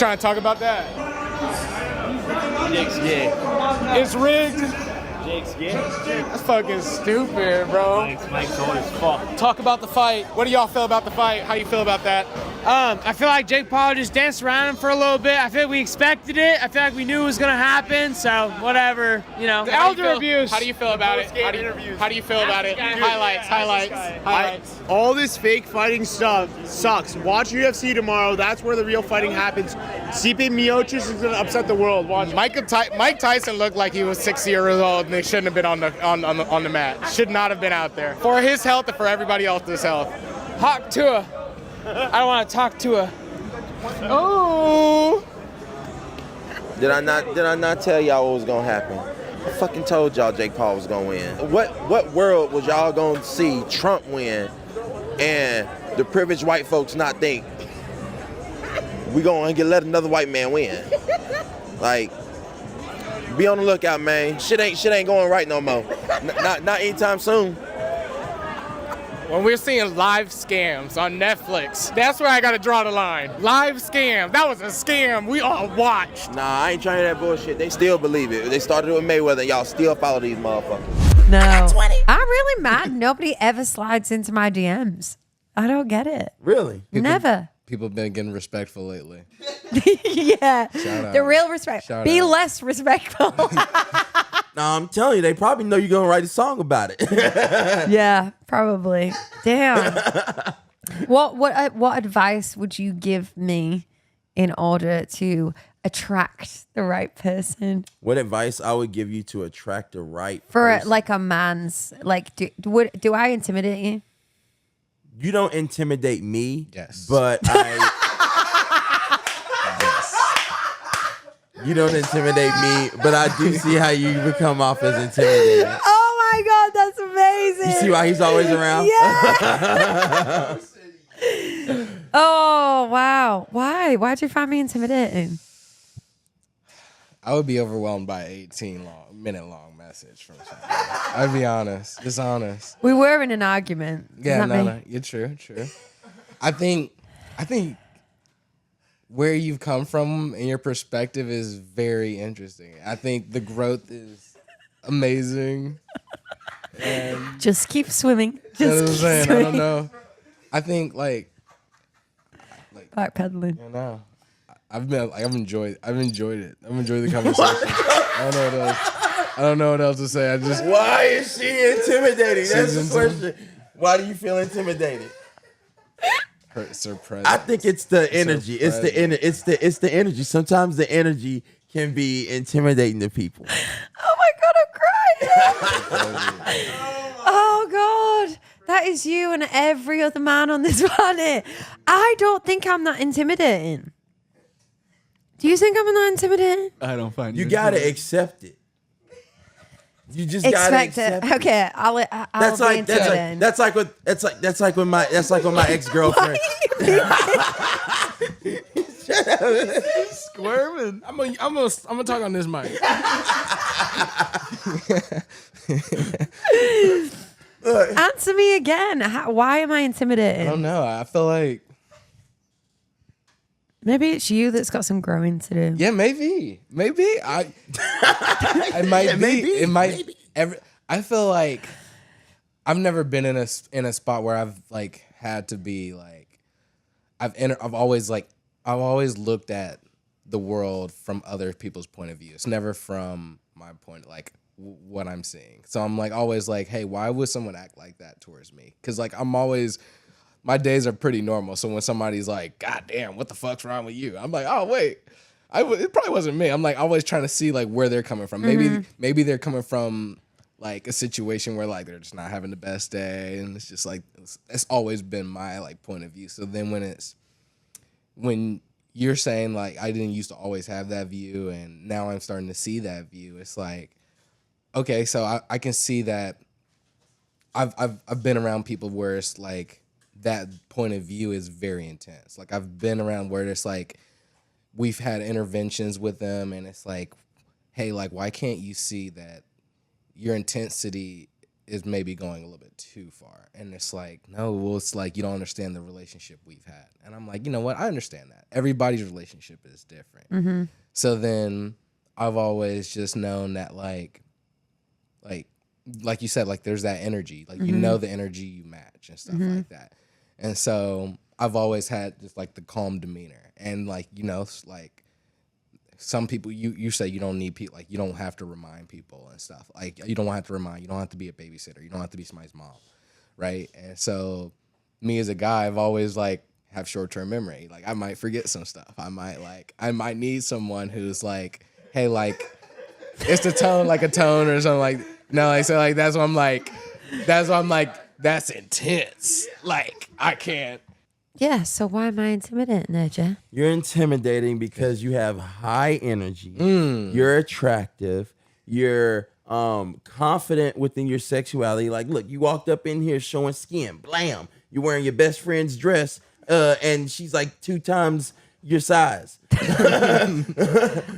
trying to talk about that? Jake's gay. It's rigged. Jake's gay. That's fucking stupid, bro. Mike's old as fuck. Talk about the fight. What do y'all feel about the fight? How do you feel about that? I feel like Jake Paul just danced around him for a little bit. I feel like we expected it. I feel like we knew it was gonna happen. So whatever, you know. The elder abuse. How do you feel about it? How do you feel about it? Highlights. All this fake fighting stuff sucks. Watch UFC tomorrow. That's where the real fighting happens. Stipe Miocic is gonna upset the world. Watch. Mike Tyson looked like he was 60 years old and they shouldn't have been on the mat. Should not have been out there. For his health and for everybody else's health. Hawk Tua. I don't want to talk to her. Oh. Did I not tell y'all what was gonna happen? I fucking told y'all Jake Paul was gonna win. What world was y'all gonna see Trump win and the privileged white folks not think we gonna let another white man win? Like, be on the lookout, man. Shit ain't going right no more. Not anytime soon. When we're seeing live scams on Netflix, that's where I gotta draw the line. Live scam. That was a scam we all watched. Nah, I ain't trying to hear that bullshit. They still believe it. They started it with Mayweather, and y'all still follow these motherfuckers. No. I'm really mad nobody ever slides into my DMs. I don't get it. Really? Never. People have been getting respectful lately. Yeah. Shout out. The real respect. Shout Be out. less respectful. No, I'm telling you, they probably know you're gonna write a song about it. Yeah, probably. Damn. What advice would you give me in order to attract the right person? What advice I would give you to attract the right For person? like a man's, like, do I intimidate you? You don't intimidate me. Yes. But I. You don't intimidate me, but I do see how you become off as intimidating. Oh my God, that's amazing. You see why he's always around? Yeah. Oh, wow. Why? Why'd you find me intimidating? I would be overwhelmed by 18-minute long message from someone. I'd be honest, just honest. We were in an argument. Yeah, Is that me? no, you're true. I think where you've come from and your perspective is very interesting. I think the growth is amazing. And Just keep swimming. you know what I'm Just keep saying? I swimming. don't know. I think like Backpedaling. I don't know. I've enjoyed it. I've enjoyed the conversation. I don't know what else to say. I just Why is she intimidating? That's the She's question. Why do you feel intimidated? it's her presence. I think it's the energy. her It's the energy. Sometimes the energy can be intimidating to people. Oh my God, I'm crying. Oh God. That is you and every other man on this planet. I don't think I'm that intimidating. Do you think I'm not intimidating? I don't find You gotta accept it. You just gotta accept it. Okay, I'll That's be like intimidating. that's like when my ex-girlfriend. squirming. I'm gonna talk on this mic. Answer me again. Why am I intimidating? I don't know. I feel like Maybe it's you that's got some growing to do. yeah, maybe I. It might be. It might. I feel like I've never been in a spot where I've like had to be like I've always looked at the world from other people's point of view. It's never from my point, like what I'm seeing. So I'm like always like, hey, why would someone act like that towards me? Because like my days are pretty normal. So when somebody's like, God damn, what the fuck's wrong with you? I'm like, oh wait, it probably wasn't me. I'm like always trying to see like where they're coming from. Maybe they're coming from like a situation where like they're just not having the best day, and it's just like it's always been my like point of view. So then when you're saying like I didn't used to always have that view, and now I'm starting to see that view, it's like okay, so I can see that I've been around people where it's like that point of view is very intense. Like I've been around where it's like we've had interventions with them, and it's like, hey, like why can't you see that your intensity is maybe going a little bit too far. And it's like, no, well, it's like you don't understand the relationship we've had. And I'm like, you know what? I understand that. Everybody's relationship is different. So then I've always just known that like you said, like there's that energy. Like you know the energy you match and stuff like that. And so I've always had just like the calm demeanor. And like, you know, like some people, you say you don't need people, like you don't have to remind people and stuff. Like you don't have to remind, you don't have to be a babysitter. You don't have to be somebody's mom, right? And so me as a guy, I've always like have short-term memory. Like I might forget some stuff. I might need someone who's like, hey, like it's the tone, like a tone or something like, no, like, so like, that's why I'm like, that's intense. Like I can't. Yeah, so why am I intimidating there, Jay? You're intimidating because you have high energy. You're attractive. You're confident within your sexuality. Like, look, you walked up in here showing skin. Blam. You're wearing your best friend's dress, and she's like 2 times your size. I'm 2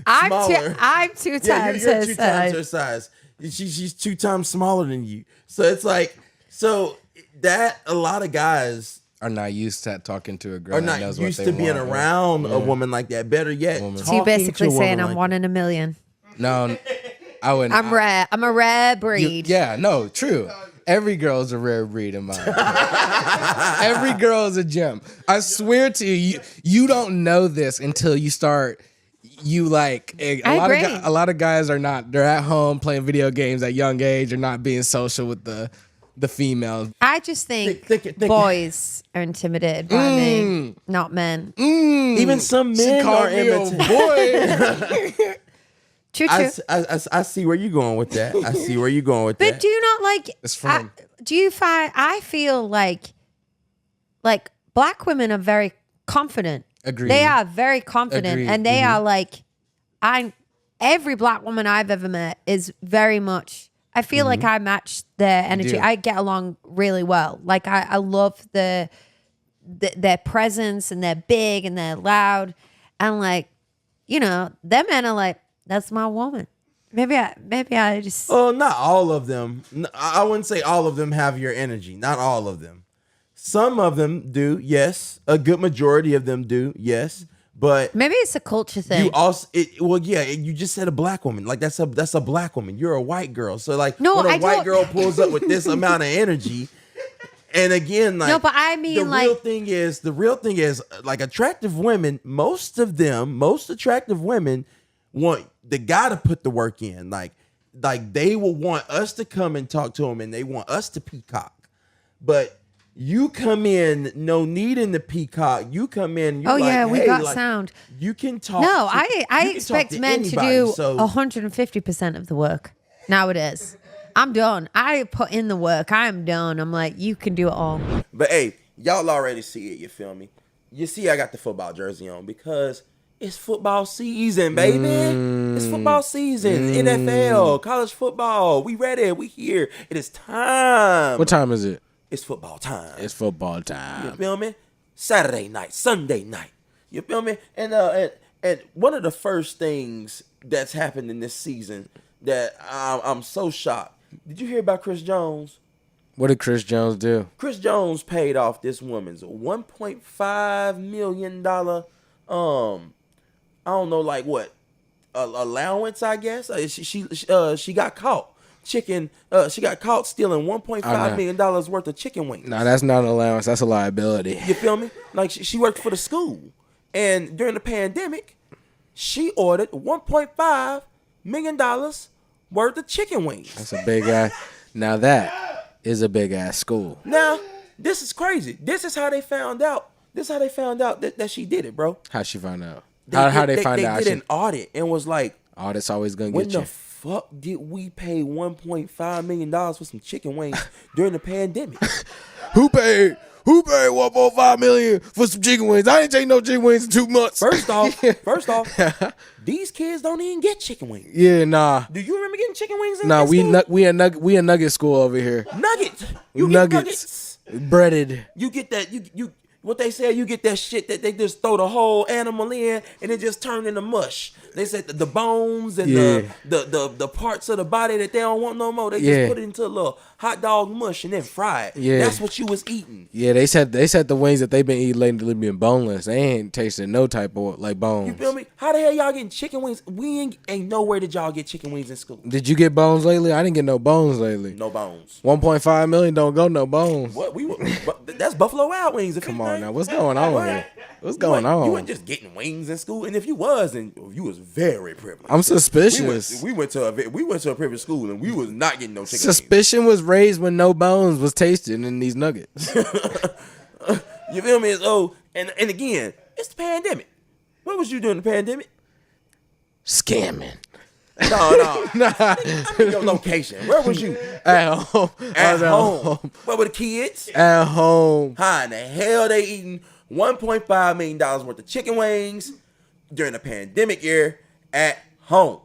times you're her 2 size. times her size. She's 2 times smaller than you. So it's like, so that a lot of guys are not used to talking to a girl. Are not used to being around a woman like that. Better yet, So you're basically saying I'm one in a million. No, I wouldn't. I'm rare. I'm a rare breed. No, true. Every girl is a rare breed in my eyes. Every girl is a gem. I swear to you, you don't know this until you start. You like a lot of guys are not. They're at home playing video games at young age. They're not being social with the females. I just think boys are intimidated by me, not men. Even some men are intimidated. True. I see where you're going with that. But do you not like? It's fun. Do you find? I feel like black women are very confident. Agreed. They are very confident, Agreed. and they are like, every black woman I've ever met is very much. I feel like I match their energy. I get along really well. Like I love their presence, and they're big and they're loud, and like, you know, them men are like, that's my woman. Maybe I just. Oh, not all of them. I wouldn't say all of them have your energy. Not all of them. Some of them do, yes. A good majority of them do, yes. But maybe it's a culture thing. You also, you just said a black woman. Like that's a black woman. You're a white girl, so like when a white girl pulls up with this amount of energy, and again, like no, but I mean, the real thing is like attractive women. Most attractive women want the guy to put the work in. Like they will want us to come and talk to them, and they want us to peacock, but. You come in, no needing the peacock. You come in. You're we got sound. You can talk. No, I expect men to do 150% of the work nowadays. I'm done. I put in the work. I am done. I'm like, you can do it all. But hey, y'all already see it. You feel me? You see, I got the football jersey on because it's football season, baby. It's football season. NFL, college football. We ready. We here. It is time. What time is it? It's football time. It's football time. You feel me? Saturday night, Sunday night. You feel me? And one of the first things that's happened in this season that I'm so shocked. Did you hear about Chris Jones? What did Chris Jones do? Chris Jones paid off this woman's $1.5 million, I don't know, like what, allowance, I guess. She got caught. She got caught stealing $1.5 million worth of chicken wings. No, that's not an allowance. That's a liability. You feel me? Like she worked for the school, and during the pandemic, she ordered $1.5 million worth of chicken wings. That's a big ass. Now that is a big ass school. Now this is crazy. This is how they found out. That she did it, bro. How she found out? How they find out? They did an audit and was like, audit's always gonna when get you. the fuck did we pay $1.5 million for some chicken wings during the pandemic? Who paid $1.5 million for some chicken wings? I ain't taking no chicken wings in 2 months. First off, these kids don't even get chicken wings. Yeah, nah. Do you remember getting chicken wings? Nah, we a nugget school over here. Nuggets. You nuggets. Breaded. You get that. What they say, you get that shit that they just throw the whole animal in and it just turn into mush. They said the bones and the parts of the body that they don't want no more, they just put it into a little hot dog mush and then fry it. Yeah. That's what you was eating. Yeah, they said the wings that they've been eating lately been boneless. They ain't tasting no type of like bones. You feel me? How the hell y'all getting chicken wings? We ain't nowhere did y'all get chicken wings in school. Did you get bones lately? I didn't get no bones lately. No bones. 1.5 million don't go no bones. What that's Buffalo Wild Wings. Come on now, what's going on here? What's going on? You weren't just getting wings in school, and if you was, then you was very privileged. I'm suspicious. We went to a privileged school, and we was not getting no chicken. Suspicion was raised when no bones was tasted in these nuggets. You feel me? So, and again, it's the pandemic. What was you doing in the pandemic? Scamming. No. I need your location. Where was you? At home. At home. Where were the kids? At home. How in the hell they eating $1.5 million worth of chicken wings during the pandemic year at home?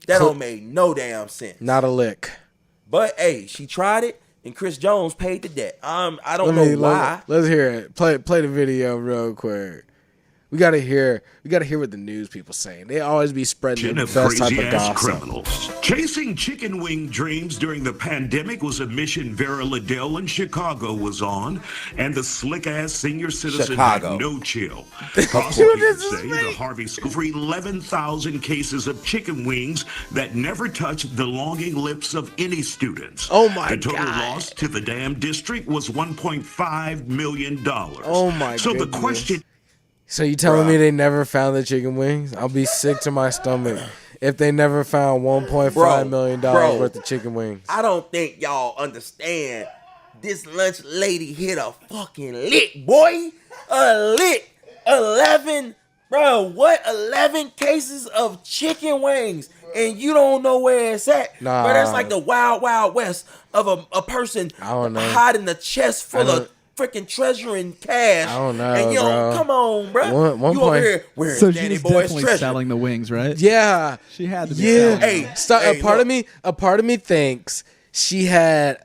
That don't make no damn sense. Not a lick. But hey, she tried it, and Chris Jones paid the debt. I don't know why. Let's hear it. Play the video real quick. We gotta hear what the news people saying. They always be spreading the best type of gossip. Criminals. Chasing chicken wing dreams during the pandemic was a mission Vera Liddell in Chicago was on, and the slick-ass senior citizen had no chill. Prosecutors say the Harvey School for 11,000 cases of chicken wings that never touched the longing lips of any students. Oh my God. The total loss to the damn district was $1.5 million. Oh my So goodness. the question... So you telling me they never found the chicken wings? I'll be sick to my stomach if they never found $1.5 million worth of chicken wings. I don't think y'all understand. This lunch lady hit a fucking lick, boy. A lick. 11. Bro, what? 11 cases of chicken wings. And you don't know where it's at. Nah. But that's like the wild, wild west of a person hiding a chest full of freaking treasure and cash. I don't know, and you bro. Come on, bro. One you point, over here, where's so she Danny was Boy's definitely treasure? selling the wings, right? Yeah. She had to be selling Hey, a part of me thinks she had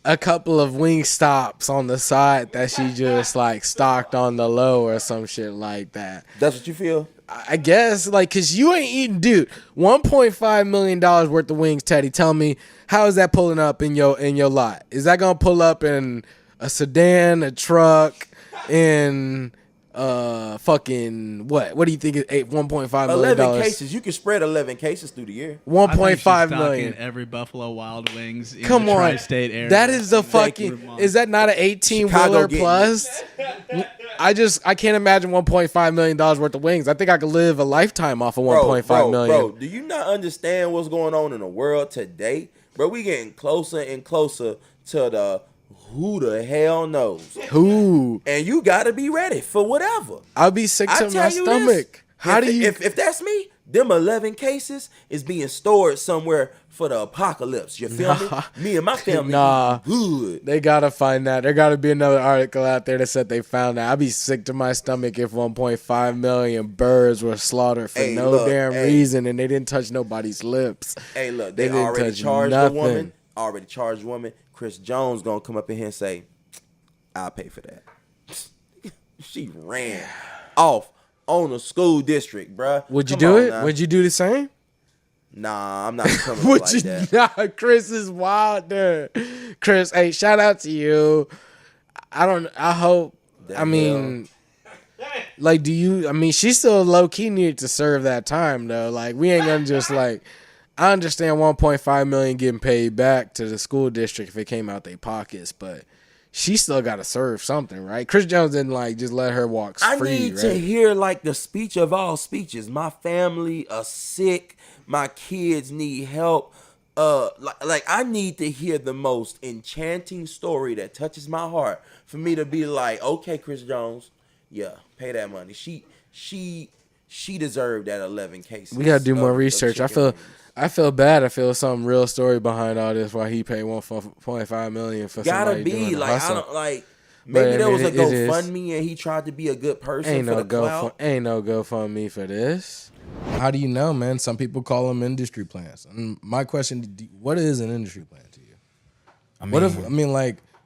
a couple of wing stops on the side that she just like stocked on the low or some shit like that. That's what you feel? I guess, like, cause you ain't eating, dude. $1.5 million worth of wings, Teddy. Tell me, how is that pulling up in your lot? Is that gonna pull up in a sedan, a truck, in fucking what? What do you think is $1.5 million? 11 cases. You can spread 11 cases through the year. 1.5 million. Every Buffalo Wild Wings in Come the on, tri-state area. that is the fucking. Is that not an 18-wheeler plus? I can't imagine $1.5 million worth of wings. I think I could live a lifetime off of $1.5 million. Bro, do you not understand what's going on in the world today? Bro, we getting closer and closer to the who the hell knows. Who? And you got to be ready for whatever. I'll be sick to my stomach. How do you? If that's me, them 11 cases is being stored somewhere for the apocalypse. You feel me? Me and my family good. They gotta find that. There gotta be another article out there that said they found that. I'd be sick to my stomach if 1.5 million birds were slaughtered for reason and they didn't touch nobody's lips. Hey, look, they already charged a woman. Already charged a woman. Chris Jones gonna come up in here and say, "I'll pay for that." She ran off on the school district, bruh. Would you do it? Now. Would you do the same? Nah, I'm not coming like that. Nah, Chris is wild there. Chris, hey, shout out to you. I hope. Like, she still low key needed to serve that time though. Like, we ain't gonna just like. I understand 1.5 million getting paid back to the school district if it came out their pockets, but she still got to serve something, right? Chris Jones didn't like just let her walk free. I need to hear like the speech of all speeches. My family are sick. My kids need help. Like I need to hear the most enchanting story that touches my heart for me to be like, okay, Chris Jones, yeah, pay that money. She deserved that 11 cases. We gotta do more research. I feel bad. I feel some real story behind all this. Why he paid $1.5 million for somebody doing the hustle. I don't like. Maybe there was a GoFundMe and he tried to be a good person. Ain't no GoFundMe for this. How do you know, man? Some people call them industry plans. And my question: what is an industry plan to you?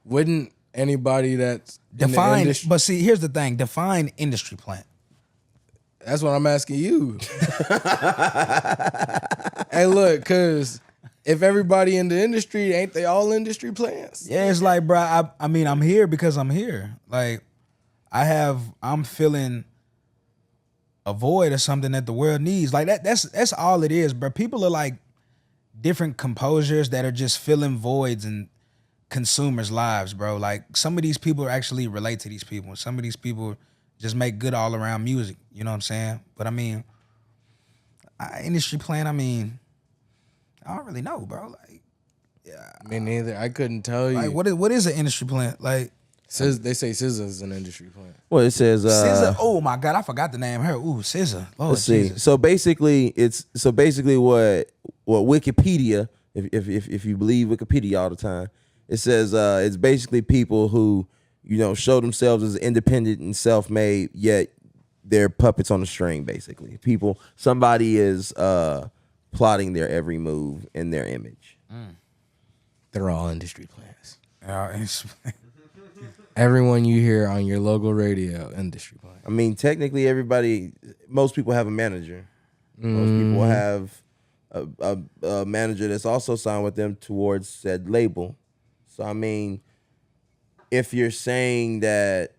Wouldn't anybody that's in the Define, industry. but see, here's the thing. Define industry plant. That's what I'm asking you. Hey, look, because if everybody in the industry, ain't they all industry plants? Yeah, it's like, bro, I mean, I'm here because I'm here. Like, I'm feeling a void or something that the world needs. Like, that's all it is, bro. People are like different composers that are just filling voids in consumers' lives, bro. Like, some of these people actually relate to these people. Some of these people just make good all around music. You know what I'm saying? But I mean, industry plant, I mean, I don't really know, bro. Like, yeah. Me neither. I couldn't tell you. Like, what is an industry plant? Like, they say SZA is an industry plant. Well, it says SZA. Oh my God, I forgot the name. Her. Ooh, SZA. Lord let's see. Jesus. So basically what Wikipedia, if you believe Wikipedia all the time, it says it's basically people who, show themselves as independent and self-made, yet they're puppets on a string, basically. Somebody is plotting their every move in their image. They're all industry plants. Yeah, Everyone you hear on your local radio, industry plant. I mean, technically, most people have a manager. Most people have a manager that's also signed with them towards said label. So, I mean, if you're saying that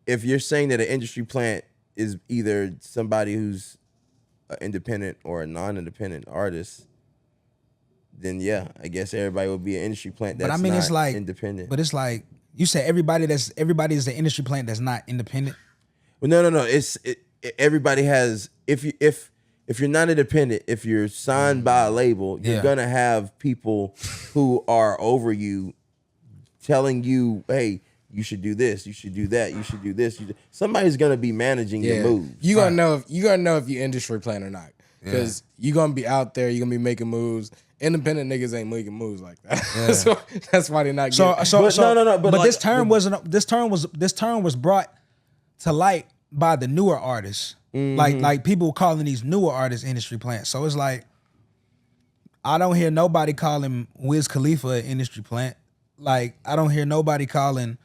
an industry plant is either somebody who's an independent or a non-independent artist, then yeah, I guess everybody would be an industry plant that's not it's like independent. But it's like you said, everybody is the industry plant that's not independent. Well, no. Everybody has. If you're not independent, if you're signed by a label, you're gonna have people who are over you, telling you, "Hey, you should do this. You should do that. You should do this." Somebody's gonna be managing your moves. You gotta know if you industry plant or not, because you gonna be out there. You're gonna be making moves. Independent niggas ain't making moves like that. Yeah. So that's why they're not getting. No. But like, this term was brought to light by the newer artists. Mm-hmm. Like people calling these newer artists industry plants. So it's like I don't hear nobody calling Wiz Khalifa an industry plant. Like I don't hear nobody calling,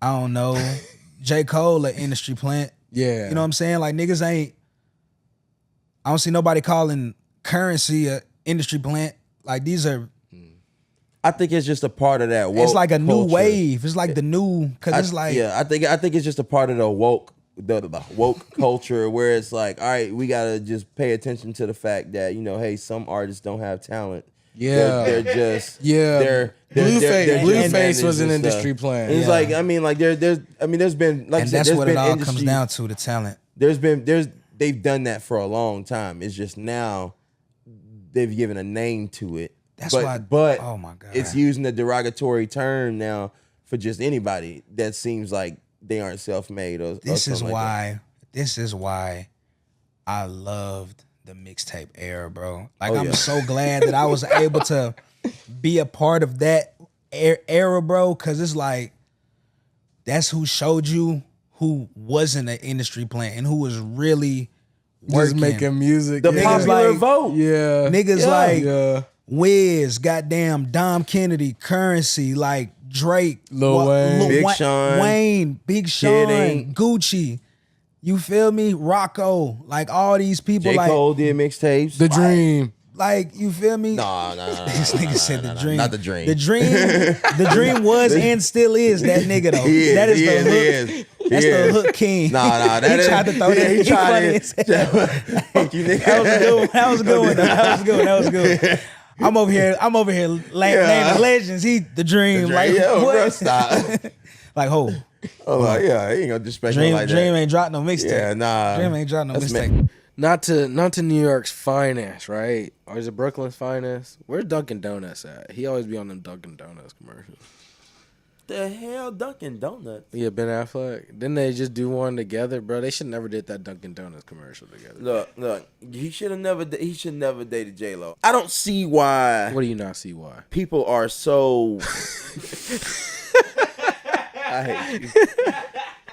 I don't know, J. Cole an industry plant. Yeah. You know what I'm saying? Like niggas ain't. I don't see nobody calling Currency a industry plant. Like these are. I think it's just a part of that woke it's like a new culture. wave. It's like the new, because it's like. Yeah, I think it's just a part of the woke culture where it's like, all right, we gotta just pay attention to the fact that, hey, some artists don't have talent. Yeah. They're just Blueface was an industry plant. It's like, I mean, like there's been, like and I said, that's there's what been it all industry, comes down to, the talent. They've done that for a long time. It's just now they've given a name to it. But oh my God, it's using a derogatory term now for just anybody that seems like they aren't self-made. This is why I loved the mixtape era, bro. Like I'm so glad that I was able to be a part of that era, bro. Cause it's like that's who showed you who wasn't an industry plant and who was really just making music. The popular vote. Yeah. Niggas like Wiz, goddamn Dom Kennedy, Currency, like Drake, Lil Wayne, Big Sean, Sean, Gucci. You feel me? Rocco, like all these people. J. like Cole did mixtapes. The Dream. Like, you feel me? No. This nigga said the Dream. Not the Dream. The Dream was and still is that nigga though. That is the hook. That's the hook king. That he tried to throw that. He tried That was a good one. I'm over here naming legends. He the Dream. Like what? Stop. Like ho. Oh he ain't gonna disrespect me like that. Dream ain't dropped no mixtape. Yeah, nah. Dream ain't dropped no mixtape. Not to New York's finest, right? Or is it Brooklyn's finest? Where's Dunkin' Donuts at? He always be on them Dunkin' Donuts commercials. The hell, Dunkin' Donuts? Yeah, Ben Affleck. Didn't they just do one together, bro? They should never did that Dunkin' Donuts commercial together. Look. He should never dated J-Lo. I don't see why. What do you not see why? People are so. I hate you.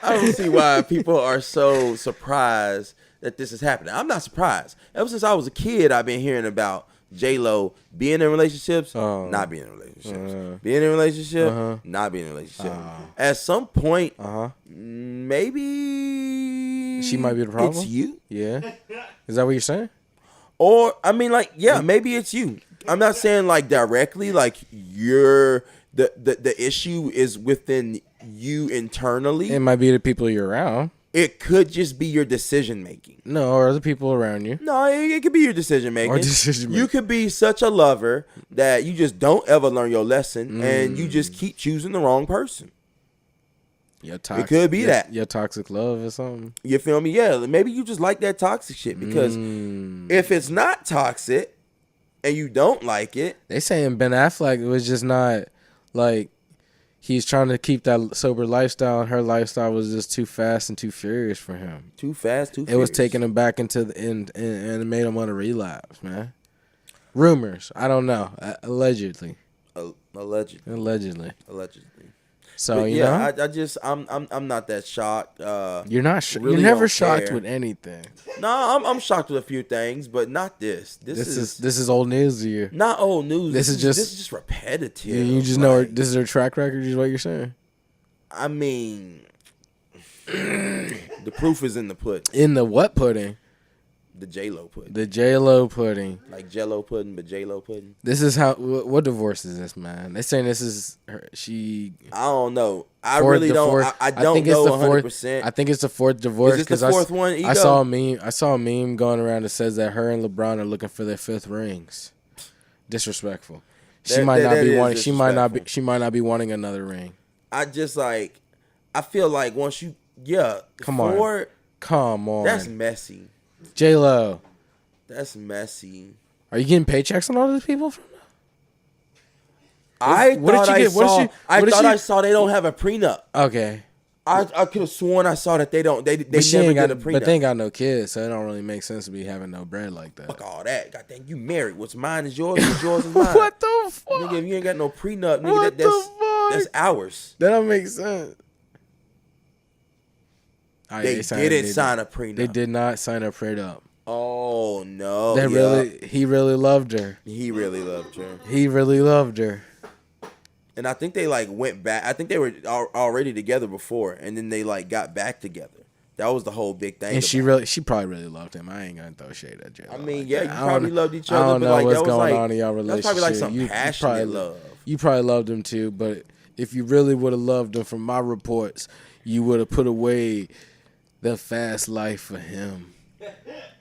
I don't see why people are so surprised that this is happening. I'm not surprised. Ever since I was a kid, I've been hearing about J-Lo being in relationships, not being in relationships. Being in a relationship, not being in a relationship. At some point, maybe she might be the problem. It's you. Yeah. Is that what you're saying? Or, I mean, like, yeah, maybe it's you. I'm not saying, like, directly, like, you're, the issue is within you internally. It might be the people you're around. It could just be your decision making. No, or the people around you. No, it could be your decision making. Or decision making. You could be such a lover that you just don't ever learn your lesson and you just keep choosing the wrong person. It could be that. Your toxic love or something. You feel me? Yeah, maybe you just like that toxic shit because if it's not toxic and you don't like it. They saying Ben Affleck was just not like, he's trying to keep that sober lifestyle, and her lifestyle was just too fast and too furious for him. Too fast, too furious. It was taking him back into the end, and it made him want to relapse, man. Rumors. I don't know. Allegedly. Allegedly. So, but you yeah, know? I'm not that shocked. You're not really you're never don't shocked care. with anything. No, I'm shocked with a few things, but not this. This is old news to you. Not old news. This is just repetitive. You just know this is her track record, is what you're saying. I mean, the proof is in the pudding. In the what pudding? The J-Lo pudding. The J-Lo pudding. Like Jell-O pudding, but J-Lo pudding. This is how. What divorce is this, man? They're saying this is her. I don't know. I really don't. I don't know 100%. I think it's the fourth divorce. Is it the fourth one? I saw a meme going around that says that her and LeBron are looking for their fifth rings. Disrespectful. She might not be wanting. She might not be wanting another ring. I just like. I feel like once you. Yeah. Come on. That's messy. J-Lo. That's messy. Are you getting paychecks on all these people from that? I thought I saw they don't have a prenup. Okay. I could have sworn I saw that they don't. They never did a prenup. But they ain't got no kids, so it don't really make sense to be having no bread like that. Fuck all that. Goddamn, you married. What's mine is yours. What's yours is mine. What the fuck? Nigga, if you ain't got no prenup, nigga, that's ours. That don't make sense. They didn't sign a prenup. They did not sign a prenup. Oh no! He really loved her. He really loved her. He really loved her. And I think they like went back. I think they were already together before, and then they like got back together. That was the whole big thing. And she probably really loved him. I ain't gonna throw shade at J-Lo. I mean, like yeah, that. you probably loved each other. I don't but know like, what's that was going like, on in y'all relationship. That's probably like some passionate love. You probably loved him too, but if you really would have loved him, from my reports, you would have put away the fast life for him.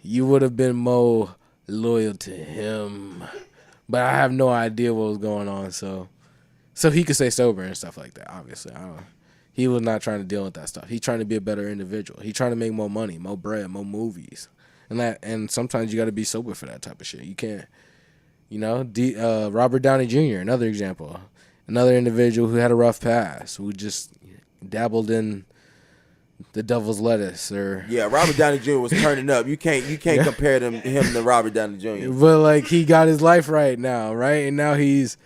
You would have been more loyal to him. But I have no idea what was going on, so he could stay sober and stuff like that, obviously. He was not trying to deal with that stuff. He's trying to be a better individual. He's trying to make more money, more bread, more movies. And sometimes you got to be sober for that type of shit. You can't, Robert Downey Jr., another example. Another individual who had a rough past, who just dabbled in the devil's lettuce, or Robert Downey Jr. was turning up. You can't compare him to Robert Downey Jr. But like, he got his life right now, right? And now he's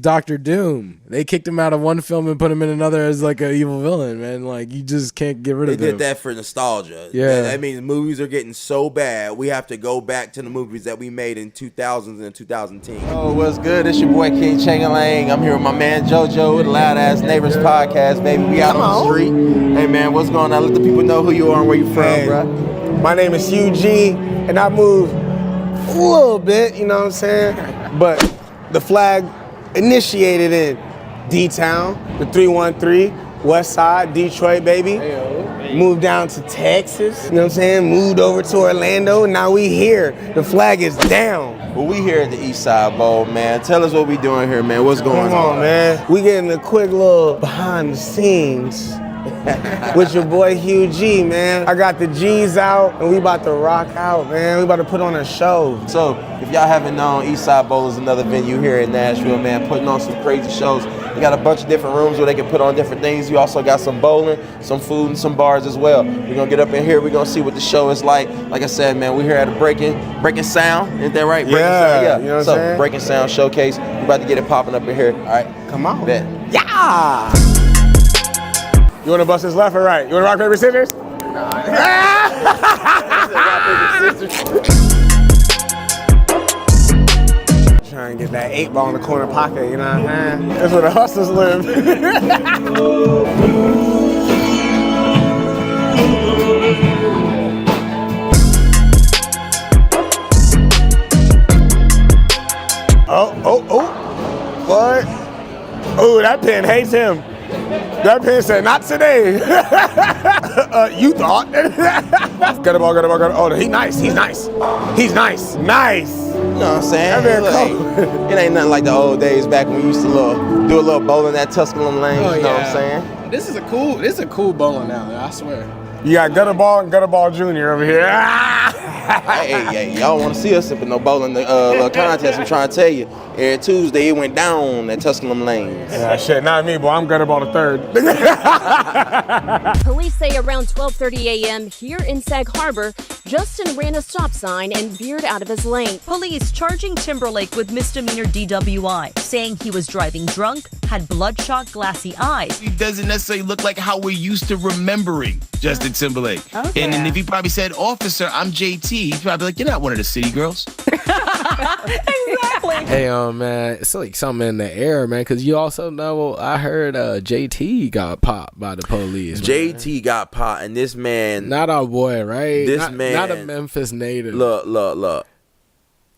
Dr. Doom. They kicked him out of one film and put him in another as like an evil villain, man. Like, you just can't get rid of him. They did that for nostalgia. Yeah. That means movies are getting so bad, we have to go back to the movies that we made in 2000s and 2010. Oh, what's good? It's your boy King Changalang. I'm here with my man JoJo with the Loud Azz Neighborz Podcast, baby. We out on the street. Hey, man, what's going on? Let the people know who you are and where you from, bro. My name is Hugh G, and I moved a little bit, you know what I'm saying? But the flag initiated in D-Town, the 313, West Side, Detroit, baby. Moved down to Texas, you know what I'm saying? Moved over to Orlando, and now we here. The flag is down. Well, we here at the East Side Bowl, man. Tell us what we doing here, man. What's going on? Come on, man. We getting a quick little behind the scenes with your boy Hugh G, man. I got the G's out, and we about to rock out, man. We about to put on a show. So, if y'all haven't known, East Side Bowl is another venue here in Nashville, man, putting on some crazy shows. We got a bunch of different rooms where they can put on different things. You also got some bowling, some food, and some bars as well. We're going to get up in here. We're going to see what the show is like. Like I said, man, we're here at a Breaking Sound. Isn't that right? Breaking Sound, yeah. You know what I'm saying? Breaking Sound Showcase. We're about to get it popping up in here. All right? Come on. Bet. Yeah! You want to bust this left or right? You want to rock, paper, scissors? trying to get that 8-ball in the corner pocket, you know what I'm saying? That's where the hustlers live. Oh. What? Oh, that pen hates him. That pen said, not today. You thought. Got a ball. Oh, he's nice. Nice. You know what I'm saying? It ain't nothing like the old days back when we used to do a little bowling at Tusculum Lanes. Oh, you know yeah. what I'm saying? This is a cool bowling alley, I swear. You got Gutter Ball and Gutter Ball Jr. over here. Hey, y'all want to see us in no bowling contest? I'm trying to tell you. Every Tuesday, it went down at Tusculum Lanes. Yeah, shit, not me, boy. I'm Gutter Ball the third. Police say around 12:30 a.m. here in Sag Harbor, Justin ran a stop sign and veered out of his lane. Police charging Timberlake with misdemeanor DWI, saying he was driving drunk, had bloodshot, glassy eyes. He doesn't necessarily look like how we're used to remembering Justin Timberlake. Okay. And then if he probably said, "Officer, I'm JT," he'd probably be like, "You're not one of the city girls." Exactly. Hey, man, it's like something in the air, man, because you also know, I heard JT got popped by the police. JT got popped, and this man... Not our boy, right? This man... Not a Memphis native. Look.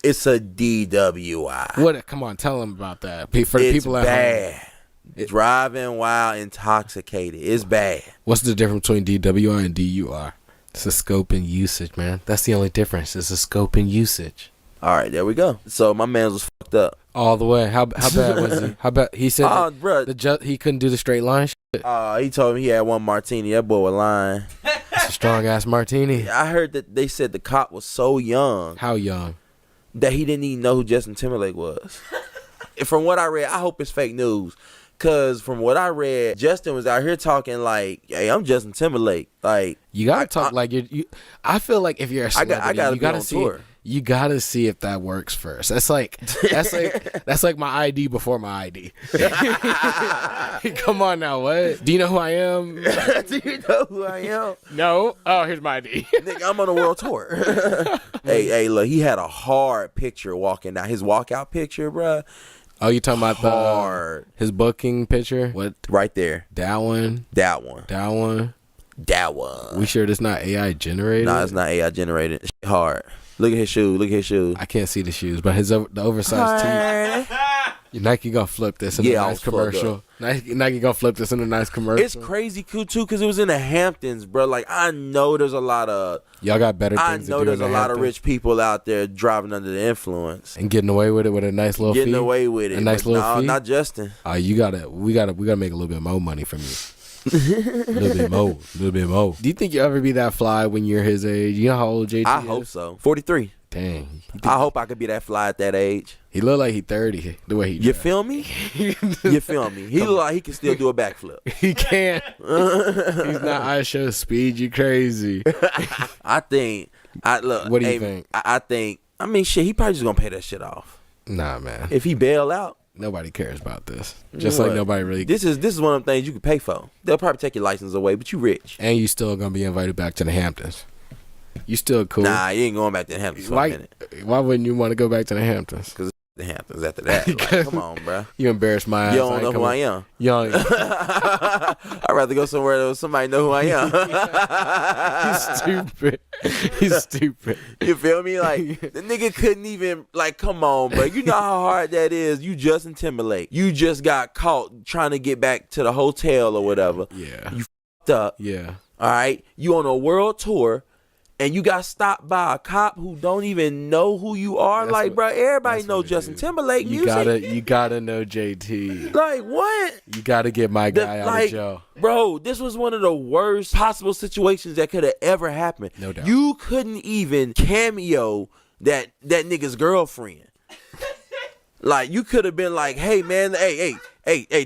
It's a DWI. What? Come on, tell him about that. For the people at home. It's driving while intoxicated. It's bad. What's the difference between DWI and DUI? It's a scope and usage, man. That's the only difference. It's a scope and usage. All right, there we go. So my man was fucked up. All the way. How bad was he? How bad? He said he couldn't do the straight line shit. He told me he had one martini. That boy was lying. It's a strong-ass martini. I heard that they said the cop was so young. How young? That he didn't even know who Justin Timberlake was. From what I read, I hope it's fake news. Because from what I read, Justin was out here talking like, hey, I'm Justin Timberlake. Like, you got to talk like you. I feel like if you're a celebrity, you got to see. Tour. You gotta see if that works first. That's like my ID before my ID. Come on now, what? Do you know who I am? Do you know who I am? No. Oh, here's my ID. Nigga, I'm on a world tour. hey, look, he had a hard picture walking out. His walkout picture, bruh. Oh, you talking about his booking picture? What? Right there. That one. We sure it's not AI generated? Nah, it's not AI generated. It's hard. Look at his shoes. I can't see the shoes, but the oversized tee. Nike gonna flip this in a nice commercial. Nike gonna flip this in a nice commercial. It's crazy cool too, because it was in the Hamptons, bro. Like, I know there's a lot of y'all got better things to do. I know there's a lot of rich people out there driving under the influence and getting away with it with a nice little fee. A nice little fee. Not Justin. We gotta make a little bit more money from you. A little bit more. Do you think you'll ever be that fly when you're his age? You know how old JT is? I hope so. 43. Dang. I hope I could be that fly at that age. He look like he 30 the way he You feel me? You feel me? He look like he can still do a backflip. He can't. He's not I show speed. You crazy. What do you think? I think shit, he probably just gonna pay that shit off. Nah, man. If he bail out, nobody cares about this. Just like nobody really. This is one of the things you can pay for. They'll probably take your license away, but you rich. And you still gonna be invited back to the Hamptons. You still cool. Nah, you ain't going back to the Hamptons. Why wouldn't you want to go back to the Hamptons? Because the Hamptons after that. Like, come on, bro. You embarrassed my ass. You don't know who I am. You don't. I'd rather go somewhere that somebody know who I am. He's stupid. You feel me? Like, the nigga couldn't even, like, come on, bro. You know how hard that is. You Justin Timberlake. You just got caught trying to get back to the hotel or whatever. Yeah. You fucked up. Yeah. All right? You on a world tour. And you got stopped by a cop who don't even know who you are. Bro, everybody know Justin Timberlake music. You gotta know JT. Like, what? You gotta get my guy out of jail. Bro, this was one of the worst possible situations that could have ever happened. No doubt. You couldn't even cameo that nigga's girlfriend. Like, you could have been like, hey, man, hey,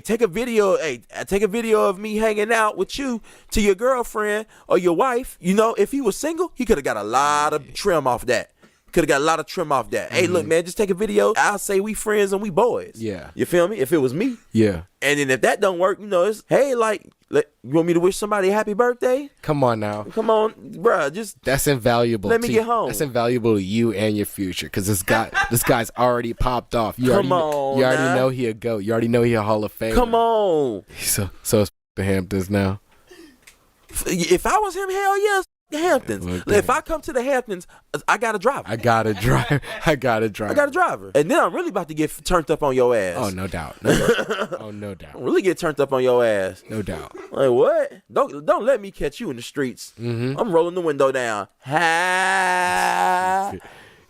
take a video of me hanging out with you to your girlfriend or your wife. You know, if he was single, he could have got a lot of trim off that. Could have got a lot of trim off that. Hey, look, man, just take a video. I'll say we friends and we boys. Yeah. You feel me? If it was me. Yeah. And then if that don't work, it's, hey, like, you want me to wish somebody a happy birthday? Come on now. Come on, bruh. That's invaluable. Let me get home. That's invaluable to you and your future because this guy's already popped off. You already know he a GOAT. You already know he a Hall of Famer. Come on. So it's the Hamptons now. If I was him, hell yes. The Hamptons. Okay. If I come to the Hamptons, I got a driver. I got a driver. I got a driver. And then I'm really about to get turned up on your ass. Oh, no doubt. No doubt. Really get turned up on your ass. No doubt. Like, what? Don't let me catch you in the streets. I'm rolling the window down. Ha!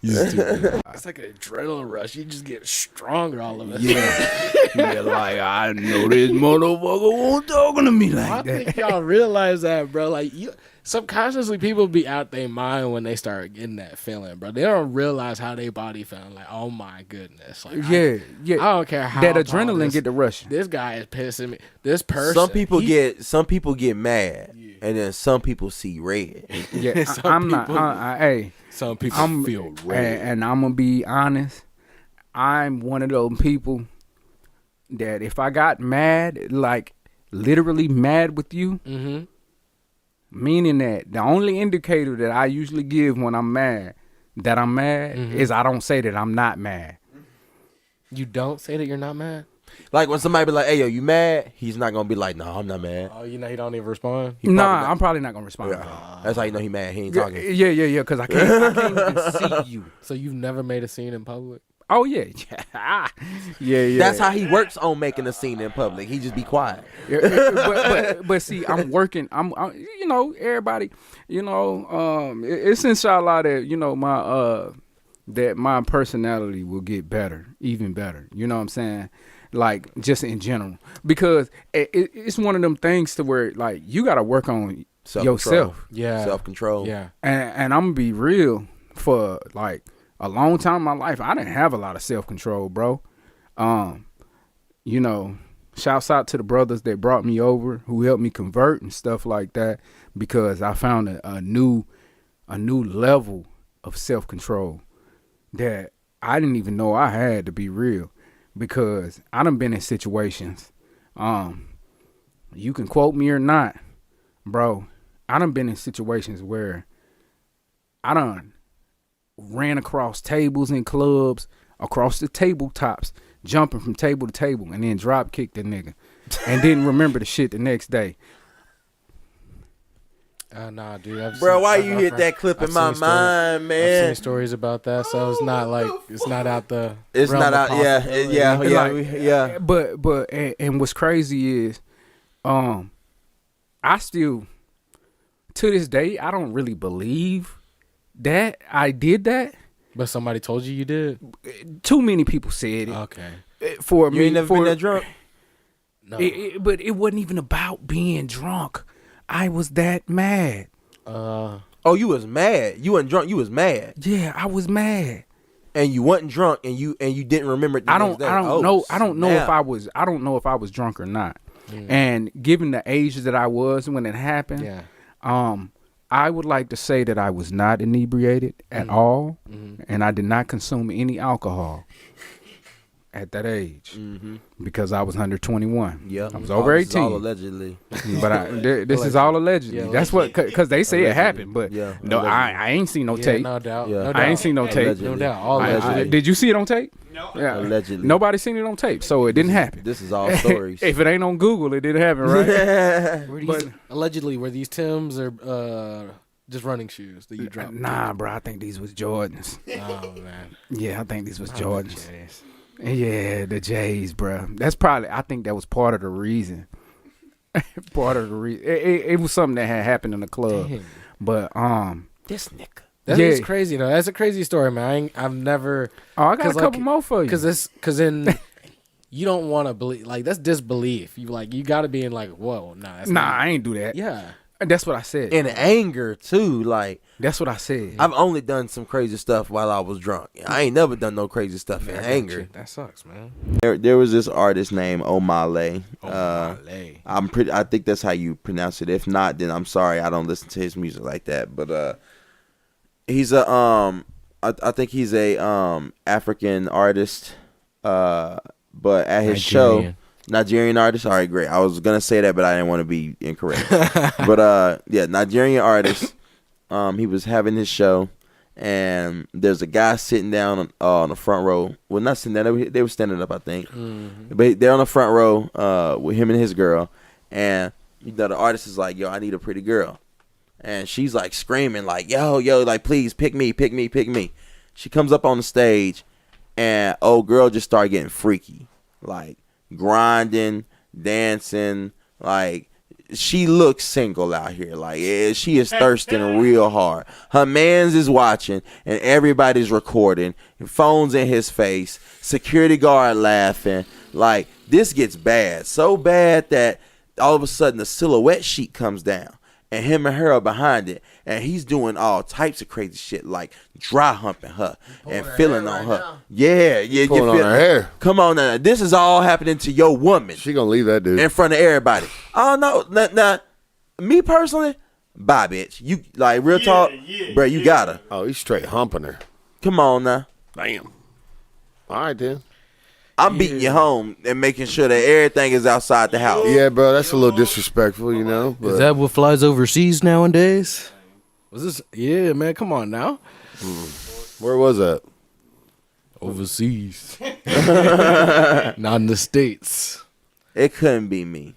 It's like an adrenaline rush. You just get stronger all of it. Yeah, like, I know this motherfucker won't talking to me like that. I think y'all realize that, bro. Like, subconsciously, people be out their mind when they start getting that feeling, bro. They don't realize how their body feeling. Like, oh my goodness. Like, yeah. I don't care how that adrenaline get the rush. This guy is pissing me. This person. Some people get mad, and then some people see red. Yeah, I'm not. Hey. Some people feel red. And I'm gonna be honest. I'm one of those people that if I got mad, like literally mad with you, meaning that the only indicator that I usually give when I'm mad that I'm mad is I don't say that I'm not mad. You don't say that you're not mad? Like when somebody be like, hey, yo, you mad? He's not going to be like, no, I'm not mad. Oh, you know he don't even respond? I'm probably not going to respond. That's how you know he mad. He ain't talking. Yeah, because I can't even see you. So you've never made a scene in public? Oh, yeah. Yeah. That's how he works on making a scene in public. He just be quiet. But see, I'm working. I'm everybody, it's inshallah that, that my personality will get better, even better. You know what I'm saying? Like, just in general. Because it's one of them things to where, like, you got to work on yourself. Yeah. Self-control. Yeah. And I'm going to be real, for, like, a long time in my life, I didn't have a lot of self-control, bro. Shouts out to the brothers that brought me over, who helped me convert and stuff like that, because I found a new level of self-control that I didn't even know I had, to be real, because I done been in situations, you can quote me or not, bro, I done been in situations where I done ran across tables in clubs, across the tabletops, jumping from table to table, and then drop kicked the nigga, and didn't remember the shit the next day. Nah, dude. Why you hit that clip in my mind, man? I've seen stories about that, so it's not like it's not out the. It's not out. Yeah. But what's crazy is, I still, to this day, I don't really believe that I did that. But somebody told you did. Too many people said it. Okay. For me, you ain't never been that drunk. No. But it wasn't even about being drunk. I was that mad. Oh, you was mad. You wasn't drunk. You was mad. Yeah, I was mad. And you wasn't drunk, and you didn't remember it. I don't know if I was drunk or not. And given the age that I was when it happened, I would like to say that I was not inebriated at all, and I did not consume any alcohol at that age because I was under 21. Yeah, I was over 18. All allegedly, but this is all allegedly. Yeah, that's what, because they say it happened, but no, I ain't seen no tape. No doubt. Yeah. No I ain't seen no tape. Allegedly. No doubt. All allegedly. Did you see it on tape? No. Yeah. Allegedly. Nobody seen it on tape, so it didn't happen. This is all stories. If it ain't on Google, it didn't happen, right? Allegedly, were these Timbs or just running shoes that you dropped? Nah, bro. I think these was Jordans. Oh man. Yeah, I think these was Jordans. Yeah, the J's, bro. That's probably. I think that was part of the reason. It was something that had happened in the club. Dang. But this nigga. That is crazy though. That's a crazy story, man. I've never. Oh, I got a couple more for you. Because then you don't want to believe. Like, that's disbelief. You got to be in like, whoa, I ain't do that. Yeah. That's what I said. In anger too, like that's what I said. I've only done some crazy stuff while I was drunk. I ain't never done no crazy stuff in anger. That sucks, man. There was this artist named Omale. Omale. I think that's how you pronounce it. If not, then I'm sorry. I don't listen to his music like that. But he's a I think he's a African artist, but at his show, Nigerian artist. All right, great. I was gonna say that, but I didn't want to be incorrect. But yeah, Nigerian artist. He was having his show, and there's a guy sitting down on the front row. Well, not sitting down. They were standing up, I think. Mm-hmm. But they're on the front row with him and his girl, and the artist is like, "Yo, I need a pretty girl." And she's like screaming like, yo, like, please pick me. She comes up on the stage, and old girl just started getting freaky. Like grinding, dancing. Like she looks single out here. Like she is thirsting real hard. Her mans is watching, and everybody's recording. Phones in his face. Security guard laughing. Like this gets bad. So bad that all of a sudden the silhouette sheet comes down. And him and her are behind it, and he's doing all types of crazy shit, like dry humping her and feeling on her. Now. Yeah. Pulling on her hair. Come on now, this is all happening to your woman. She gonna leave that dude in front of everybody. Oh no, now, me personally, bye, bitch. You like real talk, bro. You gotta. Oh, he's straight humping her. Come on now. Damn. All right then. I'm beating you home and making sure that everything is outside the house. Yeah, bro, that's a little disrespectful, you know. But. Is that what flies overseas nowadays? Was this? Yeah, man, come on now. Where was that? Overseas. Not in the States. It couldn't be me.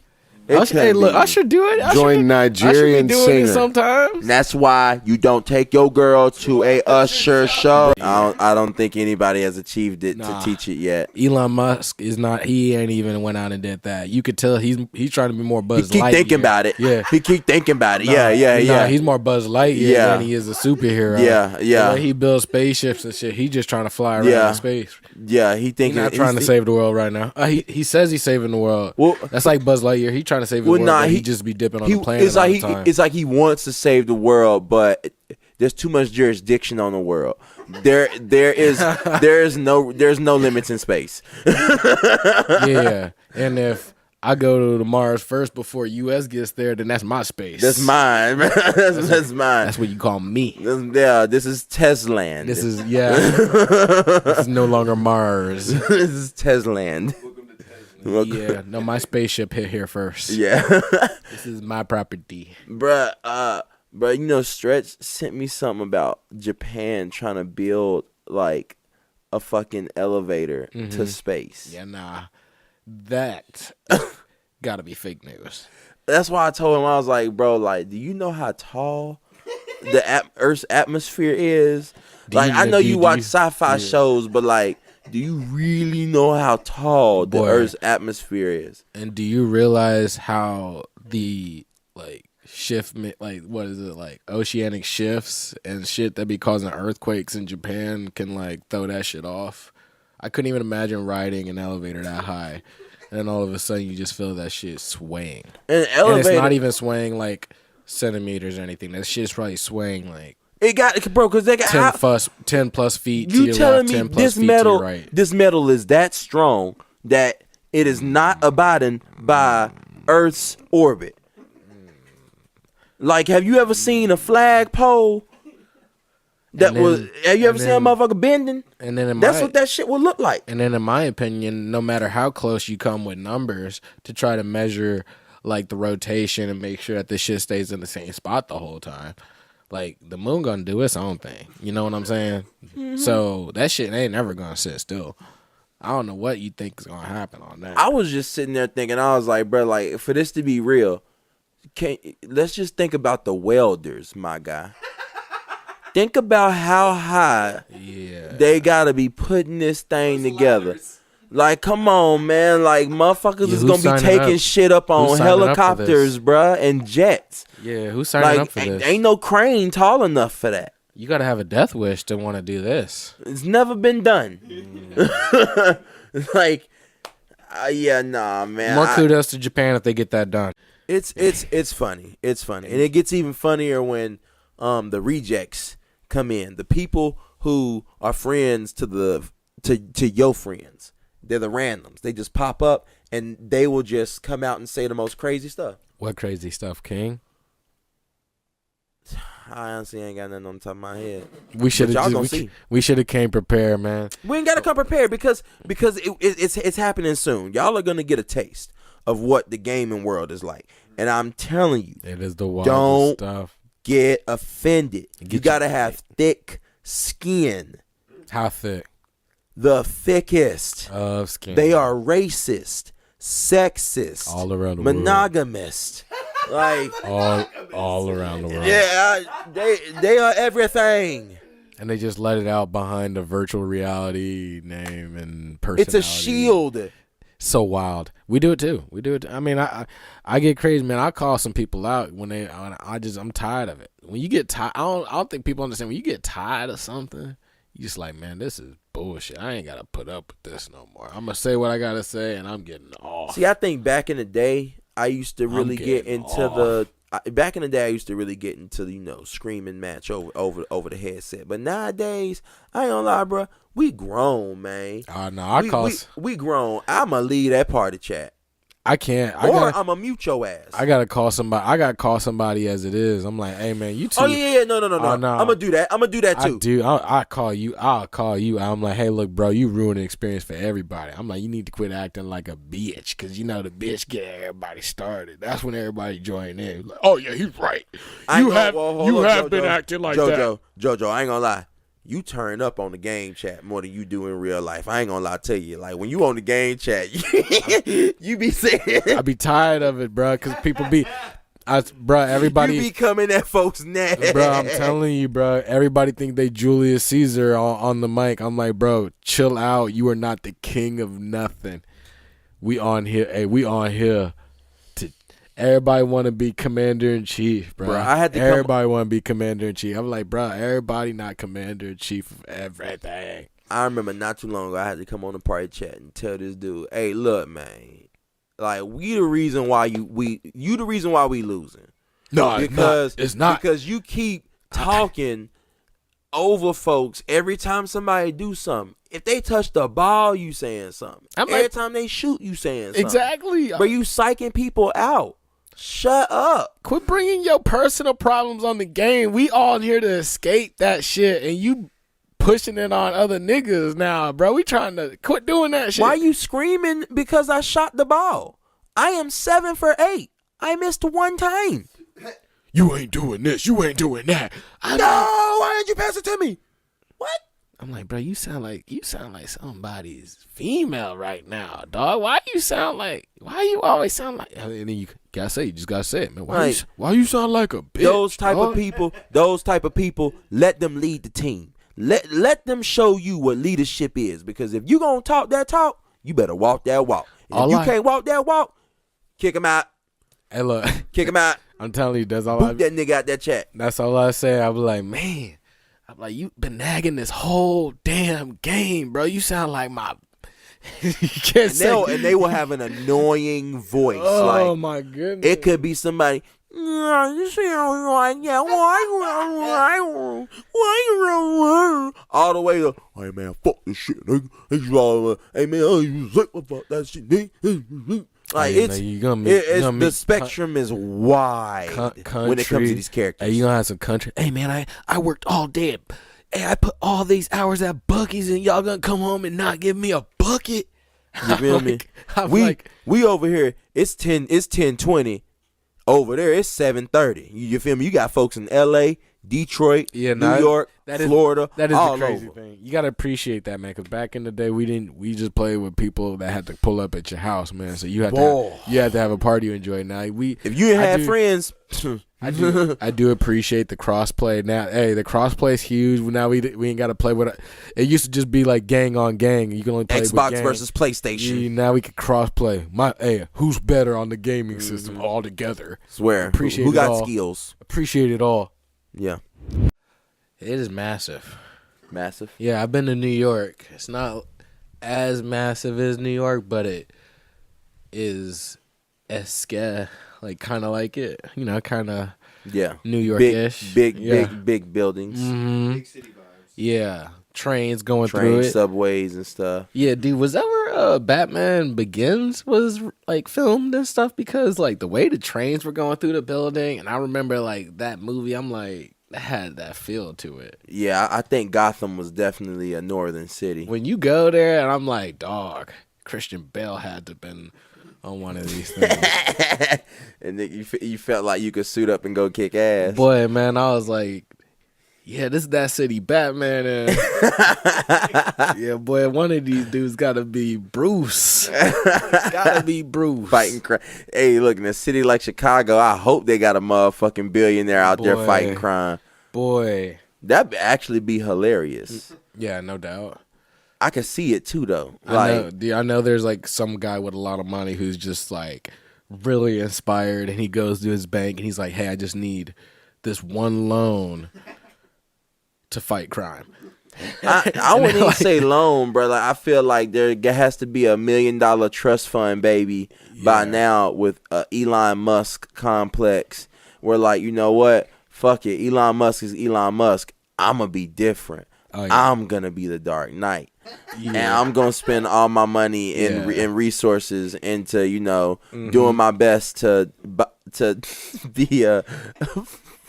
Hey, look, I should do it. Join Nigerian singer. I should be doing it sometimes. That's why you don't take your girl to a Usher show. I don't think anybody has achieved it to teach it yet. Elon Musk is not. He ain't even went out and did that. You could tell he's trying to be more Buzz Lightyear. He keep thinking about it. Yeah, he keep thinking about it. Yeah. He's more Buzz Lightyear than he is a superhero. Yeah. The way he builds spaceships and shit. He just trying to fly around in space. Yeah, he's not trying to save the world right now. He says he's saving the world. Well, that's like Buzz Lightyear. He trying to save the world. But he just be dipping on the planet all the time. It's like he wants to save the world, but there's too much jurisdiction on the world. There's no limits in space. Yeah, and if I go to Mars first before U.S. gets there, then that's my space. That's mine. That's mine. That's what you call me. This is Tesland. This is This is no longer Mars. This is Tesland. Yeah, no, my spaceship hit here first. Yeah. This is my property. Bruh, you know, Stretch sent me something about Japan trying to build like a fucking elevator to space. Yeah, nah. That gotta be fake news. That's why I told him, I was like, bro, like, do you know how tall the Earth's atmosphere is? Like, I know you watch sci-fi shows, but like, do you really know how tall the Earth's atmosphere is? And do you realize how the shift, like, what is it, like oceanic shifts and shit that be causing earthquakes in Japan can like throw that shit off? I couldn't even imagine riding an elevator that high, and then all of a sudden you just feel that shit swaying. And it's not even swaying like centimeters or anything. That shit's probably swaying like. It got, bro, because they got 10 plus feet to you your telling left, me 10 plus this feet metal, to your right. This metal is that strong that it is not abiding by Earth's orbit. Like, have you ever seen a flagpole have you ever seen a motherfucker bending? And then that's what that shit will look like. And then in my opinion, no matter how close you come with numbers to try to measure like the rotation and make sure that the shit stays in the same spot the whole time, like the moon gonna do its own thing. You know what I'm saying? Mm-hmm. So that shit ain't never gonna sit still. I don't know what you think is gonna happen on that. I was just sitting there thinking, I was like, bro, like for this to be real, let's just think about the welders, my guy. Think about how high they gotta be putting this thing together. Like, come on, man. Like, motherfuckers is gonna be taking shit up on helicopters, bruh, and jets. Yeah, who's signing up for this? Ain't no crane tall enough for that. You gotta have a death wish to want to do this. It's never been done. Like, yeah, nah, man. More kudos to Japan if they get that done. It's funny. It's funny, and it gets even funnier when the rejects come in. The people who are friends to your friends. They're the randoms. They just pop up and they will just come out and say the most crazy stuff. What crazy stuff, King? I honestly ain't got nothing on top of my head. We should have came prepared, man. We ain't got to come prepared because it's happening soon. Y'all are gonna get a taste of what the gaming world is like, and I'm telling you, it is the wildest stuff. Get offended. You gotta have thick skin. How thick? The thickest of skin. They are racist, sexist, all around the monogamist. Like all around the world. Yeah, they are everything. And they just let it out behind a virtual reality name and personality. It's a shield. So wild. We do it too. I mean, I get crazy, man. I call some people out when I'm tired of it. When you get tired, I don't think people understand. When you get tired of something, you just like, man, this is bullshit. I ain't gotta put up with this no more. I'm gonna say what I gotta say, and I'm getting off. See, I think back in the day, I used to really get into screaming match over the headset. But nowadays, I ain't gonna lie, bro. We grown, man. No, we grown. I'ma leave that party chat. I can't. I'ma mute your ass. I gotta call somebody. I gotta call somebody as it is. I'm like, hey man, you too. Oh yeah, no. I'ma do that. I'ma do that too. I'll call you. I'm like, hey, look, bro, you ruined the experience for everybody. I'm like, you need to quit acting like a bitch, cause the bitch get everybody started. That's when everybody join in. Like, oh yeah, he's right. You have been acting like that. Jojo, I ain't gonna lie. You turn up on the game chat more than you do in real life. I ain't gonna lie to you. Like when you on the game chat, you be saying, I be tired of it, bro, because people be, everybody you be coming at folks now, bro. I'm telling you, bro. Everybody think they Julius Caesar on the mic. I'm like, bro, chill out. You are not the king of nothing. We on here. Hey, we on here. Everybody want to be commander-in-chief, bro. Everybody want to be commander-in-chief. I'm like, bro, everybody not commander-in-chief of everything. I remember not too long ago, I had to come on the party chat and tell this dude, hey, look, man, like, you the reason why we losing. No, it's not. Because you keep talking over folks every time somebody do something. If they touch the ball, you saying something. Every time they shoot, you saying something. Exactly. But you psyching people out. Shut up. Quit bringing your personal problems on the game. We all here to escape that shit, and you pushing it on other niggas now, bro. We trying to quit doing that shit. Why you screaming because I shot the ball? I am 7 for 8. I missed one time. You ain't doing this. You ain't doing that. Why didn't you pass it to me? What? I'm like, bro, you sound like somebody's female right now, dog. Why you always sound like, and then you just gotta say it, man. Why you sound like a bitch? Those type of people, let them lead the team. Let them show you what leadership is. Because if you gonna talk that talk, you better walk that walk. If you can't walk that walk, kick him out. Hey, look, kick him out. I'm telling you, that's all. Boot that nigga out that chat. That's all I say. I was like, man. I'm like, you been nagging this whole damn game, bro. You sound like my. You can't and they will have an annoying voice. Oh my goodness! It could be somebody. You sound like why? All the way to, hey man, fuck this shit, nigga. Hey man, you fuck that shit, nigga. Like the spectrum is wide when it comes to these characters. Hey, you gonna have some country. Hey man, I worked all day. Hey, I put all these hours at Buc-ee's, and y'all gonna come home and not give me a bucket? You feel me? We over here. It's 10:20. Over there, it's 7:30. You feel me? You got folks in L.A., Detroit, New York, Florida. That is all the crazy over. thing. You gotta appreciate that, man. Because back in the day, we just played with people that had to pull up at your house, man. So you had to have a party you enjoy. Now if you ain't had friends, I do appreciate the crossplay. Now, hey, the crossplay is huge. Now we ain't got to play with it. Used to just be like gang on gang. You can only play Xbox with versus PlayStation. Now we can crossplay. Who's better on the gaming system all together? Swear. Appreciate who it got all. skills? Appreciate it all. Yeah. It is massive. Massive? Yeah, I've been to New York. It's not as massive as New York, but it is like kind of like it. Kind of New York-ish. Big buildings. Mm-hmm. Big city vibes. Yeah. Trains going through it. Subways and stuff. Yeah, dude, was that where Batman Begins was like filmed and stuff? Because like the way the trains were going through the building, and I remember like that movie, I'm like, had that feel to it. Yeah, I think Gotham was definitely a northern city. When you go there, and I'm like, dog, Christian Bale had to have been on one of these things. And then you felt like you could suit up and go kick ass. Boy, man, I was like, yeah, this is that city Batman. And yeah, boy, one of these dudes got to be Bruce. Got to be Bruce. Fighting crime. Hey, look, in a city like Chicago, I hope they got a motherfucking billionaire out there fighting crime. Boy. That'd actually be hilarious. Yeah, no doubt. I could see it too, though. I know there's like some guy with a lot of money who's just like really inspired, and he goes to his bank and he's like, hey, I just need this one loan to fight crime. I wouldn't even say loan, bro. Like, I feel like there has to be $1 million trust fund, baby, by now with Elon Musk complex. Where like, you know what? Fuck it. Elon Musk is Elon Musk. I'm going to be different. I'm going to be the Dark Knight. And I'm going to spend all my money in resources into, you know, doing my best to be a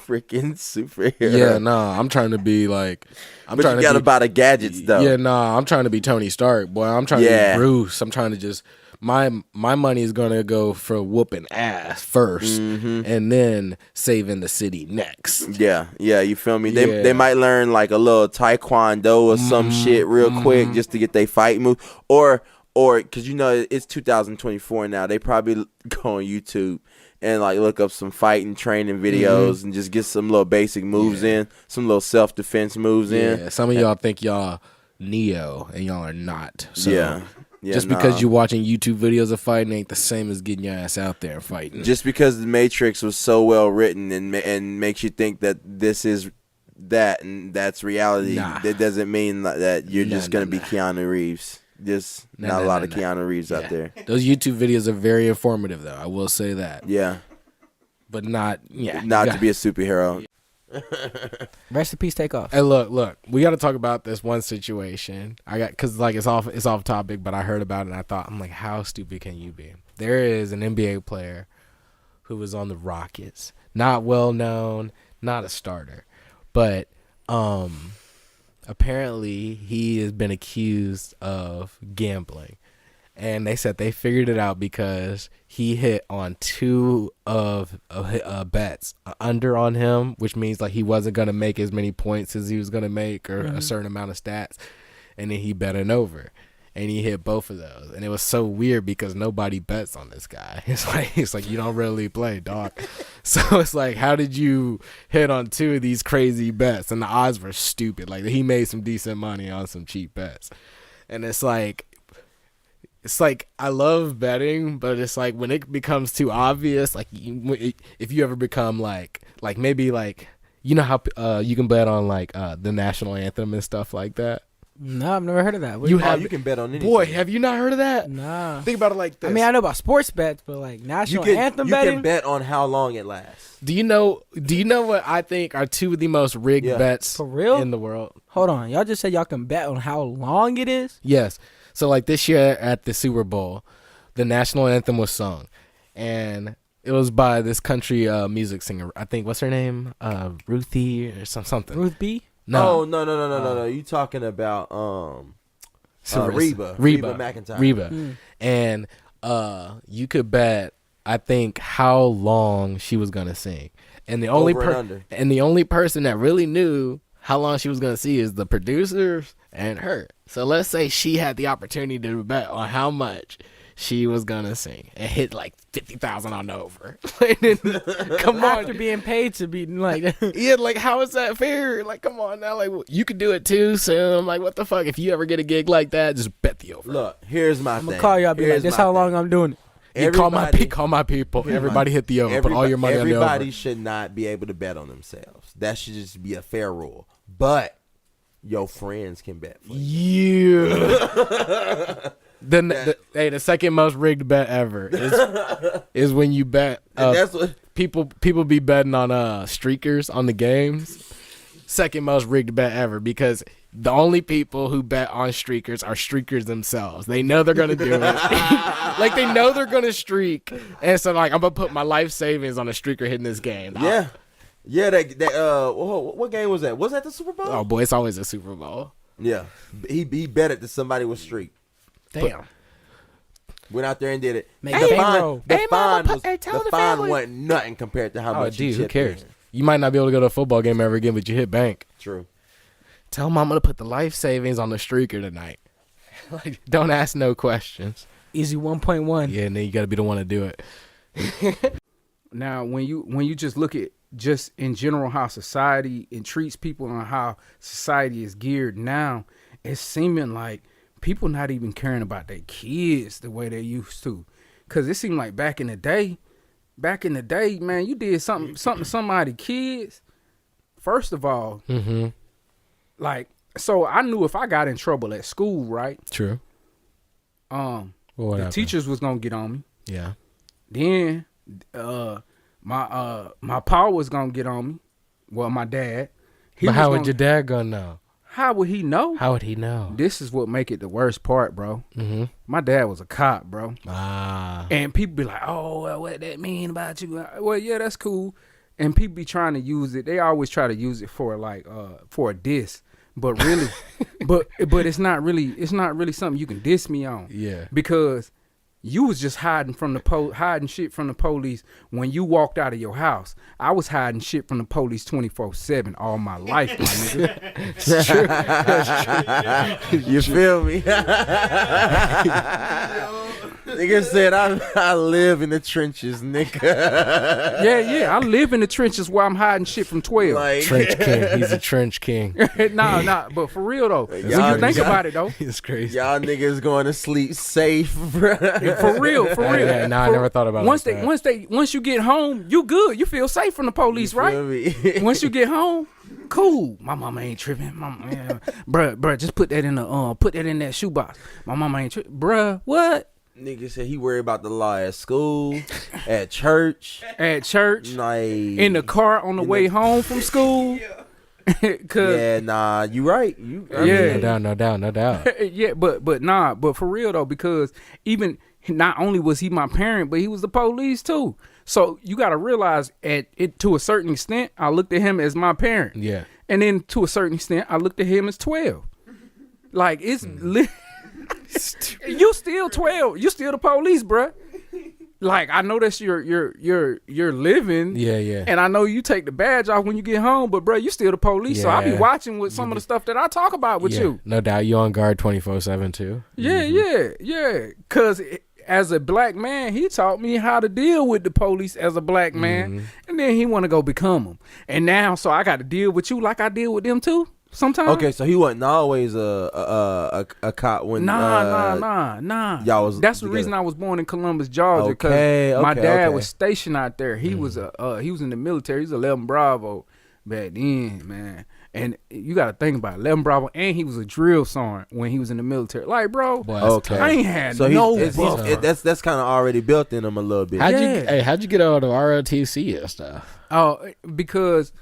freaking superhero. Yeah, nah, I'm trying to be like... But you gotta buy the gadgets, though. Yeah, nah, I'm trying to be Tony Stark, boy. I'm trying to be Bruce. I'm trying to just... My money is going to go for whooping ass first, and then saving the city next. Yeah, you feel me? They might learn like a little taekwondo or some shit real quick just to get their fight move. Or because, you know, it's 2024 now. They probably go on YouTube and like look up some fighting training videos and just get some little basic moves in, some little self-defense moves in. Yeah, some of y'all think y'all Neo, and y'all are not. So yeah, just because you're watching YouTube videos of fighting ain't the same as getting your ass out there and fighting. Just because The Matrix was so well written and makes you think that this is that and that's reality, that doesn't mean that you're just going to be Keanu Reeves. Just not a lot of Keanu Reeves out there. Those YouTube videos are very informative, though. I will say that. Yeah. But not to be a superhero. Rest in peace, Takeoff. Hey, look. We got to talk about this one situation. Because like it's off topic, but I heard about it and I thought, I'm like, how stupid can you be? There is an NBA player who was on the Rockets. Not well known, not a starter, but apparently he has been accused of gambling, and they said they figured it out because he hit on 2 of bets under on him, which means like he wasn't going to make as many points as he was going to make or a certain amount of stats, and then he bet an over and he hit both of those. And it was so weird because nobody bets on this guy. It's like you don't really play, dog. So it's like, how did you hit on 2 of these crazy bets? And the odds were stupid. Like he made some decent money on some cheap bets. And it's like I love betting, but it's like when it becomes too obvious, like if you ever become like maybe like, you know how you can bet on like the national anthem and stuff like that. No, I've never heard of that. You can bet on anything. Boy, have you not heard of that? Nah. Think about it like this. I mean, I know about sports bets, but like national anthem betting. You can bet on how long it lasts. Do you know what I think are 2 of the most rigged bets for real in the world? Hold on. Y'all just said y'all can bet on how long it is? Yes. So like this year at the Super Bowl, the national anthem was sung, and it was by this country music singer. I think, what's her name? Ruthie or something. Ruth B? No. No. You talking about Reba McEntire. Reba. And you could bet, I think, how long she was gonna sing. And the only person that really knew how long she was gonna sing is the producers and her. So let's say she had the opportunity to bet on how much she was gonna sing and hit like 50,000 on over. Come on, after being paid to be like, yeah, like how is that fair? Like, come on now, like you could do it too. So I'm like, what the fuck? If you ever get a gig like that, just bet the over. Look, here's my thing. I'm gonna call y'all. Be like, this how long I'm doing it. Call my people. Everybody hit the over. Put all your money on the over. Everybody should not be able to bet on themselves. That should just be a fair rule. But your friends can bet for you. Yeah. The second most rigged bet ever is when you bet. That's what people be betting on streakers on the games. Second most rigged bet ever, because the only people who bet on streakers are streakers themselves. They know they're gonna do it. Like they know they're gonna streak, and so like I'm gonna put my life savings on a streaker hitting this game. Yeah. Yeah, what game was that? Was that the Super Bowl? Oh boy, it's always a Super Bowl. Yeah, he bet it that somebody was streak. Damn. Went out there and did it. Make The the fine, Hey, mama, hey, tell the the fine family. wasn't nothing compared to how Oh, much. dude, you who chipped cares? in. You might not be able to go to a football game ever again, but you hit bank. True. Tell mama to put the life savings on the streaker tonight. Like, don't ask no questions. Easy 1.1. Yeah, and then you got to be the one to do it. Now, when you just look at just in general how society treats people and how society is geared now, it's seeming like people not even caring about their kids the way they used to. Cause it seemed like back in the day, man, you did something to somebody kids. First of all, like, so I knew if I got in trouble at school, right? True. The happened? teachers was gonna get on me. Yeah. Then my pa was gonna get on me. Well, my dad. But how would your dad gonna know? How would he know? How would he know? This is what make it the worst part, bro. My dad was a cop, bro. And people be like, "Oh, well, what that mean about you?" Well, yeah, that's cool. And people be trying to use it. They always try to use it for like for a diss, but really, but it's not really something you can diss me on. Yeah. Because you was just hiding shit from the police when you walked out of your house. I was hiding shit from the police 24/7 all my life, my nigga. It's true. That's true. You feel me? Nigga said, I live in the trenches, nigga. Yeah, I live in the trenches where I'm hiding shit from 12. Like, Trench king. He's a trench king. Nah, but for real though, when you think about it though, it's crazy. Y'all niggas going to sleep safe, bro. For real. Yeah, I never thought about it. Once you get home, you good. You feel safe from the police, You feel right? me? Once you get home, cool. My mama ain't tripping. Mama, yeah. Bruh, just put that in that shoebox. My mama ain't tripping. Bruh, what? Nigga said he worried about the law at school, at church, like in the car on the way home from school. Yeah, nah, you right. No doubt. Yeah, but for real though, because even not only was he my parent, but he was the police too. So you got to realize to a certain extent, I looked at him as my parent. Yeah. And then to a certain extent, I looked at him as 12. Like it's you still 12. You still the police, bruh. Like I know that's your living. Yeah. And I know you take the badge off when you get home, but bruh, you still the police. So I be watching with some of the stuff that I talk about with you. No doubt, you on guard 24/7 too. Yeah. Cause as a black man, he taught me how to deal with the police as a black man, and then he want to go become them. And now, so I got to deal with you like I deal with them too. Sometimes. Okay, so he wasn't always a cop when. Nah. Y'all was. That's the reason I was born in Columbus, Georgia, because my dad was stationed out there. He was in the military. He's 11 Bravo back then, man. And you got to think about it, 11 Bravo, and he was a drill sergeant when he was in the military. Like, bro, I ain't had that's kind of already built in him a little bit. How'd you get out of ROTC and stuff? Oh, because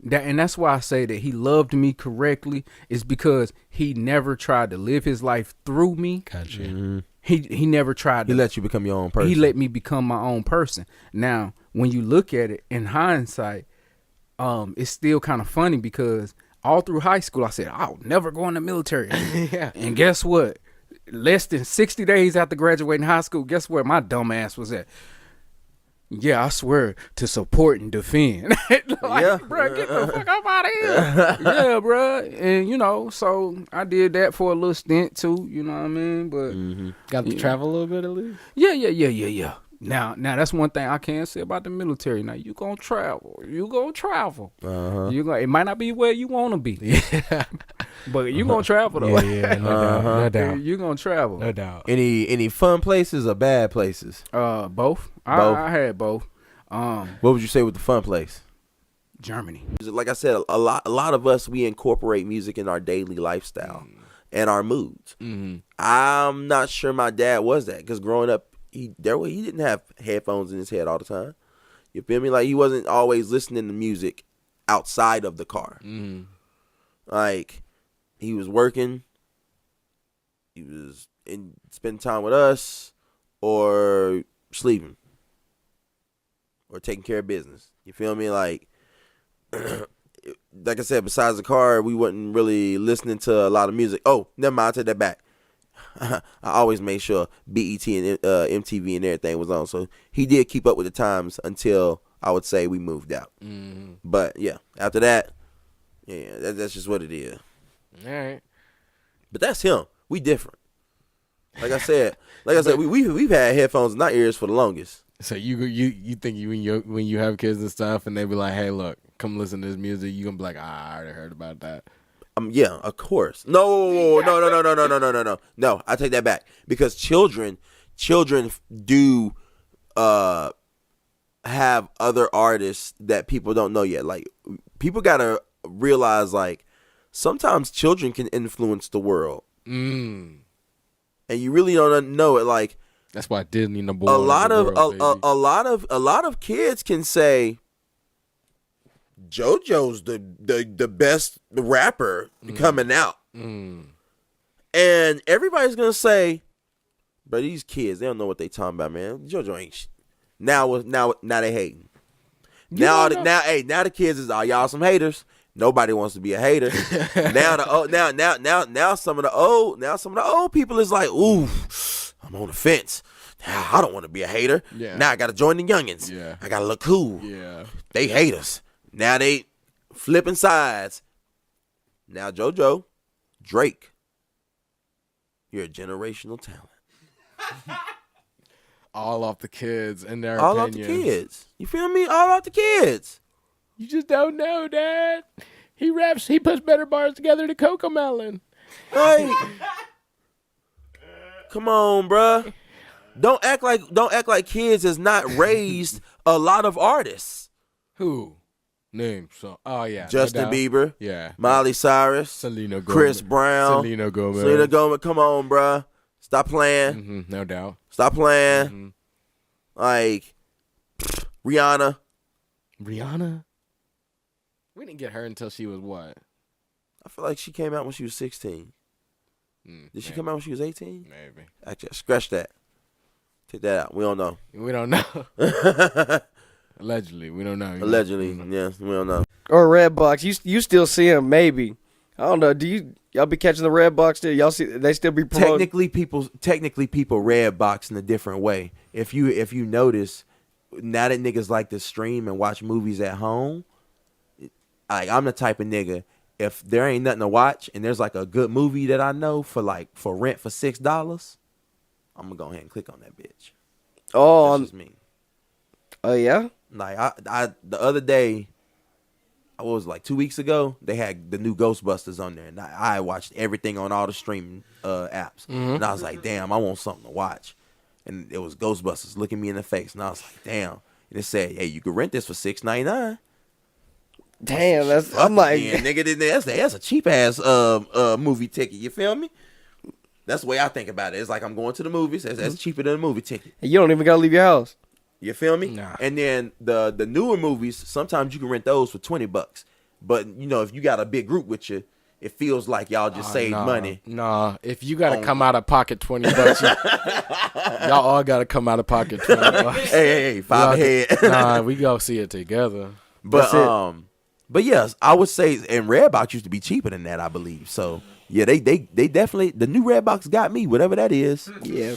that's why I say that he loved me correctly, is because he never tried to live his life through me. Gotcha. Mm-hmm. He never tried to. He let you become your own person. He let me become my own person. Now, when you look at it in hindsight, it's still kind of funny because all through high school I said I'll never go in the military. Yeah. And guess what? Less than 60 days after graduating high school, guess where my dumb ass was at? Yeah, I swear to support and defend. Bro, get the fuck up out of here. Yeah, bro. And so I did that for a little stint too. You know what I mean? But got to travel a little bit at least. Yeah. Now that's one thing I can say about the military. Now you gonna travel. Uh-huh. It might not be where you want to be. Yeah. But you gonna travel though. Yeah, no doubt. You gonna travel. No doubt. Any fun places or bad places? Both. I had both. What would you say with the fun place? Germany. Like I said, a lot of us, we incorporate music in our daily lifestyle and our moods. Mm-hmm. I'm not sure my dad was that, because growing up, he didn't have headphones in his head all the time. You feel me? Like he wasn't always listening to music outside of the car. Mm-hmm. Like he was working, he was spending time with us, or sleeping, or taking care of business. You feel me? Like like I said, besides the car, we wasn't really listening to a lot of music. Oh, never mind, I take that back. I always made sure BET and MTV and everything was on. So he did keep up with the times until I would say we moved out. Mm-hmm. But yeah, after that, yeah, that's just what it is. All right. But that's him. We different. Like I said, we've had headphones in our ears for the longest. So you think when you have kids and stuff, and they be like, "Hey, look, come listen to this music," you gonna be like, "I already heard about that." Yeah, of course. No. No, I take that back because children do have other artists that people don't know yet. Like people gotta realize, like sometimes children can influence the world, and you really don't know it. Like that's why Disney number a one. lot of kids can say JoJo's the best rapper coming out, and everybody's gonna say, "But these kids, they don't know what they talking about, man. JoJo ain't." Now they hating. Now the kids is y'all some haters. Nobody wants to be a hater. now some of the old people is like, "Ooh, I'm on the fence. I don't want to be a hater. Yeah. Now I got to join the youngins. Yeah. I got to look cool. Yeah. They haters. Now they flipping sides. Now JoJo, Drake, you're a generational talent. All off the kids and their All opinions. off the kids. You feel me? All off the kids. You just don't know, Dad. He raps. He puts better bars together than Coco Melon. Hey, come on, bruh. Don't act like kids has not raised a lot of artists. Who? Name so. Oh yeah. Justin no Bieber. Yeah. Miley Cyrus. Selena Gomez. Chris Brown. Selena Gomez. Selena Gomez. Come on, bruh. Stop playing. Mm-hmm, no doubt. Stop playing. Mm-hmm. Like Rihanna. Rihanna. We didn't get her until she was what? I feel like she came out when she was 16. Did she come out when she was 18? Maybe. Actually, scratch that. Take that out. We don't know. We don't know. Allegedly, we don't know. Allegedly, yeah, we don't know. Or Redbox, you still see them? Maybe. I don't know. Do y'all be catching the Redbox still? Y'all see they still be promoting? Technically, people Redbox in a different way. If you notice, now that niggas like to stream and watch movies at home, I'm the type of nigga. If there ain't nothing to watch and there's like a good movie that I know for rent for $6, I'm gonna go ahead and click on that bitch. Oh, that's just me. Oh yeah. Like I the other day, I was like 2 weeks ago, they had the new Ghostbusters on there, and I watched everything on all the streaming apps, and I was like, damn, I want something to watch, and it was Ghostbusters looking me in the face, and I was like, damn, and it said, hey, you can rent this for $6.99. Damn, I'm like, yeah, nigga, that's a cheap ass movie ticket. You feel me? That's the way I think about it. It's like I'm going to the movies. That's cheaper than a movie ticket. You don't even gotta leave your house. You feel me? Nah. And then the newer movies, sometimes you can rent those for $20. But if you got a big group with you, it feels like y'all just saved money. Nah, if you gotta come out of pocket $20, y'all all gotta come out of pocket $20. Hey, $5 a head. Nah, we go see it together. But yes, I would say, and Redbox used to be cheaper than that, I believe. So yeah, they definitely, the new Redbox got me, whatever that is. Yeah.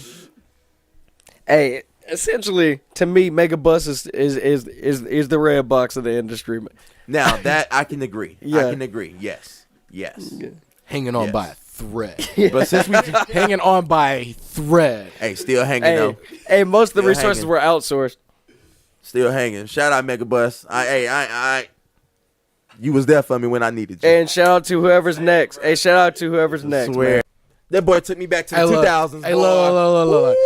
Hey, essentially, to me, Megabus is the Redbox of the industry. Now that I can agree. Yeah. I can agree. Yes. Yeah. Hanging on by a thread. But since we hanging on by a thread. Hey, still hanging though. Hey, most of the Still resources hanging. were outsourced. Still hanging. Shout out Megabus. You was there for me when I needed you. And shout out to whoever's next. Hey, shout out to whoever's next. Swear. Man. That boy took me back to the 2000s. Hey, look.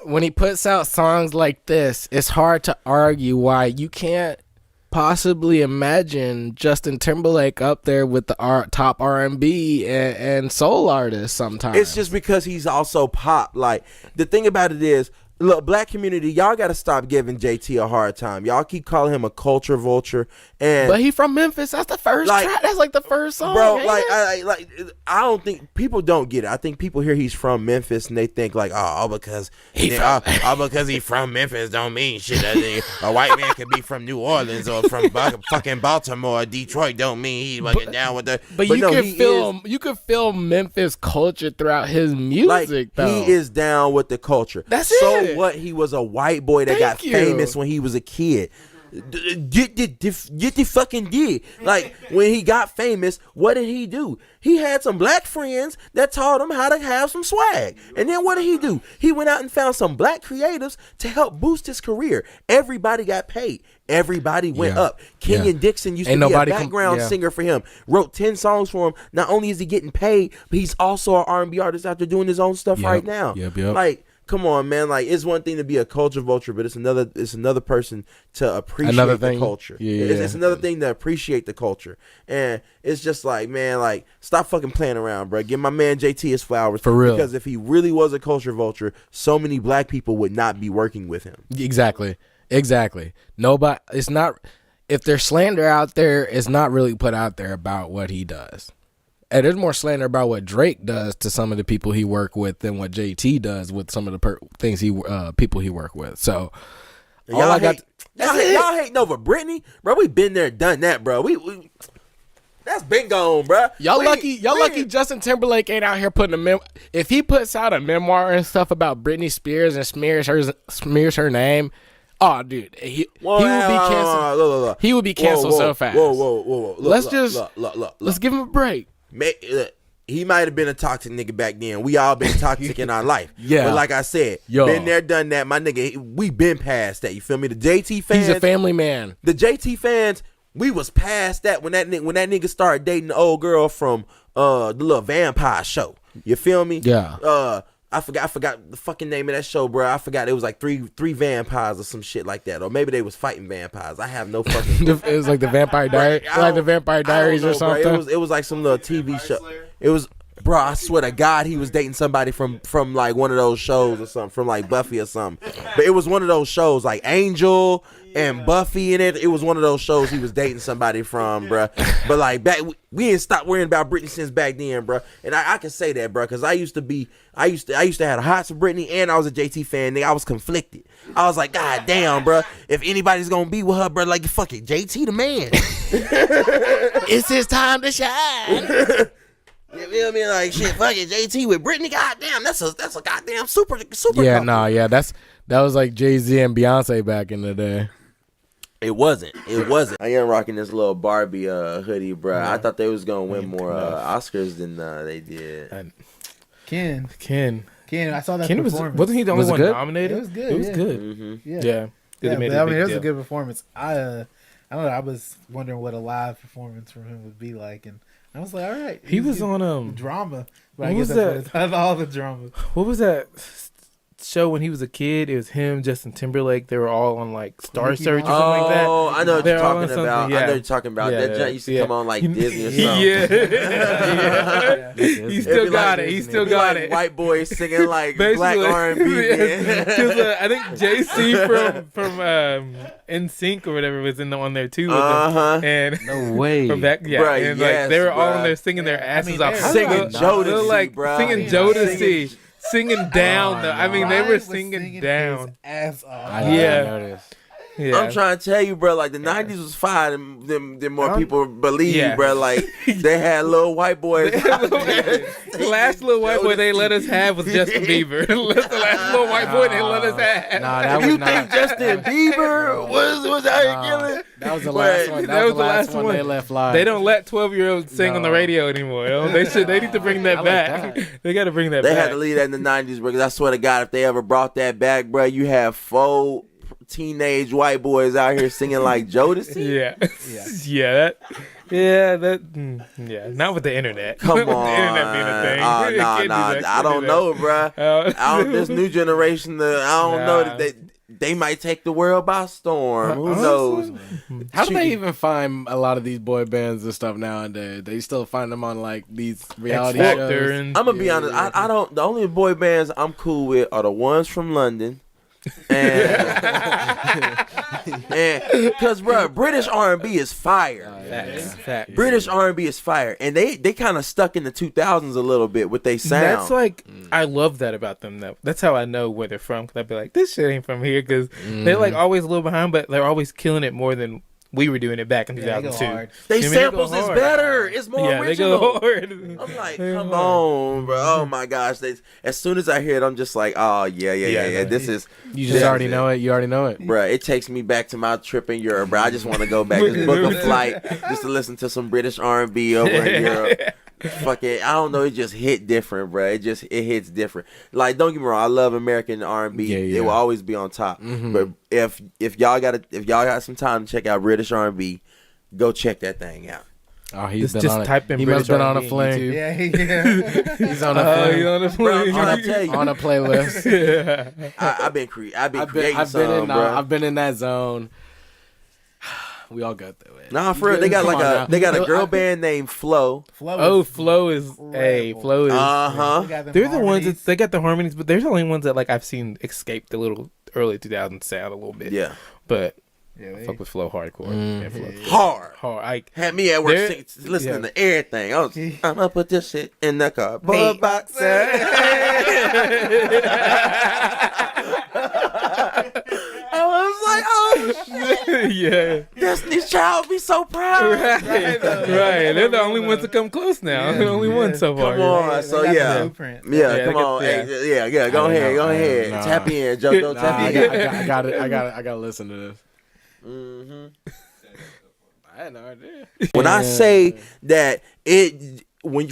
When he puts out songs like this, it's hard to argue why you can't possibly imagine Justin Timberlake up there with the top R&B and soul artists sometimes. It's just because he's also pop. Like, the thing about it is, Look, black community, y'all got to stop giving JT a hard time. Y'all keep calling him a culture vulture, but he from Memphis. That's the first track. That's like the first song, bro. I don't think people don't get it. I think people hear he's from Memphis and they think like, all because he's from Memphis don't mean shit. A white man could be from New Orleans or from fucking Baltimore, or Detroit don't mean he's fucking down with the. But you could feel Memphis culture throughout his music. Though. He is down with the culture. That's it. What? He was a white boy that got famous when he was a kid. Get the fucking did. Like, when he got famous, what did he do? He had some black friends that taught him how to have some swag. And then what did he do? He went out and found some black creatives to help boost his career. Everybody got paid. Everybody went up. Kenyon Dixon used to be a background singer for him. Wrote 10 songs for him. Not only is he getting paid, but he's also an R&B artist out there doing his own stuff right now. Like, come on, man. Like, it's one thing to be a culture vulture, but it's another person to appreciate the culture. It's another thing to appreciate the culture. And it's just like, man, like, stop fucking playing around, bro. Give my man JT his flowers. For real. Because if he really was a culture vulture, so many black people would not be working with him. Exactly. Nobody, it's not, if there's slander out there, it's not really put out there about what he does. And there's more slander about what Drake does to some of the people he work with than what JT does with some of the things people he work with. So y'all hating over Britney, bro. We been there, done that, bro. We that's been gone, bro. Y'all lucky Justin Timberlake ain't out here putting if he puts out a memoir and stuff about Britney Spears and smears her name. Oh, dude, he would be canceled. He would be canceled so fast. Whoa. Let's give him a break. He might have been a toxic nigga back then. We all been toxic in our life. Yeah. But like I said, been there, done that. My nigga, we been past that. You feel me? The JT fans. He's a family man. The JT fans, we was past that when that nigga started dating the old girl from the little vampire show. You feel me? Yeah. I forgot the fucking name of that show, bro. I forgot it was like three vampires or some shit like that, or maybe they was fighting vampires. I have no fucking. It was like the Vampire Diaries, like the Vampire Diaries or something. Bro. It was like some little TV show. It was, bro. I swear to God, he was dating somebody from like one of those shows or something, from like Buffy or something. But it was one of those shows like Angel and Buffy in it. It was one of those shows he was dating somebody from, bro. But like back, we didn't stop worrying about Britney since back then, bro. And I can say that, bro, because I used to have hots for Britney, and I was a JT fan. Nigga, I was conflicted. I was like, God damn, bro. If anybody's gonna be with her, bro, like, fuck it, JT the man. It's his time to shine. You feel me? Like, shit, fuck it, JT with Britney. Goddamn, that's a goddamn super. Yeah, couple. That was like Jay-Z and Beyonce back in the day. It wasn't. I am rocking this little Barbie hoodie, bro. I thought they was gonna win more Oscars than they did. Ken, I saw that performance. Wasn't he the only one nominated? It was good. It was good. Mm-hmm. Yeah. It was a good performance. I don't know. I was wondering what a live performance from him would be like, and I was like, all right. He was on drama. But I guess that's all the drama. What was that show when he was a kid? It was him, Justin Timberlake. They were all on like Star Search or something like that. Oh, I know what you're talking about. Yeah. I know what you're talking about. That junk used to come on like Disney or something. Yeah. He still got it. He still got it. White boys singing like black R&B. Because I think JC from NSYNC or whatever was on there too. And no way. From back, Bruh, and like they were all on there singing their asses off, singing Jodeci, like bro. singing Jodeci. Singing down, though. I mean, they were singing down. Ass off. Yeah. I'm trying to tell you, bro. Like the '90s was fine. Then more people believe, bro. Like they had little white boys. The last little white boy they let us have was Justin Bieber. The last little white boy they let us have. You think Justin Bieber was out here killing? That was the last one. That was the last one they left live. They don't let 12-year-olds sing on the radio anymore. They need to bring that back. They got to bring that back. They had to leave that in the '90s, bro. Because I swear to God, if they ever brought that back, bro, you have 4 teenage white boys out here singing like Jodeci. Not with the internet. Come on, the internet being a thing. I don't know, bro. This new generation, I don't know that they might take the world by storm. Who knows? How do they even find a lot of these boy bands and stuff nowadays? They still find them on like these reality shows. I'm gonna be honest. I don't. The only boy bands I'm cool with are the ones from London. And because bro, British R&B is fire. Facts. British R&B is fire, and they kind of stuck in the 2000s a little bit with their sound. That's like I love that about them though. That's how I know where they're from. Cause I'd be like, this shit ain't from here. Cause they're like always a little behind, but they're always killing it more than we were doing it back in 2002. They samples is better. It's more original. They go hard. I'm like, come on, bro. Oh my gosh. As soon as I hear it, I'm just like, oh yeah. This is. You just already know it. You already know it, bro. It takes me back to my trip in Europe, bro. I just want to go back, just book a flight, just to listen to some British R&B over in Europe. Fuck it, I don't know. It just hit different, bro. It hits different. Like, don't get me wrong, I love American R&B. It will always be on top. But if y'all got some time to check out British R&B, go check that thing out. Oh, he's been just on type in he British must been on a R&B flame. Yeah. He's on a flame. He's on a flame. Bro, I'm tell you. On a playlist. I've been creating some, bro. I've been in that zone. We all got that way. Nah, for real, they got a girl band named Flo. Flo is Flo is. They're the ones that they got the harmonies, but they're the only ones that like I've seen escape the little early 2000s sound a little bit. Yeah, but fuck with Flo hardcore. Hard. I had me at work listening to everything. I'm gonna put this shit in the car. Boxer. I was like, oh shit. Yeah. Destiny's Child be so proud. Right. They're the only ones to come close now. They're the only ones so far. Come on. So yeah. Come on. Yeah. Go ahead. Nah. Tap in, JoJo. Tap in. I gotta listen to this. I had no idea. When I say that when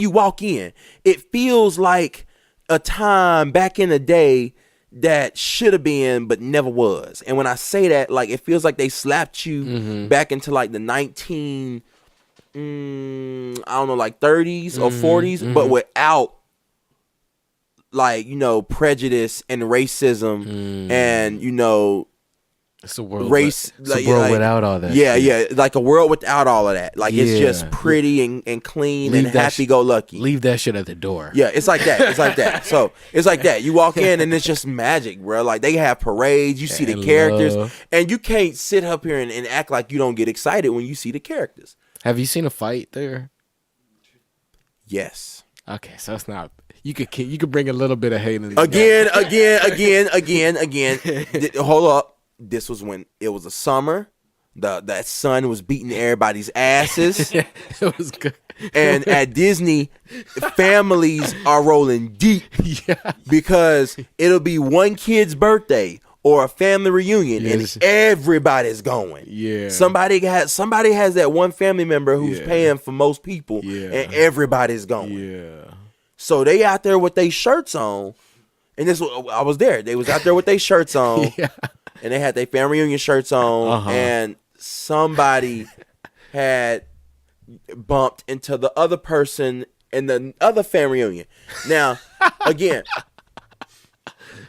you walk in, it feels like a time back in the day that should have been but never was. And when I say that, like, it feels like they slapped you back into like the 30s or 40s, but without like, prejudice and racism and it's a world, race, without all that. Yeah, like a world without all of that. Like, it's just pretty and clean and happy-go-lucky. Leave that shit at the door. Yeah, it's like that. So it's like that. You walk in and it's just magic, bro. Like, they have parades. You see the characters, and you can't sit up here and act like you don't get excited when you see the characters. Have you seen a fight there? Yes. Okay, so it's not. You could bring a little bit of hate in. Again. Hold up. This was when it was a summer. That sun was beating everybody's asses. It was good. And at Disney, families are rolling deep because it'll be one kid's birthday or a family reunion and everybody's going. Yeah. Somebody has that one family member who's paying for most people and everybody's going. Yeah. So they out there with their shirts on. And I was there. They was out there with their shirts on. Yeah. And they had their family reunion shirts on, and somebody had bumped into the other person in the other family reunion. Now, again,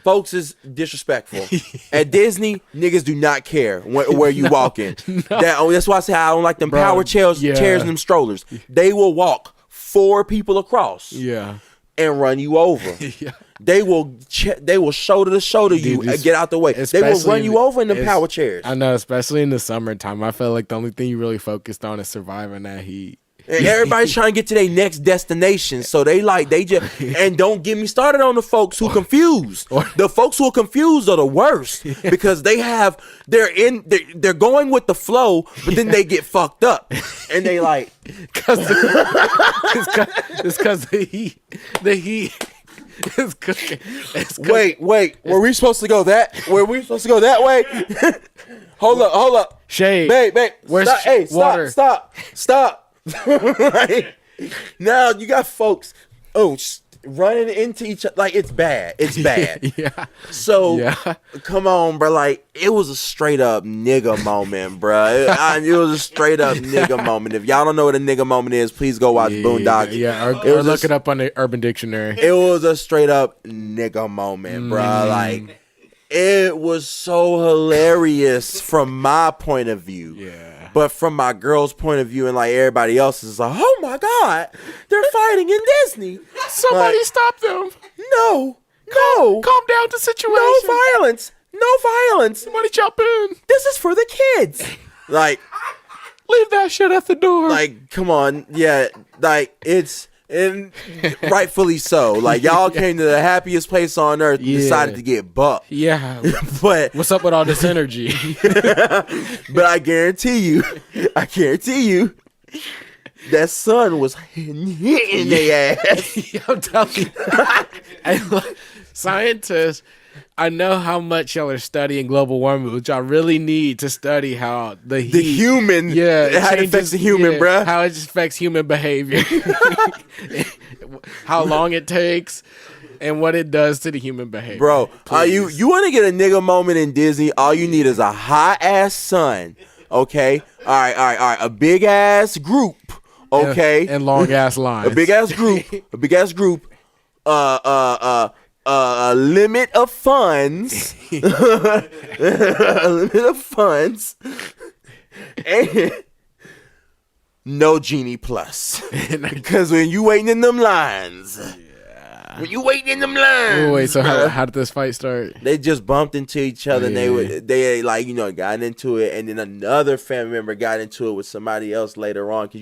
folks is disrespectful. At Disney, niggas do not care where you walk in. That's why I say I don't like them power chairs and them strollers. They will walk 4 people across. Yeah. And run you over. They will shoulder to shoulder you and get out the way. They will run you over in the power chairs. I know, especially in the summertime. I feel like the only thing you really focused on is surviving that heat. And everybody's trying to get to their next destination. So they just and don't get me started on the folks who confused. The folks who are confused are the worst because they're going with the flow, but then they get fucked up. And they like it's because the heat is cooking. Wait, were we supposed to go that way? Hold up. Shade. Babe. Where's water? Stop. Now you got folks running into each other. Like, it's bad. Yeah. So come on, bro. Like, it was a straight up nigga moment, bro. It was a straight up nigga moment. If y'all don't know what a nigga moment is, please go watch Boondocks. Or look it up on the Urban Dictionary. It was a straight up nigga moment, bro. Like, it was so hilarious from my point of view. Yeah. But from my girl's point of view and like everybody else is like, oh my God, they're fighting in Disney. Somebody stop them. No, No. Calm down the situation. No violence. No violence. Somebody jump in. This is for the kids. Like, leave that shit at the door. Like, come on. Yeah, like, and rightfully so. Like, y'all came to the happiest place on earth and decided to get bucked. Yeah. But what's up with all this energy? But I guarantee you, that sun was hitting their ass. I'm telling you. Scientists, I know how much y'all are studying global warming, which y'all really need to study how the human, how it affects the human, bruh. How it just affects human behavior. How long it takes and what it does to the human behavior. Bro, you want to get a nigga moment in Disney, all you need is a hot-ass sun, okay? All right. A big-ass group, okay? And long-ass lines. A big-ass group. A limit of funds. A limit of funds. And no Genie Plus. Because when you waiting in them lines. Wait, so how did this fight start? They just bumped into each other and they like, got into it, and then another family member got into it with somebody else later on, because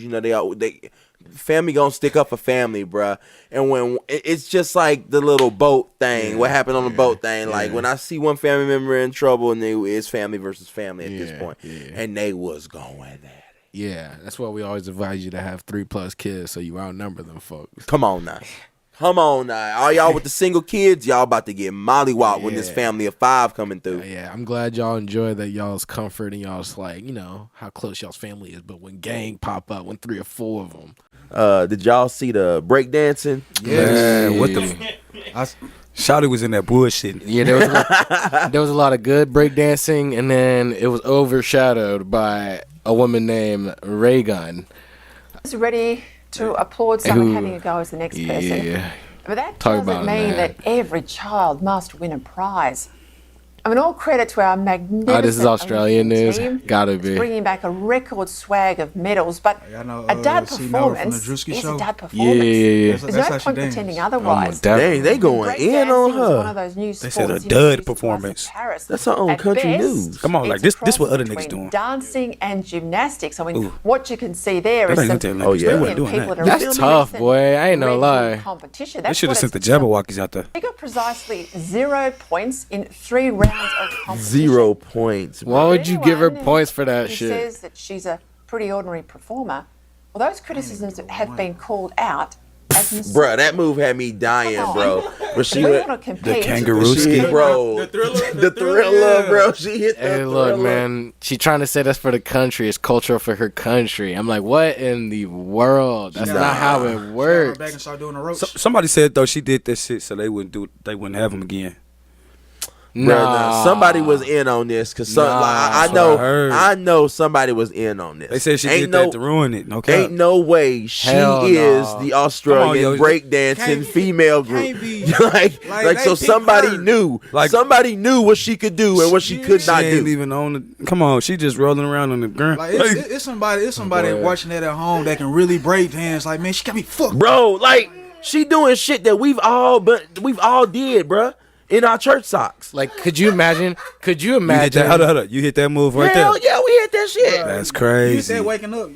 they family gonna stick up for family, bruh. And when it's just like the little boat thing, what happened on the boat thing, like when I see one family member in trouble and it's family versus family at this point, and they was going at it. Yeah, that's why we always advise you to have 3+ kids so you outnumber them folks. Come on now. All y'all with the single kids, y'all about to get mollywopped when this family of 5 coming through. Yeah, I'm glad y'all enjoy that y'all's comfort and y'all's like, how close y'all's family is. But when gang pop up, when 3 or 4 of them. Did y'all see the breakdancing? Yeah, what the? Shawty was in that bullshit. Yeah, there was a lot of good breakdancing, and then it was overshadowed by a woman named Raygun. Was ready to applaud someone having a go as the next person. Yeah. But that doesn't mean that every child must win a prize. I mean, all credit to our magnificent this is Australian news. team. Gotta be. It's bringing back a record swag of medals, but a dad performance is a dad performance. Yeah. There's no point pretending otherwise. Dang, they going in on her. One of those new They said a dud performance. That's her own country news. Come on, like this what other niggas doing. Dancing and gymnastics. I mean, what you can see there is some brilliant people that are That's tough, boy. I ain't no lie. competition. They That's should have what sent the it's Jabberwockies out there. They got precisely 0 points in 3 rounds of competition. 0 points. Why would you give her points for that He shit? says that she's a pretty ordinary performer. Well, those criticisms have been called out as Bruh, that move had me dying, bro. But she went the kangaroo ski, bro. The thriller, bro. She hit the Hey, look, thriller. man. She trying to say that's for the country. It's cultural for her country. I'm like, what in the world? That's not how it works. Back and start doing the ropes. Somebody said though she did that shit so they wouldn't have him again. Nah. Somebody was in on this because I know somebody was in on this. They said she did that to ruin it. Okay, ain't no way she is the Australian breakdancing female group. So somebody knew. Somebody knew what she could do and what she could not ain't do. even on the. Come on, she just rolling around on the ground. Like it's somebody watching that at home that can really break dance. Like, man, she got me fucked, bro. Like she doing shit that we've all did, bro. In our church socks. Like, could you imagine? You hit that, hold up. You hit that move right there. Hell yeah, we hit that shit. That's crazy. You said waking up.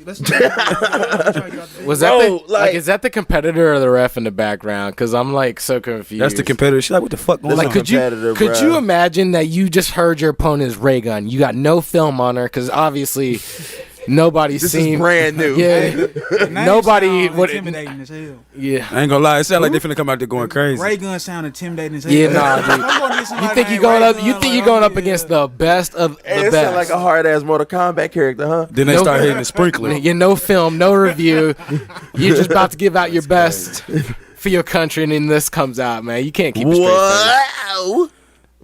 Was that is that the competitor or the ref in the background? Because I'm like so confused. That's the competitor. She's like, what the fuck going on? Could you imagine that you just heard your opponent's ray gun? You got no film on her because obviously nobody's seen. This is brand new. Yeah, nobody would. Intimidating as hell. Yeah, I ain't gonna lie. It sounds like they finna come out there going crazy. Ray gun sound intimidating as hell. Yeah, dude. You think you're going up? You think you're going up against the best of the It best? sound like a hard ass Mortal Kombat character, huh? Then they start hitting the sprinkler. You no film, no review. You're just about to give out your best for your country, and then this comes out, man. You can't keep a straight face. Wow,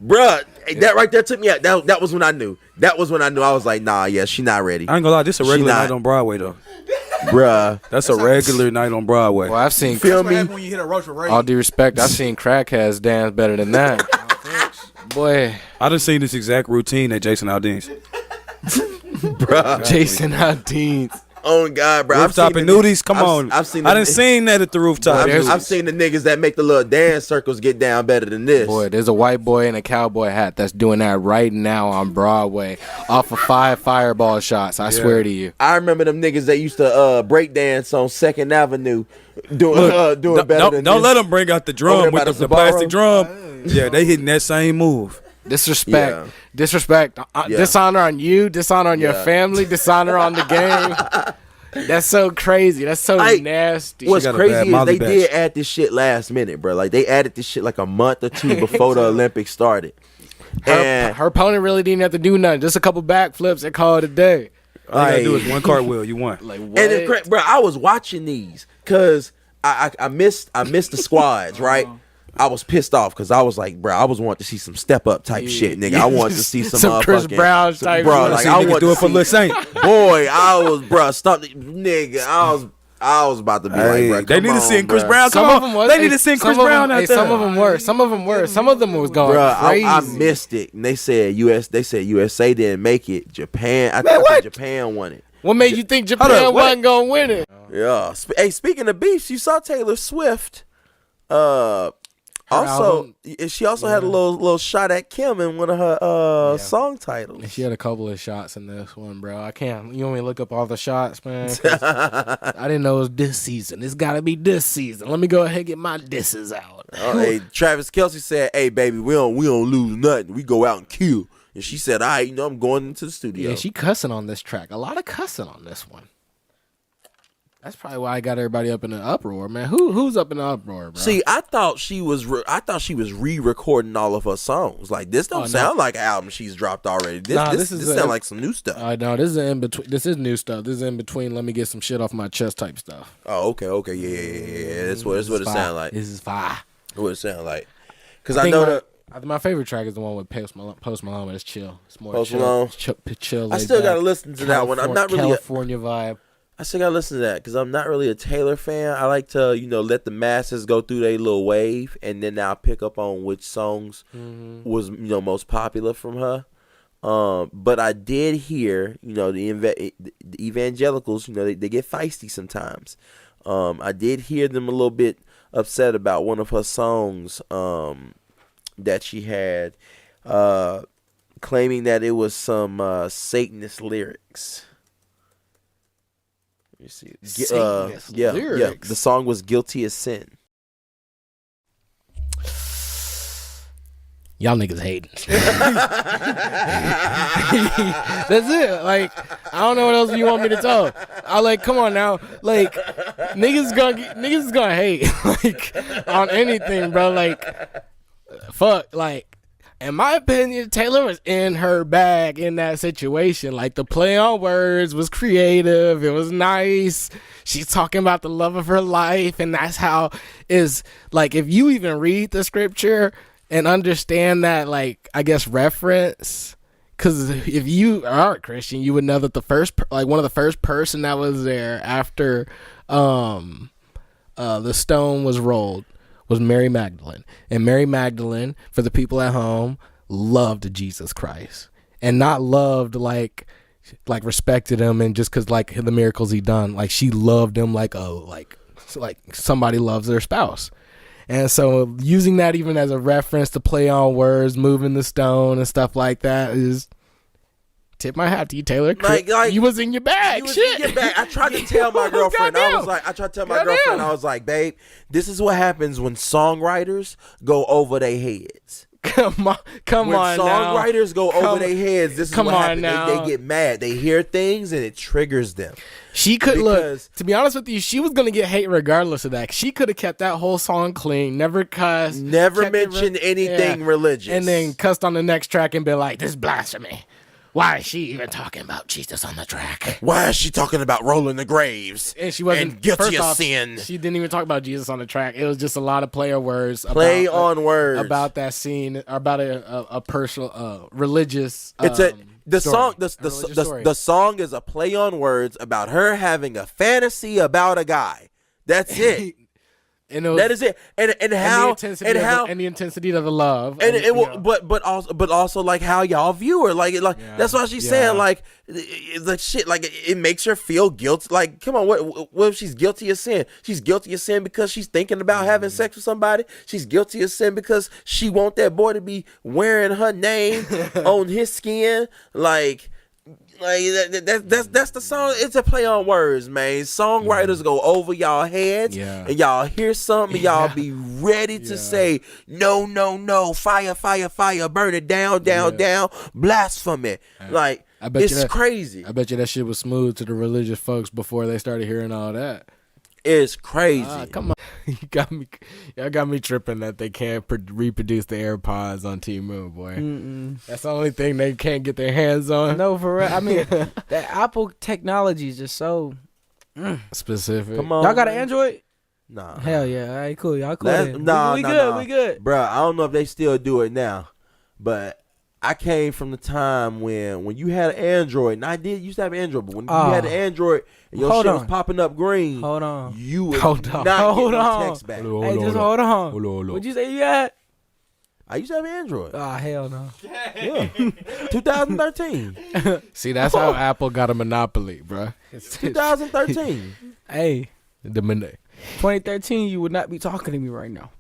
bruh. That right there took me out. That was when I knew. That was when I knew. I was like, nah, yeah, she not ready. I ain't gonna lie. This a regular night on Broadway though. Bruh. That's a regular night on Broadway. Well, I've seen. Feel me? When you hit a roach with Ray. All due respect, I've seen crackheads dance better than that. Boy, I done seen this exact routine at Jason Aldean's. Bruh. Jason Aldean's. Oh God, bro! Rooftop and nudies. Come on, I've seen. I done seen that at the rooftop. I've seen the niggas that make the little dance circles get down better than this. Boy, there's a white boy in a cowboy hat that's doing that right now on Broadway off of 5 fireball shots. I swear to you. I remember them niggas that used to break dance on 2nd Avenue doing better than Don't this. let them bring out the drum with the plastic drum. Yeah, they hitting that same move. Disrespect. Disrespect. Dishonor on you. Dishonor on your family. Dishonor on the game. That's so crazy. That's so nasty. What's crazy is they did add this shit last minute, bro. Like they added this shit like a month or two before the Olympics started. Her opponent really didn't have to do nothing. Just a couple backflips and call it a day. All you gotta do is one cartwheel. You won. Like what? And it's bro, I was watching these because I missed the squads, right? I was pissed off because I was like, bro, I was wanting to see some step up type shit, nigga. I wanted to see some Chris Brown type, bro. Like I want do it for Lil Saint. Boy, I was, bro, stop, nigga. I was about to be like, bro, they need to see Chris Brown. Some of them was. They need to see Chris Brown out there. Some of them were. Some of them were. Some of them was going crazy. I missed it, and they said USA didn't make it. Japan, I think Japan won it. What made you think Japan wasn't gonna win it? Yeah. Hey, speaking of beefs, you saw Taylor Swift. She also had a little shot at Kim in one of her song titles. She had a couple of shots in this one, bro. I can't. You want me to look up all the shots, man? I didn't know it was this season. It's got to be this season. Let me go ahead and get my disses out. Hey, Travis Kelce said, "Hey, baby, we don't lose nothing. We go out and kill." And she said, "All right, I'm going into the studio." Yeah, she cussing on this track. A lot of cussing on this one. That's probably why I got everybody up in an uproar, man. Who's up in an uproar, bro? See, I thought she was re-recording all of her songs. Like this don't sound like an album she's dropped already. This sound like some new stuff. No, this is in between. This is new stuff. This is in between. Let me get some shit off my chest type stuff. Oh, okay, yeah. That's what it sounds like. This is fire. What it sound like? Because I know that. My favorite track is the one with Post Malone, but it's chill. It's more Post chill. Malone. Chill. I still gotta listen to that one. I'm not really California vibe. I still gotta listen to that because I'm not really a Taylor fan. I like to, let the masses go through their little wave, and then I'll pick up on which songs was, most popular from her. But I did hear, the evangelicals, they get feisty sometimes. I did hear them a little bit upset about one of her songs that she had, claiming that it was some Satanist lyrics. You see, yeah. The song was "Guilty as Sin." Y'all niggas hating. That's it. Like, I don't know what else you want me to tell. I like, come on now. Like, niggas gonna hate like on anything, bro. Like, fuck. Like, in my opinion, Taylor was in her bag in that situation. Like, the play on words was creative. It was nice. She's talking about the love of her life, and that's how is like, if you even read the scripture and understand that, like, I guess reference, because if you are a Christian, you would know that one of the first person that was there after the stone was rolled was Mary Magdalene. And Mary Magdalene, for the people at home, loved Jesus Christ. And not loved like respected him and just because like the miracles he done. Like, she loved him like somebody loves their spouse. And so using that even as a reference to play on words, moving the stone and stuff like that is tip my hat to you, Taylor. Like you was in your bag. Shit. In your bag. I tried to tell my girlfriend. I was like, babe, this is what happens when songwriters go over their heads. Come on when now. Songwriters go over their heads, this is what happens. They get mad. They hear things and it triggers them. She could look. To be honest with you, she was gonna get hate regardless of that. She could have kept that whole song clean, never cussed, never mentioned anything religious, and then cussed on the next track and be like, "This is blasphemy." Why is she even talking about Jesus on the track? Why is she talking about rolling the graves? And she wasn't guilty of sin. She didn't even talk about Jesus on the track. It was just a lot of play on words about that scene, about a personal, religious. The song is a play on words about her having a fantasy about a guy. That's it. That is it. And how the intensity of the love. And it will, but also like how y'all view her. Like that's why she's saying like the shit. Like it makes her feel guilty. Like, come on, what if she's guilty of sin? She's guilty of sin because she's thinking about having sex with somebody. She's guilty of sin because she want that boy to be wearing her name on his skin. Like that's the song. It's a play on words, man. Songwriters go over y'all heads, and y'all hear something, and y'all be ready to say no, fire, burn it down, blasphemy. Like it's crazy. I bet you that shit was smooth to the religious folks before they started hearing all that. It's crazy. Come on, y'all got me tripping that they can't reproduce the AirPods on T-Moon, boy. That's the only thing they can't get their hands on. No, for real. I mean, that Apple technology is just so specific. Come on, y'all got an Android? Nah. Hell yeah. All right, cool. Y'all cool. We good. Bro, I don't know if they still do it now, but I came from the time when you had an Android, and I used to have an Android, but when you had an Android and your shit was popping up green, you would not get no text back. Hold on. What'd you say you had? I used to have an Android. Oh, hell no. Yeah. 2013. See, that's how Apple got a monopoly, bro. 2013. Hey. 2013, you would not be talking to me right now.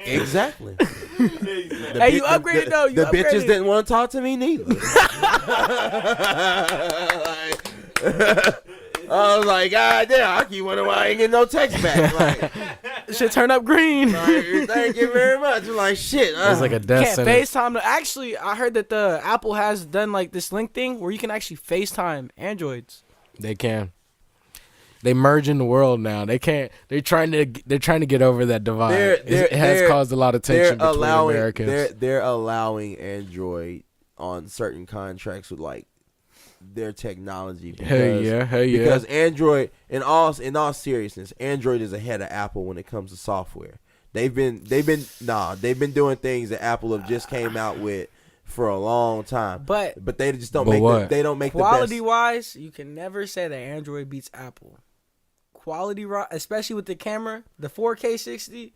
Exactly. Hey, you upgraded though. The bitches didn't want to talk to me neither. I was like, God damn, I keep wondering why I ain't getting no text back. Like, shit turned up green. Like, thank you very much. I'm like, shit. It's like a death sentence. FaceTime. Actually, I heard that the Apple has done like this link thing where you can actually FaceTime Androids. They can. They merge in the world now. They can't. They're trying to get over that divide. It has caused a lot of tension between Americans. They're allowing Android on certain contracts with like their technology. Hell yeah. Because Android, in all seriousness, Android is ahead of Apple when it comes to software. They've been doing things that Apple have just came out with for a long time. But they just don't make the quality best. Wise, you can never say that Android beats Apple. Quality, especially with the camera, the 4K 60,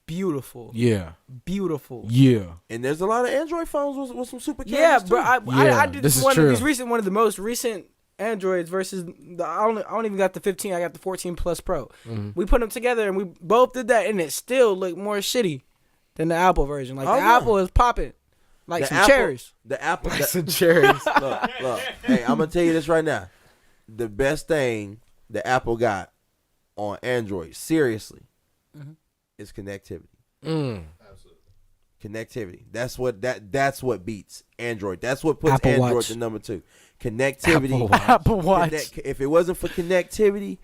beautiful. Yeah. Beautiful. Yeah. And there's a lot of Android phones with some super cameras. Yeah, bro. I did this one of the most recent Androids versus I don't even got the 15. I got the 14 Plus Pro. Mm-hmm. We put them together and we both did that, and it still looked more shitty than the Apple version. Like Apple is popping like some cherries. The Apple, like some cherries. Look. Hey, I'm gonna tell you this right now. The best thing that Apple got on Android, seriously, is connectivity. Absolutely. Connectivity. That's what beats Android. That's what puts Apple Android Watch. to number 2. Connectivity. Apple Watch. If it wasn't for connectivity,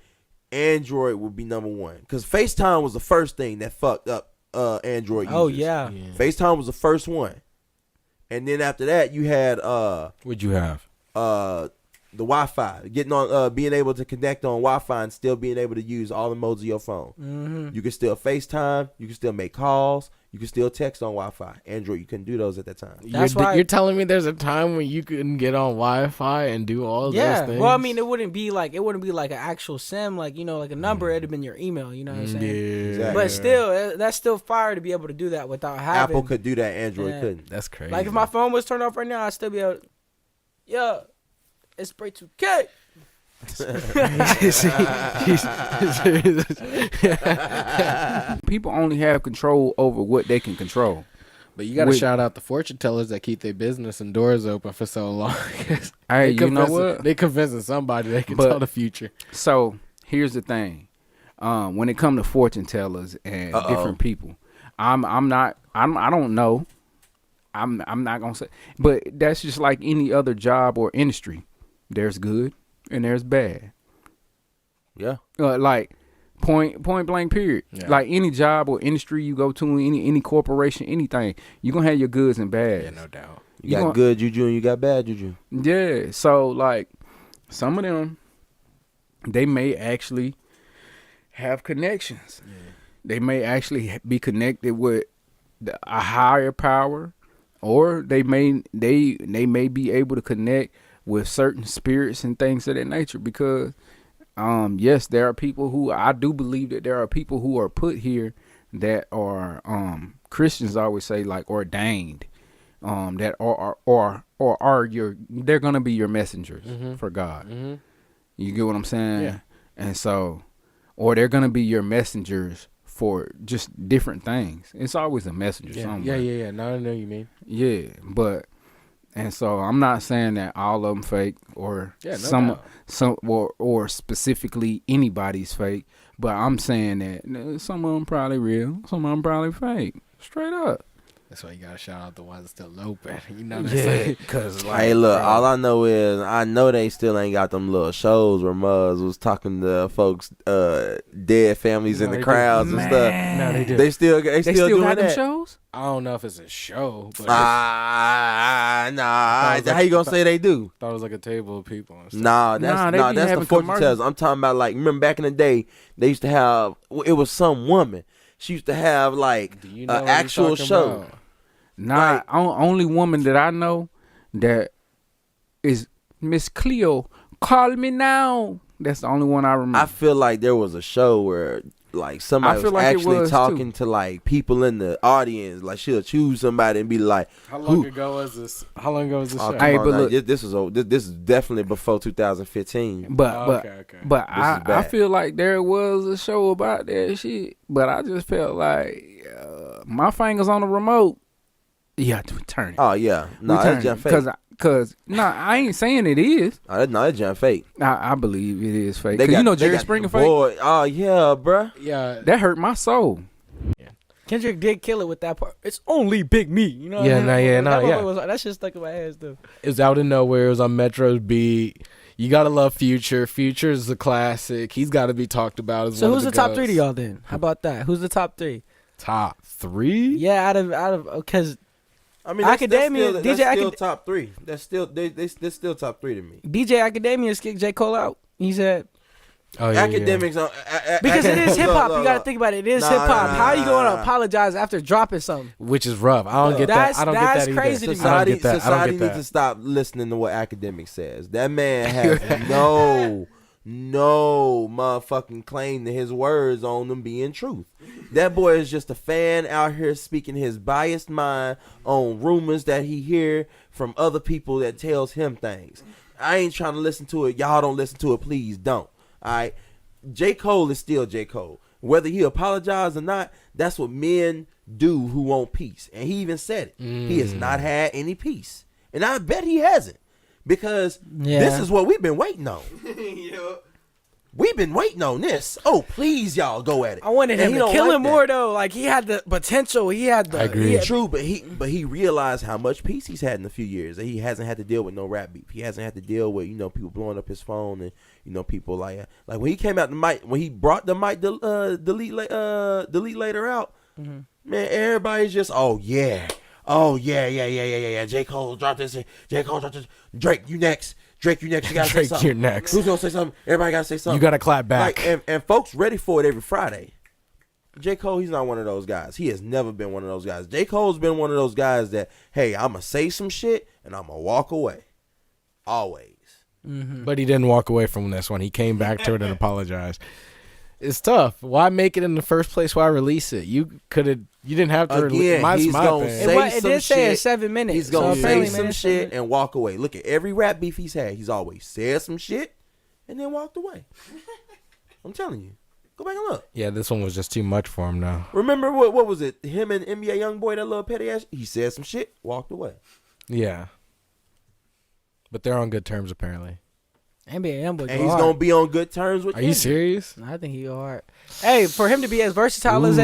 Android would be number 1. Because FaceTime was the first thing that fucked up Android users. Oh yeah. FaceTime was the first one. And then after that, you had what'd you have? The Wi-Fi, getting on, being able to connect on Wi-Fi and still being able to use all the modes of your phone. Mm-hmm. You can still FaceTime. You can still make calls. You can still text on Wi-Fi. Android, you couldn't do those at that time. You're telling me there's a time when you couldn't get on Wi-Fi and do all those things? Well, I mean, it wouldn't be like an actual SIM, like like a number. It'd have been your email. You know what I'm saying? Yeah. Exactly. But still, that's still fire to be able to do that without having. Apple could do that. Android couldn't. That's crazy. Like if my phone was turned off right now, I'd still be able. Yeah. It's spray 2K. People only have control over what they can control. But you got to shout out the fortune tellers that keep their business and doors open for so long. Hey, you know what? They convincing somebody they can tell the future. So here's the thing: when it comes to fortune tellers and different people, I don't know. I'm not gonna say, but that's just like any other job or industry. There's good and there's bad. Yeah. Like point blank period. Yeah. Like any job or industry you go to, any corporation, anything, you're gonna have your goods and bads. Yeah, no doubt. You got good juju and you got bad juju. Yeah. So like some of them, they may actually have connections. Yeah. They may actually be connected with a higher power, or they may be able to connect with certain spirits and things of that nature, because yes, there are people who I do believe that there are people who are put here that are Christians always say like ordained, that are they're gonna be your messengers for God. Mm-hmm. You get what I'm saying? Yeah. And so, or they're gonna be your messengers for just different things. It's always a messenger somewhere. Yeah. Now I know what you mean. Yeah, but and so I'm not saying that all of them fake or some or specifically anybody's fake, but I'm saying that some of them probably real, some of them probably fake. Straight up. That's why you gotta shout out the ones that's still open. You know what I'm saying? Cause like, Hey, look, all I know is I know they still ain't got them little shows where Muzz was talking to folks, dead families in the crowds and stuff. No, they do. They still doing got them that. shows? I don't know if it's a show, but Nah. How you gonna say they do? Thought it was like a table of people. And stuff. That's the fortune tellers. I'm talking about like remember back in the day they used to have it was some woman. She used to have like an actual show. About? Nah, only woman that I know that is Miss Cleo. Call me now. That's the only one I remember. I feel like there was a show where like somebody was actually talking to like people in the audience. Like she'll choose somebody and be like, How long ago was this show? Hey, but look, this is definitely before 2015. But okay. But I feel like there was a show about that shit. But I just felt like my fingers on the remote. Yeah, turn it. Oh yeah, no, that's jump fake. Cause I ain't saying it is. No, that's jump fake. I believe it is fake. Cause you know Jerry Springer fake. Oh yeah, bruh. Yeah, that hurt my soul. Yeah. Kendrick did kill it with that part. It's only Big Me, you know. That shit stuck in my head though. It was out of nowhere. It was on Metro's beat. You gotta love Future. Future is a classic. He's got to be talked about as So one who's of the the top 3 to y'all then? How about that? Who's the top 3? Top 3? Yeah, out of because. I mean, Academia, that's DJ still top 3. That's still top 3 to me. DJ Academia kicked J. Cole out. He said, Academics because it is hip hop. You got to think about it. It is hip hop. How are you going to apologize after dropping something? Which is rough. I don't get that. I don't get that either. That's crazy to me. Society needs to stop listening to what Academic says. That man has no motherfucking claim to his words on them being truth. That boy is just a fan out here speaking his biased mind on rumors that he hear from other people that tells him things. I ain't trying to listen to it. Y'all don't listen to it. Please don't. All right. J. Cole is still J. Cole. Whether he apologized or not, that's what men do who want peace. And he even said it. He has not had any peace. And I bet he hasn't. Because this is what we've been waiting on. We've been waiting on this. Oh, please, y'all go at it. I wanted him to kill him more though. Like he had the potential. He had the. I agree. True, but he realized how much peace he's had in a few years. That he hasn't had to deal with no rap beef. He hasn't had to deal with people blowing up his phone and people like when he came out the mic, when he brought the mic delete later out. Mm-hmm. Man, everybody's just yeah. J. Cole dropped this. Drake, you next. You gotta say Drake, something. you're next. Who's gonna say something? Everybody gotta say something. You gotta clap back. And folks ready for it every Friday. J. Cole, he's not one of those guys. He has never been one of those guys. J. Cole's been one of those guys that, hey, I'm gonna say some shit and I'm gonna walk away. Always. Mm-hmm. But he didn't walk away from this one. He came back to it and apologized. It's tough. Why make it in the first place? Why release it? You didn't have to release it. He's gonna say it did say shit. in 7 minutes. He's gonna say some minutes, shit and walk away. Look at every rap beef he's had. He's always said some shit and then walked away. I'm telling you. Go back and look. Yeah, this one was just too much for him now. Remember what was it? Him and NBA Youngboy, that little petty ass. He said some shit, walked away. Yeah. But they're on good terms apparently. NBA Youngboy, and he's gonna be on good terms with. Are you serious? I think he hard. Hey, for him to be as versatile as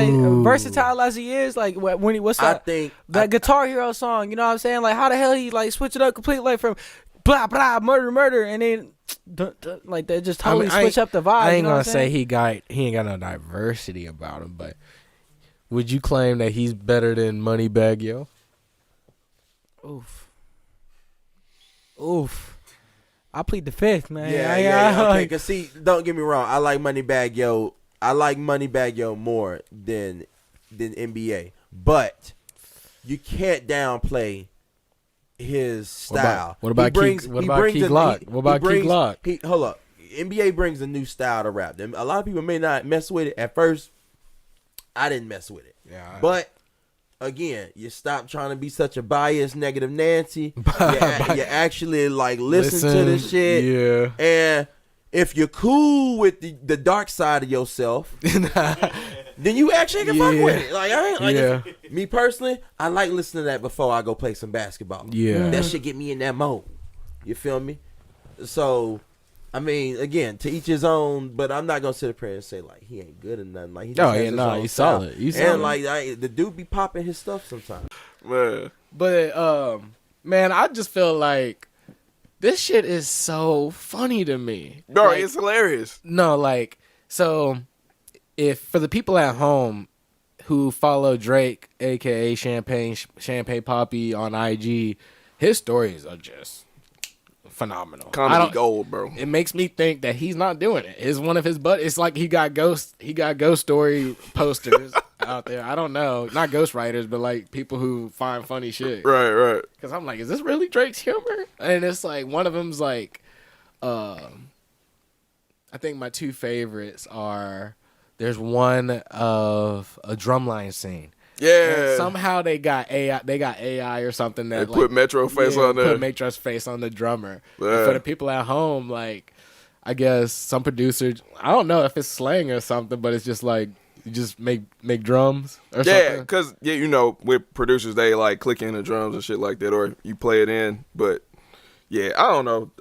he is, like when he that Guitar Hero song, you know what I'm saying? Like how the hell he like switch it up completely, like from blah blah murder, and then like that just totally switch up the vibe. I ain't you know gonna say he ain't got no diversity about him, but would you claim that he's better than Moneybagg Yo? Oof. I plead the fifth, man. Yeah. Okay, cause see, don't get me wrong. I like Moneybagg Yo. I like Moneybagg Yo more than NBA, but you can't downplay his style. What about Key Glock? What about Key Glock? Hold up. NBA brings a new style to rap. A lot of people may not mess with it at first. I didn't mess with it. Yeah. But again, you stop trying to be such a biased, negative Nancy. You actually like listen to the shit. Yeah. And if you're cool with the dark side of yourself, then you actually can fuck with it. Like I ain't like me personally, I like listening to that before I go play some basketball. Yeah. That shit get me in that mode. You feel me? So I mean, again, to each his own, but I'm not gonna sit up here and say like he ain't good or nothing. Like he just has his own he's style. solid. He's and solid. like the dude be popping his stuff sometimes. Man. But man, I just feel like this shit is so funny to me. Bro, Like, it's hilarious. No, like, so if for the people at home who follow Drake, aka Champagne Poppy on IG, his stories are just phenomenal. Comedy gold, bro. It makes me think that he's not doing it. It's one of his it's like he got ghost story posters out there. I don't know. Not ghostwriters, but like people who find funny shit. Right. Because I'm like, is this really Drake's humor? And it's like one of them's like I think my two favorites are there's one of a drumline scene. Yeah. And somehow they got AI or something that They put Metro face on there. Put Metro's face on the drummer. Yeah. And for the people at home, like I guess some producers, I don't know if it's slang or something, but it's just like you just make drums or something. Yeah, because you know, with producers they like click in the drums and shit like that, or you play it in. But yeah, I don't know.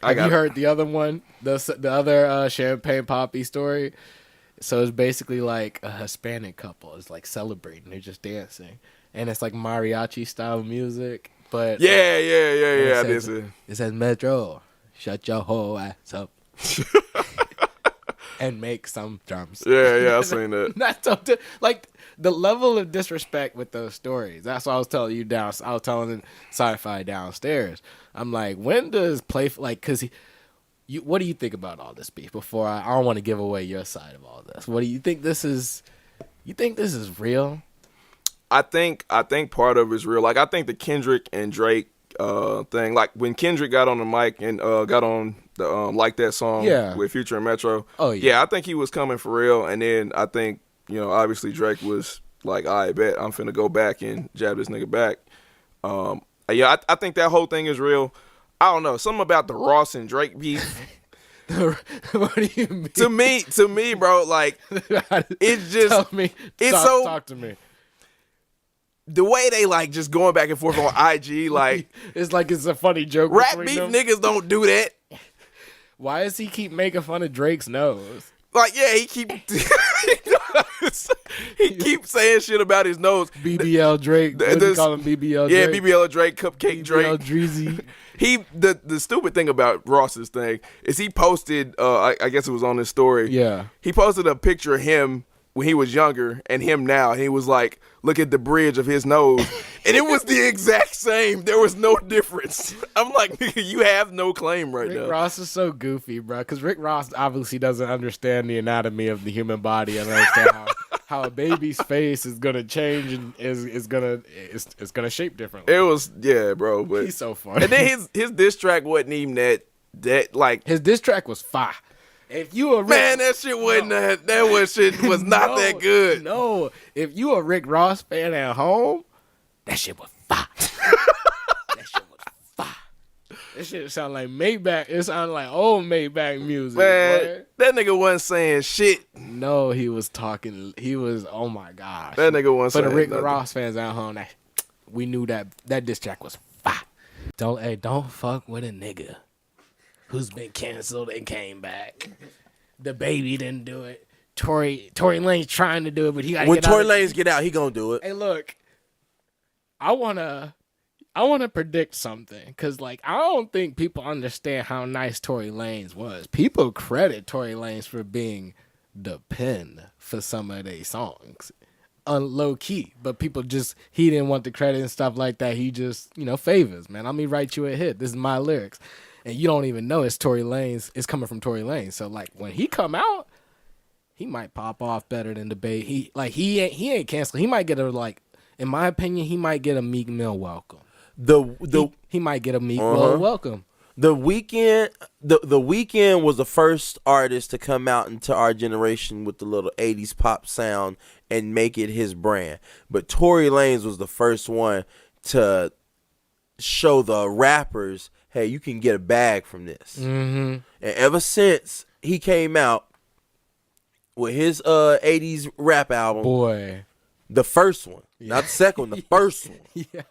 Have you heard the other one, the other Champagne Poppy story? So it's basically like a Hispanic couple. It's like celebrating. They're just dancing. And it's like mariachi style music. But Yeah, I did see. It says, Metro, shut your whole ass up. And make some drums. Yeah, I seen that. That's so like the level of disrespect with those stories. That's what I was telling you I was telling Sci-Fi downstairs. I'm like, when does because what do you think about all this beef? Before I don't want to give away your side of all this. What do you think this is? You think this is real? I think part of it is real. Like I think the Kendrick and Drake thing. Like when Kendrick got on the mic and got on the Like That song with Future and Metro. Oh yeah. I think he was coming for real. And then I think obviously Drake was like, I bet I'm finna go back and jab this nigga back. I think that whole thing is real. I don't know, something about the Ross and Drake beef. What do you mean? To me, bro, like it's just Tell me. Talk to me. The way they like just going back and forth on IG, like it's like it's a funny joke. Rap beef niggas don't do that. Why does he keep making fun of Drake's nose? Like, yeah, he keeps saying shit about his nose. BBL Drake. What do you call him? BBL Drake? Yeah, BBL Drake, Cupcake Drake. BBL Dreezy. The stupid thing about Ross's thing is he posted, I guess it was on his story. Yeah. He posted a picture of him when he was younger and him now. And he was like, look at the bridge of his nose. And it was the exact same. There was no difference. I'm like, nigga, you have no claim right now. Rick Ross is so goofy, bro. Because Rick Ross obviously doesn't understand the anatomy of the human body and understand how a baby's face is gonna change and is gonna shape differently. It was bro. But he's so funny. And then his diss track wasn't even that like his diss track was fire. If you a that shit wasn't that shit was not that good. No, if you a Rick Ross fan at home, that shit was fire. That shit sound like Maybach. It sounded like old Maybach music. Man, boy. that nigga wasn't saying shit. No, he was talking. He was. Oh my gosh. That nigga wasn't saying For the Rick nothing. Ross fans at home, we knew that diss track was fire. Don't fuck with a nigga who's been canceled and came back. The baby didn't do it. Tory Lanez trying to do it, but he got when Tory Lanez get out, he gonna do it. Hey, look, I wanna predict something because, like, I don't think people understand how nice Tory Lanez was. People credit Tory Lanez for being the pen for some of their songs, low key. But people he didn't want the credit and stuff like that. He just, favors, man. Let me write you a hit. This is my lyrics, and you don't even know it's Tory Lanez. It's coming from Tory Lanez. So, like, when he come out, he might pop off better than the Bay. He ain't canceled. He might get in my opinion, he might get a Meek Mill welcome. He might get a Meek Mill welcome. The Weeknd, the Weeknd was the first artist to come out into our generation with the little 80s pop sound and make it his brand. But Tory Lanez was the first one to show the rappers, hey, you can get a bag from this. Mm-hmm. And ever since he came out with his 80s rap album, boy, the first one, not the second one, the first one. Yeah.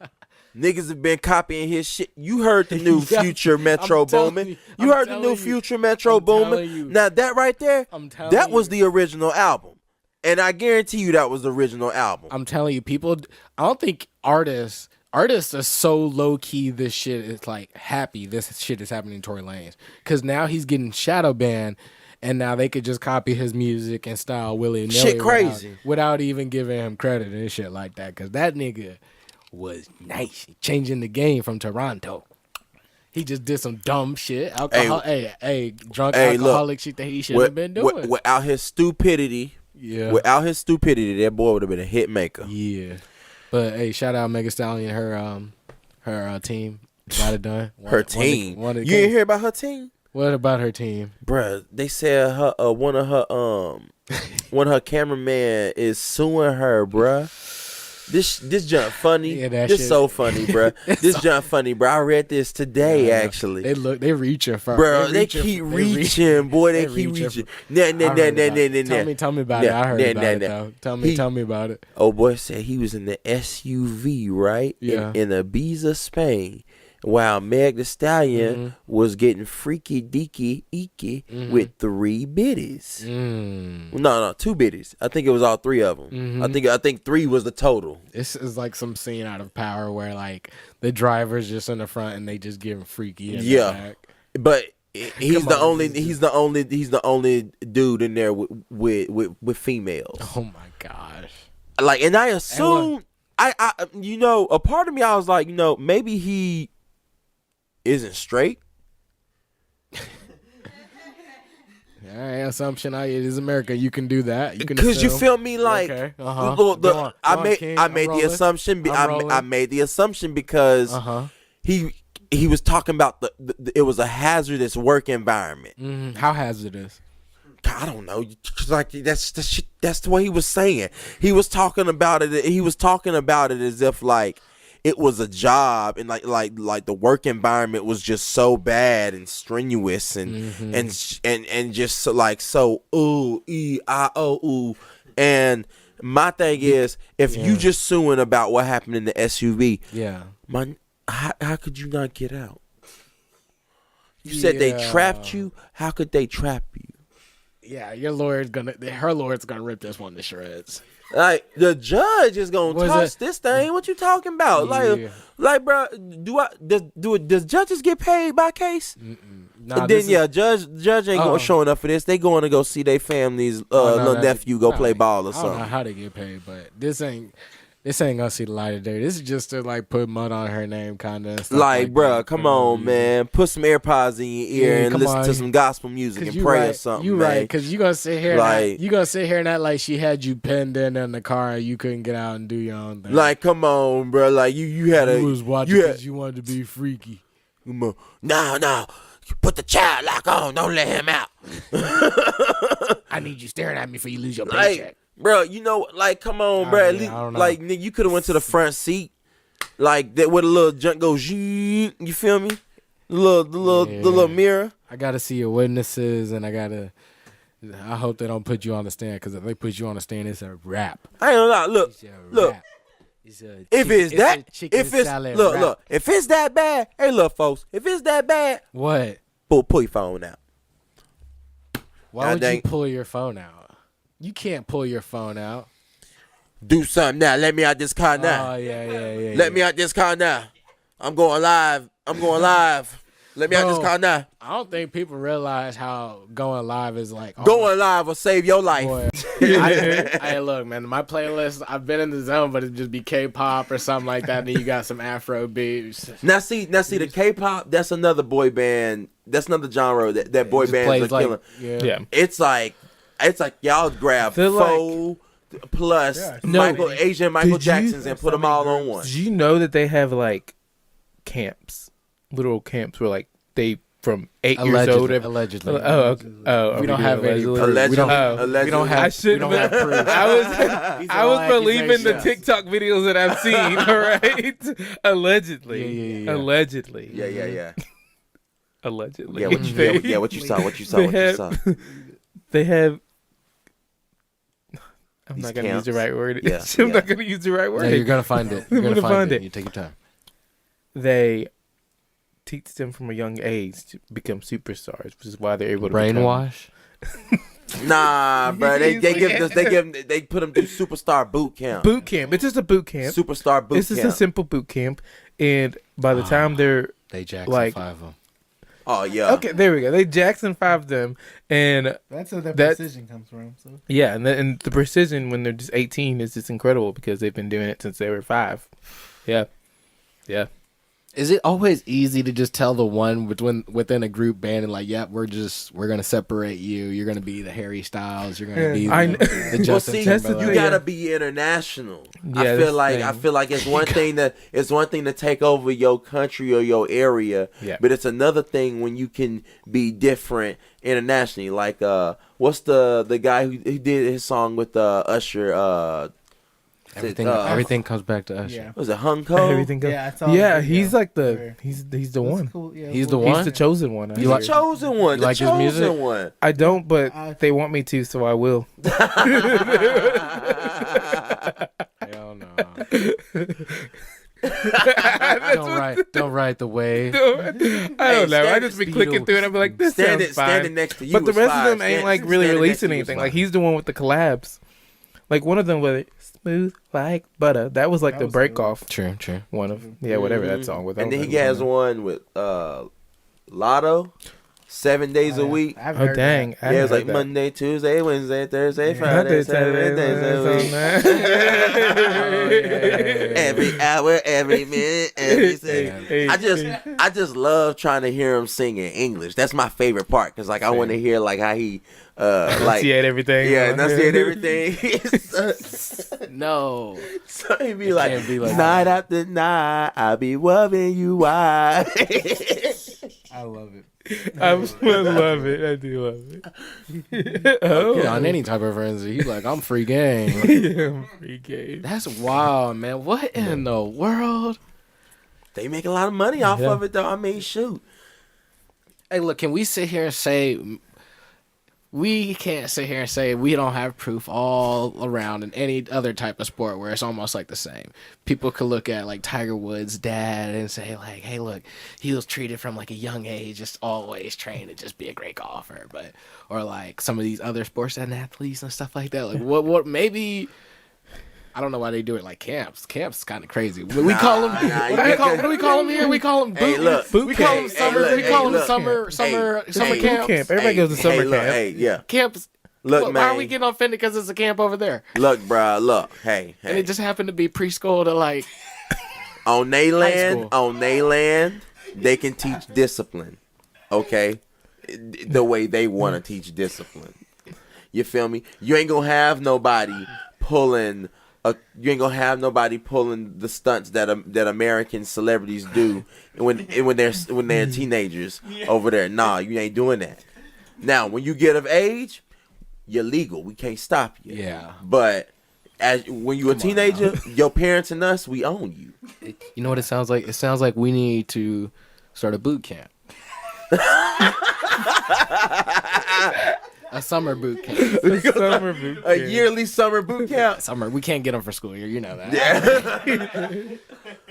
Niggas have been copying his shit. You heard the new Future Metro Boomin. You heard the new Future Metro Boomin. Now that right there, that was the original album. And I guarantee you that was the original album. I'm telling you, people, I don't think artists are so low key. This shit is like happy. This shit is happening to Tory Lanez because now he's getting shadow banned, and now they could just copy his music and style willy nilly. Shit crazy without even giving him credit and shit like that. Because that nigga was nice, changing the game from Toronto. He just did some dumb shit, drunk alcoholic shit that he shouldn't have been doing. Without his stupidity. Yeah. Without his stupidity, that boy would have been a hit maker. Yeah. But hey, shout out Megan Stallion, her team got it done. Her team. You didn't hear about her team? What about her team? Bruh, they said her one of her cameraman is suing her, bruh. This junk funny. Yeah, this shit. So funny, bruh. This junk funny, bruh. I read this today, actually. They reaching for bruh. They keep reaching, boy. They keep reaching. Tell me about it. I heard about it though. Tell me about it. Oh boy, said he was in the SUV, right? Yeah. In Ibiza, Spain. While Meg Thee Stallion was getting freaky deaky eeky with 3 biddies. No, 2 biddies. I think it was all 3 of them. I think 3 was the total. This is like some scene out of Power where like the driver's just in the front and they just getting freaky in the back. But he's the only dude in there with females. Oh my gosh! Like, and I assume I a part of me I was like, maybe he isn't straight. All right, assumption. It is America. You can do that. You can because you feel me like. Okay. I made the assumption. I made the assumption because he was talking about it was a hazardous work environment. How hazardous? I don't know. Like that's the way he was saying. He was talking about it. He was talking about it as if like it was a job and like the work environment was just so bad and strenuous and just like so ooh. And my thing is, if you just suing about what happened in the SUV, how could you not get out? You said they trapped you. How could they trap you? Yeah, her lawyer's gonna rip this one to shreds. Like the judge is gonna toss this thing. What you talking about? Like, bro, does judges get paid by case? Nah, judge ain't showing up for this. They going to go see their family's little nephew go play ball or something. I don't know how they get paid, but this ain't gonna see the light of day. This is just to like put mud on her name, kind of. Like, bro, come on, man. Put some AirPods in your ear and listen to some gospel music and pray or something. You man. right? Because you gonna sit here, and act like she had you pinned in the car and you couldn't get out and do your own thing. Like, come on, bro. Like you was watching because you wanted to be freaky. No. Put the child lock on. Don't let him out. I need you staring at me before you lose your paycheck. Bro, come on, bro. At least, like, nigga, you could have went to the front seat, like that, where the little junk goes. You feel me? The little mirror. I gotta see your witnesses, and I hope they don't put you on the stand, because if they put you on the stand, it's a wrap. I ain't gonna lie. Look. If it's that bad, hey, look, folks. If it's that bad, what? Pull your phone out. Why would you pull your phone out? You can't pull your phone out. Do something now. Let me out this car now. Oh, yeah. Let me out this car now. I'm going live. Let me out this car now. I don't think people realize how going live is like. Going live will save your life. Hey, look, man. My playlist, I've been in the zone, but it just be K-pop or something like that. And then you got some Afro beats. Now see the K-pop. That's another boy band. That's another genre that boy bands are killing. Yeah. It's like y'all grab Faux plus Asian Michael Jacksons and put them all on one. Do you know that they have like camps, literal camps where like they from 8 years old. Allegedly. We don't have any proof. Allegedly. We don't have. I shouldn't have proof. I was believing the TikTok videos that I've seen. All right, allegedly. Yeah. Allegedly. Yeah. Allegedly. Yeah, what you saw. They have. I'm These not gonna camps. use the right word. Yeah, I'm not gonna use the right word. No, you're gonna find it. You're gonna find it. You take your time. They teach them from a young age to become superstars, which is why they're able to brainwash. Nah, bro. They put them through superstar boot camp. Boot camp. It's just a boot camp. Superstar boot camp. It's just a simple boot camp, and by the time they're they Jackson like 5 of them. Oh yeah. Okay, there we go. They Jackson 5 them, and that's where the precision comes from. So yeah, and the precision when they're just 18 is just incredible because they've been doing it since they were 5. Yeah. Is it always easy to just tell the one within a group band and like, yep, we're gonna separate you. You're gonna be the Harry Styles. You're gonna be the Justin Timberlake. You gotta be international. Yeah, I feel like it's one thing to take over your country or your area, but it's another thing when you can be different internationally. Like what's the guy who did his song with Usher? Everything comes back to Usher. Yeah. Was it Hung Cole? Everything goes. He's like he's the one. Cool. Yeah, he's the one. He's the chosen one. You like chosen one. You like his music? One. I don't, but they want me to, so I will. Hell no. Don't write the wave. I don't know. I just be clicking through and I'm like, this sounds fine. Standing next to you. But the rest fine. of them ain't like really releasing anything. Like he's the one with the collabs. Like one of them was smooth like butter. That was like the break off. True. One of whatever that song was. And then he has one with Lotto. 7 days a week. Oh dang! Yeah, it's like Monday, Tuesday, Wednesday, Thursday, Friday, Saturday, Sunday. Every hour, every minute, every second. I just love trying to hear him sing in English. That's my favorite part because like I want to hear like how he enunciate everything. Yeah, enunciate everything. No. So he'd be like night after night, I'll be loving you. Why? I love it. I love it. I do love it. On any type of frenzy, he's like, I'm free game. I'm free game. That's wild, man. What in the world? They make a lot of money off of it, though. I mean, shoot. Hey, look, can we sit here and say we can't sit here and say we don't have proof all around in any other type of sport where it's almost like the same. People could look at like Tiger Woods' dad and say like, hey, look, he was treated from like a young age, just always trained to just be a great golfer. But or like some of these other sports and athletes and stuff like that. Like what maybe I don't know why they do it like camps. Camps is kind of crazy. What do we call them? What do we call them here? We call them boot camp. We call them summer. We call them summer camps. Everybody goes to summer camp. Hey, yeah. Camps. Look, man. Why are we getting offended because it's a camp over there? Look, bro. Look. Hey. And it just happened to be preschool to like on they land, they can teach discipline. Okay, the way they want to teach discipline. You feel me? You ain't gonna have nobody pulling. You ain't gonna have nobody pulling the stunts that American celebrities do when they're teenagers over there. Nah, you ain't doing that. Now, when you get of age, you're legal. We can't stop you. Yeah. But when you're a teenager, your parents and us, we own you. You know what it sounds like? It sounds like we need to start a boot camp. A summer boot camp. A yearly summer boot camp. Summer. We can't get them for school year. You know that. Yeah.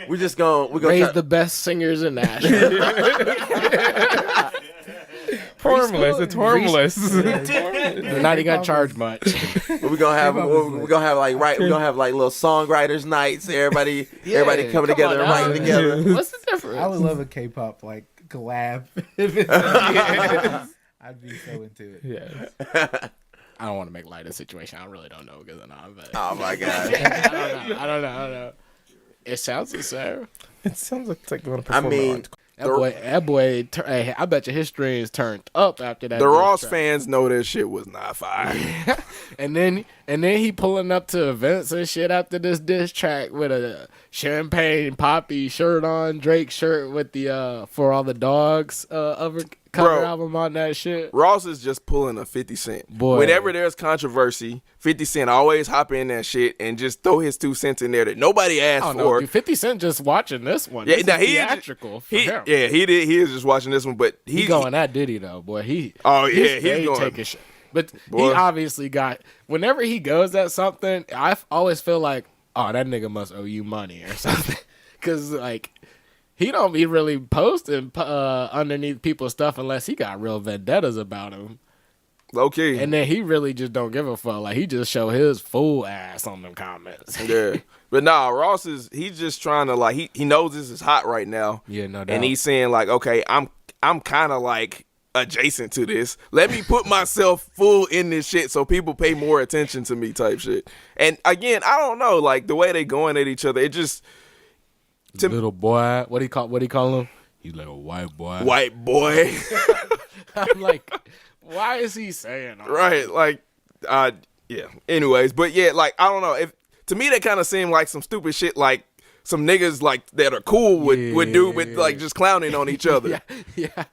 we're gonna raise the best singers in Nashville. Harmless. It's harmless. They're not even gonna charge much. We're gonna have like little songwriters nights. Everybody coming together and writing together. What's the difference? I would love a K-pop like collab. I'd be so into it. Yes. I don't want to make light of the situation. I really don't know what's going on. But oh my god. I don't know. It sounds the same. It sounds like it's like going to perform. I mean, That boy, hey, I bet you his strings turned up after that. The Ross fans know that shit was not fire. and then he pulling up to events and shit after this diss track with a champagne poppy shirt on, Drake shirt with the For All the Dogs cover album on that shit. Ross is just pulling a 50 Cent. Boy. Whenever there's controversy, 50 Cent always hop in that shit and just throw his 2 cents in there that nobody asked for. Dude, 50 Cent just watching this one. Yeah, This now is he theatrical for him. Yeah, he is just watching this one, but He going at Diddy though, boy. He's going. Taking shit. But Boy. he obviously got. Whenever he goes at something, I always feel like, oh, that nigga must owe you money or something, because like he don't be really posting underneath people's stuff unless he got real vendettas about him. Okay. And then he really just don't give a fuck. Like he just show his full ass on them comments. Yeah. But nah, Ross he's just trying to like he knows this is hot right now. Yeah, no doubt. And he's saying like, okay, I'm kind of like adjacent to this. Let me put myself full in this shit so people pay more attention to me type shit. And again, I don't know, like the way they going at each other, it just little boy, what he call him? He's like a white boy. White boy. I'm like, why is he saying all right? Like, yeah. Anyways, but yeah, like I don't know. If to me that kind of seemed like some stupid shit, like some niggas like that are cool would do with like just clowning on each other. Yeah.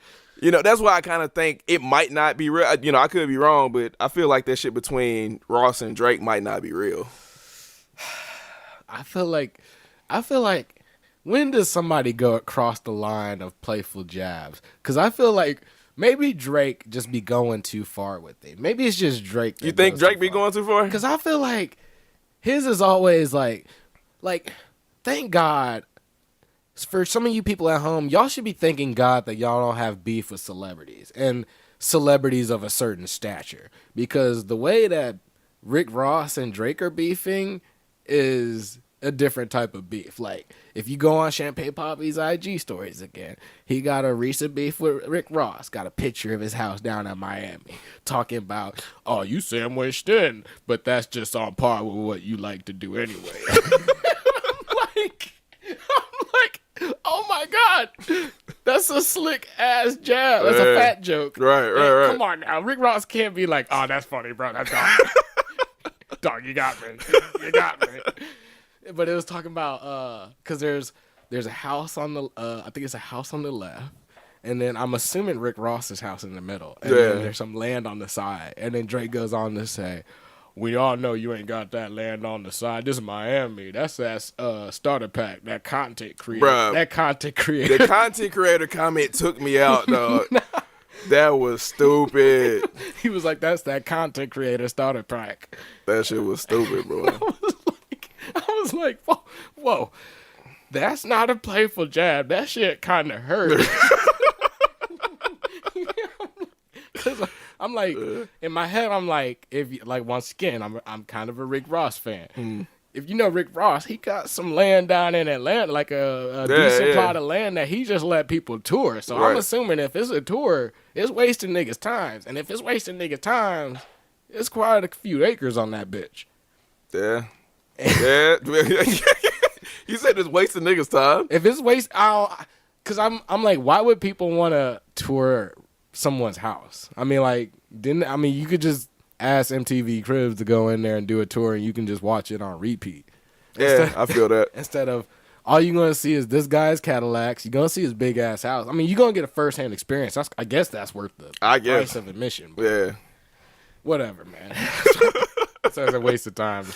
You know, that's why I kind of think it might not be real. You know, I could be wrong, but I feel like that shit between Ross and Drake might not be real. I feel like when does somebody go across the line of playful jabs? Because I feel like maybe Drake just be going too far with it. Maybe it's just Drake. You think Drake be going too far? Because I feel like his is always like, thank God. For some of you people at home, y'all should be thanking God that y'all don't have beef with celebrities and celebrities of a certain stature. Because the way that Rick Ross and Drake are beefing is a different type of beef. Like, if you go on Champagne Poppy's IG stories again, he got a recent beef with Rick Ross, got a picture of his house down in Miami, talking about, oh, you sandwiched in, but that's just on par with what you like to do anyway. Oh my God, that's a slick ass jab. That's a fat joke. Right. Come on now, Rick Ross can't be like, oh, that's funny, bro. That's dog, you got me. But it was talking about because there's a house on the I think it's a house on the left, and then I'm assuming Rick Ross's house in the middle, and then there's some land on the side, and then Drake goes on to say, we all know you ain't got that land on the side. This is Miami. That's that starter pack. That content creator. Bruh, that content creator. The content creator comment took me out, dog. That was stupid. He was like, that's that content creator starter pack. That shit was stupid, bro. I was like, whoa. That's not a playful jab. That shit kind of hurt. I'm like, in my head, I'm like, once again, I'm kind of a Rick Ross fan. If you know Rick Ross, he got some land down in Atlanta, like a decent plot of land that he just let people tour. So I'm assuming if it's a tour, it's wasting niggas' times. And if it's wasting niggas' times, it's quite a few acres on that bitch. Yeah. You said it's wasting niggas' time? If it's because I'm like, why would people want to tour someone's house? I mean, you could just ask MTV Cribs to go in there and do a tour, and you can just watch it on repeat. I feel that. Instead of all you're gonna see is this guy's Cadillacs, you're gonna see his big ass house. I mean, you're gonna get a first-hand experience. I guess that's worth the price of admission. But yeah, whatever, man. That's a waste of time.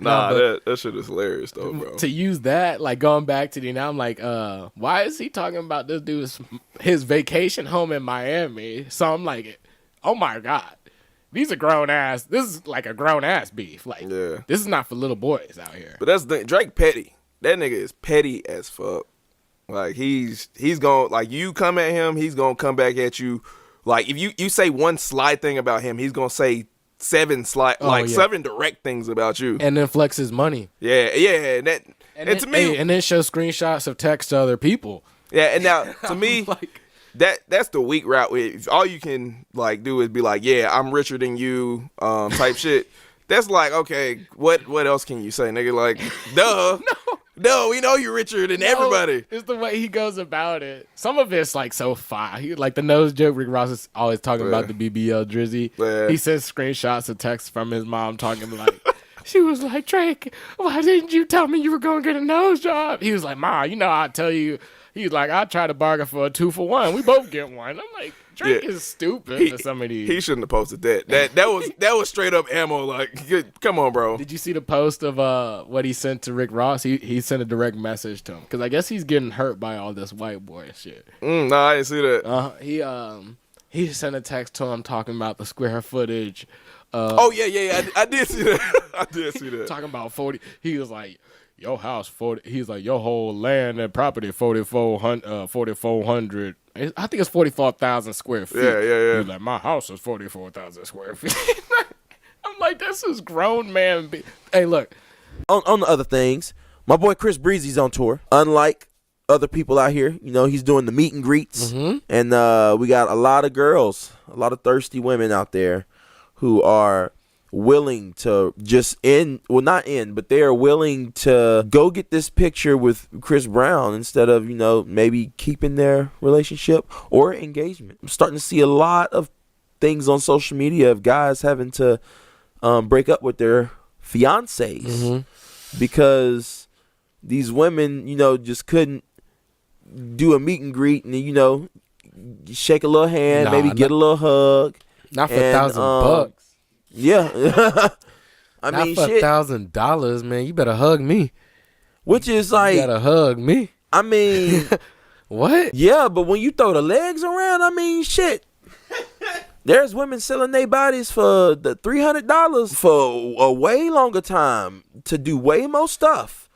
Nah, that shit is hilarious though, bro. To use that, like going back to now, I'm like, why is he talking about this dude's his vacation home in Miami? So I'm like, oh my God, these are grown ass. This is like a grown ass beef. Like, this is not for little boys out here. But that's the Drake petty. That nigga is petty as fuck. Like he's gonna, like, you come at him, he's gonna come back at you. Like if you say one sly thing about him, he's gonna say seven direct things about you, and then flex his money. Yeah, and to me, and then show screenshots of text to other people. Yeah, and now to me, like, that's the weak route. If all you can like do is be like, yeah, I'm richer than you, type shit. That's like, okay, what else can you say, nigga? Like, duh. No, we know you're richer than everybody. It's the way he goes about it. Some of it's like so fire. He, like the nose joke. Rick Ross is always talking about the BBL Drizzy. Yeah. He sends screenshots of texts from his mom talking like, she was like, Drake, why didn't you tell me you were going to get a nose job? He was like, Ma, you know I tell you. He's like, I try to bargain for a 2-for-1. We both get one. I'm like, Drake is stupid for some of these. He shouldn't have posted that. That was straight up ammo. Like, come on, bro. Did you see the post of what he sent to Rick Ross? He sent a direct message to him because I guess he's getting hurt by all this white boy shit. No, I didn't see that. He sent a text to him talking about the square footage. Oh yeah. I did see that. I did see that. Talking about 40. He was like, your house 40. He's like, your whole land and property 4,400. I think it's 44,000 square feet. Yeah. He's like, my house is 44,000 square feet. I'm like, this is grown man. Hey, look. On the other things, my boy Chris Breezy's on tour. Unlike other people out here, you know, he's doing the meet and greets, and we got a lot of girls, a lot of thirsty women out there who are willing to but they are willing to go get this picture with Chris Brown instead of, you know, maybe keeping their relationship or engagement. I'm starting to see a lot of things on social media of guys having to break up with their fiancés because these women, you know, just couldn't do a meet and greet and, you know, shake a little hand, maybe get a little hug. Not for $1,000. Yeah. I mean, for $1,000, man. You better hug me. Which is like, you gotta hug me. I mean, what? Yeah, but when you throw the legs around, I mean, shit. There's women selling their bodies for the $300 for a way longer time to do way more stuff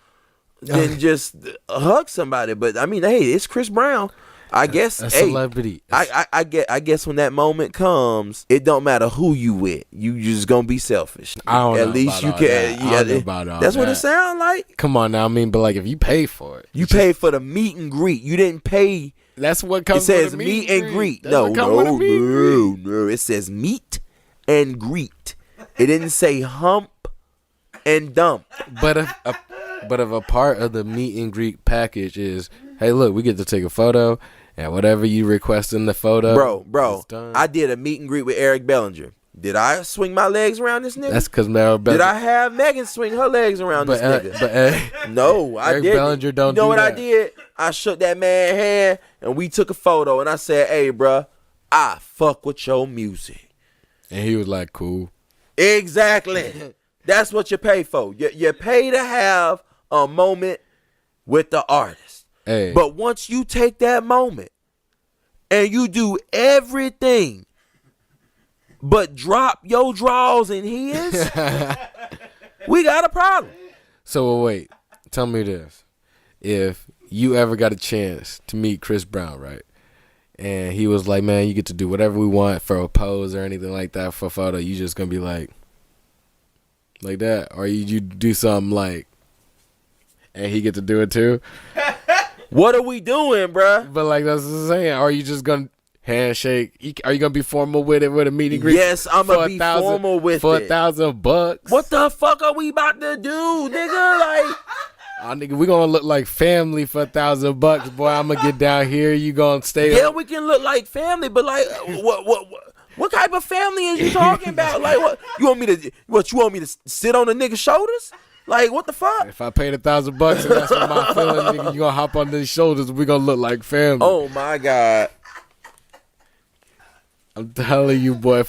than just hug somebody. But I mean, hey, it's Chris Brown. I guess a celebrity. I guess when that moment comes, it don't matter who you with. You just gonna be selfish. I don't At know least about you all can. that. I Yeah, don't know about all that's what that. it sounds like. Come on now, I mean, but like if you pay for it, You paid for the meet and greet. You didn't pay. That's what comes. It says with a meet and greet. That's No, what come with a meet and greet. no. It says meet and greet. It didn't say hump and dump. But if a part of the meet and greet package is, hey, look, we get to take a photo. And whatever you request in the photo, bro, I did a meet and greet with Eric Bellinger. Did I swing my legs around this nigga? That's because Meryl Bellinger. Did I have Megan swing her legs around this nigga? No, I Eric didn't. Bellinger don't You know do what that. I did? I shook that man's hand and we took a photo. And I said, "Hey, bro, I fuck with your music." And he was like, "Cool." Exactly. That's what you pay for. You pay to have a moment with the artist. Hey. But once you take that moment and you do everything but drop your draws in his, we got a problem. So wait, tell me this: if you ever got a chance to meet Chris Brown, right? And he was like, "Man, you get to do whatever we want for a pose or anything like that for a photo," you just gonna be like that, or you do something like, and he get to do it too. What are we doing, bruh? But like that's what I'm saying. Are you just gonna handshake? Are you gonna be formal with it with a meet and greet? Yes, I'm gonna be formal with for it. $1,000. What the fuck are we about to do, nigga? Like, nigga, we gonna look like family for $1,000, boy. I'm gonna get down here. You gonna stay? Yeah, we can look like family, but like, what type of family is you talking about? Like, what you want me to sit on the nigga's shoulders? Like, what the fuck? If I paid $1,000 and that's what my feeling, nigga, you gonna hop on these shoulders and we gonna look like family. Oh my God. I'm telling you, boy,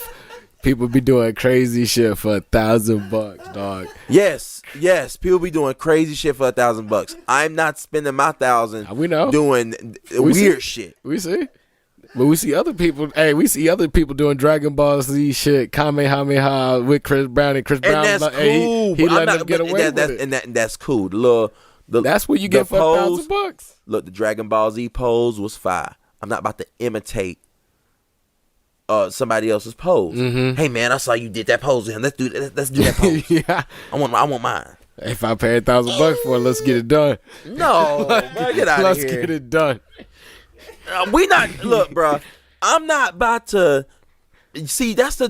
people be doing crazy shit for $1,000, dog. Yes, people be doing crazy shit for $1,000. I'm not spending my $1,000. We know Doing weird shit. We see. But we see other people. Hey, we see other people doing Dragon Ball Z shit, Kamehameha with Chris Brown, and Chris Brown. And that's cool. He let them get away with it. And that's cool. That's what you get for $1,000. Look, the Dragon Ball Z pose was fire. I'm not about to imitate somebody else's pose. Hey man, I saw you did that pose. Let's do that. Let's do that pose. Yeah, I want mine. If I pay $1,000 for it, let's get it done. No, bro, get out of here. Let's get it done. Look, bro. I'm not about to See, that's the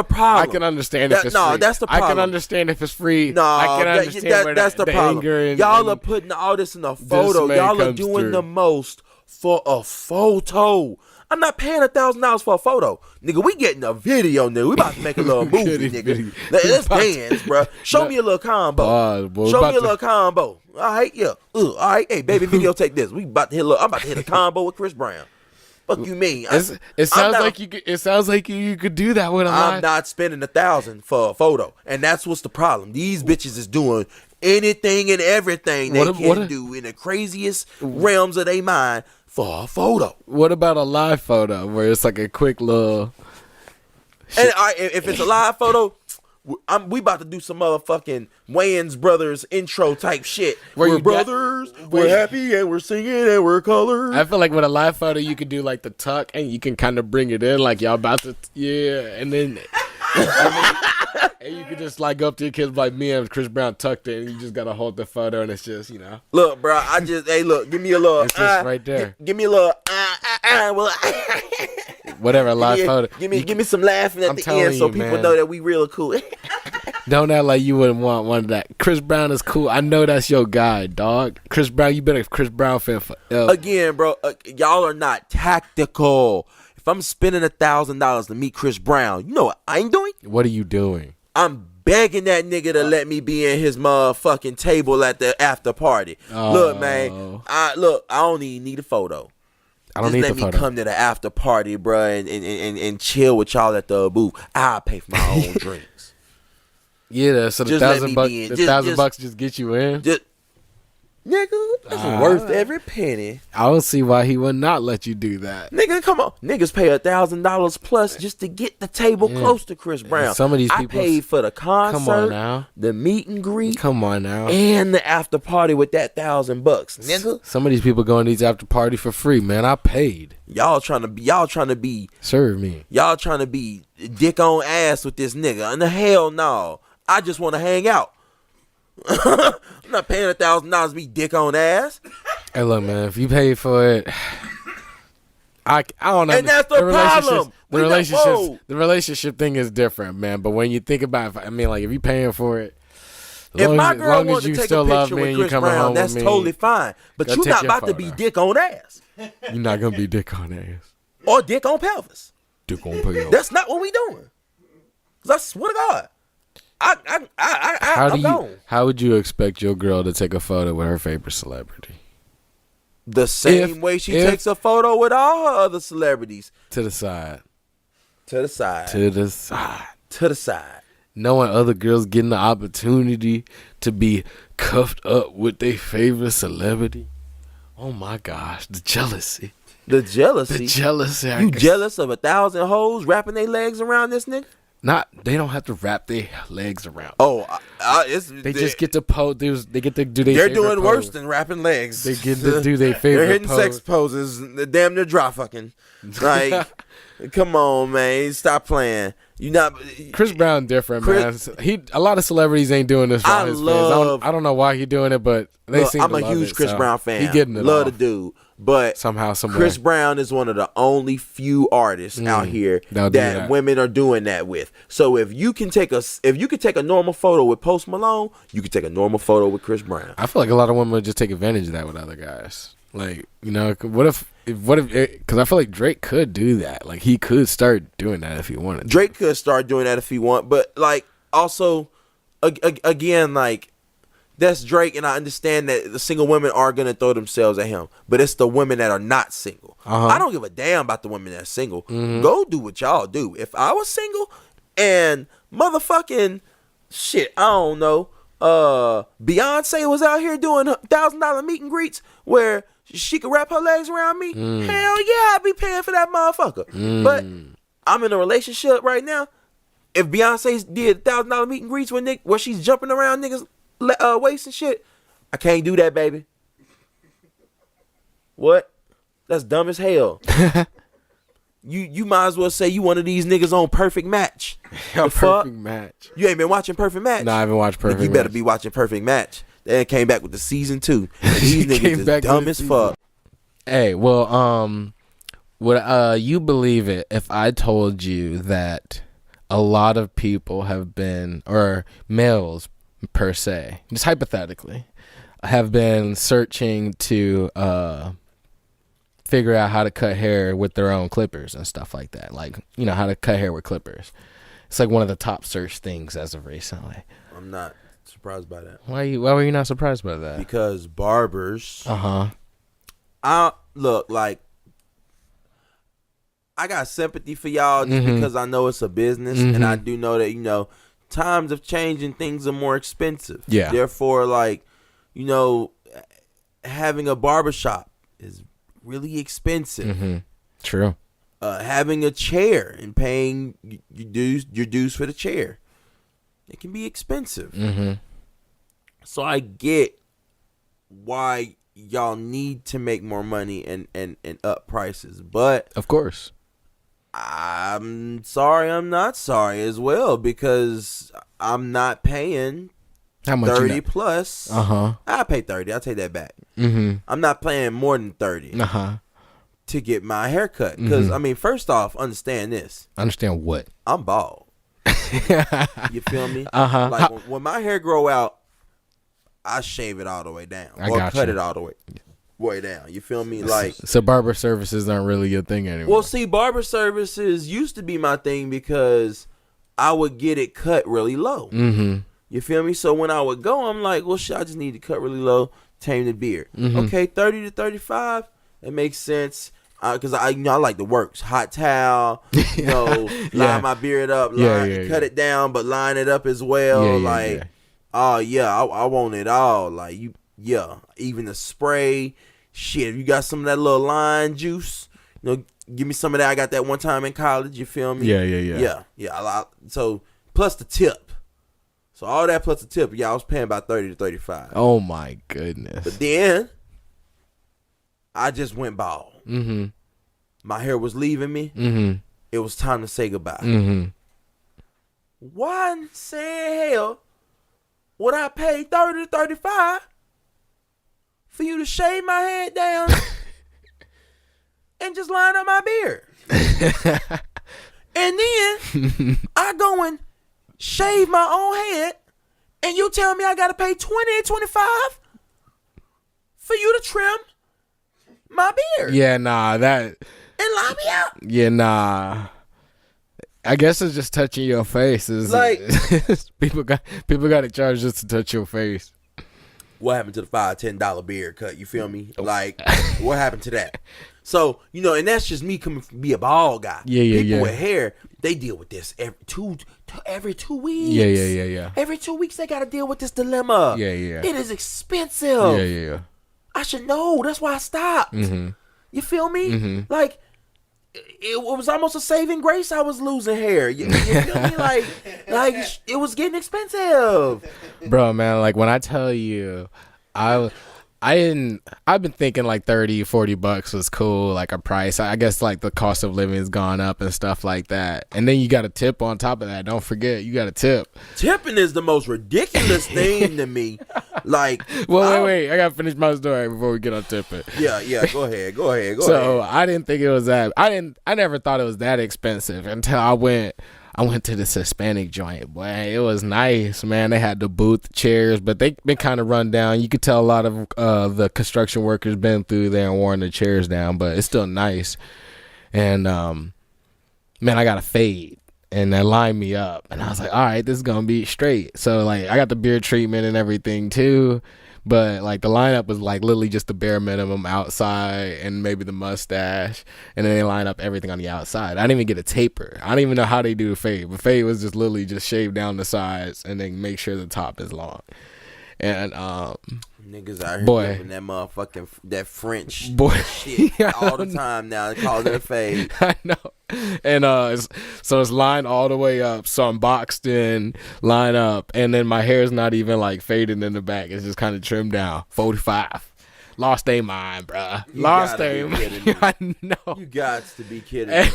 problem. I can understand if it's free. That's the problem. I can understand if it's free. No, I can understand that's the problem. anger and, y'all are putting all this in a photo. Y'all are doing the most for a photo. I'm not paying $1,000 for a photo, nigga. We getting a video, nigga. We about to make a little movie, nigga. Let's dance, bro. Show me a little combo. Show me a little combo. All right, yeah. All right, hey, baby, videotape this. I'm about to hit a combo with Chris Brown. Fuck you mean? It sounds like you could. It sounds like you could do that with a I'm not spending $1,000 for a photo, and that's what's the problem. These bitches is doing anything and everything they can do in the craziest realms of their mind for a photo. What about a live photo where it's like a quick little? And if it's a live photo, we about to do some motherfucking Wayans Brothers intro type shit. We're brothers, we're happy, and we're singing, and we're colored. I feel like with a live photo, you could do like the tuck, and you can kind of bring it in, like y'all about to, and then and you could just like go up to your kids like me and Chris Brown tucked in, and you just gotta hold the photo, and it's just Look, bro, look, give me a little. It's just right there. Give me a little. Whatever live photo. Give me some laughing at the end, so people know that we real cool. Don't act like you wouldn't want one of that. Chris Brown is cool. I know that's your guy, dog. Chris Brown, you been a Chris Brown fan forever. Again, bro, y'all are not tactical. If I'm spending $1,000 to meet Chris Brown, you know what I ain't doing? What are you doing? I'm begging that nigga to let me be in his motherfucking table at the after party. Look, man, I don't even need a photo. I don't need the photo. Let me come to the after party, bro, and chill with y'all at the booth. I'll pay for my own drinks. Yeah, so the $1,000 just get you in? Nigga, that's worth every penny. I don't see why he would not let you do that. Nigga, come on. Niggas pay $1,000 plus just to get the table close to Chris Brown. And some of these people, I paid for the concert, come on now, the meet and greet, come on now, and the after party with that $1,000, nigga. Some of these people going to these after party for free, man. I paid. Y'all trying to be serve me. Y'all trying to be dick on ass with this nigga. And the hell no. I just want to hang out. I'm not paying $1,000 to be dick on ass. Hey, look, man. If you pay for it, I don't know. And that's the problem. The relationship thing is different, man. But when you think about it, I mean, like if you paying for it, if my girl wants to take a picture with Chris Brown, that's totally fine. But you're not about to be dick on ass. You're not gonna be dick on ass or dick on pelvis. Dick on pelvis. That's not what we doing. I swear to God. How would you expect your girl to take a photo with her favorite celebrity? The same way she takes a photo with all her other celebrities. To the side. To the side. To the side. To the side. Knowing other girls getting the opportunity to be cuffed up with their favorite celebrity. Oh my gosh, the jealousy. The jealousy. The jealousy. You jealous of 1,000 hoes wrapping their legs around this nigga? They don't have to wrap their legs around. Oh, they just get to pose. They get to do their. They're doing worse than wrapping legs. They get to do their favorite. They're hitting sex poses. They're damn near dry fucking. Like, come on, man, stop playing. You not Chris Brown different, man. A lot of celebrities ain't doing this for his fans. I don't know why he doing it, but they seem to love it. I'm a huge Chris Brown fan. He getting it. Love the dude. But somehow, somewhere, Chris Brown is one of the only few artists out here that women are doing that with. So if you can take a normal photo with Post Malone, you can take a normal photo with Chris Brown. I feel like a lot of women would just take advantage of that with other guys. Like, what if? Because I feel like Drake could do that. Like, he could start doing that if he wanted. Drake could start doing that if he want, but like also, again, like. That's Drake, and I understand that the single women are going to throw themselves at him. But it's the women that are not single. I don't give a damn about the women that are single. Go do what y'all do. If I was single and motherfucking shit, I don't know, Beyonce was out here doing $1,000 meet and greets where she could wrap her legs around me, hell yeah, I'd be paying for that motherfucker. But I'm in a relationship right now. If Beyonce did $1,000 meet and greets with Nick, where she's jumping around niggas' waist and shit, I can't do that, baby. What? That's dumb as hell. You might as well say you one of these niggas on Perfect Match. Perfect Match. You ain't been watching Perfect Match? No, I haven't watched Perfect Match. You better be watching Perfect Match. They came back with the season 2. And these niggas is dumb as fuck. Hey, well, Would you believe it if I told you that a lot of people have been, or males per se, just hypothetically, have been searching to figure out how to cut hair with their own clippers and stuff like that. Like, you know, how to cut hair with clippers. It's like one of the top search things as of recently. I'm not surprised by that. Why were you not surprised by that? Because barbers. Look, like, I got sympathy for y'all just because I know it's a business, and I do know that, you know, times have changed and things are more expensive. Yeah. Therefore, like, you know, having a barbershop is really expensive. True. Having a chair and paying your dues for the chair, it can be expensive. So I get why y'all need to make more money and up prices, but of course, I'm sorry, I'm not sorry as well, because I'm not paying how much 30 plus. I pay 30. I'll take that back. I'm not paying more than 30 to get my hair cut. Because I mean, first off, understand this. Understand what? I'm bald. You feel me? Like when my hair grow out, I shave it all the way down, or cut it all the way down. You feel me? Like, so barber services aren't really your thing anymore. Well, see, barber services used to be my thing because I would get it cut really low. You feel me? So when I would go, I'm like, well, shit, I just need to cut really low, tame the beard. Okay, 30 to 35, it makes sense. Because I like the works. Hot towel, you know, line my beard up, cut it down, but line it up as well. Oh yeah, I want it all. Like even the spray. Shit, if you got some of that little lime juice, you know, give me some of that. I got that one time in college. You feel me? Yeah. So plus the tip. So all that plus the tip, I was paying about 30 to 35. Oh my goodness. But then I just went bald. My hair was leaving me. It was time to say goodbye. Why in hell would I pay 30 to 35 for you to shave my head down and just line up my beard? And then I go and shave my own head, and you tell me I gotta pay 20 to 25 for you to trim my beard? Yeah, nah, that. And line me out? Yeah, nah. I guess it's just touching your face. Like, people got to charge just to touch your face. What happened to the $5-10 beard cut? You feel me? Like, what happened to that? So, you know, and that's just me coming from be a bald guy. People with hair, they deal with this every two weeks. Yeah. Every 2 weeks they got to deal with this dilemma. Yeah. It is expensive. Yeah. I should know. That's why I stopped. You feel me? Like, it was almost a saving grace. I was losing hair. You feel me? Like it was getting expensive. Bro, man, like when I tell you, I've been thinking like $30-$40 was cool, like a price. I guess like the cost of living has gone up and stuff like that. And then you got a tip on top of that. Don't forget, you got a tip. Tipping is the most ridiculous thing to me. Like, well, wait. I gotta finish my story before we get on tipping. Yeah. Go ahead. So I didn't think it was that. I never thought it was that expensive until I went to this Hispanic joint. Boy, it was nice, man. They had the booth chairs, but they been kind of run down. You could tell a lot of the construction workers been through there and worn the chairs down, but it's still nice. And man, I got a fade. And they lined me up, and I was like, all right, this is gonna be straight. So like I got the beard treatment and everything too, but like the lineup was like literally just the bare minimum outside and maybe the mustache, and then they line up everything on the outside. I didn't even get a taper. I don't even know how they do the fade, but fade was just literally just shave down the sides and then make sure the top is long. And niggas out here living that motherfucking that French shit all the time now. They call it a fade. I know. And so it's lined all the way up. So I'm boxed in, line up, and then my hair's not even like faded in the back. It's just kind of trimmed down. 45. Lost their mind, bruh. Lost their mind. I know. You got to be kidding me.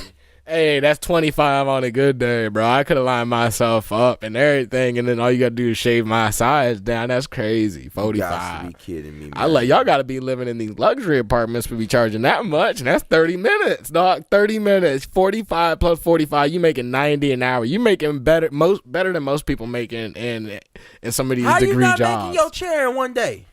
Hey, that's 25 on a good day, bro. I could have lined myself up and everything, and then all you gotta do is shave my size down. That's crazy. 45. You got to be kidding me, man. I like y'all gotta be living in these luxury apartments to be charging that much, and that's 30 minutes, dog. 30 minutes, 45 plus 45. You making 90 an hour. You making better than most people making in some of these How degree you not jobs. making your chair in one day?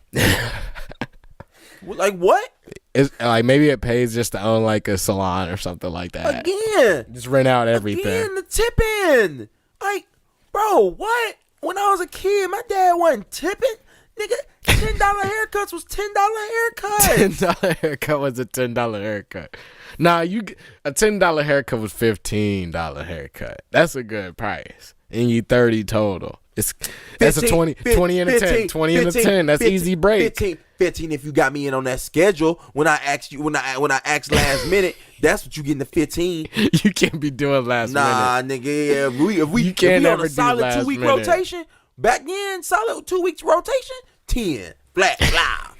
Like what? It's like maybe it pays just to own like a salon or something like that. Again. Just rent out everything. Again, the tip in. Like, bro, what? When I was a kid, my dad wasn't tipping. Nigga, $10 haircuts was $10 haircuts. $10 haircut was a $10 haircut. Nah, a $10 haircut was $15 haircut. That's a good price. And you 30 total. That's a 20 and a 10. 20 and a 10. That's easy break. 15 if you got me in on that schedule. When I asked you, when I asked last minute, that's what you getting the 15. You can't be doing last minute. Nah, nigga. Yeah, if we on a solid 2-week rotation, back then, solid 2 weeks rotation, 10. Flat, blah.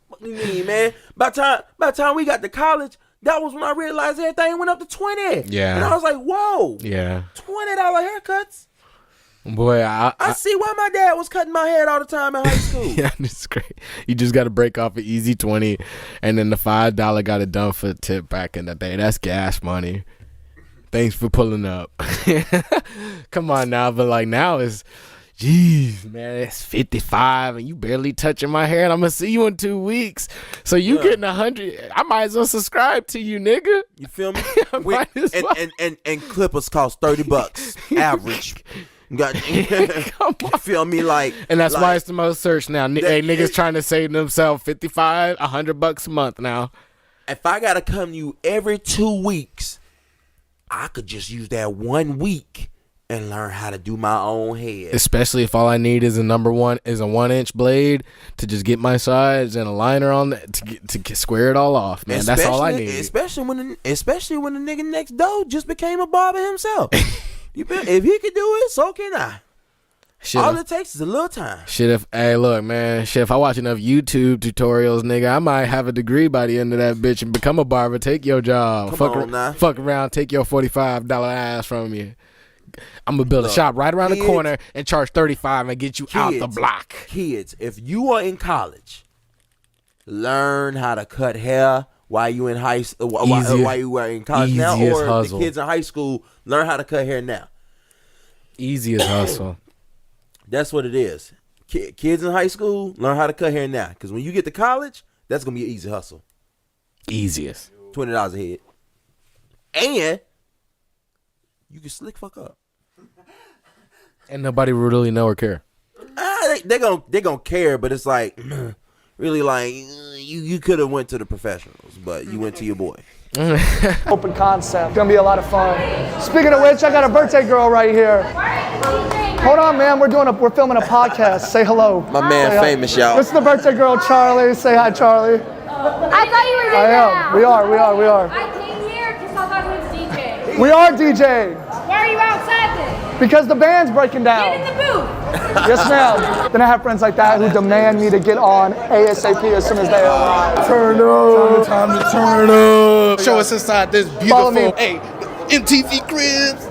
What do you mean, man? By the time we got to college, that was when I realized everything went up to 20. Yeah. And I was like, whoa. Yeah. $20 haircuts. Boy, I see why my dad was cutting my hair all the time in high school. Yeah, that's great. You just got to break off an easy 20, and then the $5 got it done for the tip back in the day. That's gas money. Thanks for pulling up. Come on now, but like now it's, geez, man, it's 55, and you barely touching my hair, and I'm gonna see you in 2 weeks. So you getting 100? I might as well subscribe to you, nigga. You feel me? And clippers cost $30 average. Got you feel me? Like, and that's why it's the most searched now. Niggas trying to save themselves $55, $100 a month now. If I gotta come to you every 2 weeks, I could just use that 1 week and learn how to do my own hair. Especially if all I need is a 1-inch blade to just get my sides and a liner on that to square it all off, man. That's all I need. Especially when the nigga next door just became a barber himself. If he could do it, so can I. All it takes is a little time. If I watch enough YouTube tutorials, nigga, I might have a degree by the end of that bitch and become a barber. Take your job. Fuck around, take your $45 ass from you. I'm gonna build a shop right around the corner and charge $35 and get you out the block. Kids, if you are in college, learn how to cut hair while you in high school, while you are in college now, or hustle. The kids in high school, learn how to cut hair now. Easiest hustle. That's what it is. Kids in high school, learn how to cut hair now, because when you get to college, that's gonna be an easy hustle. Easiest. $20 a head, and you can slick fuck up. And nobody really know or care. They gonna care, but it's like really like you could have went to the professionals, but you went to your boy. Open concept. Gonna be a lot of fun. Speaking of which, I got a birthday girl right here. Hold on, man. We're filming a podcast. Say hello. My man, famous, y'all. This is the birthday girl, Charlie. Say hi, Charlie. I thought you were DJ. I am. We are. I came here because I thought it was DJ. We are DJ. Why are you outside then? Because the band's breaking down. Get in the booth. Yes, ma'am. Then I have friends like that who demand me to get on ASAP as soon as they arrive. Turn up. Time to turn up. Show us inside this beautiful MTV cribs.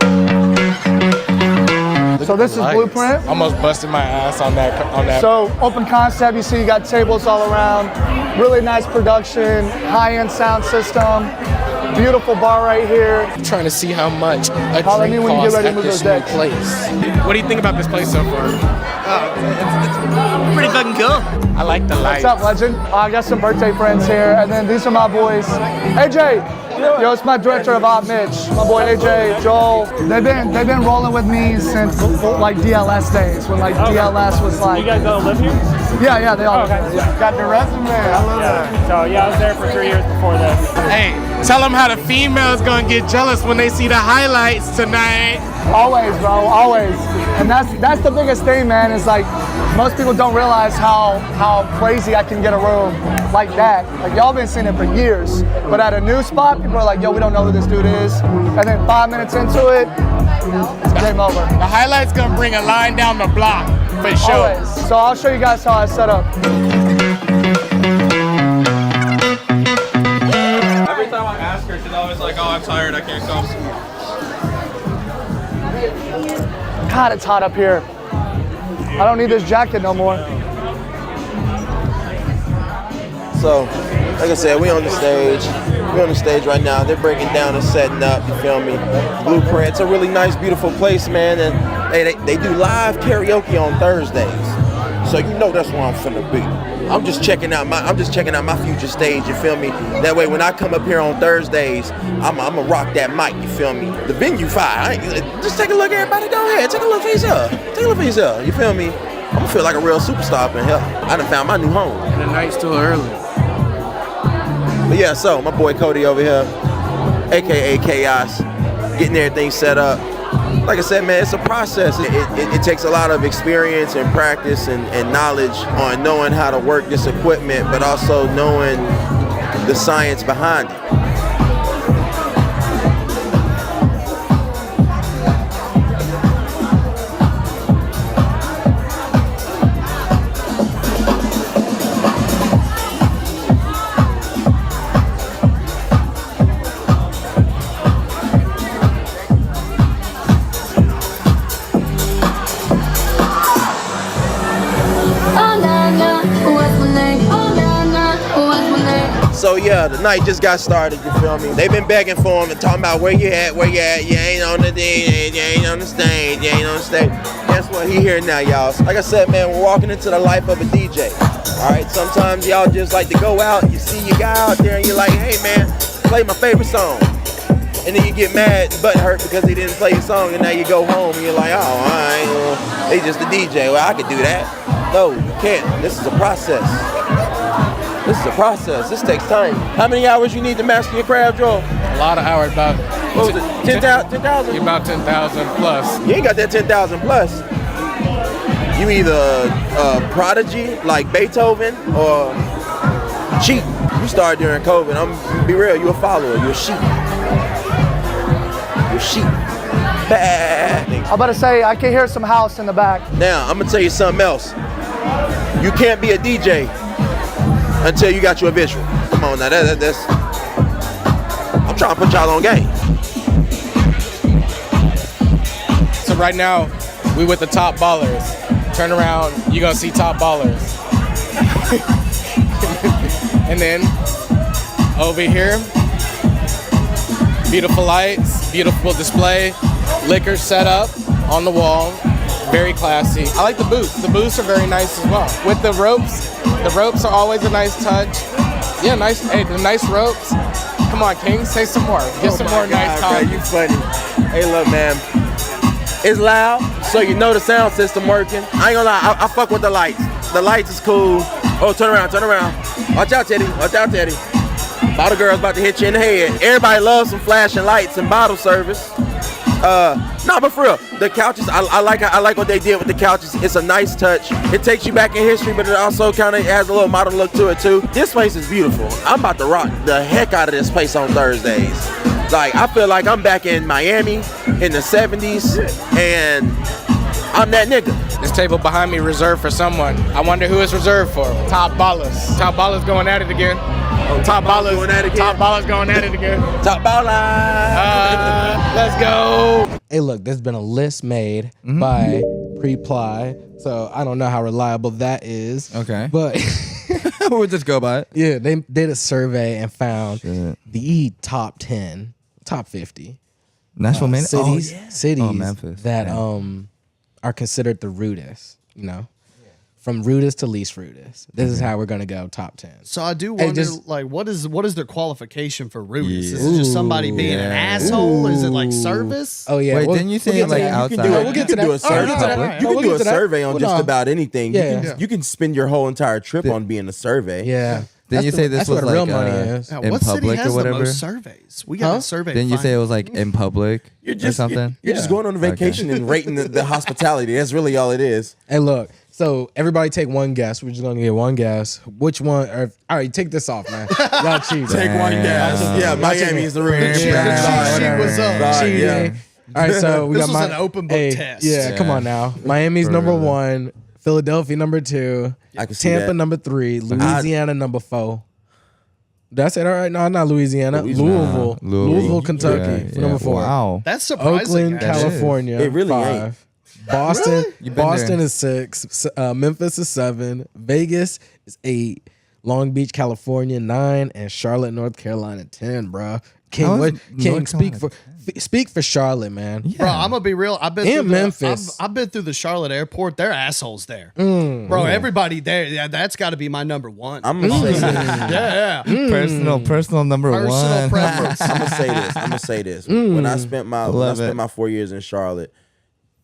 So this is Blueprint. Almost busted my ass on that. So open concept. You see, you got tables all around. Really nice production. High-end sound system. Beautiful bar right here. I'm trying to see how much a Call drink me when you costs get ready at to move this those new decks. place. What do you think about this place so far? It's pretty fucking cool. I like the lights. What's up, legend? I got some birthday friends here, and then these are my boys. AJ, yo, it's my director of Op Mitch. My boy AJ, Joel. They've been rolling with me since like DLS days, when like DLS was like. You guys all live here? Yeah, they all. Okay. Yeah. Got the resume. I love that. So yeah, I was there for 3 years before this. Hey, tell them how the females gonna get jealous when they see the highlights tonight. Always, bro, always. And that's the biggest thing, man, is like most people don't realize how crazy I can get a room like that. Like y'all been seeing it for years. But at a new spot, people are like, yo, we don't know who this dude is. And then 5 minutes into it, it's game over. The highlights gonna bring a line down the block for sure. Always. So I'll show you guys how I set up. Every time I ask her, she's always like, oh, I'm tired, I can't come. God, it's hot up here. I don't need this jacket no more. So, like I said, we on the stage. We're on the stage right now. They're breaking down and setting up, you feel me? Blueprint. It's a really nice, beautiful place, man. And they do live karaoke on Thursdays. So you know that's where I'm finna be. I'm just checking out my future stage, you feel me? That way when I come up here on Thursdays, I'ma rock that mic, you feel me? The venue fire. Just take a look, everybody. Go ahead. Take a look for yourself. Take a look for yourself. You feel me? I'm gonna feel like a real superstar up in here. I done found my new home. And the night's still early. But yeah, so my boy Cody over here, aka Chaos, getting everything set up. Like I said, man, it's a process. It takes a lot of experience and practice and knowledge on knowing how to work this equipment, but also knowing the science behind it. So yeah, the night just got started, you feel me? They've been begging for him and talking about where you at, you ain't on the thing, you ain't on the stage, you ain't on the stage. Guess what, he here now, y'all. So like I said, man, we're walking into the life of a DJ. All right, sometimes y'all just like to go out, you see your guy out there and you're like, hey man, play my favorite song. And then you get mad and butt hurt because he didn't play your song, and now you go home and you're like, oh, they just a DJ, well I could do that. No, you can't, this is a process. This is a process. This takes time. How many hours you need to master your craft, Joel? A lot of hours, about what was it? 10,000? About 10,000 plus. You ain't got that 10,000 plus. You either prodigy like Beethoven or cheat. You started during COVID. I'm gonna be real. You a follower. You a sheep. You a sheep. Bad. I'm about to say I can hear some house in the back. Now I'm gonna tell you something else. You can't be a DJ until you got you a visual. Come on now, that's I'm trying to put y'all on game. So right now, we with the top ballers. Turn around, you gonna see top ballers. And then over here, beautiful lights, beautiful display, liquor set up on the wall, very classy. I like the booths. The booths are very nice as well. With the ropes are always a nice touch. Yeah, nice. Hey, the nice ropes. Come on, King, say some more. Get some more nice comments. You funny. Hey, look, man. It's loud, so you know the sound system working. I ain't gonna lie, I fuck with the lights. The lights is cool. Oh, turn around. Watch out, Teddy. Bottle girl's about to hit you in the head. Everybody loves some flashing lights and bottle service. But for real, the couches, I like what they did with the couches. It's a nice touch. It takes you back in history, but it also kind of has a little modern look to it too. This place is beautiful. I'm about to rock the heck out of this place on Thursdays. Like, I feel like I'm back in Miami in the 70s, and I'm that nigga. This table behind me reserved for someone. I wonder who it's reserved for. Top ballers. Top ballers going at it again. Top ballers going at it again. Top ballers going at it again. Top ballers. Let's go. Hey, look, there's been a list made by Preply, so I don't know how reliable that is. Okay. But we'll just go by it. Yeah, they did a survey and found the top 10, top 50 Nashville cities Memphis. that are considered the rudest, you know? From rudest to least rudest. This is how we're gonna go top 10. So I do wonder, what is their qualification for rudest? Is it just somebody being an asshole? Is it like service? Oh yeah. Wait, didn't you say like outside? We'll get to that. You can do a survey on just about anything. Yeah. You can spend your whole entire trip on being a survey. Yeah. Didn't you say this was like real money is. in what city public has or whatever? The most surveys? We got a survey. Didn't you say it was like in public or something? You're just going on a vacation and rating the hospitality. That's really all it is. Hey, look. So everybody take one guess. We're just gonna get one guess. Which one? All right, take this off, man. Y'all cheat. Take one guess. Yeah, Miami is the real She was up. Cheating. All right, so we This got was an open book test. Yeah, come on now. Miami's number 1, Philadelphia number 2, I can see Tampa that. number 3, Louisiana number 4. That's it. All right. No, not Louisiana. Louisville, Kentucky. Yeah, Number 4. Wow. That's surprising. Oakland, California. It really 5. ain't. Boston. You've been Boston there. is 6. Memphis is 7. Vegas is 8. Long Beach, California 9, and Charlotte, North Carolina 10. Bro, King, speak for Charlotte, man. Bro, I'm gonna be real. I've been through Memphis. I've been through the Charlotte airport. They're assholes there, Mm. bro. Everybody there. Yeah, that's got to be my number one. I'm gonna say this. Yeah. Personal number Personal one. preference. I'm gonna say this. When I spent my 4 years in Charlotte,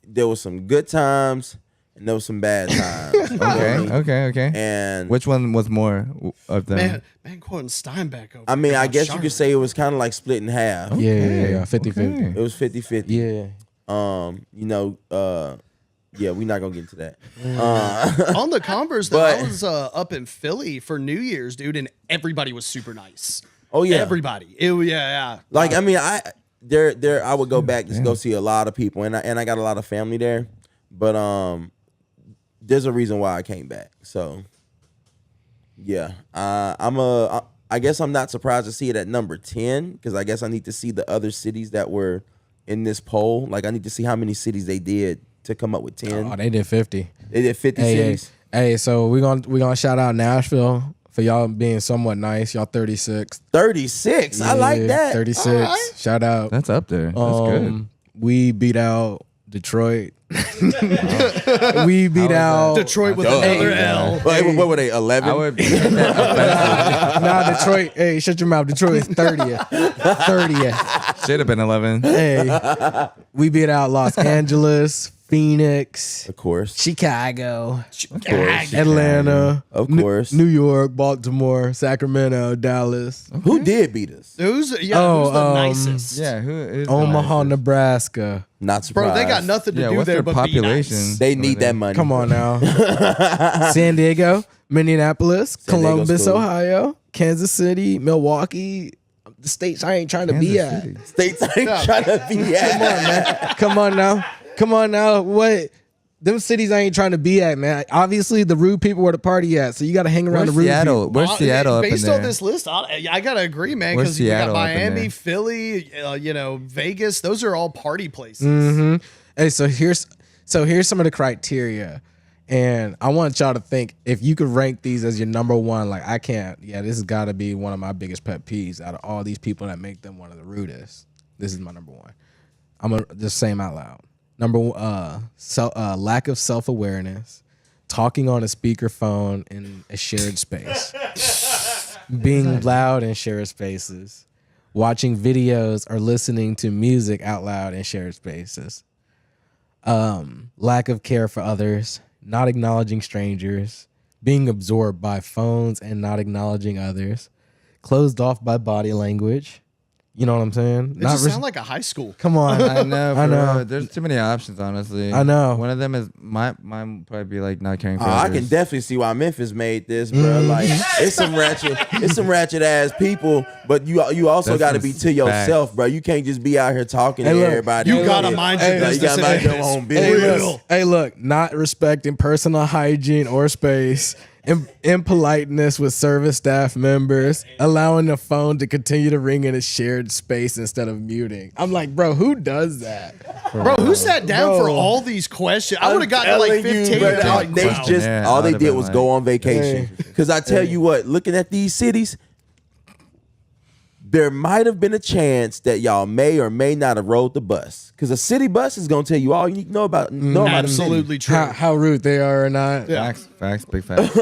there was some good times and there was some bad times. Okay. And which one was more of them? Man, quoting Steinbeck over. I mean, here I about guess you Charlotte. could say it was kind of like split in half. Yeah, 50-50. It was 50-50. Yeah. Yeah, we're not gonna get into that. On the Converse, though, but- I was up in Philly for New Year's, dude, and everybody was super nice. Oh yeah, everybody. Yeah. Like I mean, I would go back to go see a lot of people, and I got a lot of family there, but there's a reason why I came back. So yeah, I guess I'm not surprised to see it at number 10 because I guess I need to see the other cities that were in this poll. Like I need to see how many cities they did to come up with 10. Oh, they did 50. They did 50 cities. Hey, so we're gonna shout out Nashville for y'all being somewhat nice. Y'all 36. 36. I like that. 36. All right. Shout out. That's up there. That's good. We beat out Detroit. We beat out Detroit with another L. What were they? 11. I would Nah, Detroit. Hey, shut your mouth. Detroit is 30th. 30th. Should have been 11. Hey, we beat out Los Angeles, Phoenix, of course, Chicago, course. Atlanta, Of course. New York, Baltimore, Sacramento, Dallas. Who did beat us? Who's the nicest? Yeah, who is Omaha, Nebraska. Not surprised. Bro, they got nothing to do what's there their but population? be nice. They need that money. Come on now. San Diego, Minneapolis, San Diego's Columbus, cool. Ohio, Kansas City, Milwaukee. The states I ain't trying to be at. States I ain't trying to be at. Come on, man. Come on now. What? Them cities I ain't trying to be at, man. Obviously, the rude people were the party at, so you got to hang around Where's the rude Seattle? people. Where's Seattle up in Based there? on this list, I gotta agree, man. Where's Because we got Seattle up in Miami, there? Philly, Vegas. Those are all party places. Mm-hmm. Hey, so here's some of the criteria, and I want y'all to think if you could rank these as your number one. Like I can't. Yeah, this has got to be one of my biggest pet peeves out of all these people that make them one of the rudest. This is my number one. I'm gonna just say them out loud. Number one, lack of self-awareness, talking on a speakerphone in a shared space, being loud in shared spaces, watching videos or listening to music out loud in shared spaces, lack of care for others, not acknowledging strangers, being absorbed by phones and not acknowledging others, closed off by body language. You know what I'm saying? It just sound like a high school. Come on. I know. I know. Bro. There's too many options, honestly. I know. One of them is mine would probably be like not caring for I others. can definitely see why Memphis made this, bro. Like it's some ratchet ass people, but you also got to be to yourself, bro. You can't just be out here talking to everybody. You gotta mind your business. You gotta mind your own business. Hey, look, not respecting personal hygiene or space, impoliteness with service staff members, allowing the phone to continue to ring in a shared space instead of muting. I'm like, bro, who does that? Bro, who sat down for all these questions? I would have gotten to like 15. Bro, Like, they wow. just all they did was go on vacation. Hey. Because I tell you what, looking at these cities, there might have been a chance that y'all may or may not have rode the bus. Because a city bus is gonna tell you all you need to know about. Absolutely true. How rude they are or not. Yeah. Facts, big facts.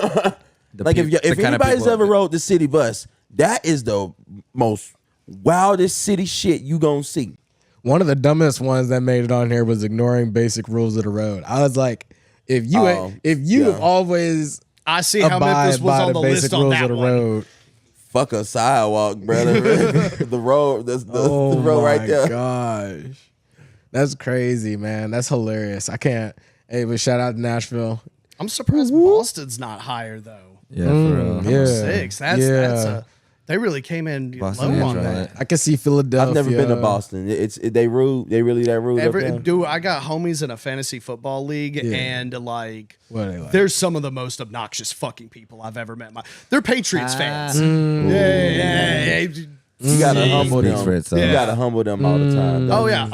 Like if anybody's ever rode the city bus, that is the most wildest city shit you gonna see. One of the dumbest ones that made it on here was ignoring basic rules of the road. I was like, if you always I see how Memphis was on the list on that one. road. Fuck a sidewalk, brother. the road, the road right there. Oh my gosh, that's crazy, man. That's hilarious. I can't. Hey, but shout out to Nashville. I'm surprised Boston's not higher though. Yeah, for real. Number 6. That's They really came in Boston low on is that. I can see Philadelphia. I've never been to Boston. They rude. They really that rude up there? Dude, I got homies in a fantasy football league, Yeah. and like, What are they like? there's some of the most obnoxious fucking people I've ever met. They're Patriots fans. Mm. Yeah. You gotta humble Speaks them. for itself. You gotta humble them all the time. Oh yeah.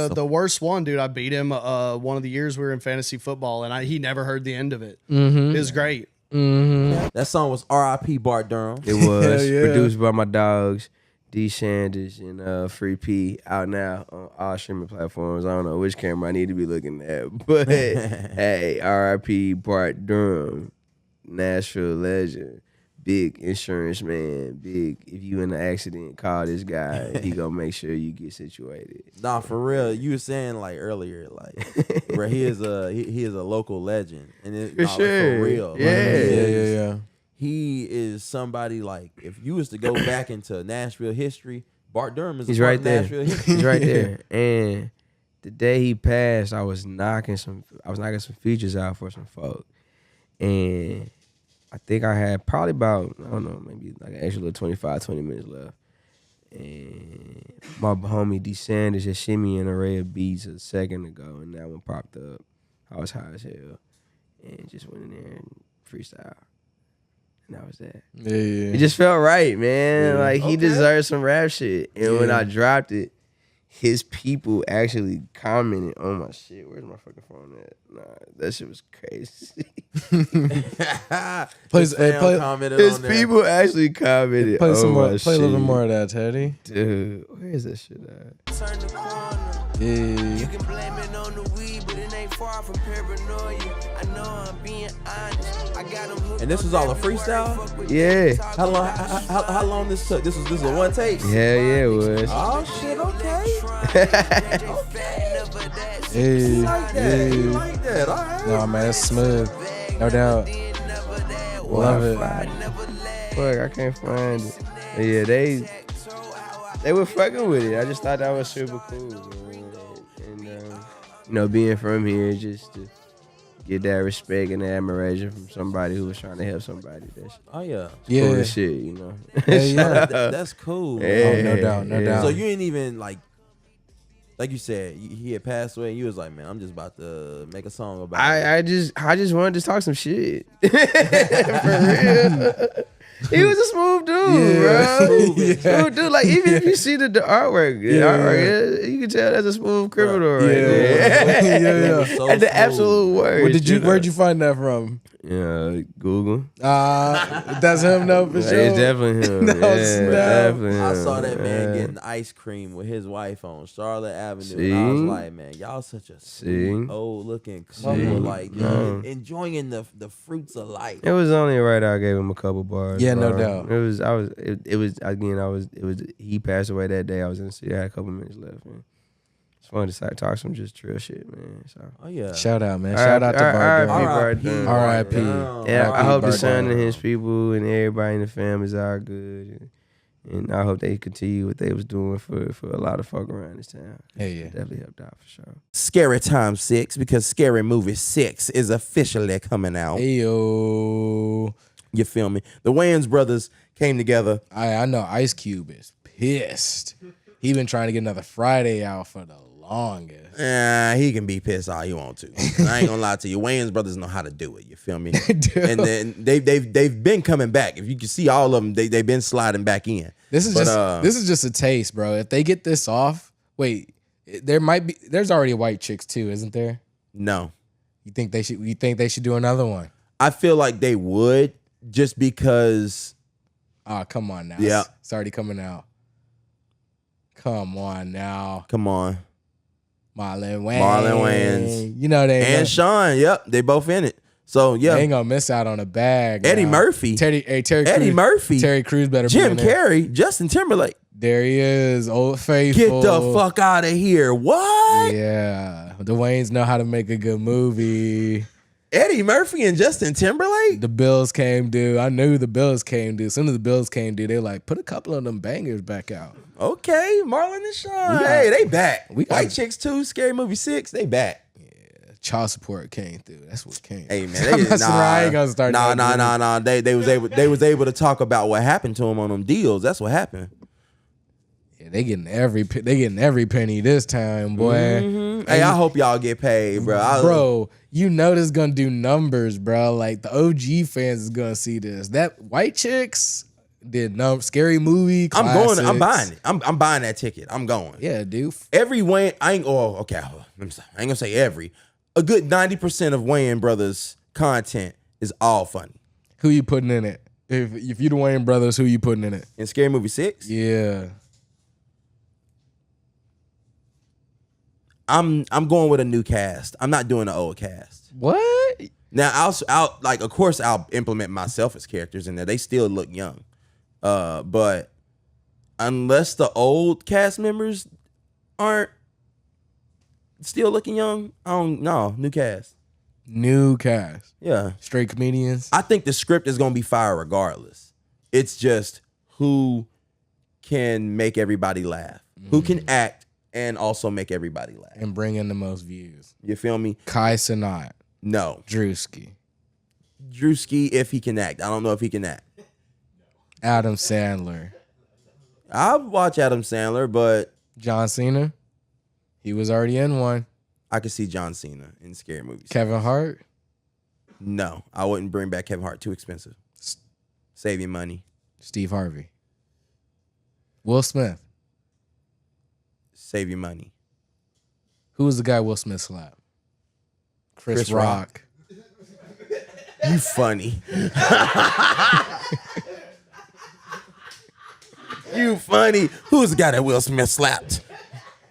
The worst one, dude. I beat him one of the years we were in fantasy football, and he never heard the end of it. Mm-hmm. It was great. Mm-hmm. That song was R.I.P. Bart Durham. It was Hell yeah. produced by my dogs, D. Sanders and Free P, out now on all streaming platforms. I don't know which camera I need to be looking at, but hey, R.I.P. Bart Durham, Nashville legend, big insurance man, big. If you in an accident, call this guy. He gonna make sure you get situated. Nah, for real. You were saying like earlier, like, bro, he is a local legend, and For sure. for real. Yeah. He is somebody like if you was to go back into Nashville history, Bart Durham is He's a part right of there. Nashville history. He's right there. And the day he passed, I was knocking some features out for some folk. And I think I had probably about, I don't know, maybe like an extra little 25, 20 minutes left. And my homie D. Sanders just shimmy me an array of beats a second ago, and that one popped up. I was high as hell. And just went in there and freestyle. And that was that. Yeah. It just felt right, man. Yeah. Like he deserved some rap shit. And when I dropped it, his people actually commented on my shit. Where's my fucking phone at? Nah, that shit was crazy. His people actually commented. Play some on more. my Play a little shit. more of that, Teddy. Dude, where is that shit at? Yeah. And this was all a freestyle. Yeah. How long this took? This was a one take. Hell yeah, it was. Oh shit. Okay. Hey, like that. You like that. All right. No, man, it's smooth. No doubt. Love it. Fuck, I can't find it. But yeah, they were fucking with it. I just thought that was super cool, man. And being from here, just to get that respect and admiration from somebody who was trying to help somebody. That's Oh yeah. cool as shit, you know. Yeah. That's cool. Yeah, no doubt, no doubt. So you ain't even like you said, he had passed away, and you was like, man, I'm just about to make a song about it. I just wanted to talk some shit. For real. He was a smooth dude, bro. Smooth dude. Like even if you see the artwork, you can tell that's a smooth criminal right there. So At the smooth. absolute word. Where'd you find that from? Yeah, Google. That's him, no, for sure. It's definitely him. No, Yeah, snap. definitely I him. saw that man Yeah. getting ice cream with his wife on Charlotte Avenue. See? And I was like, man, y'all such a sweet, See? old looking couple. See? Like, enjoying the fruits of life. It was only right I gave him a couple bars. Yeah, no bro. doubt. He passed away that day. I was in the city. I had a couple minutes left, man. Just wanted to talk some just trill shit, man. So. Oh yeah. Shout out, man. Shout out to Bart. R.I.P. Yeah, I hope the Bart son Durham. and his people and everybody in the families are good. And I hope they continue what they was doing for a lot of folk around this town. Hey, yeah. Definitely helped out for sure. Scary Time 6, because Scary Movie 6 is officially coming out. Hey, yo. You feel me? The Wayans brothers came together. I know Ice Cube is pissed. He been trying to get another Friday out for the longest. He can be pissed all he want to. I ain't gonna lie to you. Wayans brothers know how to do it. You feel me? And then they've been coming back. If you can see all of them, they've been sliding back in. This is just a taste, bro. If they get this off, there's already white chicks too, isn't there? No. You think they should do another one? I feel like they would, just because. Oh, come on now. Yeah. It's already coming out. Come on now. Come on. Marlon Wayans. You know they and Sean. Yep, they both in it. So yeah, they ain't gonna miss out on a bag. Eddie now. Murphy. Eddie Crews, Murphy. Terry Crews better. Jim be in there. Carrey. Justin Timberlake. There he is. Old Faithful. Get the fuck out of here. What? Yeah. The Wayans know how to make a good movie. Eddie Murphy and Justin Timberlake? The bills came due. I knew the bills came due. As soon as the bills came due, they were like, put a couple of them bangers back out. Okay, Marlon and Sean. Hey, they back. White Chicks 2, Scary Movie 6, they back. child support came through. That's what came. Hey man, I ain't gonna start. Nah. They was able to talk about what happened to them on them deals. That's what happened. Yeah, they getting every penny this time, boy. Mm-hmm. Hey, I hope y'all get paid, bro. Bro, you know this gonna do numbers, bro. Like the OG fans is gonna see this. That White Chicks did scary movie. Classics. I'm buying it. I'm buying that ticket. I'm going. Yeah, dude. Every Wayne, I ain't gonna say every. A good 90% of Wayne Brothers content is all funny. Who you putting in it? If you the Wayne Brothers, who you putting in it? In Scary Movie 6? Yeah. I'm going with a new cast. I'm not doing the old cast. What? Now I'll like, of course I'll implement myself as characters in there. They still look young. But unless the old cast members aren't still looking young, I don't know. New cast. New cast. Yeah. Straight comedians. I think the script is gonna be fire regardless. It's just who can make everybody laugh. Who can act and also make everybody laugh. And bring in the most views. You feel me? Kai Cenat. No. Drewski, if he can act. I don't know if he can act. Adam Sandler. I'll watch Adam Sandler, but John Cena. He was already in one. I could see John Cena in scary movies. Kevin Hart. No, I wouldn't bring back Kevin Hart. Too expensive. Save your money. Steve Harvey. Will Smith. Save your money. Who was the guy Will Smith slapped? Chris Rock. You funny. You funny. Who's the guy that Will Smith slapped?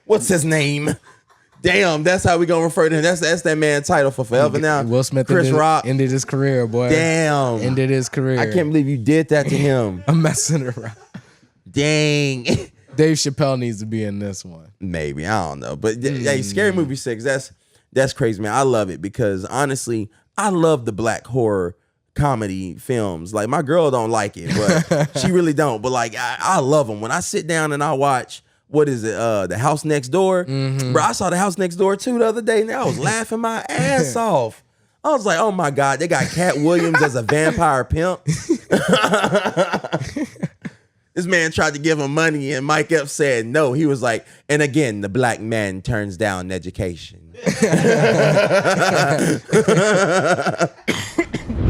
What's his name? Damn, that's how we gonna refer to him. That's that man's title for forever now. Will Smith Rock ended his career, boy. Damn. Ended his career. I can't believe you did that to him. I'm messing around. Dang. Dave Chappelle needs to be in this one. Maybe. I don't know. But hey, Scary Movie 6, that's crazy, man. I love it because honestly, I love the black horror comedy films. Like my girl don't like it, but she really don't. But like I love them. When I sit down and I watch, what is it? The House Next Door. Mm-hmm. Bro, I saw The House Next Door too the other day, and I was laughing my ass off. I was like, oh my God, they got Cat Williams as a vampire pimp. This man tried to give him money, and Mike Epps said no. He was like, and again, the black man turns down education.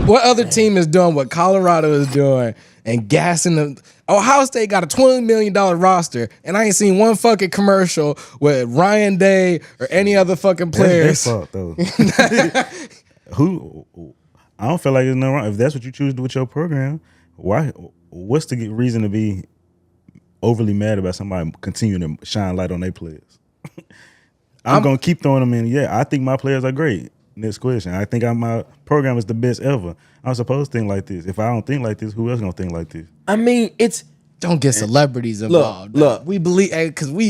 What other team is doing what Colorado is doing and gassing them? Ohio State got a $20 million roster, and I ain't seen one fucking commercial with Ryan Day or any other fucking players. That's their fault, though. I don't feel like there's no wrong. If that's what you choose to do with your program, why? What's the reason to be overly mad about somebody continuing to shine light on their players? I'm going to keep throwing them in. Yeah, I think my players are great. Next question. I think my program is the best ever. I'm supposed to think like this. If I don't think like this, who else going to think like this? I mean, don't get celebrities involved. Look, we believe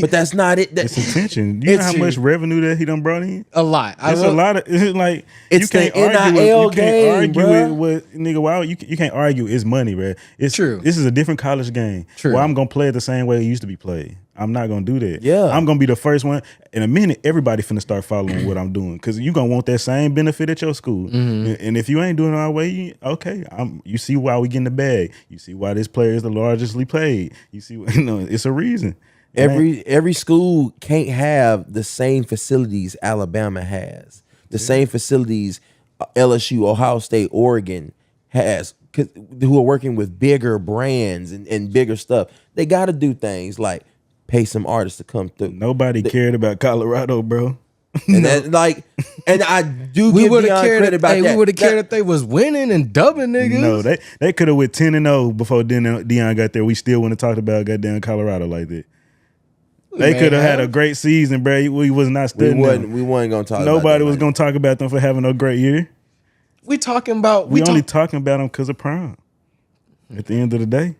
but that's not it. It's attention. You know how much revenue that he done brought in? A lot. It's a lot of. It's like it's you can't the argue. NIL You can't game, argue with nigga. Why you can't argue? It's money, bro. It's true. This is a different college game. True. Well, I'm gonna play it the same way it used to be played. I'm not gonna do that. Yeah. I'm gonna be the first one. In a minute, everybody finna start following what I'm doing because you gonna want that same benefit at your school. Mm-hmm. And if you ain't doing it our way, you see why we getting the bag. You see why this player is the largestly paid. You see, it's a reason. Every school can't have the same facilities Alabama has. The same facilities LSU, Ohio State, Oregon has, who are working with bigger brands and bigger stuff. They got to do things like pay some artists to come through. Nobody cared about Colorado, bro. And and I do give Deion credit about that. We would have cared if they was winning and dubbing niggas. No, they could have went 10-0 before Deion got there. We still wouldn't have talked about goddamn Colorado like that. They could have had a great season, bro. We was not studying them. We weren't gonna talk. Nobody was gonna talk about them for having a great year. We talking about we only talking about them because of Prime. At the end of the day,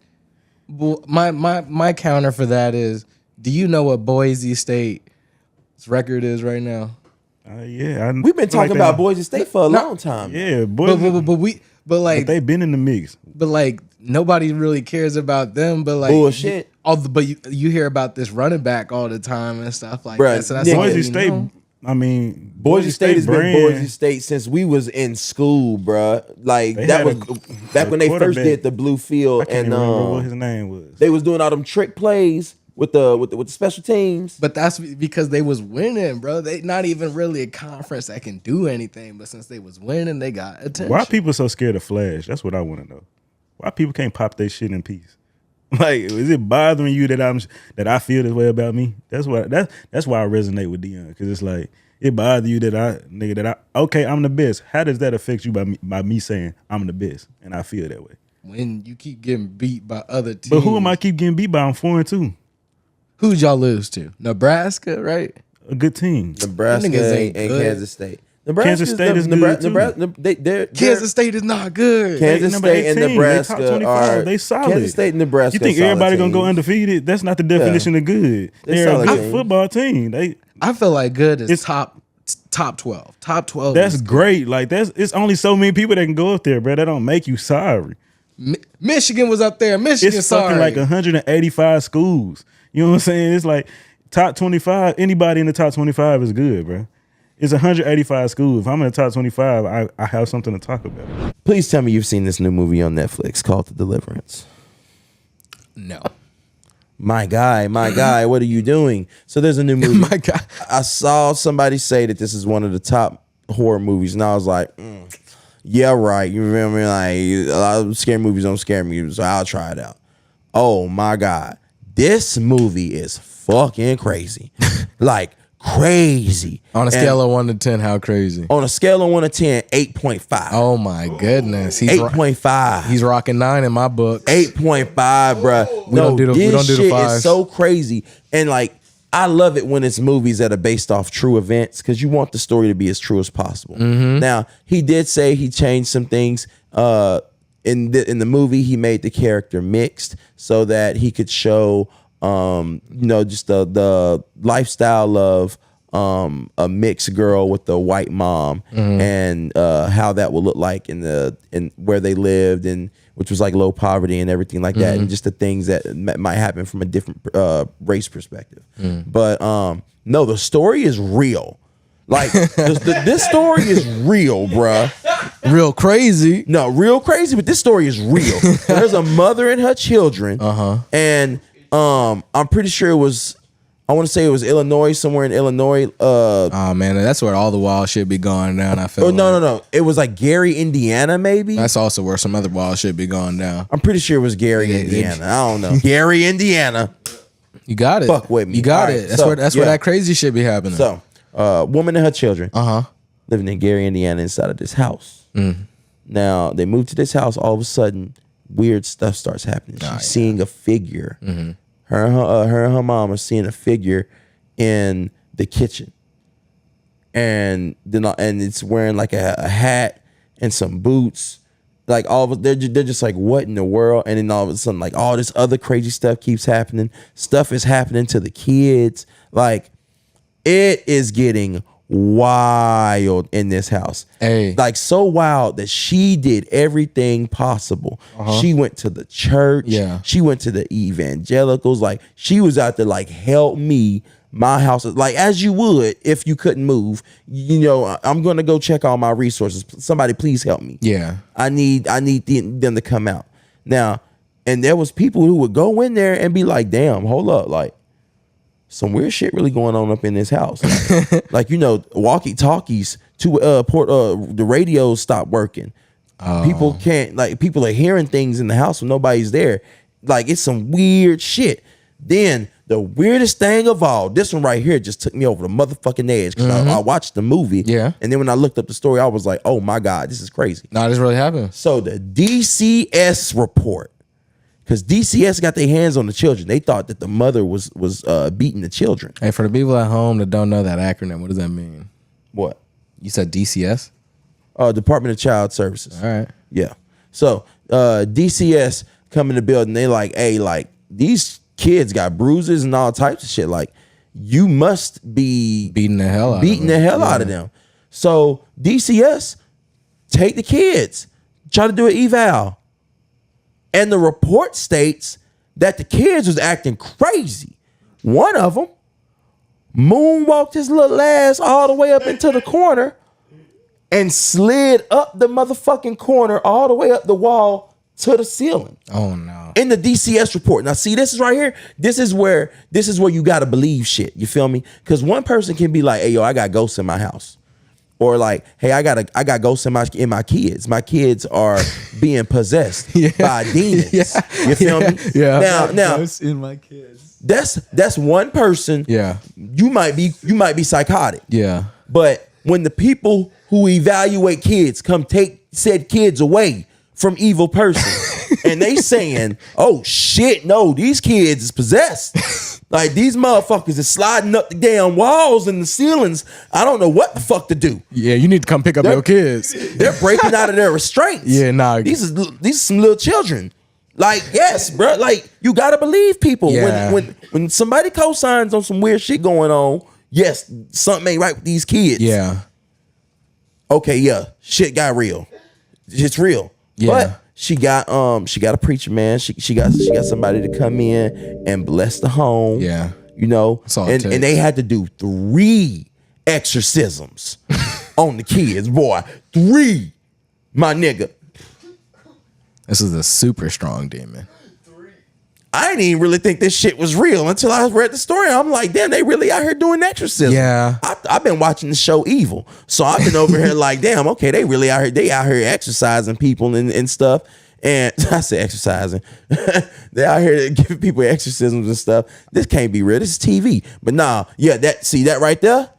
well, my counter for that is: do you know what Boise State's record is right now? Yeah, we've been talking about Boise State for a long time. Yeah, but they've been in the mix. But like nobody really cares about them. But like bullshit. But you hear about this running back all the time and stuff like Bruh, that. So that's Boise State I mean, Boise State has been brand, Boise State since we was in school, bruh. Like They that had was a- back a when they first quarterback. did the blue field, I can't and even remember what his name was. they was doing all them trick plays with the special teams. But that's because they was winning, bro. They not even really a conference that can do anything. But since they was winning, they got attention. Why people so scared of Flash? That's what I want to know. Why people can't pop their shit in peace? Like, is it bothering you that I feel this way about me? That's why I resonate with Dion, because it's like it bothers you that okay, I'm the best. How does that affect you by me saying I'm the best and I feel that way? When you keep getting beat by other teams. But who am I keep getting beat by? I'm 4-2. Who'd y'all lose to? Nebraska, right? A good team. Nebraska Them niggas and ain't good. Kansas State. Nebraska Kansas State is good, too. Kansas State is not good. They Kansas number State and 18. They Nebraska top 25. are They solid. Kansas State and Nebraska. You think are solid everybody gonna go teams. undefeated? That's not the definition of good. They're a solid good teams. football team. I feel like good is top 12. Top 12. That's is great. Like it's only so many people that can go up there, bro. That don't make you sorry. Michigan was up there. Michigan, It's sorry. fucking like 185 schools. You know what I'm saying? It's like top 25. Anybody in the top 25 is good, bro. It's 185 schools. If I'm in the top 25, I have something to talk about. Please tell me you've seen this new movie on Netflix called The Deliverance. No. My guy, what are you doing? So there's a new movie. My guy. I saw somebody say that this is one of the top horror movies, and I was like, yeah, right. You remember me? Like, a lot of scary movies don't scare me, so I'll try it out. Oh my God. This movie is fucking crazy. Like, crazy. On a scale of 1 to 10, how crazy? On a scale of 1 to 10, 8.5. Oh my goodness. 8.5. He's rocking 9 in my book. 8.5, bro. We don't do the shit fives. is so crazy. And like, I love it when it's movies that are based off true events, because you want the story to be as true as possible. Mm-hmm. Now, he did say he changed some things. In the movie, he made the character mixed so that he could show just the lifestyle of a mixed girl with a white mom, and how that would look like in where they lived, and which was like low poverty and everything like that, and just the things that might happen from a different race perspective. But no, the story is real. Like this story is real, bruh. Real crazy. No, real crazy, but this story is real. There's a mother and her children, and I'm pretty sure it was, I want to say it was Illinois, somewhere in Illinois. Oh man, that's where all the wild shit be going down. I feel. No. It was like Gary, Indiana, maybe. That's also where some other wild shit be going down. I'm pretty sure it was Gary, Indiana. I don't know. Gary, Indiana. You got it. Fuck with me. You got All it. right, That's where that crazy shit be happening. So, woman and her children, living in Gary, Indiana, inside of this house. Now they move to this house. All of a sudden, weird stuff starts happening. She's seeing a figure. Her and her mom are seeing a figure in the kitchen, and it's wearing like a hat and some boots. Like they're just like, what in the world? And then all of a sudden, like all this other crazy stuff keeps happening. Stuff is happening to the kids. Like it is getting wild in this house. Hey, like so wild that she did everything possible. She went to the church. Yeah. She went to the evangelicals. Like she was out there like, help me. My house is like, as you would if you couldn't move. You know, I'm gonna go check all my resources. Somebody please help me. Yeah. I need them to come out. Now, and there was people who would go in there and be like, damn, hold up, like some weird shit really going on up in this house. Like, you know, walkie-talkies to the radios stopped working. People can't, like, people are hearing things in the house when nobody's there. Like, it's some weird shit. Then the weirdest thing of all, this one right here just took me over the motherfucking edge, because I watched the movie. Yeah. And then when I looked up the story, I was like, oh my God, this is crazy. No, this really happened. So the DCS report, because DCS got their hands on the children. They thought that the mother was beating the children. Hey, for the people at home that don't know that acronym, what does that mean? What? You said DCS? Department of Child Services. All right. Yeah. So DCS come in the building. They like, hey, like these kids got bruises and all types of shit. Like you must be beating the hell out of them. So DCS take the kids, try to do an eval. And the report states that the kids was acting crazy. One of them moonwalked his little ass all the way up into the corner and slid up the motherfucking corner all the way up the wall to the ceiling. Oh no. In the DCS report. Now see, this is right here. This is where you gotta believe shit. You feel me? Because one person can be like, hey yo, I got ghosts in my house. Or like, hey, I got ghosts in my kids. My kids are being possessed by demons. You feel me? Yeah. Now Ghosts in my kids. that's one person. Yeah. You might be psychotic. Yeah. But when the people who evaluate kids come take said kids away from evil person and they saying, oh shit, no, these kids is possessed. Like these motherfuckers is sliding up the damn walls and the ceilings. I don't know what the fuck to do. Yeah, you need to come pick up your kids. They're breaking out of their restraints. Yeah, nah. These are some little children. Like, yes, bro. Like, you gotta believe people. Yeah. When somebody co-signs on some weird shit going on, yes, something ain't right with these kids. Yeah. Okay, yeah. Shit got real. It's real. Yeah. But she got a preacher, man. She got somebody to come in and bless the home. Yeah. You know, all it and they had to do 3 exorcisms on the kids, boy. 3, my nigga. This is a super strong demon. I didn't even really think this shit was real until I read the story. I'm like, damn, they really out here doing exorcism. Yeah. I've been watching the show Evil. So I've been over here like, damn, okay, they really out here. They out here exercising people and stuff. And I say exercising. They out here giving people exorcisms and stuff. This can't be real. This is TV. But nah, yeah, that right there?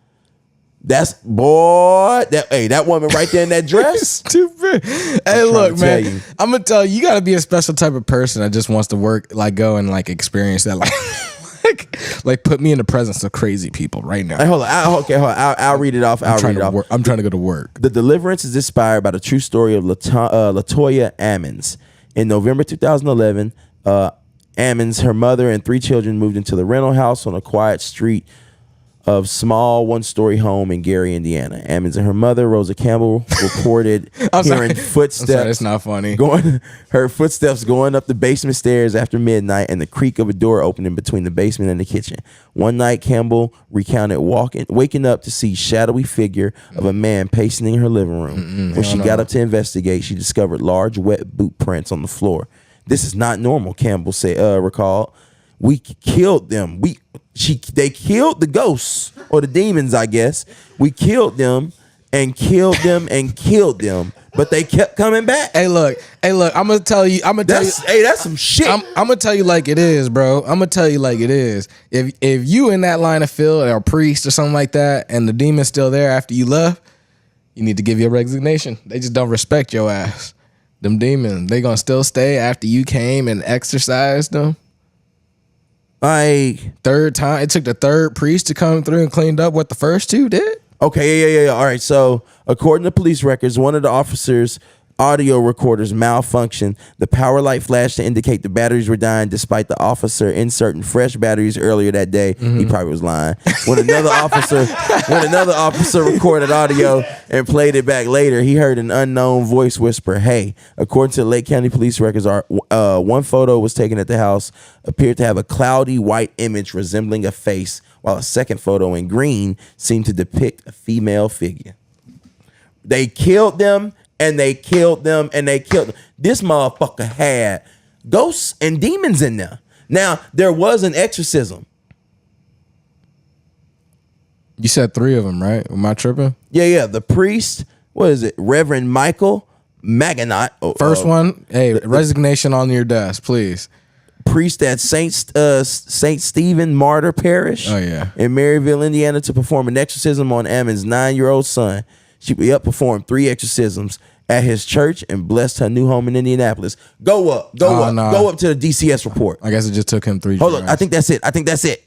That's that woman right there in that dress. Stupid. Hey, look, man. I'm gonna tell you, you gotta be a special type of person that just wants to work, like go and like experience that, like put me in the presence of crazy people right now. Hey, hold on. I'll read it off. I'm trying to go to work. The deliverance is inspired by the true story of Latoya Ammons. In November 2011, Ammons, her mother, and 3 children moved into the rental house on a quiet street of small 1-story home in Gary, Indiana. Ammons and her mother, Rosa Campbell, reported hearing footsteps. I'm sorry, it's not funny. Her footsteps going up the basement stairs after midnight and the creak of a door opening between the basement and the kitchen. One night, Campbell recounted waking up to see shadowy figure of a man pacing in her living room. When she got up to investigate, she discovered large wet boot prints on the floor. This is not normal, Campbell recalled. We killed them. They killed the ghosts or the demons, I guess. We killed them and killed them and killed them, but they kept coming back. Hey, look. I'm gonna tell you. Hey, that's some shit. I'm gonna tell you like it is, bro. I'm gonna tell you like it is. If you in that line of field or a priest or something like that, and the demon's still there after you left, you need to give your resignation. They just don't respect your ass. Them demons, they gonna still stay after you came and exorcised them. Third time, it took the third priest to come through and cleaned up what the first 2 did. Okay, yeah. All right. So, according to police records, one of the officers' audio recorders malfunctioned. The power light flashed to indicate the batteries were dying, despite the officer inserting fresh batteries earlier that day. He probably was lying. When another officer recorded audio and played it back later, he heard an unknown voice whisper, "Hey." According to the Lake County Police records, one photo was taken at the house appeared to have a cloudy white image resembling a face, while a second photo in green seemed to depict a female figure. They killed them. And they killed them, and they killed them. This motherfucker had ghosts and demons in there. Now, there was an exorcism. You said 3 of them, right? Am I tripping? Yeah. The priest, what is it? Reverend Michael Maganot. First one, resignation on your desk, please. Priest at Saint Stephen Martyr Parish in Maryville, Indiana, to perform an exorcism on Ammon's 9-year-old son. She performed 3 exorcisms at his church and blessed her new home in Indianapolis. Go up to the DCS report. I guess it just took him 3 Hold on, I think that's it.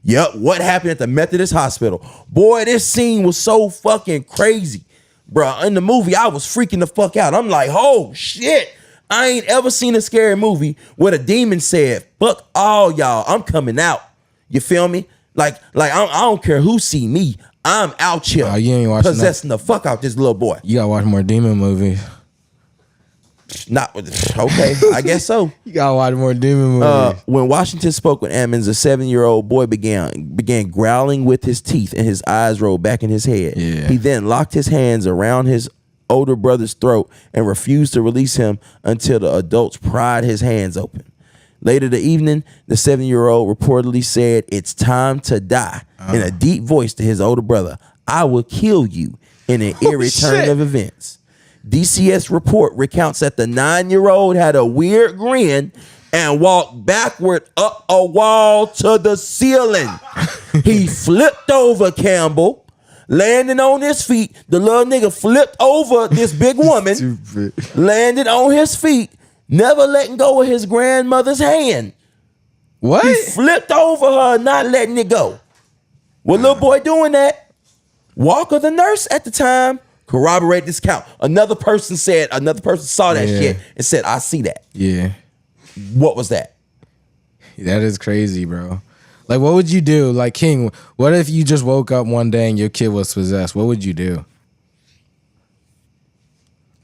Yep, what happened at the Methodist Hospital? Boy, this scene was so fucking crazy. Bruh, in the movie, I was freaking the fuck out. I'm like, oh shit. I ain't ever seen a scary movie where a demon said, fuck all y'all, I'm coming out. You feel me? Like I don't care who see me. I'm out here you ain't watching possessing the fuck out this little boy. You gotta watch more demon movies. Not with okay, I guess so. You gotta watch more demon movies. When Washington spoke with Ammons, a 7-year-old boy began growling with his teeth and his eyes rolled back in his head. Yeah. He then locked his hands around his older brother's throat and refused to release him until the adults pried his hands open. Later the evening, the 7-year-old reportedly said, "It's time to die," in a deep voice to his older brother. "I will kill you," in an eerie turn of events. DCS report recounts that the 9-year-old had a weird grin and walked backward up a wall to the ceiling. He flipped over Campbell, landing on his feet. The little nigga flipped over this big woman, landed on his feet, never letting go of his grandmother's hand. What? He flipped over her, not letting it go. What little boy doing that? Walker, the nurse at the time, corroborate this count. Another person saw that shit and said, "I see that." Yeah. What was that? That is crazy, bro. Like, what would you do? Like, King, what if you just woke up one day and your kid was possessed? What would you do?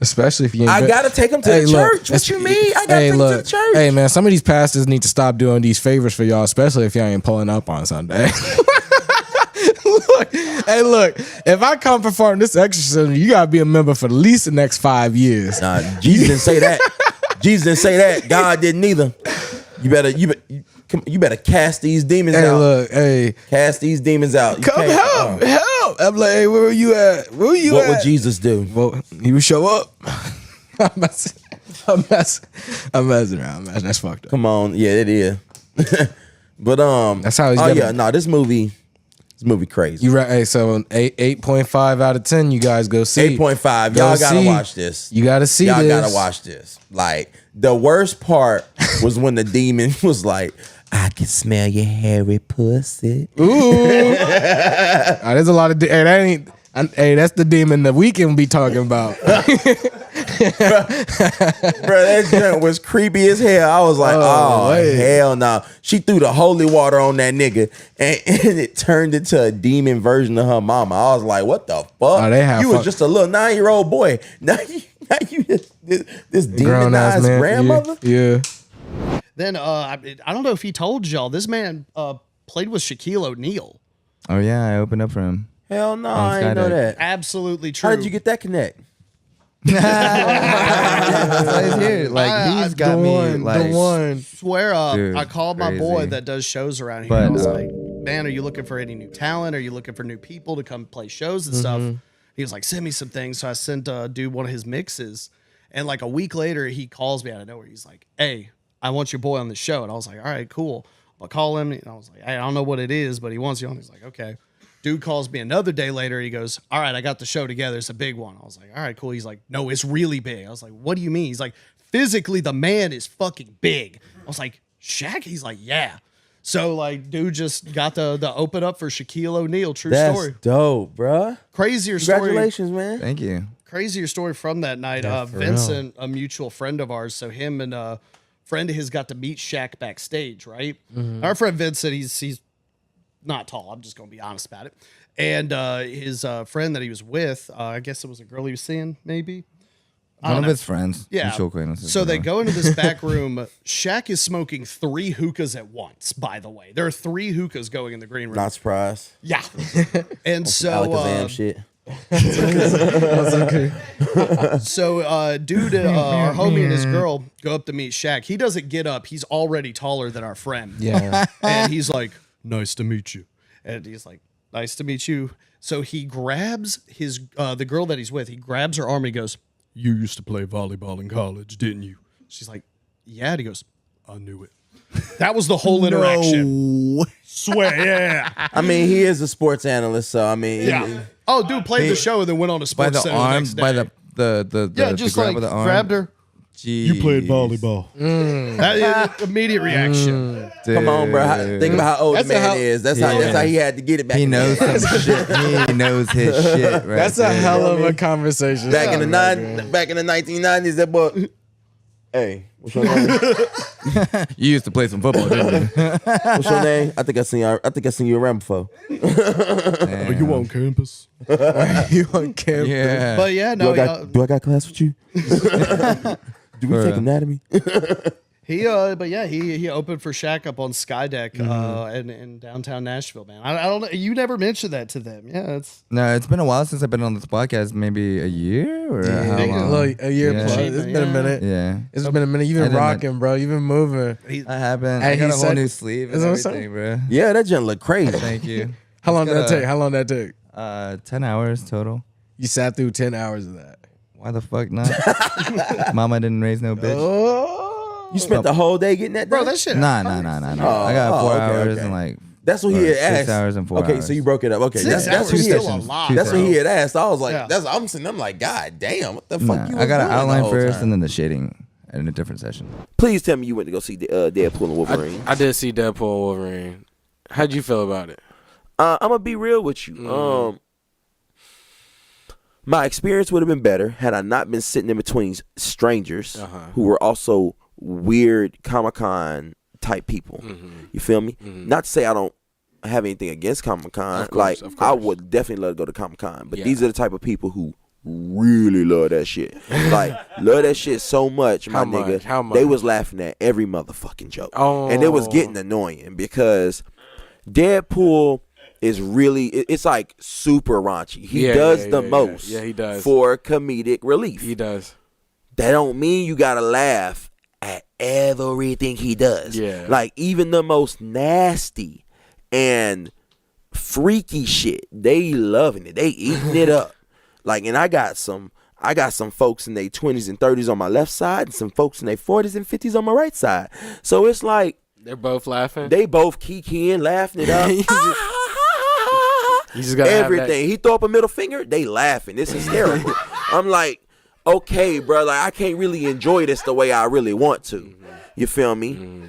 Especially if you ain't I gotta take him to the church. What you mean? I gotta take him to the church. Hey, man, some of these pastors need to stop doing these favors for y'all, especially if y'all ain't pulling up on Sunday. Look, if I come perform this exorcism, you gotta be a member for at least the next 5 years. Nah, Jesus didn't say that. Jesus didn't say that. God didn't either. You better cast these demons out. Cast these demons out. Come help. I'm like, hey, where were you at? Where were you What at? would Jesus do? Well, he would show up. I'm messing around, man. That's fucked up. Come on, yeah, it is. But that's how he's. This movie crazy. You right? Hey, so 8.5 out of 10. You guys go see 8.5. Y'all gotta watch this. You gotta see. Y'all this. gotta watch this. Like the worst part was when the demon was like, "I can smell your hairy pussy." Ooh, there's a lot of. Hey, that ain't. That's the demon that we can be talking about. Bro, that joint was creepy as hell. I was like, oh hell no. She threw the holy water on that nigga and it turned into a demon version of her mama. I was like, what the fuck? You was just a little 9-year-old boy. Now you this demonized grandmother? Yeah. Then I don't know if he told y'all, this man played with Shaquille O'Neal. Oh yeah, I opened up for him. Hell no, I didn't know that. Absolutely true. How did you get that connect? That's here. Like he's got me. Like the one. Swear Dude, I called my crazy. boy that does shows around here. But, I was like, man, are you looking for any new talent? Are you looking for new people to come play shows and stuff? He was like, send me some things. So I sent dude one of his mixes. And like a week later, he calls me out of nowhere. He's like, hey, I want your boy on the show. And I was like, all right, cool. I'll call him. And I was like, hey, I don't know what it is, but he wants you on. He's like, okay. Dude calls me another day later. He goes, all right, I got the show together. It's a big one. I was like, all right, cool. He's like, no, it's really big. I was like, what do you mean? He's like, physically, the man is fucking big. I was like, Shaq? He's like, yeah. So, like, dude just got the open up for Shaquille O'Neal. True story. That's dope, bruh. Crazier story. Congratulations, man. Thank you. Crazier story from that night. Yeah, for Vincent, a mutual friend of ours, so him and a friend of his got to meet Shaq backstage, right? Our friend Vincent, he's not tall. I'm just going to be honest about it. And his friend that he was with, I guess it was a girl he was seeing, maybe. One of his friends. Yeah. Mutual acquaintances, So they whatever. go into this back room. Shaq is smoking 3 hookahs at once, by the way. There are 3 hookahs going in the green room. Not surprised. Yeah. And so Alakazam shit. So dude, our homie and his girl go up to meet Shaq. He doesn't get up. He's already taller than our friend. Yeah. And he's like, nice to meet you. And he's like, nice to meet you. So he grabs his the girl that he's with. He grabs her arm and he goes, you used to play volleyball in college, didn't you? She's like, yeah. And he goes, I knew it. That was the whole interaction. No. Swear, yeah. I mean, he is a sports analyst, so I mean, Yeah. Oh, dude played the show and then went on to by Sports the Center arm, the next day. by the yeah, just grab like of the arm. grabbed her. Jeez. You played volleyball. That, immediate reaction. Come on, bro. Think about how old the man is. That's how he had to get it back. He knows some shit. He knows his shit. Right That's a there. hell of a conversation. Back in the 1990s, that boy. Hey, what's your name? You used to play some football, didn't you? What's your name? I think I seen you around before. Are you on campus? You on campus? Yeah. But yeah, no. Do I got class with you? Do we take anatomy? He opened for Shaq up on Skydeck in downtown Nashville, man. I don't know. You never mentioned that to them. Yeah, it's been a while since I've been on this podcast. Maybe a year or how long? A year plus. It's been a minute. Yeah, it's been a minute. You've been rocking, bro. You've been moving. I have been. I got a whole new sleeve and everything, bro. Yeah, that joint look crazy. Thank you. How long did that take? How long did that take? 10 hours total. You sat through 10 hours of that. Why the fuck not? Mama didn't raise no bitch. You spent the whole day getting that done? Bro, that shit. Nah. I got 4 hours and like. That's what he had asked. 6 hours and 4 hours. Okay, so you broke it up. Okay, that's what he had. That's what he had asked. I was like, I'm like, God damn, what the fuck? You I got an outline first time? and then the shading in a different session. Please tell me you went to go see Deadpool and Wolverine. I did see Deadpool and Wolverine. How'd you feel about it? I'm gonna be real with you. My experience would have been better had I not been sitting in between strangers who were also weird Comic-Con type people. You feel me? Not to say I don't have anything against Comic-Con. Like, I would definitely love to go to Comic-Con. But these are the type of people who really love that shit. Like, love that shit so much, my nigga. How much? They was laughing at every motherfucking joke. And it was getting annoying because Deadpool is really, it's like super raunchy. He does the most he does. for comedic relief. He does. That don't mean you gotta laugh at everything he does. Yeah. Like, even the most nasty and freaky shit, they loving it. They eating it up. Like, and I got some folks in their 20s and 30s on my left side and some folks in their 40s and 50s on my right side. So it's like they're both laughing. They both kikiing, laughing it up. You just gotta everything. He throw up a middle finger, they laughing. It's hysterical. I'm like, okay, bro, like I can't really enjoy this the way I really want to. You feel me?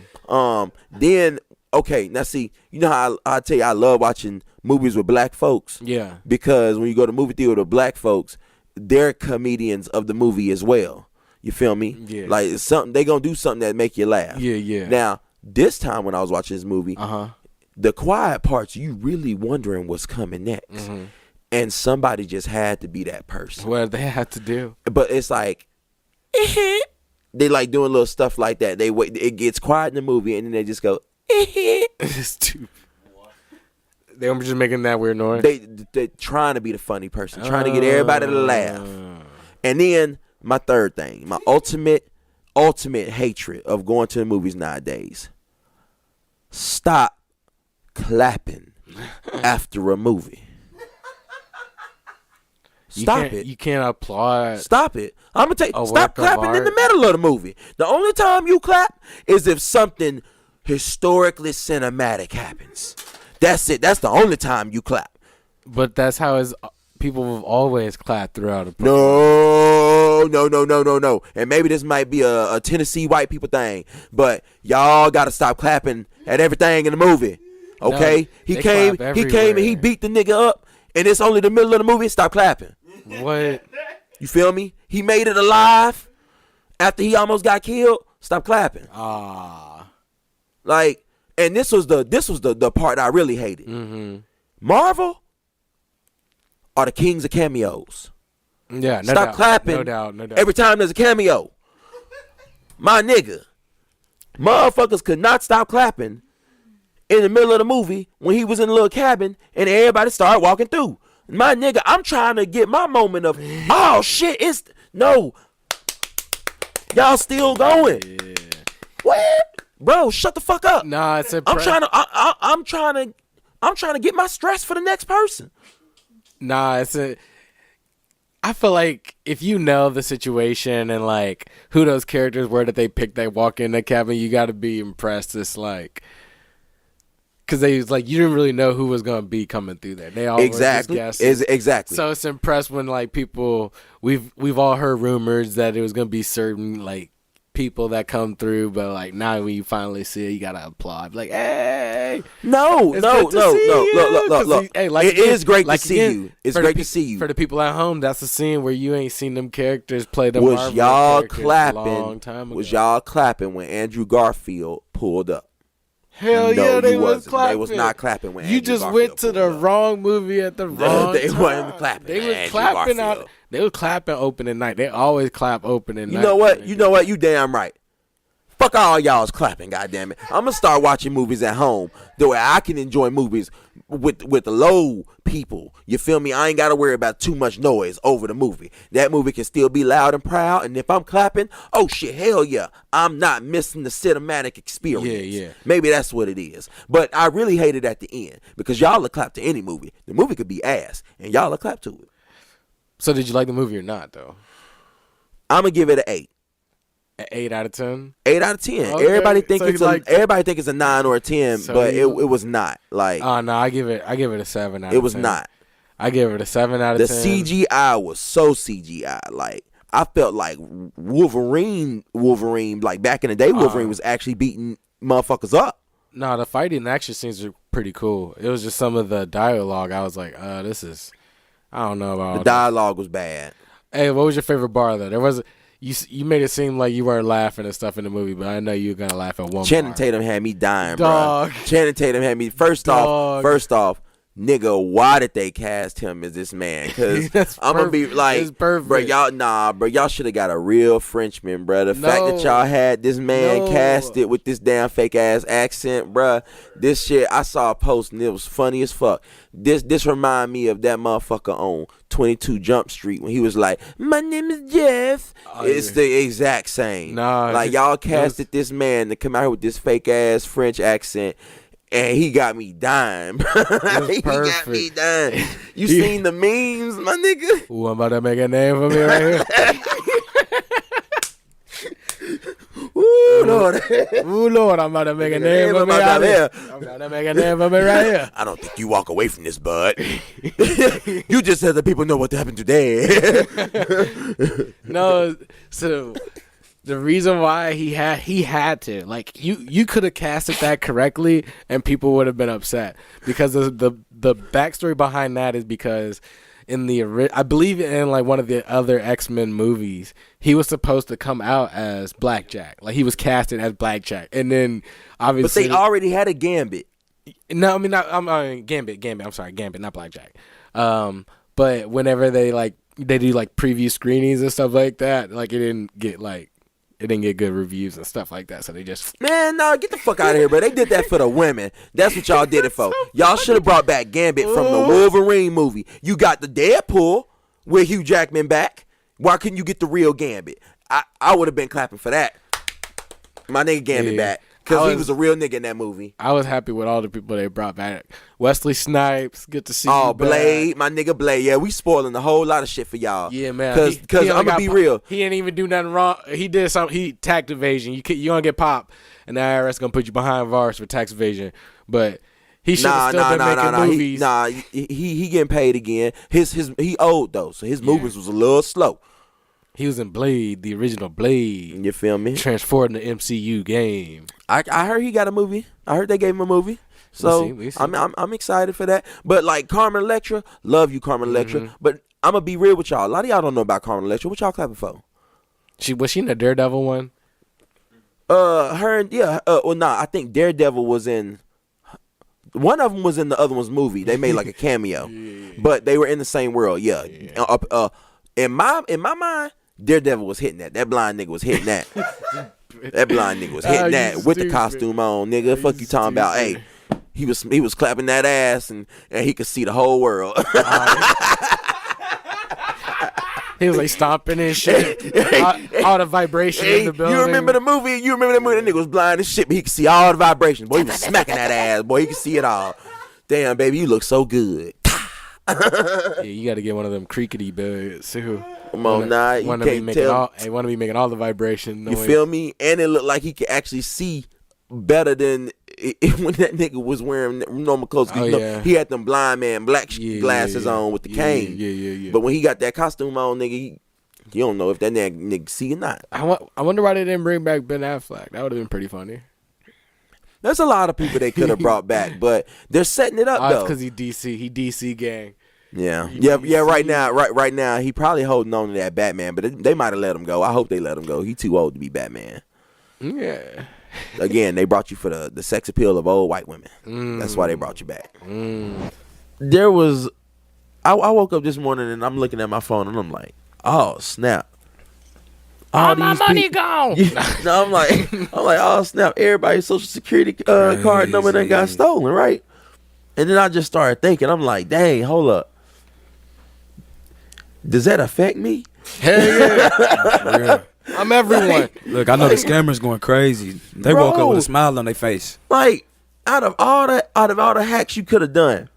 Then okay, now see, you know how I tell you I love watching movies with black folks. Yeah. Because when you go to movie theater with black folks, they're comedians of the movie as well. You feel me? Yeah. Like it's something they gonna do something that make you laugh. Yeah. Now, this time when I was watching this movie, the quiet parts, you really wondering what's coming next. And somebody just had to be that person. What they had to do. But it's like, they like doing little stuff like that. They wait, it gets quiet in the movie, and then they just go, It's stupid. They were just making that weird noise. They're trying to be the funny person, trying to get everybody to laugh. And then my third thing, my ultimate hatred of going to the movies nowadays. Stop clapping after a movie. Stop it. You can't applaud. Stop it. I'm gonna take stop clapping in the middle of the movie. The only time you clap is if something historically cinematic happens. That's it. That's the only time you clap. But that's how people have always clapped throughout a No. And maybe this might be a Tennessee white people thing, but y'all gotta stop clapping at everything in the movie. Okay? No, he came and he beat the nigga up, and it's only the middle of the movie. Stop clapping. What? You feel me? He made it alive after he almost got killed. Stop clapping. Like, and this was the part I really hated. Marvel are the kings of cameos. Yeah, no Stop doubt. clapping. No doubt. Every time there's a cameo. My nigga, motherfuckers could not stop clapping in the middle of the movie when he was in a little cabin and everybody started walking through. My nigga, I'm trying to get my moment of, oh shit, no. Y'all still going. Yeah. What? Bro, shut the fuck up. Nah, it's I'm trying to get my stress for the next person. Nah, I feel like if you know the situation and like who those characters were that they picked that walk in the cabin, you got to be impressed. It's like, because they like you didn't really know who was gonna be coming through there. They all exactly. Exactly. So it's impressed when like people we've all heard rumors that it was gonna be certain like people that come through, but like now when you finally see it, you gotta applaud. Like, hey, no. Look. Hey, like it is great to see again, you. It's great to see you. For the people at home, that's a scene where you ain't seen them characters play them. Was y'all clapping? Long time ago. Was y'all clapping when Andrew Garfield pulled up? Hell no, yeah, they was wasn't. clapping. They was not clapping when you Andrew just Garfield went to the wrong movie at the wrong They time. wasn't clapping. They was Andrew clapping Garfield. They was clapping opening night. They always clap opening night. You know what? You know what? You damn right. Fuck all y'all's clapping, goddamn it. I'm gonna start watching movies at home the way I can enjoy movies with low people. You feel me? I ain't gotta worry about too much noise over the movie. That movie can still be loud and proud, and if I'm clapping, oh shit, hell yeah. I'm not missing the cinematic experience. Yeah. Maybe that's what it is. But I really hate it at the end because y'all will clap to any movie. The movie could be ass, and y'all will clap to it. So did you like the movie or not, though? I'm gonna give it an 8. An 8 out of 10? 8 out of 10. Okay. Everybody think So it's you like- everybody think it's a 9 or a 10, So but you- it was not. Like, Oh no, I give it a 7 out of 10. it was not. I give it a 7 out of The 10. CGI was so CGI. Like, I felt like Wolverine, like back in the day, Wolverine was actually beating motherfuckers up. No, the fighting action scenes are pretty cool. It was just some of the dialogue. I was like, this is, I don't know about The dialogue was bad. Hey, what was your favorite bar though? There was you made it seem like you weren't laughing and stuff in the movie, but I know you were gonna laugh at one. Channing bar. Tatum had me dying, Dog. bro. Channing Tatum had me. First off, nigga, why did they cast him as this man? Because I'm gonna be like, bro, y'all should have got a real Frenchman, bro. The fact that y'all had this man casted with this damn fake ass accent, bro. This shit, I saw a post and it was funny as fuck. This remind me of that motherfucker on 22 Jump Street when he was like, "My name is Jeff." It's the exact same. Like y'all casted this man to come out here with this fake ass French accent. And he got me dying, bro. He got me dying. You seen the memes, my nigga? Ooh, I'm about to make a name for me right here. Ooh, Lord. Ooh, Lord, I'm about to make a name for me right here. I'm about to make a name for me right here. I don't think you walk away from this, bud. You just said that people know what happened today. No, so the reason why he had to, like, you could have casted that correctly and people would have been upset because the backstory behind that is because in I believe in like one of the other X-Men movies, he was supposed to come out as Blackjack. Like he was casted as Blackjack, and then obviously, but they already had a Gambit. No, I mean Gambit. I'm sorry, Gambit, not Blackjack. But whenever they do like preview screenings and stuff like that, like it didn't get good reviews and stuff like that. So they just Man, no, get the fuck out of here, bro. They did that for the women. That's what y'all did it for. Y'all should have brought back Gambit from the Wolverine movie. You got the Deadpool with Hugh Jackman back. Why couldn't you get the real Gambit? I would have been clapping for that. My nigga Gambit back. Because he was a real nigga in that movie. I was happy with all the people they brought back. Wesley Snipes, good to see you back. Blade, my nigga Blade. Yeah, we spoiling a whole lot of shit for y'all. Yeah, man. Because I'm going to be real. He didn't even do nothing wrong. He did something. He tax evasion. You going to get popped, and the IRS going to put you behind bars for tax evasion. But he should have still been making movies. He getting paid again. He old, though, so his movements was a little slow. He was in Blade, the original Blade. You feel me? Transforming the MCU game. I heard he got a movie. I heard they gave him a movie. So we see. I'm excited for that. But like Carmen Electra, love you, Carmen Electra. But I'm gonna be real with y'all. A lot of y'all don't know about Carmen Electra. What y'all clapping for? Was she in the Daredevil one? I think Daredevil was in. One of them was in the other one's movie. They made like a cameo, but they were in the same world. Yeah. In my mind, Daredevil was hitting that. That blind nigga was hitting that. That blind nigga was hitting that with the costume on, nigga. Fuck you talking about? Hey, he was clapping that ass and he could see the whole world. He was like stomping and shit. All the vibration in the building. You remember the movie? That nigga was blind as shit, but he could see all the vibrations. Boy, he was smacking that ass. Boy, he could see it all. Damn, baby, you look so good. Yeah, you got to get one of them creakety buds too. Come on, nah, you can't tell. Want to be making all the vibration noise. You feel me? And it looked like he could actually see better than when that nigga was wearing normal clothes. He had them blind man black glasses on with the cane. Yeah. But when he got that costume on, nigga, you don't know if that nigga see or not. I wonder why they didn't bring back Ben Affleck. That would have been pretty funny. There's a lot of people they could have brought back, but they're setting it up though. Because he DC gang. Yeah. Right now, he probably holding on to that Batman, but they might have let him go. I hope they let him go. He too old to be Batman. Yeah. Again, they brought you for the sex appeal of old white women. That's why they brought you back. There was, I woke up this morning and I'm looking at my phone and I'm like, oh snap. All my money gone. No, I'm like, oh snap! Everybody's social security card number done got stolen, right? And then I just started thinking, I'm like, dang, hold up. Does that affect me? Hell yeah. I'm everyone. Look, I know the scammers going crazy. They woke up with a smile on their face. Like, out of all the hacks you could have done,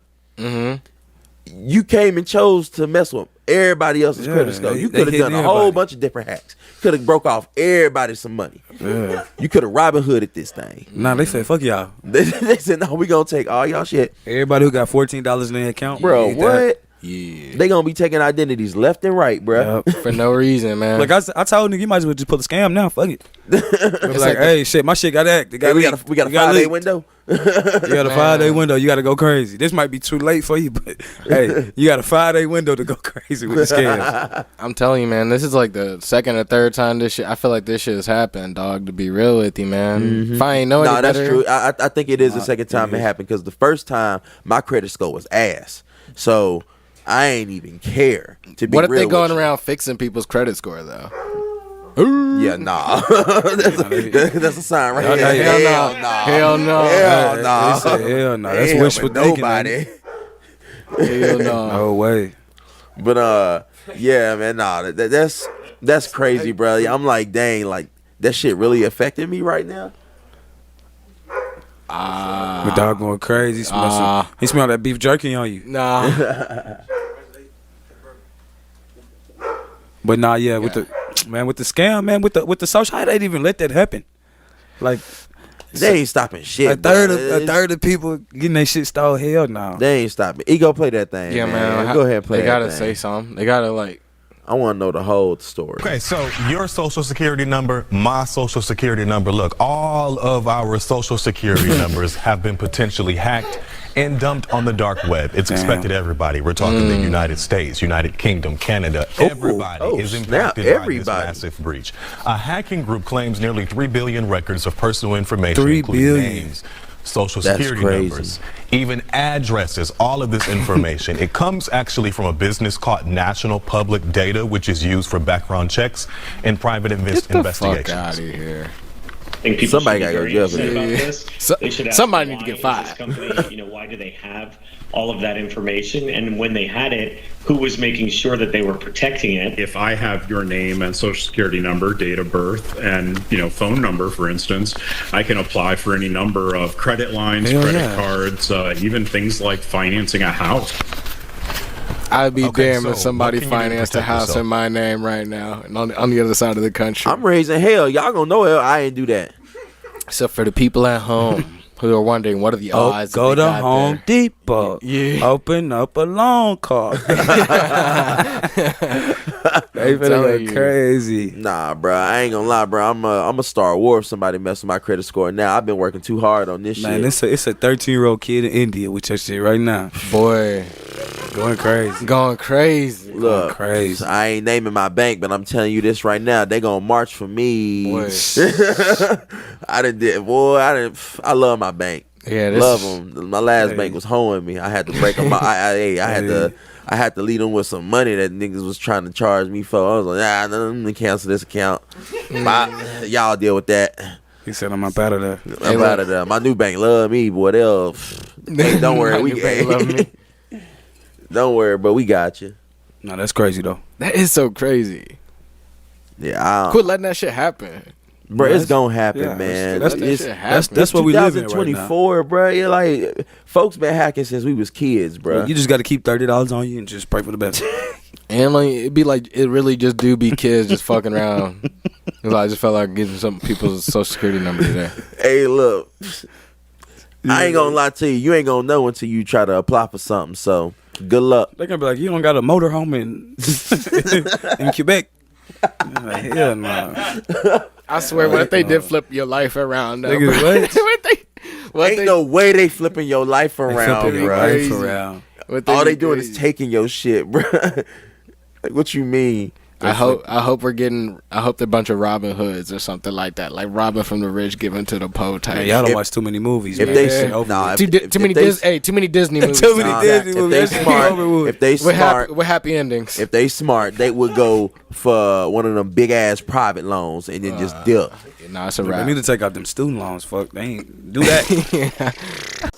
you came and chose to mess with everybody else's credit score. You could have done a whole bunch of different hacks. Could have broke off everybody some money. Yeah. You could have Robin Hooded this thing. Nah, they said fuck y'all. They said no, we gonna take all y'all shit. Everybody who got $14 in their account, bro. What? That. Yeah. They gonna be taking identities left and right, bro. Yep. For no reason, man. Look, I told nigga you might as well just pull the scam now. Fuck it. It's like, hey, shit, my shit got hacked. We got a 5-day window. You got a 5-day window. You got to go crazy. This might be too late for you, but hey, you got a 5-day window to go crazy with the scams. I'm telling you, man, this is like the second or third time this shit. I feel like this shit has happened, dog. To be real with you, man. If I ain't know any that's better, true. I think it is the second time it happened because the first time my credit score was ass, so I ain't even care. To be what if real they going with you. around fixing people's credit score though? Yeah, nah. that's a sign right here. Hell no. Hell no. That's wishful thinking. Nobody. Hell no. No way. But yeah, man, nah. That's crazy, bro. I'm like, dang, like that shit really affected me right now. My dog going crazy. He smell that beef jerky on you. Nah. But nah, yeah, with the scam, man, with the social, how they even let that happen? Like they ain't stopping shit. A third of people getting their shit stole. Hell no. They ain't stopping. Ego, play that thing. Yeah, man. Go ahead and play They that gotta thing. say something. They gotta like. I want to know the whole story. Okay, so your social security number, my social security number. Look, all of our social security numbers have been potentially hacked and dumped on the dark web. It's expected everybody. We're talking the United States, United Kingdom, Canada. Everybody is impacted by this massive breach. A hacking group claims nearly 3 billion records of personal information, including names, social security numbers, even addresses, all of this information. It comes actually from a business called National Public Data, which is used for background checks and private investigations. Fuck out of here. I think people Somebody should be gotta very go upset jail. about this. They should ask somebody why need to get is fired. this company, why do they have all of that information? And when they had it, who was making sure that they were protecting it? If I have your name and social security number, date of birth, and phone number, for instance, I can apply for any number of credit lines, credit cards, even things like financing a house. I'd be damned if so somebody what can you do to financed a protect house yourself? in my name right now, and on the other side of the country. I'm raising hell. Y'all gonna know I ain't do that. Except for the people at home who are wondering what are the odds. that Go they to got Home there. Depot. Yeah. Open up a loan card. They finna telling go you. crazy. Nah, bro. I ain't gonna lie, bro. I'm a start a war if somebody mess with my credit score. Now I've been working too hard on this Man, shit. it's a 13-year-old kid in India with your shit right now. Boy, Going crazy. going crazy. Look, crazy. I ain't naming my bank, but I'm telling you this right now. They gonna march for me. Boy. I love my bank. Yeah, love them. My last bank was hoeing me. I had to break them. I had to lead them with some money that niggas was trying to charge me for. I was like, let me cancel this account. Y'all deal with that. He said I'm up out of there. I'm out of there. My new bank love me, boy. Hey, don't worry, My new bank love me. Don't worry, but we got you. No, that's crazy though. That is so crazy. Yeah, Quit letting that shit happen. bro. It's gonna happen, Yeah, man. That's what we live in right now. 2024, bro. Yeah, like folks been hacking since we was kids, bro. You just got to keep $30 on you and just pray for the best. And like it'd be like it really just do be kids just fucking around. I just felt like getting some people's social security number today. Hey, look, I ain't gonna lie to you. You ain't gonna know until you try to apply for something. So good luck. They're gonna be like, you don't got a motorhome in Quebec. Like, hell no. I swear, what if they did flip your life around? Though, Niggas, what? Ain't no way they flipping your life around, flipping your bro. life around. All they doing is taking your shit, bro. Like, what you mean? I hope they're a bunch of Robin Hoods or something like that, like Robin from the Rich giving to the poor type. Man, y'all don't watch too many movies. Too many Disney movies. Too many Disney movies. If they smart, with happy endings. If they smart, they would go for one of them big ass private loans and then just dip. Nah, it's a They wrap. need to take out them student loans. Fuck, they ain't do that.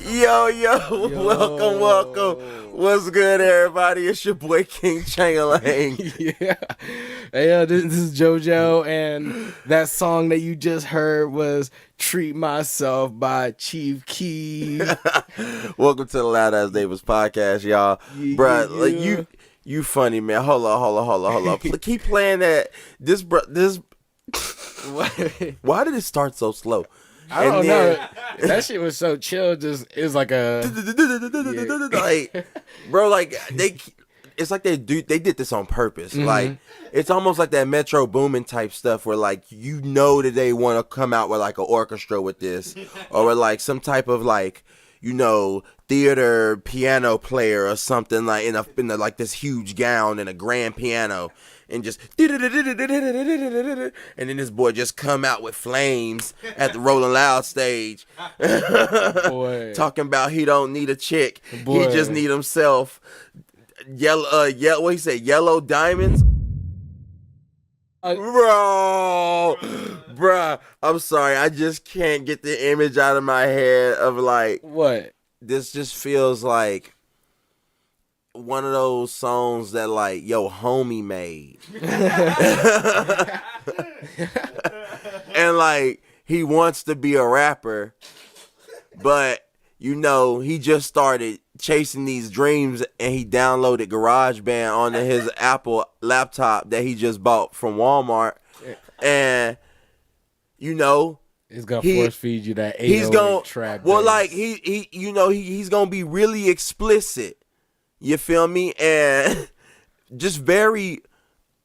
Yo, welcome. What's good, everybody? It's your boy King Changeling. Yeah. Hey, this is JoJo, and that song that you just heard was "Treat Myself" by Chief Keef. Welcome to the Loud Azz Neighborz Podcast, y'all. Bruh, like you funny, man. Hold on. Keep playing that. This. Why did it start so slow? I don't know. That shit was so chill. Just it's like a like, bro. Like it's like they did this on purpose. Mm-hmm. Like it's almost like that Metro Boomin type stuff where like you know that they want to come out with like an orchestra with this, or with like some type of like theater piano player or something like in a like this huge gown and a grand piano. And just and then this boy just come out with flames at the Rolling Loud stage. Boy. Talking about he don't need a chick. Boy. He just need himself. What he said? Yellow diamonds. Bruh, I'm sorry. I just can't get the image out of my head of like what? This just feels like one of those songs that like yo homie made. And like he wants to be a rapper, but he just started chasing these dreams and he downloaded GarageBand onto his Apple laptop that he just bought from Walmart. And it's gonna force feed you that 808 he's gonna trap. Well, bass. like he's gonna be really explicit. You feel me? And just very,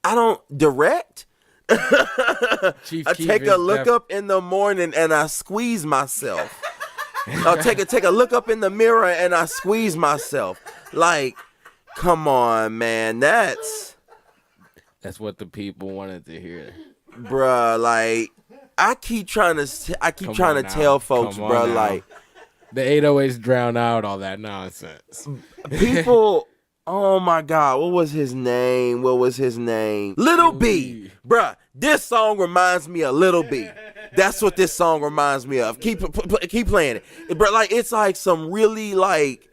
I don't direct. I take a look up in the morning and I squeeze myself. I'll take a look up in the mirror and I squeeze myself. Like, come on, man. That's what the people wanted to hear. Bruh, like, I keep trying to tell folks, bruh, like, the 808s drown out all that nonsense. People, oh my God, what was his name? Little B. Bruh, this song reminds me of Little B. That's what this song reminds me of. Keep playing it. Bruh, like, it's like some really, like,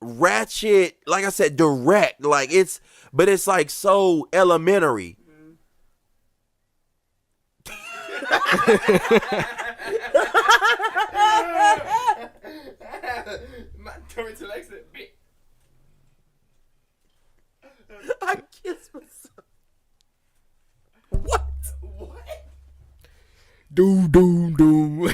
ratchet, like I said, direct. Like, but it's like so elementary. I kiss myself. What? Doom.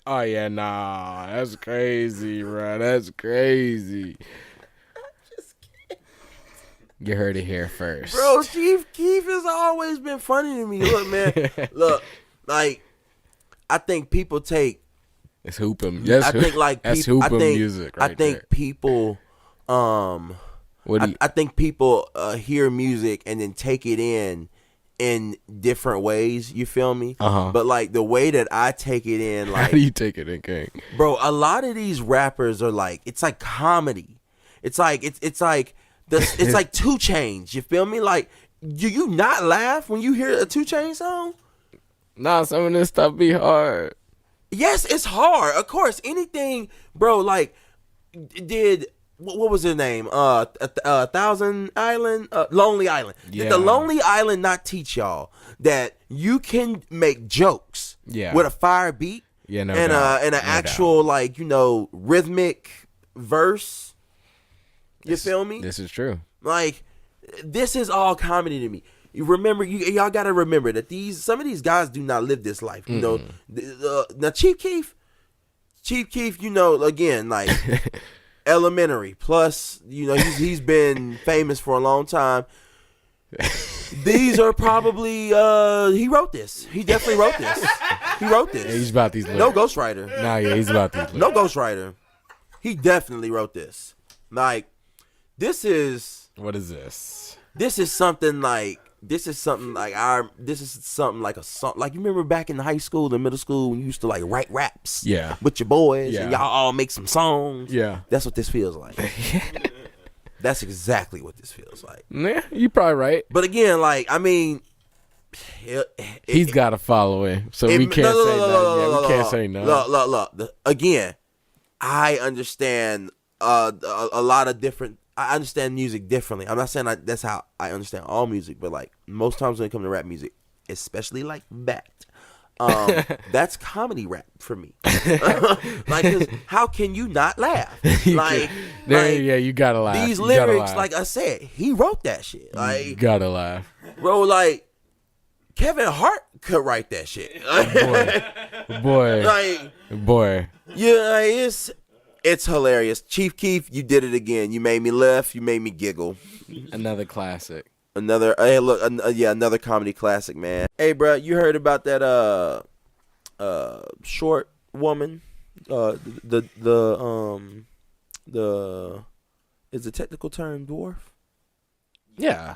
Oh yeah, nah, that's crazy, bro. That's crazy. You heard it here first, bro. Chief Keef has always been funny to me. Look, man. Look, like I think people take. It's hooping. I think like that's people, hooping music. Right I think there. People. I think people hear music and then take it in different ways. You feel me? But like the way that I take it in, like how do you take it in, King? Bro, a lot of these rappers are like, it's like comedy. It's like it's like 2 Chainz. You feel me? Like, do you not laugh when you hear a 2 Chainz song? Nah, some of this stuff be hard. Yes, it's hard. Of course, anything, bro. Like, what was his name? Thousand Island, Lonely Island. Yeah. Did the Lonely Island not teach y'all that you can make jokes with a fire beat? Yeah, no and doubt. and an actual like rhythmic verse. You feel me? This is true. Like, this is all comedy to me. You remember, y'all got to remember that some of these guys do not live this life. You know, now Chief Keef, again, like elementary. Plus, he's been famous for a long time. These are probably he wrote this. He definitely wrote this. He wrote this. Yeah, he's about these lyrics. No ghostwriter. Nah, yeah, he's about these lyrics. No ghostwriter. He definitely wrote this. Like, this is what is this? This is something like a song. Like, you remember back in high school and middle school when you used to like write raps, yeah, with your boys, yeah, and y'all all make some songs. Yeah, that's what this feels like. That's exactly what this feels like. Yeah, you probably right. But again, like, I mean, he's got to follow it, so we can't say nothing. We can't say no. Look. Again, I understand a lot of different. I understand music differently. I'm not saying that's how I understand all music, but like most times when it comes to rap music, especially like that, that's like, for me. Like, 'cause how can you not laugh? Yeah, you gotta laugh. These lyrics, like I said, he wrote that shit. Like, you gotta laugh, bro. Like, Kevin Hart could write that shit. boy. Yeah, it's hilarious. Chief Keef, you did it again. You made me laugh. You made me giggle. Another classic. Another comedy classic, man. Hey, bro, you heard about that short woman? The is the technical term dwarf? Yeah.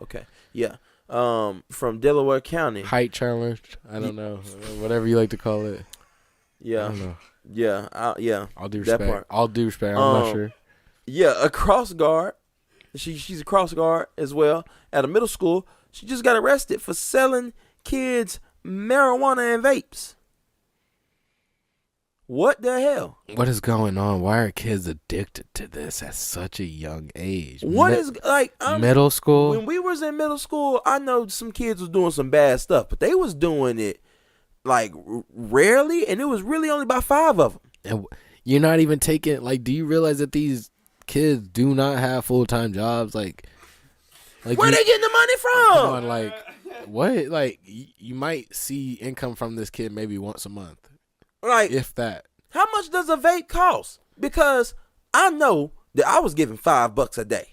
Okay. Yeah. From Delaware County. Height challenge. I don't know. Whatever you like to call it. Yeah. I don't know. Yeah. Yeah. All due respect. I'm not sure. Yeah, a cross guard. She's a cross guard as well at a middle school. She just got arrested for selling kids marijuana and vapes. What the hell? What is going on? Why are kids addicted to this at such a young age? What is like middle school? When we was in middle school, I know some kids was doing some bad stuff, but they was doing it like rarely, and it was really only about 5 of them. And you're not even taking, like, do you realize that these kids do not have full-time jobs? Like where they getting the money from? Come on, like, what? Like, you might see income from this kid maybe once a month. Like, if that. How much does a vape cost? Because I know that I was giving $5 a day.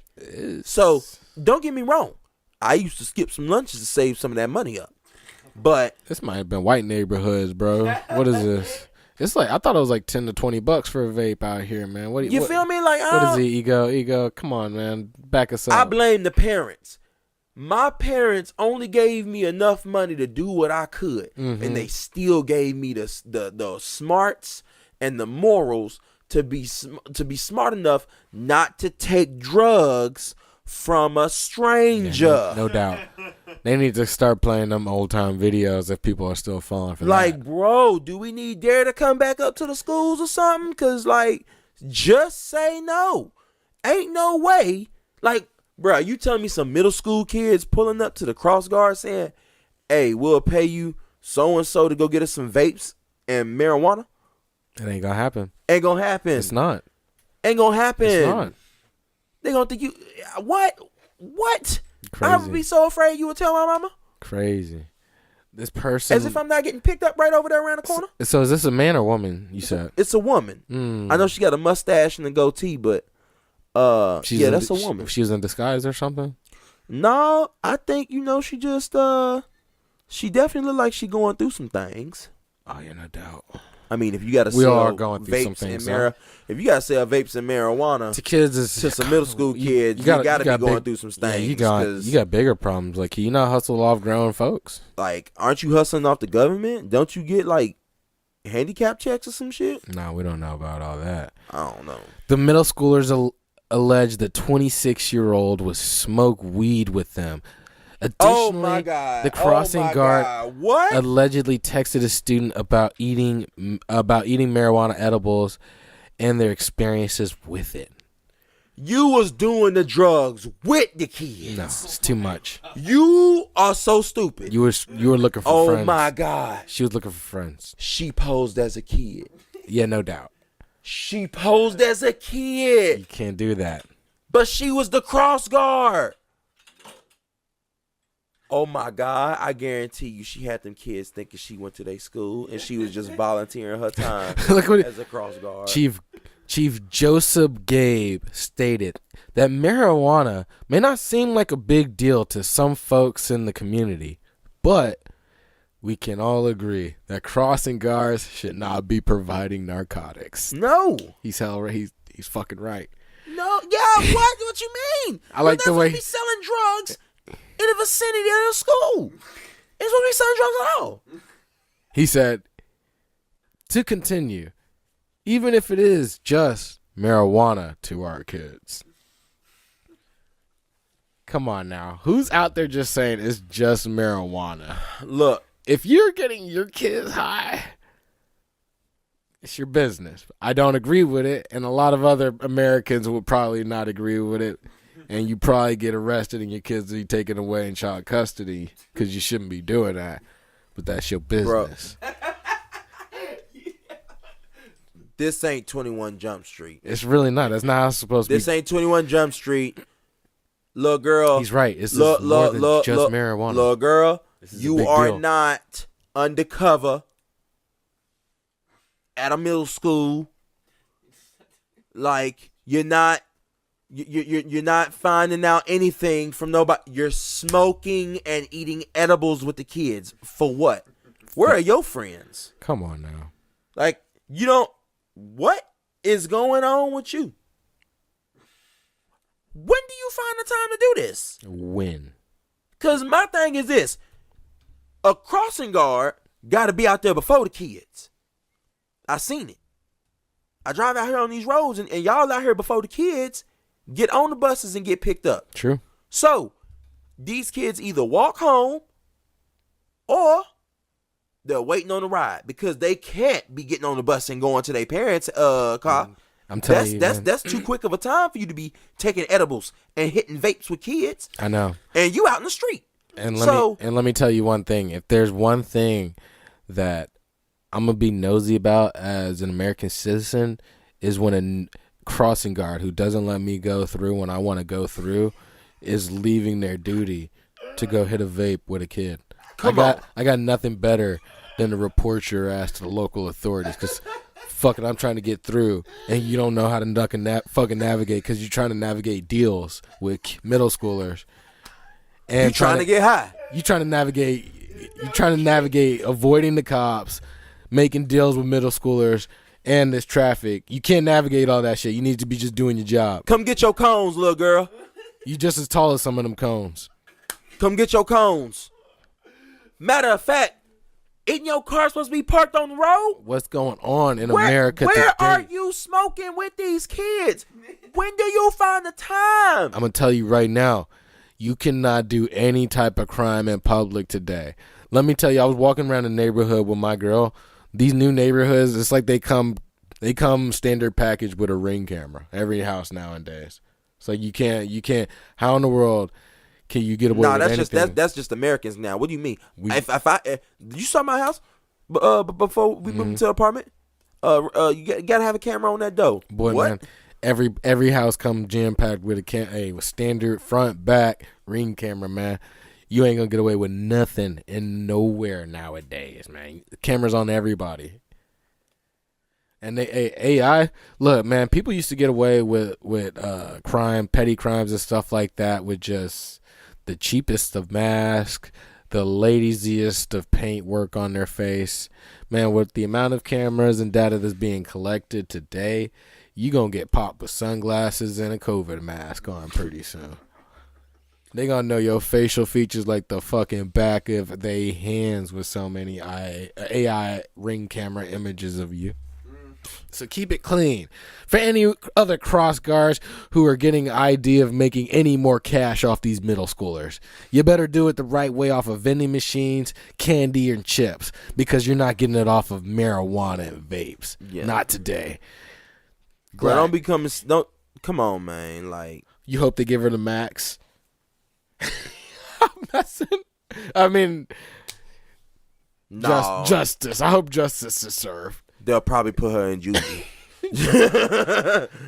So don't get me wrong. I used to skip some lunches to save some of that money up. But this might have been white neighborhoods, bro. What is this? It's like, I thought it was like $10 to $20 for a vape out here, man. What feel me? Like, what is it? Ego. Come on, man. Back us up. I blame the parents. My parents only gave me enough money to do what I could, and they still gave me the smarts and the morals to be smart enough not to take drugs from a stranger. Yeah, no doubt. They need to start playing them old time videos if people are still falling for that. Like, bro, do we need Dare to come back up to the schools or something? Because, like, just say no. Ain't no way. Like, bro, you telling me some middle school kids pulling up to the cross guard saying, hey, we'll pay you so-and-so to go get us some vapes and marijuana? It ain't gonna happen. Ain't gonna happen. It's not. Ain't gonna happen. It's not. They gonna think you, what? Crazy. I would be so afraid you would tell my mama. Crazy. This person. As if I'm not getting picked up right over there around the corner. So is this a man or woman, you said? It's a woman. I know she got a mustache and a goatee, but that's a woman. She was in disguise or something? No, I think, she just, she definitely look like she going through some things. Oh, yeah, no doubt. I mean, if you got to we sell all are going through some things, if you got to sell vapes and marijuana to kids, to some middle school kids, you got to be going through some things. Yeah, you got bigger problems. Like, can you not hustle off grown folks? Like, aren't you hustling off the government? Don't you get like handicap checks or some shit? No, we don't know about all that. I don't know. The middle schoolers alleged the 26-year-old would smoke weed with them. Additionally, oh my God. The crossing guard allegedly texted a student about eating marijuana edibles and their experiences with it. You was doing the drugs with the kids. No, it's too much. You are so stupid. You were looking for friends. Oh my God. She was looking for friends. She posed as a kid. Yeah, no doubt. She posed as a kid. You can't do that. But she was the cross guard. Oh my God, I guarantee you she had them kids thinking she went to their school and she was just volunteering her time as a cross guard. Chief, Chief Joseph Gabe stated that marijuana may not seem like a big deal to some folks in the community, but we can all agree that crossing guards should not be providing narcotics. No. He's fucking right. No, yeah, what you mean? I like the way be selling drugs in the vicinity of the school. It's supposed to be selling drugs at all. He said, to continue, even if it is just marijuana to our kids. Come on now. Who's out there just saying it's just marijuana? Look, if you're getting your kids high, it's your business. I don't agree with it, and a lot of other Americans would probably not agree with it, and you probably get arrested and your kids be taken away in child custody because you shouldn't be doing that, but that's your business. Bro. This ain't 21 Jump Street. It's really not. That's not how it's supposed to be. This ain't 21 Jump Street. Little girl. He's right. It's more than just marijuana. Little girl, you are deal. not undercover at a middle school. Like, you're not finding out anything from nobody. You're smoking and eating edibles with the kids. For what? Where are your friends? Come on now. Like, you don't. What is going on with you? When do you find the time to do this? When? Because my thing is this. A crossing guard got to be out there before the kids. I seen it. I drive out here on these roads, and y'all out here before the kids get on the buses and get picked up. True. So, these kids either walk home or they're waiting on the ride because they can't be getting on the bus and going to their parents' car. I'm telling you, that's too quick of a time for you to be taking edibles and hitting vapes with kids. I know. And you out in the street. And let me tell you one thing. If there's one thing that I'm gonna be nosy about as an American citizen, is when a crossing guard who doesn't let me go through when I want to go through is leaving their duty to go hit a vape with a kid. I got nothing better than to report your ass to the local authorities because fucking I'm trying to get through and you don't know how to fucking navigate because you're trying to navigate deals with middle schoolers. And you trying to get high. You trying to navigate avoiding the cops, making deals with middle schoolers and this traffic. You can't navigate all that shit. You need to be just doing your job. Come get your cones, little girl. You just as tall as some of them cones. Come get your cones. Matter of fact, isn't your car supposed to be parked on the road? What's going on in America today? Where are you smoking with these kids? When do you find the time? I'm going to tell you right now, you cannot do any type of crime in public today. Let me tell you, I was walking around the neighborhood with my girl. These new neighborhoods, it's like they come standard package with a Ring camera. Every house nowadays. So you can't. How in the world can you get away with anything? That's just Americans now. What do you mean? If you saw my house before we moved into the apartment, you gotta have a camera on that door. Boy, what? Man, every house come jam packed with with standard front back Ring camera, man. You ain't gonna get away with nothing in nowhere nowadays, man. The camera's on everybody. And AI, look, man, people used to get away with crime, petty crimes and stuff like that with just the cheapest of masks, the laziest of paint work on their face. Man, with the amount of cameras and data that's being collected today, you going to get popped with sunglasses and a COVID mask on pretty soon. They going to know your facial features like the fucking back of their hands with so many AI Ring camera images of you. So keep it clean. For any other cross guards who are getting the idea of making any more cash off these middle schoolers, you better do it the right way off of vending machines, candy, and chips, because you're not getting it off of marijuana and vapes. Yeah. Not today. Don't come on, man. Like, you hope they give her the max. I'm messing. I mean, no. Justice. I hope justice is served. They'll probably put her in juvie.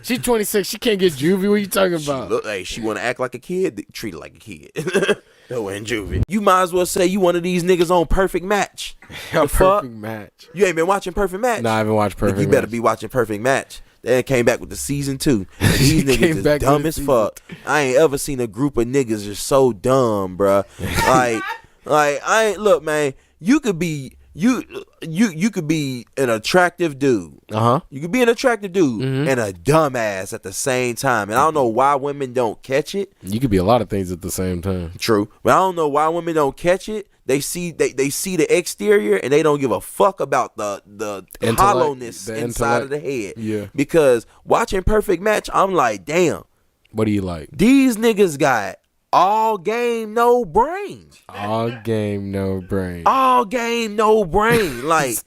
She's 26. She can't get juvie. What are you talking about? She want to act like a kid. Treat her like a kid. They'll in juvie. You might as well say you one of these niggas on Perfect Match. Perfect Match. You ain't been watching Perfect Match? No, I haven't watched Perfect Match. You better be watching Perfect Match. They came back with the season 2. And these niggas is dumb as fuck. I ain't ever seen a group of niggas just so dumb, bruh. Like I ain't look, man. You could be you could be an attractive dude. You could be an attractive dude and a dumbass at the same time. And I don't know why women don't catch it. You could be a lot of things at the same time. True, but I don't know why women don't catch it. They see the exterior and they don't give a fuck about the hollowness inside of the head. Yeah. Because watching Perfect Match, I'm like, damn. What do you like? These niggas got all game, no brains. All game, no brain. All game, no brain. Like,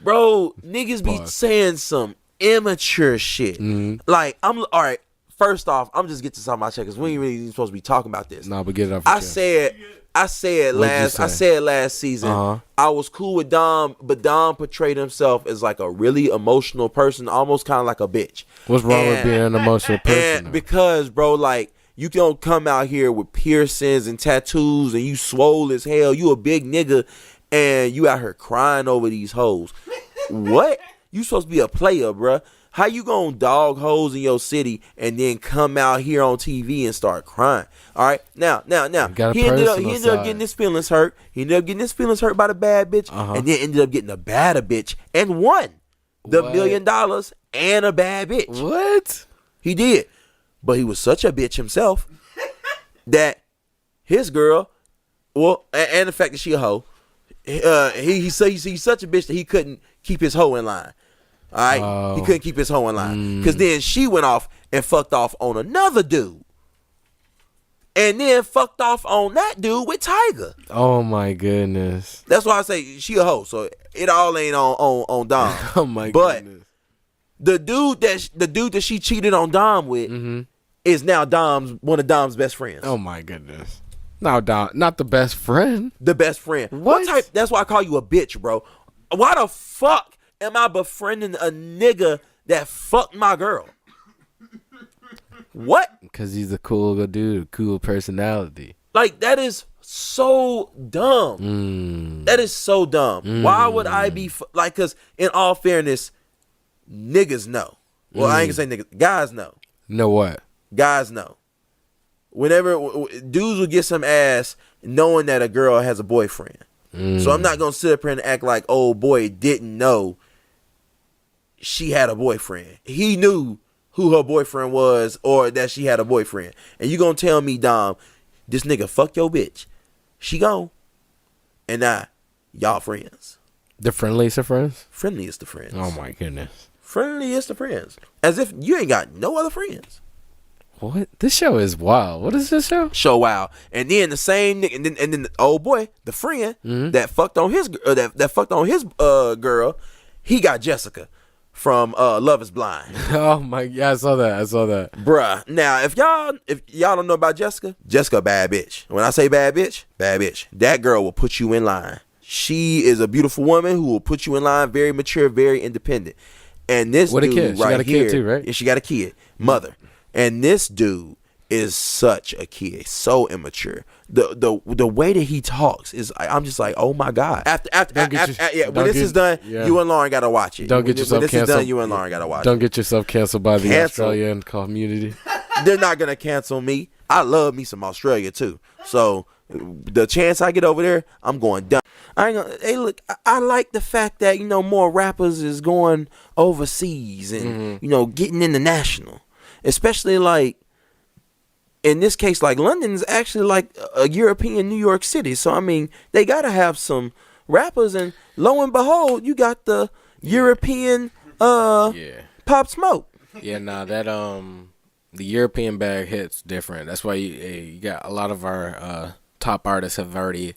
bro, niggas be saying some immature shit. Like, I'm all right. First off, I'm just get this off my chest because we ain't really supposed to be talking about this. Nah, but get it off. I said last season. I was cool with Dom, but Dom portrayed himself as like a really emotional person, almost kind of like a bitch. What's wrong with being an emotional person? Because, bro, like, you don't come out here with piercings and tattoos and you swole as hell. You a big nigga and you out here crying over these hoes. What? You supposed to be a player, bruh. How you gonna dog hoes in your city and then come out here on TV and start crying? All right, now. He ended up getting his feelings hurt. He ended up getting his feelings hurt by the bad bitch, and then ended up getting a badder bitch and won the $1 million and a bad bitch. What? He did, but he was such a bitch himself that his girl, and the fact that she a hoe, he's such a bitch that he couldn't keep his hoe in line. All right, he couldn't keep his hoe in line because then she went off and fucked off on another dude, and then fucked off on that dude with Tiger. Oh my goodness! That's why I say she a hoe. So it all ain't on Dom. Oh my goodness! But the dude that she cheated on Dom with is now one of Dom's best friends. Oh my goodness! Now Dom, not the best friend. The best friend. What type? That's why I call you a bitch, bro. Why the fuck am I befriending a nigga that fucked my girl? What? Because he's a cool dude, cool personality. Like, that is so dumb. That is so dumb. Why would I be like? Because in all fairness, niggas know. Well, I ain't gonna say niggas. Guys know. Know what? Guys know. Whenever dudes will get some ass knowing that a girl has a boyfriend. So I'm not gonna sit up here and act like old boy didn't know she had a boyfriend. He knew who her boyfriend was or that she had a boyfriend. And you gonna tell me, Dom, this nigga fuck your bitch. She gone. And now, y'all friends. The friendliest of friends? Friendliest of friends. Oh my goodness. Friendliest of friends. As if you ain't got no other friends. What? This show is wild. What is this show? Show wild. And then the same nigga, and then the old boy, the friend that fucked on his that fucked on his girl, he got Jessica from Love Is Blind. Oh my, yeah, I saw that. Bruh. Now, if y'all don't know about Jessica a bad bitch. When I say bad bitch, that girl will put you in line. She is a beautiful woman who will put you in line, very mature, very independent. And this dude kid. She got a kid too, right? Yeah, she got a kid, mother. And this dude is such a kid, so immature. The way that he talks is, I'm just like, oh my god. When this is done, you and Lauren gotta watch it. Don't get yourself canceled. When this is done, you and Lauren gotta watch it. Don't get yourself canceled by the Australian community. They're not gonna cancel me. I love me some Australia too. So the chance I get over there, I'm going dumb. I ain't gonna, hey, look, I like the fact that more rappers is going overseas and getting international. Especially like in this case, like London's actually like a European New York City. So I mean, they gotta have some rappers, and lo and behold, you got the European Pop Smoke. Yeah, nah, that the European bag hits different. That's why you got a lot of our top artists have already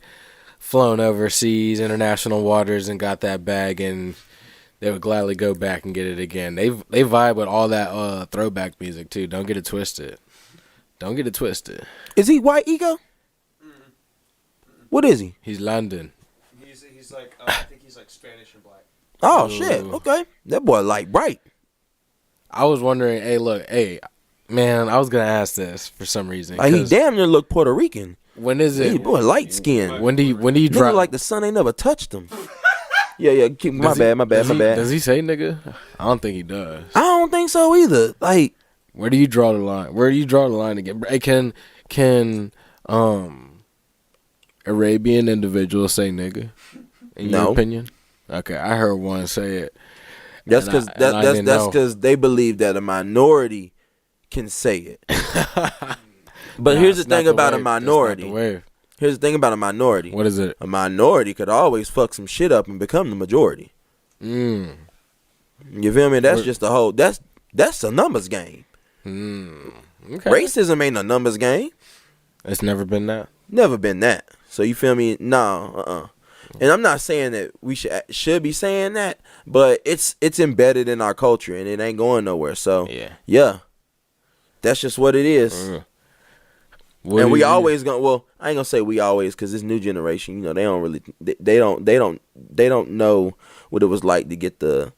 flown overseas, international waters, and got that bag, and they would gladly go back and get it again. They vibe with all that throwback music too. Don't get it twisted. Is he white ego? What is he? He's London. He's like I think he's like Spanish and black. Oh shit! Okay, that boy like bright. I was wondering, hey, man, I was gonna ask this for some reason. Like he damn near look Puerto Rican. When is it? He boy light skin. When do you drop? Like the sun ain't never touched him. Yeah. My bad. Does he say nigga? I don't think he does. I don't think so either. Like, where do you draw the line? Where do you draw the line again? Can Arabian individuals say nigga? In your opinion? Okay, I heard one say it. That's because they believe that a minority can say it. But here's the thing about a minority. Here's the thing about a minority. What is it? A minority could always fuck some shit up and become the majority. You feel me? That's just the whole. That's a numbers game. Okay. Racism ain't a numbers game. It's never been that. Never been that. So you feel me? No. And I'm not saying that we should be saying that, but it's embedded in our culture and it ain't going nowhere. So yeah, that's just what it is. And we always gonna. Well, I ain't gonna say we always, because this new generation, you know, they don't really, they don't know what it was like to get the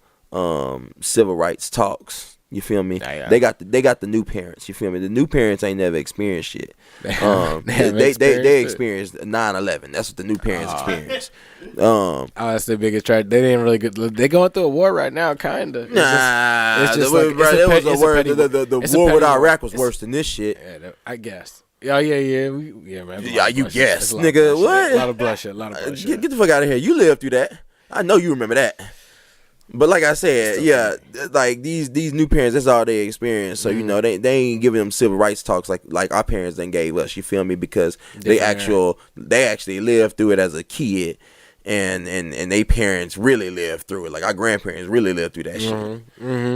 civil rights talks. You feel me? They got the new parents. You feel me? The new parents ain't never experienced shit. They experienced 9/11. That's what the new parents experienced. That's the biggest tragedy. They didn't really get. They going through a war right now, kinda. The war with Iraq was worse than this shit. Yeah, I guess. Yeah, man. Yeah, you guess, nigga. What? A lot of bloodshed. Get the fuck out of here. You lived through that. I know you remember that. But like I said, yeah, like these new parents, that's all they experience. So you know, they ain't giving them civil rights talks like our parents then gave us. You feel me? Because they actually lived through it as a kid, and they parents really lived through it. Like our grandparents really lived through that shit.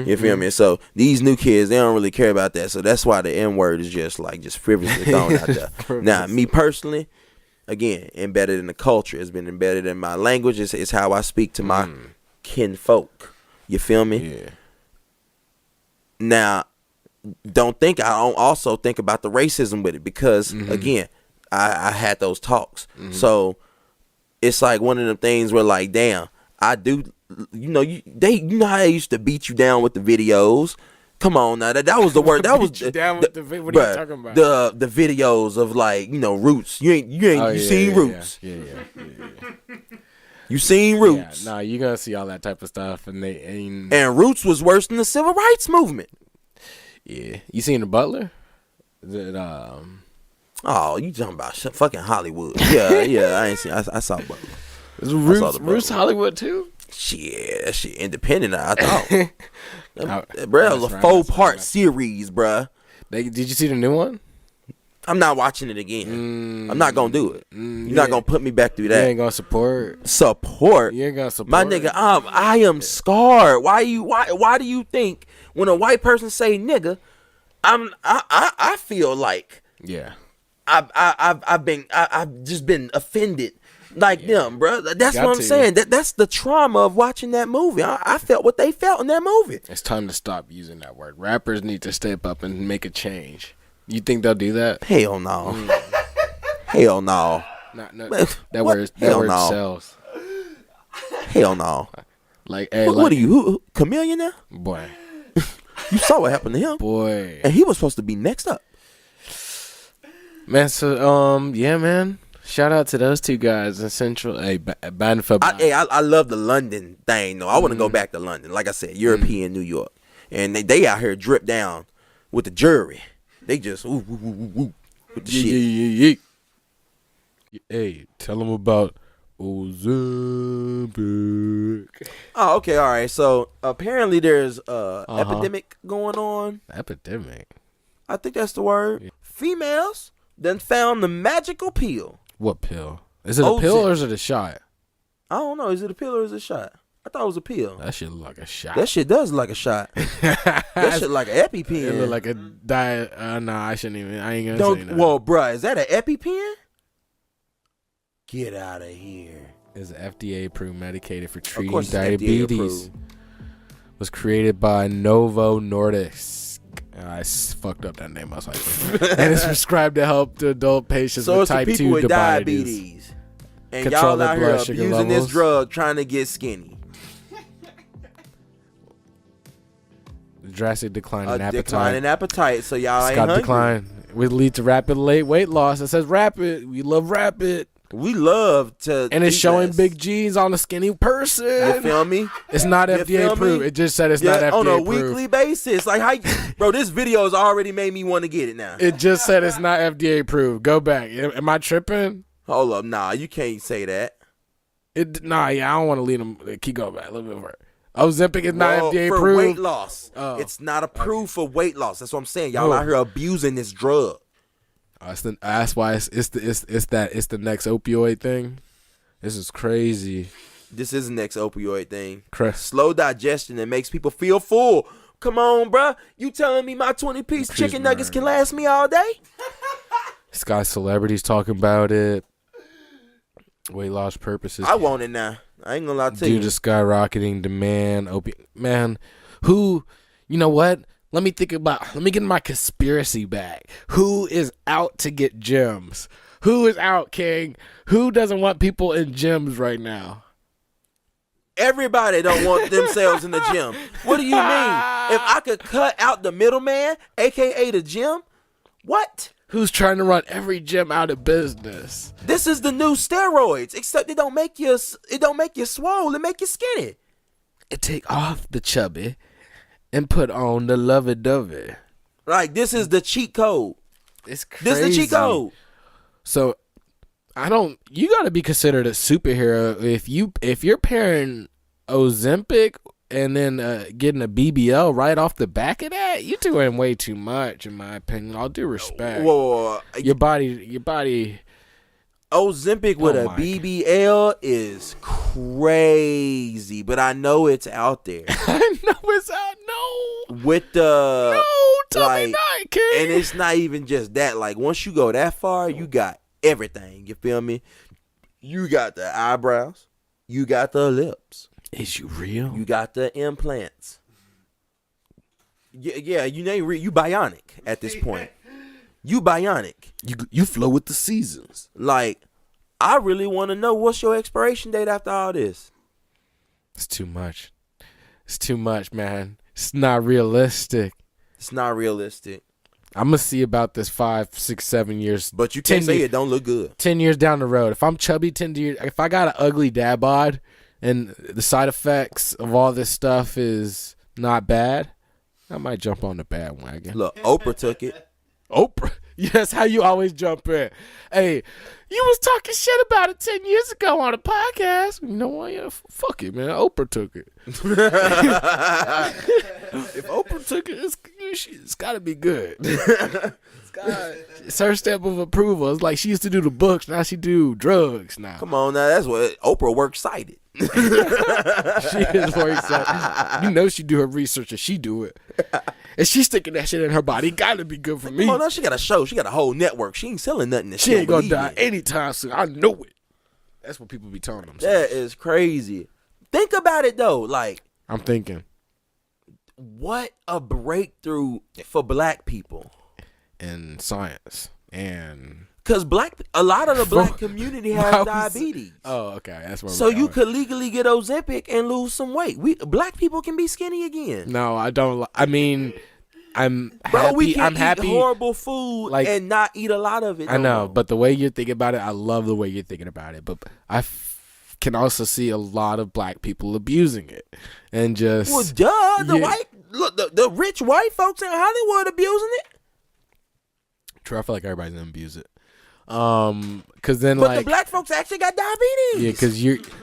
You feel me? So these new kids, they don't really care about that. So that's why the N word is just frivolously thrown out there. Now, me personally, again, embedded in the culture, it's been embedded in my language. It's how I speak to my kinfolk. You feel me? Yeah. Now, I don't also think about the racism with it, because again, I had those talks. So it's like one of them things where, like, damn, I do. You know how they used to beat you down with the videos. Come on now, that was the word. That was down with the what are you talking about? The videos of, like, you know, Roots. You seen Roots. Yeah. You seen Roots. Yeah, you're gonna see all that type of stuff, and Roots was worse than the civil rights movement. Yeah, you seen The Butler? Oh, you talking about fucking Hollywood? Yeah. I ain't seen. I saw Butler. Roots Hollywood too? Shit, that shit independent. I thought, bruh, it was a 4-part series, bruh. Did you see the new one? I'm not watching it again. I'm not gonna do it. You're not gonna put me back through that. You ain't gonna support. You ain't gonna support. My nigga, I am scarred. Why do you think when a white person say nigga, I feel like I've just been offended like them, bro. That's what I'm saying. That's the trauma of watching that movie. I felt what they felt in that movie. It's time to stop using that word. Rappers need to step up and make a change. You think they'll do that? Hell no. Hell no. That word sells. Hell no. Like, what are you, Chameleon now? Boy. You saw what happened to him. Boy. And he was supposed to be next up. Man, so, yeah, man. Shout out to those two guys in Central. Hey, I love the London thing, though. I want to go back to London. Like I said, European New York. And they out here drip down with the jury. They just with the shit. Hey, tell them about Ozempic. Oh, okay, all right. So apparently there's epidemic going on. Epidemic? I think that's the word. Yeah. Females then found the magical pill. What pill? Is it a pill or is it a shot? I don't know. Is it a pill or is it a shot? I thought it was a pill. That shit look like a shot. That shit does look like a shot. That shit like an EpiPen. It look like a diet. Nah, I shouldn't even. I ain't gonna say that. Well, bruh, is that an EpiPen? Get out of here. It's FDA approved medicated for treating diabetes. Was created by Novo Nordisk. I fucked up that name. I was like, and it's prescribed to help to adult patients with type 2 diabetes. And y'all out here abusing this drug trying to get skinny. Drastic decline in appetite. Decline in appetite, so y'all ain't hungry. Decline would lead to rapid weight loss. It says rapid. We love rapid. We love to, and it's eat showing less. big G's on a skinny person. You feel me? It's not You FDA feel approved. me? It just said it's not FDA on a approved. weekly basis. Like, how, bro? This video has already made me want to get it now. It just said it's not FDA approved. Go back. Am I tripping? Hold up, nah, you can't say that. I don't want to lead them. Keep going back a little bit more. Ozempic is not FDA for approved. weight loss. Oh. It's not approved for weight loss. That's what I'm saying. Y'all Oh. out here abusing this drug. That's why it's the next opioid thing. This is crazy. This is the next opioid thing. Correct. Slow digestion that makes people feel full. Come on, bruh. You telling me my 20-piece chicken nuggets can last me all day? It's got celebrities talking about it. Weight loss purposes. I want it now. I ain't gonna lie to you. Due to skyrocketing demand. Man, who, you know what? Let me get in my conspiracy bag. Who is out to get gyms? Who is out, King? Who doesn't want people in gyms right now? Everybody don't want themselves in the gym. What do you mean? If I could cut out the middleman, aka the gym, what? Who's trying to run every gym out of business? This is the new steroids, except it don't make you swole, it make you skinny. It take off the chubby and put on the lovey-dovey. Like, this is the cheat code. It's crazy. This is the cheat code. So you gotta be considered a superhero if you're pairing Ozempic and then getting a BBL right off the back of that. You're doing way too much, in my opinion. All due respect. Whoa. Your body. Ozempic with a BBL is crazy, but I know it's out there. I know it's out. No. With the tell me not, King. And it's not even just that. Like, once you go that far, you got everything. You feel me? You got the eyebrows. You got the lips. Is you real? You got the implants. Yeah. You bionic at this point. You bionic. You flow with the seasons. Like, I really want to know what's your expiration date after all this. It's too much. It's too much, man. It's not realistic. It's not realistic. I'm gonna see about this 5, 6, 7 years. But you can't say it don't look good. 10 years down the road, if I'm chubby 10 years, if I got an ugly dad bod and the side effects of all this stuff is not bad, I might jump on the bandwagon. Look, Oprah took it. Oprah? Yes, how you always jump in. Hey, you was talking shit about it 10 years ago on a podcast. You know what? Yeah, fuck it, man. Oprah took it. If Oprah took it, it's got to be good. It's her step of approval. It's like she used to do the books. Now she do drugs now. Come on now. That's what Oprah works cited. She is very excited. You know she do her research and she do it. And she's sticking that shit in her body. Gotta be good for me. Oh no, she got a show. She got a whole network. She ain't selling nothing. She ain't gonna die anytime soon. I know it. That's what people be telling themselves. That is crazy. Think about it though. Like, I'm thinking, what a breakthrough for black people in science and. Because a lot of the black community has diabetes. Oh, okay. That's what. So you could legally get Ozempic and lose some weight. Black people can be skinny again. No, I don't. I mean, I'm we happy. can I'm eat happy. horrible food and not eat a lot of it. I know, but the way you're thinking about it, I love the way you're thinking about it. But I can also see a lot of black people abusing it and just. Well, the rich white folks in Hollywood abusing it. True, I feel like everybody's gonna abuse it. Cause then but the black folks actually got diabetes. Yeah, cause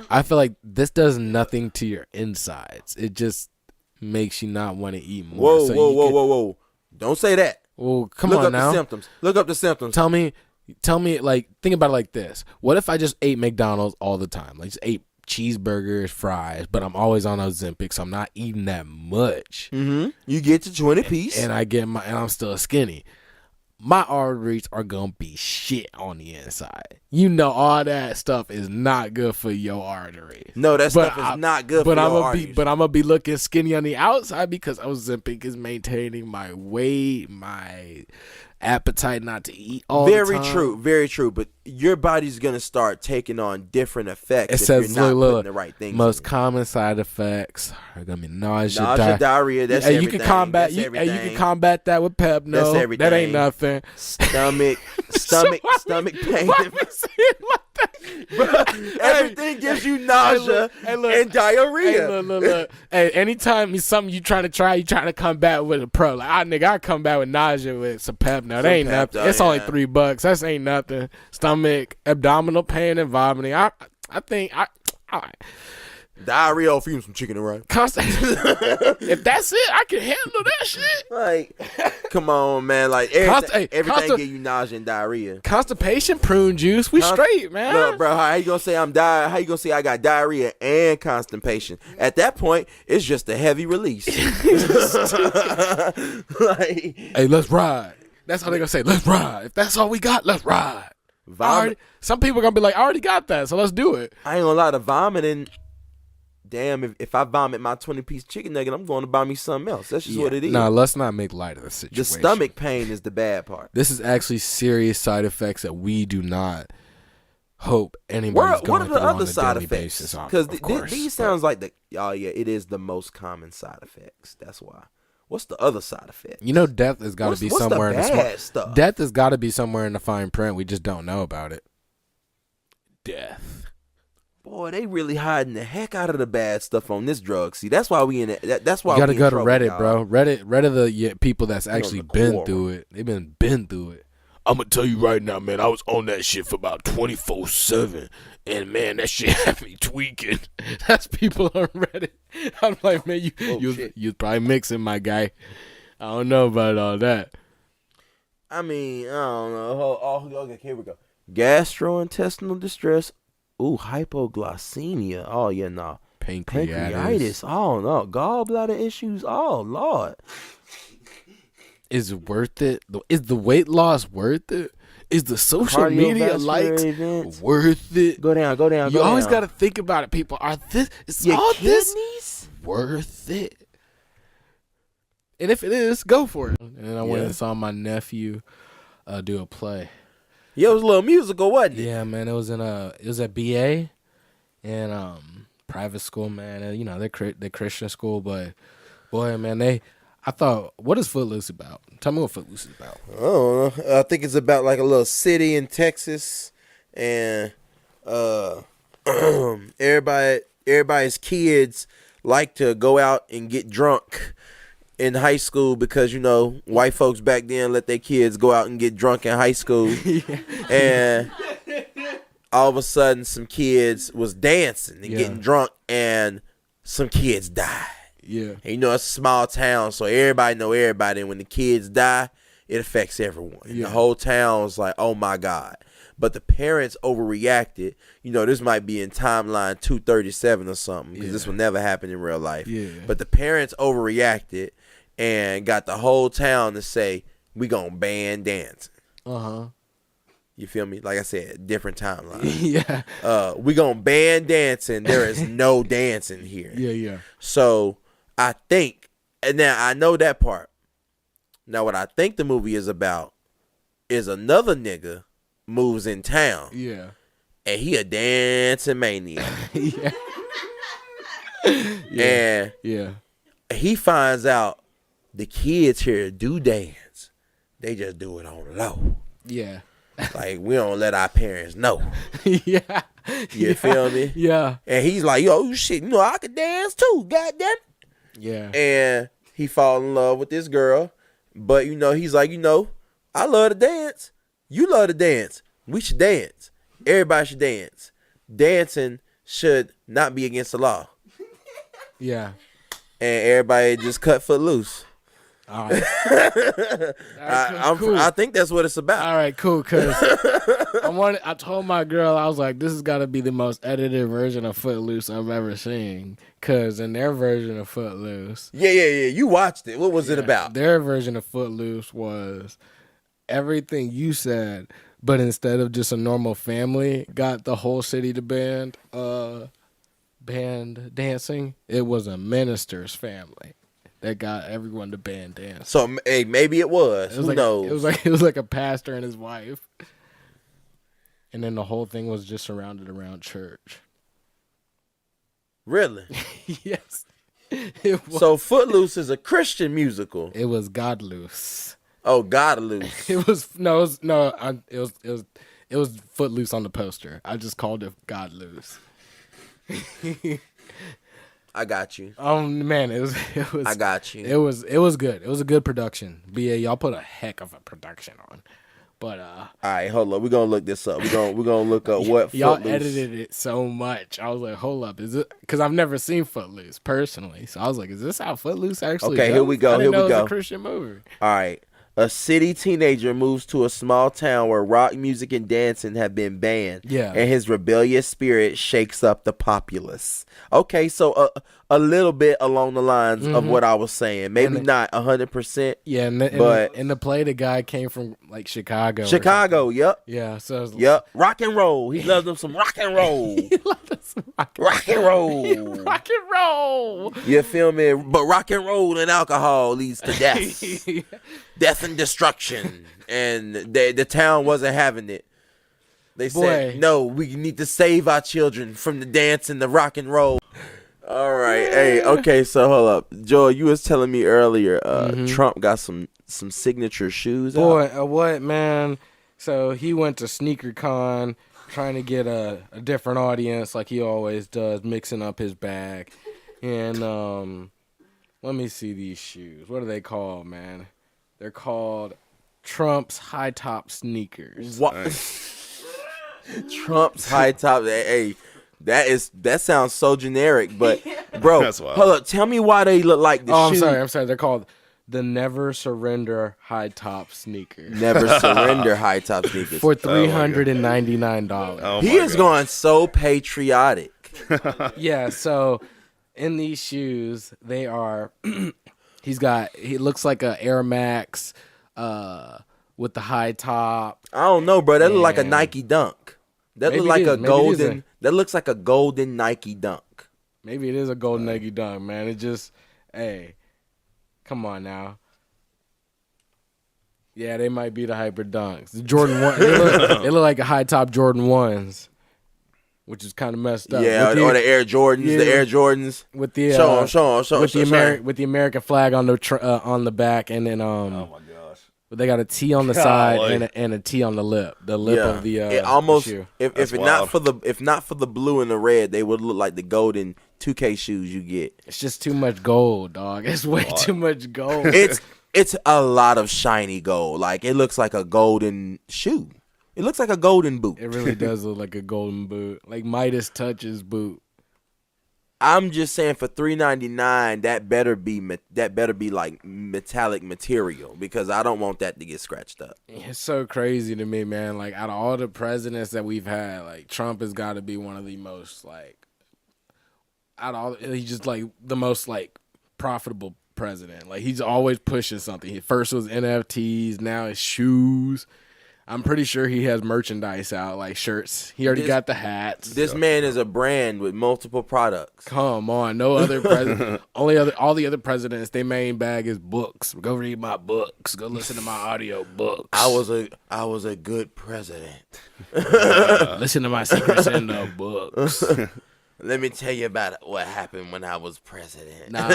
I feel like this does nothing to your insides. It just makes you not want to eat more. Whoa. Don't say that. Well, come Look on up now. the symptoms. Look up the symptoms. Tell me, like, think about it like this. What if I just ate McDonald's all the time? Like, just ate cheeseburgers, fries, but I'm always on Ozempic, so I'm not eating that much. Mm-hmm. You get to 20 piece. And I'm still skinny. My arteries are gonna be shit on the inside. You know, all that stuff is not good for your arteries. No, that stuff is not good for your arteries. But I'm gonna be looking skinny on the outside because Ozempic is maintaining my weight, my appetite not to eat all the time. Very true. But your body's gonna start taking on different effects. It says, you're not look, putting the right things. Most common side effects are gonna be nausea, diarrhea. That's everything. You can combat. You can combat that with Pepno. That's everything. That ain't nothing. Stomach pain. Why we say it like Everything gives you nausea and diarrhea. Hey, look. Hey, anytime it's something you trying to try, you trying to come back with a pro. Like, I come back with nausea with some pep. Now, that ain't nothing. It's only $3. That's ain't nothing. Stomach, abdominal pain, and vomiting. I think diarrhea, feed him some chicken and rice. If that's it, I can handle that shit. Like, come on, man. Like, everything give you nausea and diarrhea. Constipation, prune juice, we straight, man. Look, bro, how you gonna say How you gonna say I got diarrhea and constipation? At that point, it's just a heavy release. Like, hey, let's ride. That's how they gonna say, let's ride. If that's all we got, let's ride. Some people are gonna be like, I already got that, so let's do it. I ain't gonna lie, to vomiting. Damn, if I vomit my 20-piece chicken nugget, I'm going to buy me something else. That's just what it is. No, let's not make light of the situation. The stomach pain is the bad part. This is actually serious side effects that we do not hope anybody's going through on a daily basis. What are the other side effects? Because these sounds like it is the most common side effects. That's why. What's the other side effect? You know, death has got to be somewhere in the stuff? Death has got to be somewhere in the fine print. We just don't know about it. Death. Boy, they really hiding the heck out of the bad stuff on this drug. See, that's why we in it. That's why you got to go to trouble, Reddit, y'all. bro. Reddit the people that's actually been through it. They've been through it. I'm gonna tell you right now, man. I was on that shit for about 24/7, and man, that shit had me tweaking. That's people on Reddit. I'm like, man, you probably mixing, my guy. I don't know about all that. I mean, I don't know. Okay, here we go. Gastrointestinal distress. Ooh, hypoglycemia. Oh, yeah, no. Pancreatitis. Oh, no. Gallbladder issues. Oh, Lord. Is it worth it? Is the weight loss worth it? Is the social media likes worth it? Go down. You always got to think about it, people. Is all kidneys? This worth it? And if it is, go for it. And then I went and saw my nephew do a play. Yeah, it was a little musical, wasn't it? Yeah, man. It was at BA and private school, man. And, you know, they're Christian school, but boy, man, I thought, what is Footloose about? Tell me what Footloose is about. I don't know. I think it's about like a little city in Texas, and everybody's kids like to go out and get drunk in high school because, you know, white folks back then let their kids go out and get drunk in high school. And all of a sudden some kids was dancing and getting drunk, and some kids died. Yeah. And, you know, it's a small town, so everybody know everybody. And when the kids die, it affects everyone. And the whole town was like, oh, my God. But the parents overreacted. You know, this might be in timeline 237 or something, because this will never happen in real life. Yeah. But the parents overreacted and got the whole town to say, we going to ban dancing. Uh-huh. You feel me? Like I said, different timeline. Yeah. We going to ban dancing. There is no dancing here. Yeah. So I think, and now I know that part. Now what I think the movie is about is another nigga moves in town. Yeah. And he a dancing maniac. Yeah. And he finds out the kids here do dance. They just do it on low. Yeah. Like, we don't let our parents know. Yeah. You feel me? Yeah. And he's like, yo, shit, you know, I could dance too, goddamn. Yeah. And he fall in love with this girl. But, you know, he's like, you know, I love to dance. You love to dance. We should dance. Everybody should dance. Dancing should not be against the law. Yeah. And everybody just cut Footloose. All right. I think that's what it's about. All right, cool. Cause I told my girl, I was like, this has got to be the most edited version of Footloose I've ever seen. Cause in their version of Footloose, yeah, you watched it. What was it about? Their version of Footloose was everything you said, but instead of just a normal family, got the whole city to band dancing. It was a minister's family that got everyone to band dance. So, hey, maybe it was. Who knows? It was like a pastor and his wife, and then the whole thing was just surrounded around church. Really? Yes. So Footloose is a Christian musical. It was God Loose. Oh, God Loose. It It was Footloose on the poster. I just called it God Loose. I got you. Man, it was. I got you. It was good. It was a good production. BA, y'all put a heck of a production on. But all right, hold up. We're gonna look this up. We're gonna look up what y'all Footloose. edited it so much. I was like, hold up, is it? Because I've never seen Footloose personally, so I was like, is this how Footloose actually? Okay, goes? here we go. I didn't Here know we it was go. a Christian movie. All right. A city teenager moves to a small town where rock music and dancing have been banned. Yeah. And his rebellious spirit shakes up the populace. Okay, so a little bit along the lines of what I was saying. Maybe not 100%. Yeah, but in the play, the guy came from like Chicago. Chicago, yep. Yeah, so yep. Rock and roll. He loves them some rock and roll. Rock and roll. Rock and roll. You feel me? But rock and roll and alcohol leads to death. Death and destruction. And the town wasn't having it. They said, no, we need to save our children from the dance and the rock and roll. All right. Hey, okay, so hold up. Joel, you was telling me earlier Trump got some signature shoes out. What, man? So he went to SneakerCon trying to get a different audience like he always does, mixing up his bag. And let me see these shoes. What are they called, man? They're called Trump's high top sneakers. What? Trump's high top. Hey, that sounds so generic, but bro, hold up. Tell me why they look like the shoes. I'm sorry. They're called the Never Surrender high top sneakers. Never Surrender high top sneakers for $399. Oh, he is going so patriotic. Yeah. So in these shoes, they are. He looks like a Air Max with the high top. I don't know, bro. That look like a Nike Dunk. That look like a golden. That looks like a golden Nike Dunk. Maybe it is a golden Nike Dunk, man. It just, hey, come on now. Yeah, they might be the Hyper Dunks. The Jordan 1. They look like a high top Jordan 1s. Which is kind of messed up. Yeah, or the Air Jordans, the Air Jordans. With the show them. With the American flag on the back, and then oh my gosh, they got a T on the side and a T on the lip. The lip of the it almost shoe. if not for the blue and the red, they would look like the golden 2K shoes you get. It's just too much gold, dog. It's way too much gold. It's a lot of shiny gold. Like it looks like a golden shoe. It looks like a golden boot. It really does look like a golden boot, like Midas touches boot. I'm just saying, for $399, that better be like metallic material, because I don't want that to get scratched up. It's so crazy to me, man. Like out of all the presidents that we've had, like Trump has got to be one of the most he's just like the most like profitable president. Like he's always pushing something. First was NFTs, now it's shoes. I'm pretty sure he has merchandise out, like shirts. He already got the hats. This man is a brand with multiple products. Come on, no other president. All the other presidents, their main bag is books. Go read my books. Go listen to my audio books. I was a good president. Listen to my Secret Sendo books. Let me tell you about what happened when I was president. Nah,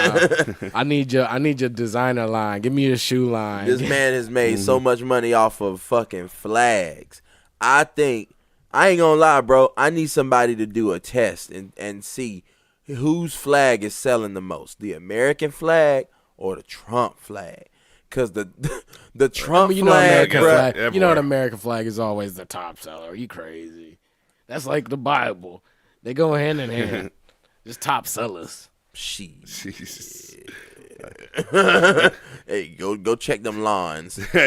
I need your designer line. Give me your shoe line. This man has made so much money off of fucking flags. I think, I ain't gonna lie, bro. I need somebody to do a test and see whose flag is selling the most, the American flag or the Trump flag. Cause the Trump flag, bro. You know the American flag is always the top seller. Are you crazy? That's like the Bible. They go hand in hand. Just top sellers. Jesus. Hey, go check them lawns. Go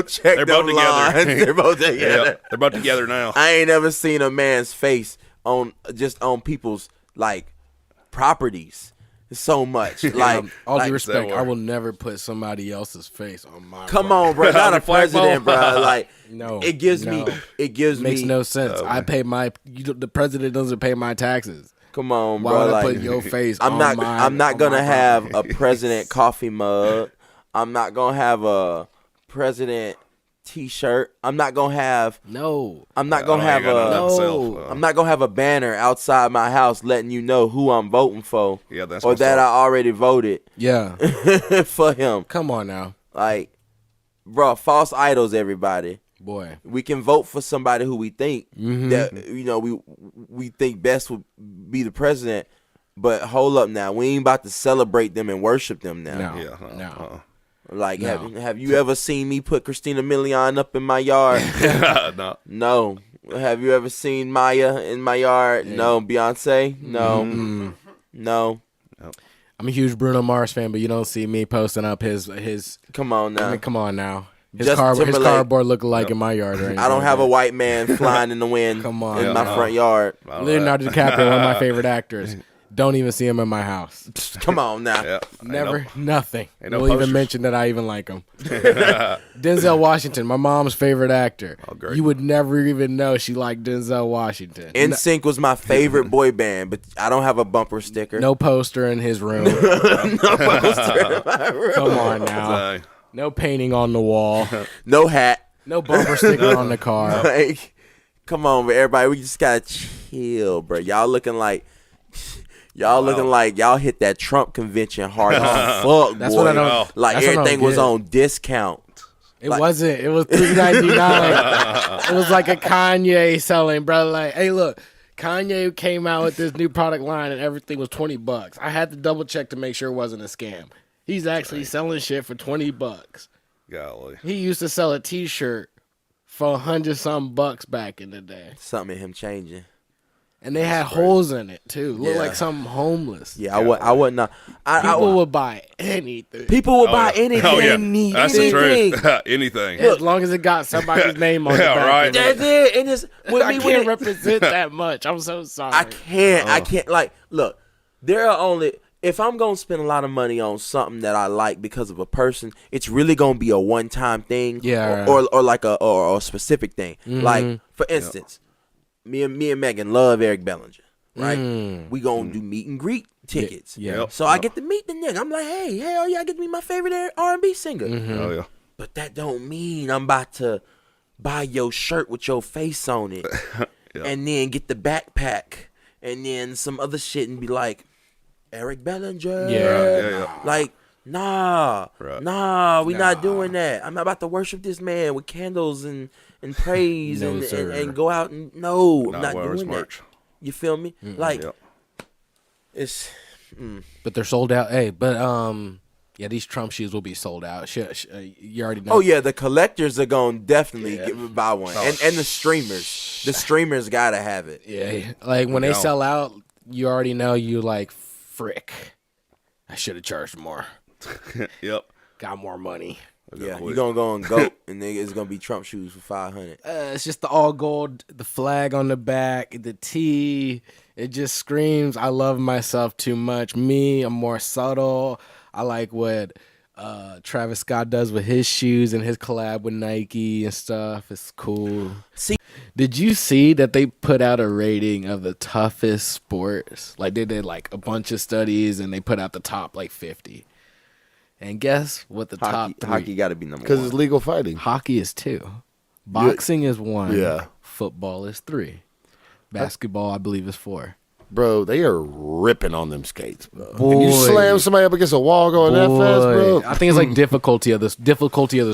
check They're them both lawns. together. They're both together. Yep, they're both together now. I ain't never seen a man's face on people's like properties so much. Like all like, due respect, I will never put somebody else's face on my. Come on, bro. Not a president, bro. Like no, it gives me makes no sense. I pay the president doesn't pay my taxes. Come on, Why bro. would Like, I put your face? I'm not gonna have a president coffee mug. I'm not gonna have a president T-shirt. I'm not gonna have I'm not gonna have I'm not gonna have a banner outside my house letting you know who I'm voting for. Yeah, that's or that I already voted. Yeah, for him. Come on now, like, bro, false idols, everybody. Boy, we can vote for somebody who we think that we think best would be the president. But hold up now, we ain't about to celebrate them and worship them now. No. Like, have you ever seen me put Christina Milian up in my yard? No. Have you ever seen Maya in my yard? Yeah. No. Beyonce? No. No. I'm a huge Bruno Mars fan, but you don't see me posting up his. Come on now. I mean, come on now. His cardboard look like in my yard. Right? I don't have a white man flying in the wind in my front yard. Leonardo DiCaprio, one of my favorite actors. Don't even see him in my house. Come on now. Yeah, Never, nothing. No we'll even mention that I even like him. Denzel Washington, my mom's favorite actor. Oh, great. You would never even know she liked Denzel Washington. NSYNC was my favorite boy band, but I don't have a bumper sticker. No poster in his room. No poster in my room. Come on now. No painting on the wall. No hat. No bumper sticker on the car. Like, come on, but everybody, we just gotta chill, bro. Y'all looking like y'all hit that Trump convention hard as fuck, That's boy. what I don't. Like that's everything was on discount. It wasn't. It was $3.99. It was like a Kanye selling, bro. Like, hey, look, Kanye came out with this new product line and everything was $20. I had to double check to make sure it wasn't a scam. He's actually selling shit for $20. Golly. He used to sell a T-shirt for $100-something back in the day. Something in him changing. And they had holes in it too. Looked like something homeless. Yeah, I would not. People would buy anything. People would buy anything. Oh, yeah. That's the truth. Anything. As long as it got somebody's name on it. Yeah, right. That's it. And it's, I can't represent that much. I'm so sorry. I can't. Like, look, there are only. If I'm gonna spend a lot of money on something that I like because of a person, it's really gonna be a one-time thing. Yeah. Or like a specific thing. Like, for instance. Me and Megan love Eric Bellinger, right? We gonna do meet and greet tickets. Yeah. So I get to meet the nigga. I'm like, hey, hell yeah, I get to meet my favorite R&B singer. Oh yeah. But that don't mean I'm about to buy your shirt with your face on it, and then get the backpack, and then some other shit, and be like, Eric Bellinger. Yeah. Like, nah, we not doing that. I'm not about to worship this man with candles and praise and go out and I'm not doing that. You feel me? Like it's but they're sold out. Hey, but yeah, these Trump shoes will be sold out. You already know. Oh yeah, the collectors are gonna definitely buy one. And the streamers gotta have it. Yeah. Like when they sell out, you already know you like frick. I should have charged more. Yep. Got more money. Yeah, you're gonna go on GOAT and it's gonna be Trump shoes for $500. It's just the all gold, the flag on the back, the T. It just screams, I love myself too much. Me, I'm more subtle. I like what Travis Scott does with his shoes and his collab with Nike and stuff. It's cool. See, did you see that they put out a rating of the toughest sports? Like they did like a bunch of studies and they put out the top like 50. And guess what the top three? Hockey got to be number 1. Because it's legal fighting. Hockey is 2. Boxing is 1. Yeah. Football is 3. Basketball, I believe, is 4. Bro, they are ripping on them skates, bro. Boy. Can you slam somebody up against a wall going that fast, bro? I think it's like difficulty of the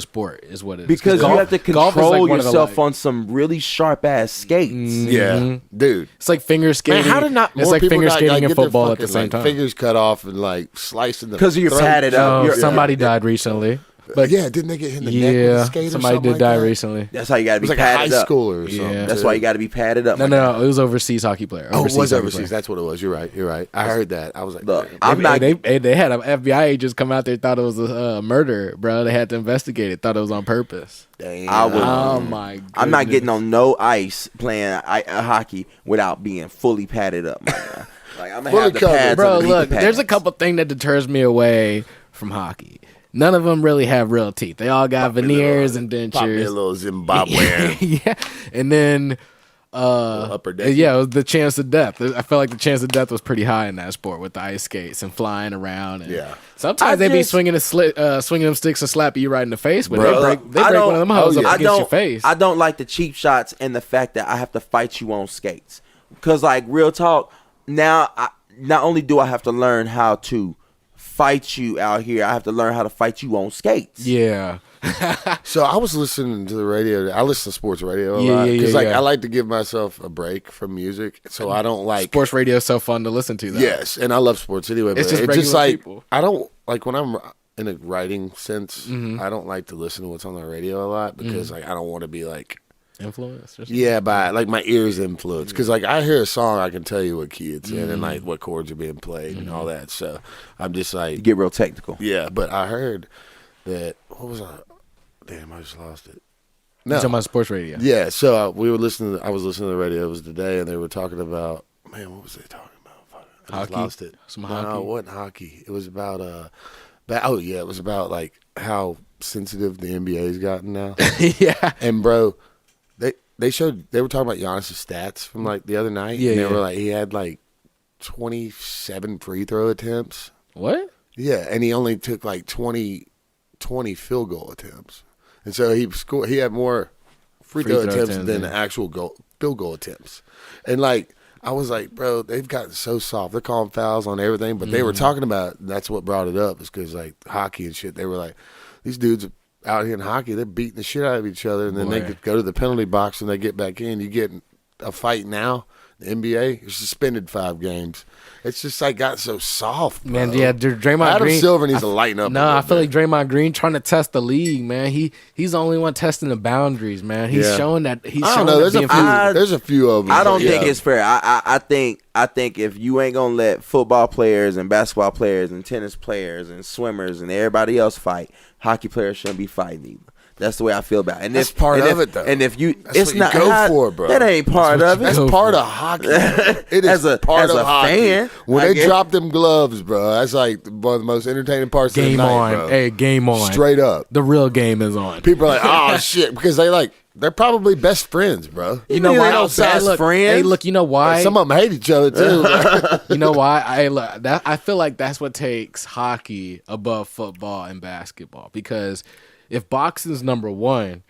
sport is what it is. Because you have to golf control like yourself on some really sharp ass skates. Yeah, dude. It's like finger skating. Man, how did not? It's more like people finger not, skating like, and get their football at the fucking, same like, time. Fingers cut off and like slicing the. Because you're padded up. No, somebody died recently. But yeah, didn't they get hit in the neck with a skate or somebody something did die like that? recently. That's how you got to be like padded a high up. schooler or something. Yeah. That's why you got to be padded up. No, it was overseas hockey player. Oh, it was hockey overseas. player. That's what it was. You're right. I heard that. I was like, look, they had an FBI agents come out there, thought it was a murder, bro. They had to investigate it, thought it was on purpose. Damn. Oh my goodness. I'm not getting on no ice playing hockey without being fully padded up, my guy. Like I'm gonna have the pads. Bro, underneath look, the pads. there's a couple things that deters me away from hockey. None of them really have real teeth. They all got veneers and dentures. Pop me a little Zimbabwean. Yeah, and then upper deck. yeah, it was the chance of death. I felt like the chance of death was pretty high in that sport with the ice skates and flying around. And yeah, sometimes they be swinging them sticks and slap you right in the face, but they break one of them hoes up against your face. I don't like the cheap shots and the fact that I have to fight you on skates. Because like real talk, now not only do I have to learn how to fight you out here, I have to learn how to fight you on skates. Yeah. So I was listening to the radio. I listen to sports radio a Yeah, lot yeah, because yeah, like yeah. I like to give myself a break from music. So I don't like sports radio is so fun to listen to. Though. Yes, and I love sports anyway. It's But just it's just regular like people. I don't like when I'm in a writing sense. Mhm. I don't like to listen to what's on the radio a lot because like I don't want to be like influence. Or something? yeah, by like my ears influence because like I hear a song, I can tell you what key it's in and like what chords are being played and all that. So I'm just like You get real technical. yeah, but I heard that what was I? Damn, I just lost it. You talking about sports radio? Yeah, so we were listening. I was listening to the radio. It was today, and they were talking about man. What was they talking about? Fuck, I just Hockey? lost it. Some No, hockey? it wasn't hockey. It was about oh yeah, it was about like how sensitive the NBA's gotten now. Yeah, and bro, they were talking about Giannis' stats from like the other night. Yeah, and they yeah. were like he had like 27 free throw attempts. What? Yeah, and he only took like 20 field goal attempts. And so he had more free throw attempts than actual field goal attempts. And like I was like, bro, they've gotten so soft. They're calling fouls on everything, but they were talking about that's what brought it up is because like hockey and shit. They were like, these dudes are out here in hockey, they're beating the shit out of each other, and then they Boy. could go to the penalty box and they get back in. You get in a fight now. The NBA, you're suspended 5 games. It's just like got so soft, bro. Man, yeah, Draymond Adam Green. Silver needs to lighten up. No, I feel like Draymond Green trying to test the league, man. He's the only one testing the boundaries, man. He's showing that he's. I don't showing know. that There's a few of them. I don't think it's fair. I think if you ain't gonna let football players and basketball players and tennis players and swimmers and everybody else fight, hockey players shouldn't be fighting either. That's the way I feel about it. And That's part of it, though. And if you, That's it's what you not go how- for, bro. That ain't part of it. That's part of hockey. It is part as of a hockey. fan, When I they guess. drop them gloves, bro, that's like one of the most entertaining parts of the game night, on. bro. Hey, game on. Straight up. The real game is on. People are like, oh shit, because they're probably best friends, bro. You know why? Outside Look, hey, look, you know why? Some of them hate each other too. bro. You know why? I feel like that's what takes hockey above football and basketball. Because if boxing's number one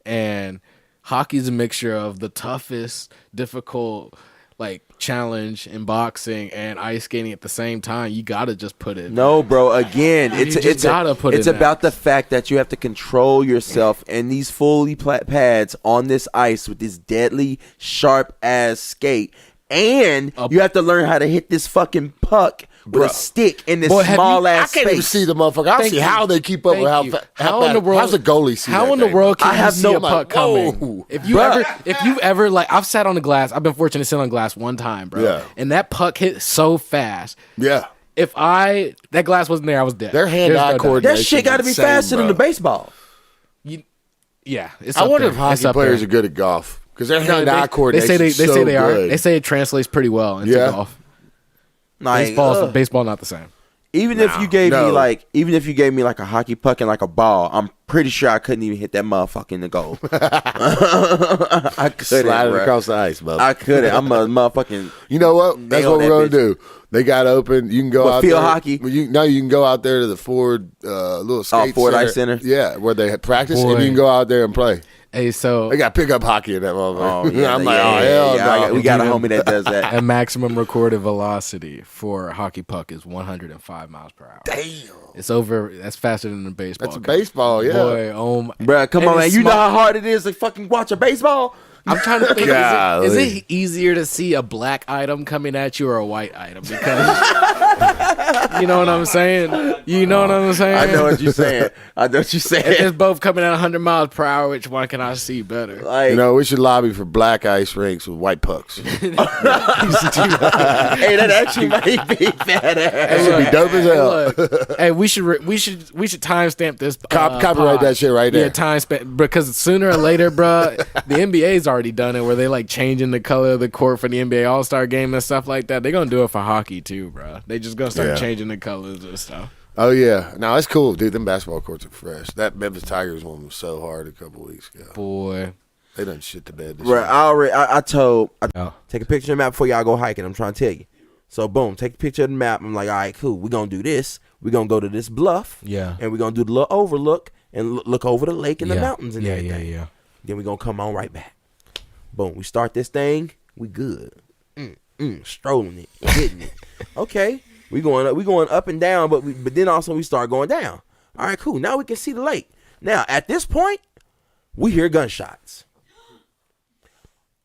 and hockey's a mixture of the toughest, difficult, like challenge in boxing and ice skating at the same time, you gotta just put it. No, bro. Again, it's about the fact that you have to control yourself in these fully pads on this ice with this deadly sharp ass skate, and you have to learn how to hit this fucking puck with a stick in this small ass space. I can't even see the motherfucker. I don't see how they keep up with How in the world? How's a goalie see How that in the thing? world can I you have see no a puck coming? Whoa. If you ever like, I've sat on the glass. I've been fortunate to sit on glass one time, bro. Yeah. And that puck hit so fast. Yeah. If that glass wasn't there, I was dead. Their hand-eye coordination. That shit got to be insane, faster than bro. the baseball. Yeah, it's I up wonder there. if hockey It's up players there. are good at golf because their No, hand-eye coordination. They say they are. good. They say it translates pretty well into Yeah. golf. Like, Baseball not the same. Even if you gave me like a hockey puck and like a ball, I'm pretty sure I couldn't even hit that motherfucker in the goal. I couldn't Slide it bro. across the ice, bro. I couldn't. I'm a motherfucking. You know what? That's nail what we're that gonna bitch. do. They got open. You can go What, out field there. hockey? You can go out there to the Ford little skate Ford Ice Center? Yeah, where they had practice, Boy. and you can go out there and play. Hey, so They got pickup hockey in that motherfucker. Oh, yeah, I'm like, oh hell no. we got a homie that does that. a maximum recorded velocity for a hockey puck is 105 miles per hour. Damn. It's over. That's faster than a baseball. That's a baseball, yeah. Boy, oh my. Bruh, come And on, man. it's You know small. how hard it is to fucking watch a baseball? I'm trying to think. Golly. Is it easier to see a black item coming at you or a white item? Because you know what I'm saying. You know what I'm saying. I know what you're saying. If it's both coming at 100 miles per hour, which one can I see better? Like, You know, we should lobby for black ice rinks with white pucks. hey, that actually might be better. That should be dope as hell. Look, hey, we should timestamp this. Copyright pod. that shit right there. Yeah, timestamp because sooner or later, bro, the NBA's already done it where they like changing the color of the court for the NBA All-Star game and stuff like that. They're gonna do it for hockey too, bro. They just gonna start Yeah. changing the colors and stuff. Oh yeah, no, it's cool, dude. Them basketball courts are fresh. That Memphis Tigers one was so hard a couple weeks ago. Boy, they done shit to bed. This Bruh, year. I told take a picture of the map before y'all go hiking. I'm trying to tell you. So boom, take a picture of the map. I'm like, all right, cool. We're gonna do this. We're gonna go to this bluff. Yeah. And we're gonna do the little overlook and look over the lake and the Yeah. mountains and Yeah, everything. yeah. Then we're gonna come on right back. Boom. We start this thing. We good. Strolling it, hitting it. Okay. We going up and down, but then also we start going down. All right, cool. Now we can see the lake. Now, at this point, we hear gunshots.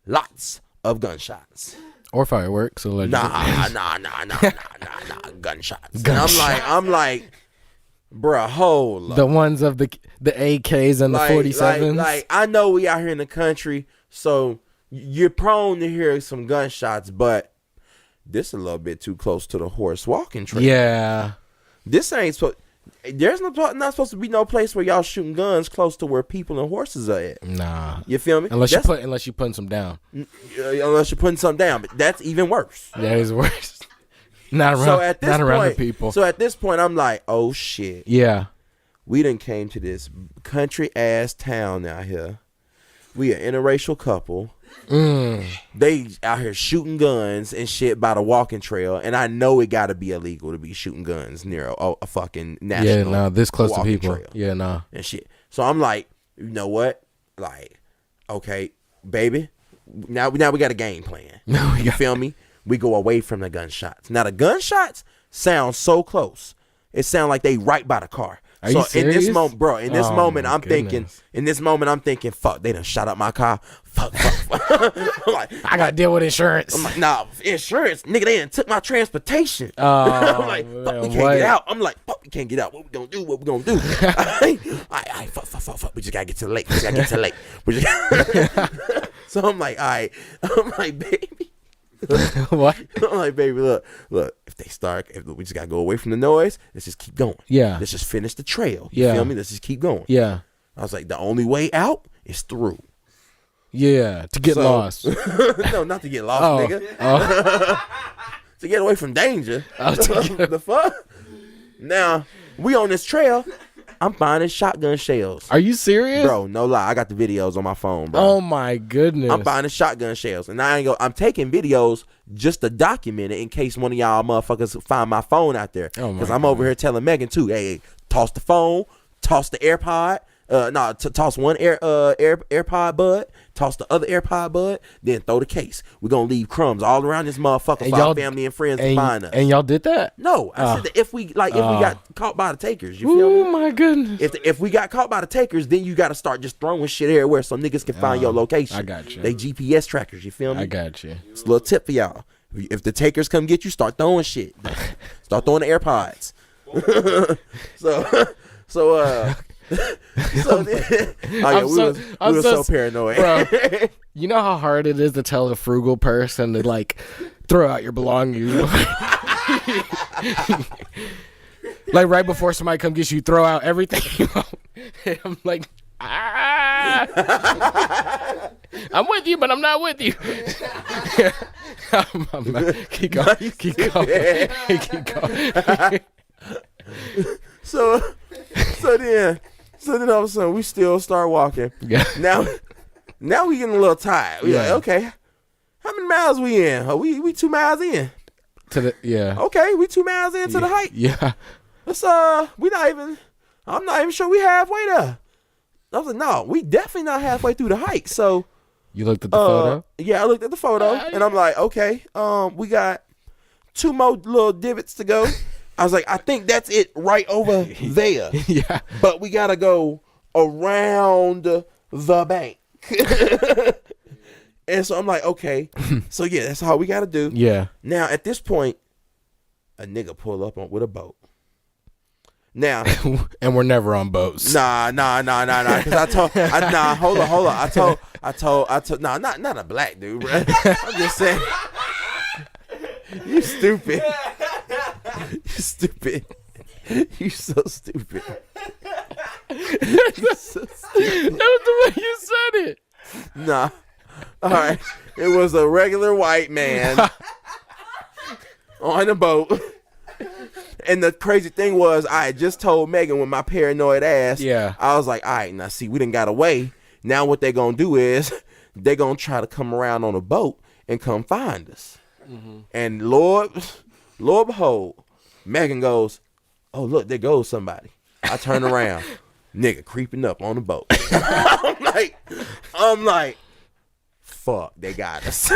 Lots of gunshots. Or fireworks. Allegedly. Nah. Gunshots. And I'm like, bruh, hold up. The ones of the AKs and the 47s. Like, I know we out here in the country, so you're prone to hear some gunshots, but this is a little bit too close to the horse walking trail. Yeah. This ain't supposed. There's not supposed to be no place where y'all shooting guns close to where people and horses are at. Nah. You feel me? Unless you're putting some down. Unless you're putting something down, but that's even worse. That is worse. Not around the people. So at this point, I'm like, oh shit. Yeah. We done came to this country ass town out here. We an interracial couple. They out here shooting guns and shit by the walking trail, and I know it got to be illegal to be shooting guns near a fucking national. Yeah, no, this close to people. Trail. Yeah, no, and shit. So I'm like, you know what? Like, okay, baby, now we got a game plan. You feel me? We go away from the gunshots. Now the gunshots sound so close. It sound like they right by the car. Are you serious? In this moment, bro, I'm thinking, fuck, they done shot up my car. Fuck. I'm like, I gotta deal with insurance. I'm like, nah, insurance, nigga, they done took my transportation. I'm like, fuck, we can't get out. I'm like, fuck, we can't get out. What we gonna do? Fuck. We just gotta get to the lake. So I'm like, all right. I'm like, baby. What? I'm like, baby, look, if we just gotta go away from the noise, let's just keep going. Yeah. Let's just finish the trail. You Yeah. feel me? Let's just keep going. Yeah. I was like, the only way out is through. Yeah. To get lost. No, not to get lost, nigga. To get away from danger. The fuck? Now, we on this trail. I'm finding shotgun shells. Are you serious? Bro, no lie. I got the videos on my phone, bro. Oh my goodness. I'm finding shotgun shells. And I'm taking videos just to document it in case one of y'all motherfuckers find my phone out there. Because I'm over here telling Megan too, hey, toss the phone, toss the AirPod. Toss one AirPod bud, toss the other AirPod bud, then throw the case. We're gonna leave crumbs all around this motherfucker for our family and friends to find us. And y'all did that? No, I said that if we got caught by the takers, you feel me? Oh my goodness. If we got caught by the takers, then you got to start just throwing shit everywhere so niggas can find your location. I got you. They GPS trackers, you feel me? I got you. It's a little tip for y'all. If the takers come get you, start throwing shit. Start throwing the AirPods. We were so paranoid. Bro, you know how hard it is to tell a frugal person to like throw out your belongings. Like right before somebody come get you, throw out everything you own. I'm like, I'm with you, but I'm not with you. Keep going. So then all of a sudden we still start walking. Yeah. Now we getting a little tired. We like, okay, how many miles we in? We 2 miles in. Okay, we 2 miles into the hike. Yeah. Let's I'm not even sure we halfway there. I was like, no, we definitely not halfway through the hike. So you looked at the photo? Yeah, I looked at the photo and I'm like, okay, we got 2 more little divots to go. I was like, I think that's it right over there. Yeah. But we got to go around the bank. And so I'm like, okay. So yeah, that's all we got to do. Yeah. Now, at this point, a nigga pull up with a boat. Now. And we're never on boats. Nah. Cause hold on. Not a black dude, bro. I'm just saying. You stupid. You stupid. You so stupid. You so stupid. That was the way you said it. Nah. All right. It was a regular white man on a boat. And the crazy thing was, I had just told Megan with my paranoid ass. Yeah. I was like, all right, now see, we done got away. Now what they gonna do is they gonna try to come around on a boat and come find us. Mm-hmm. And Lord behold, Megan goes, oh, look, there goes somebody. I turn around. Nigga creeping up on the boat. I'm like, fuck, they got us.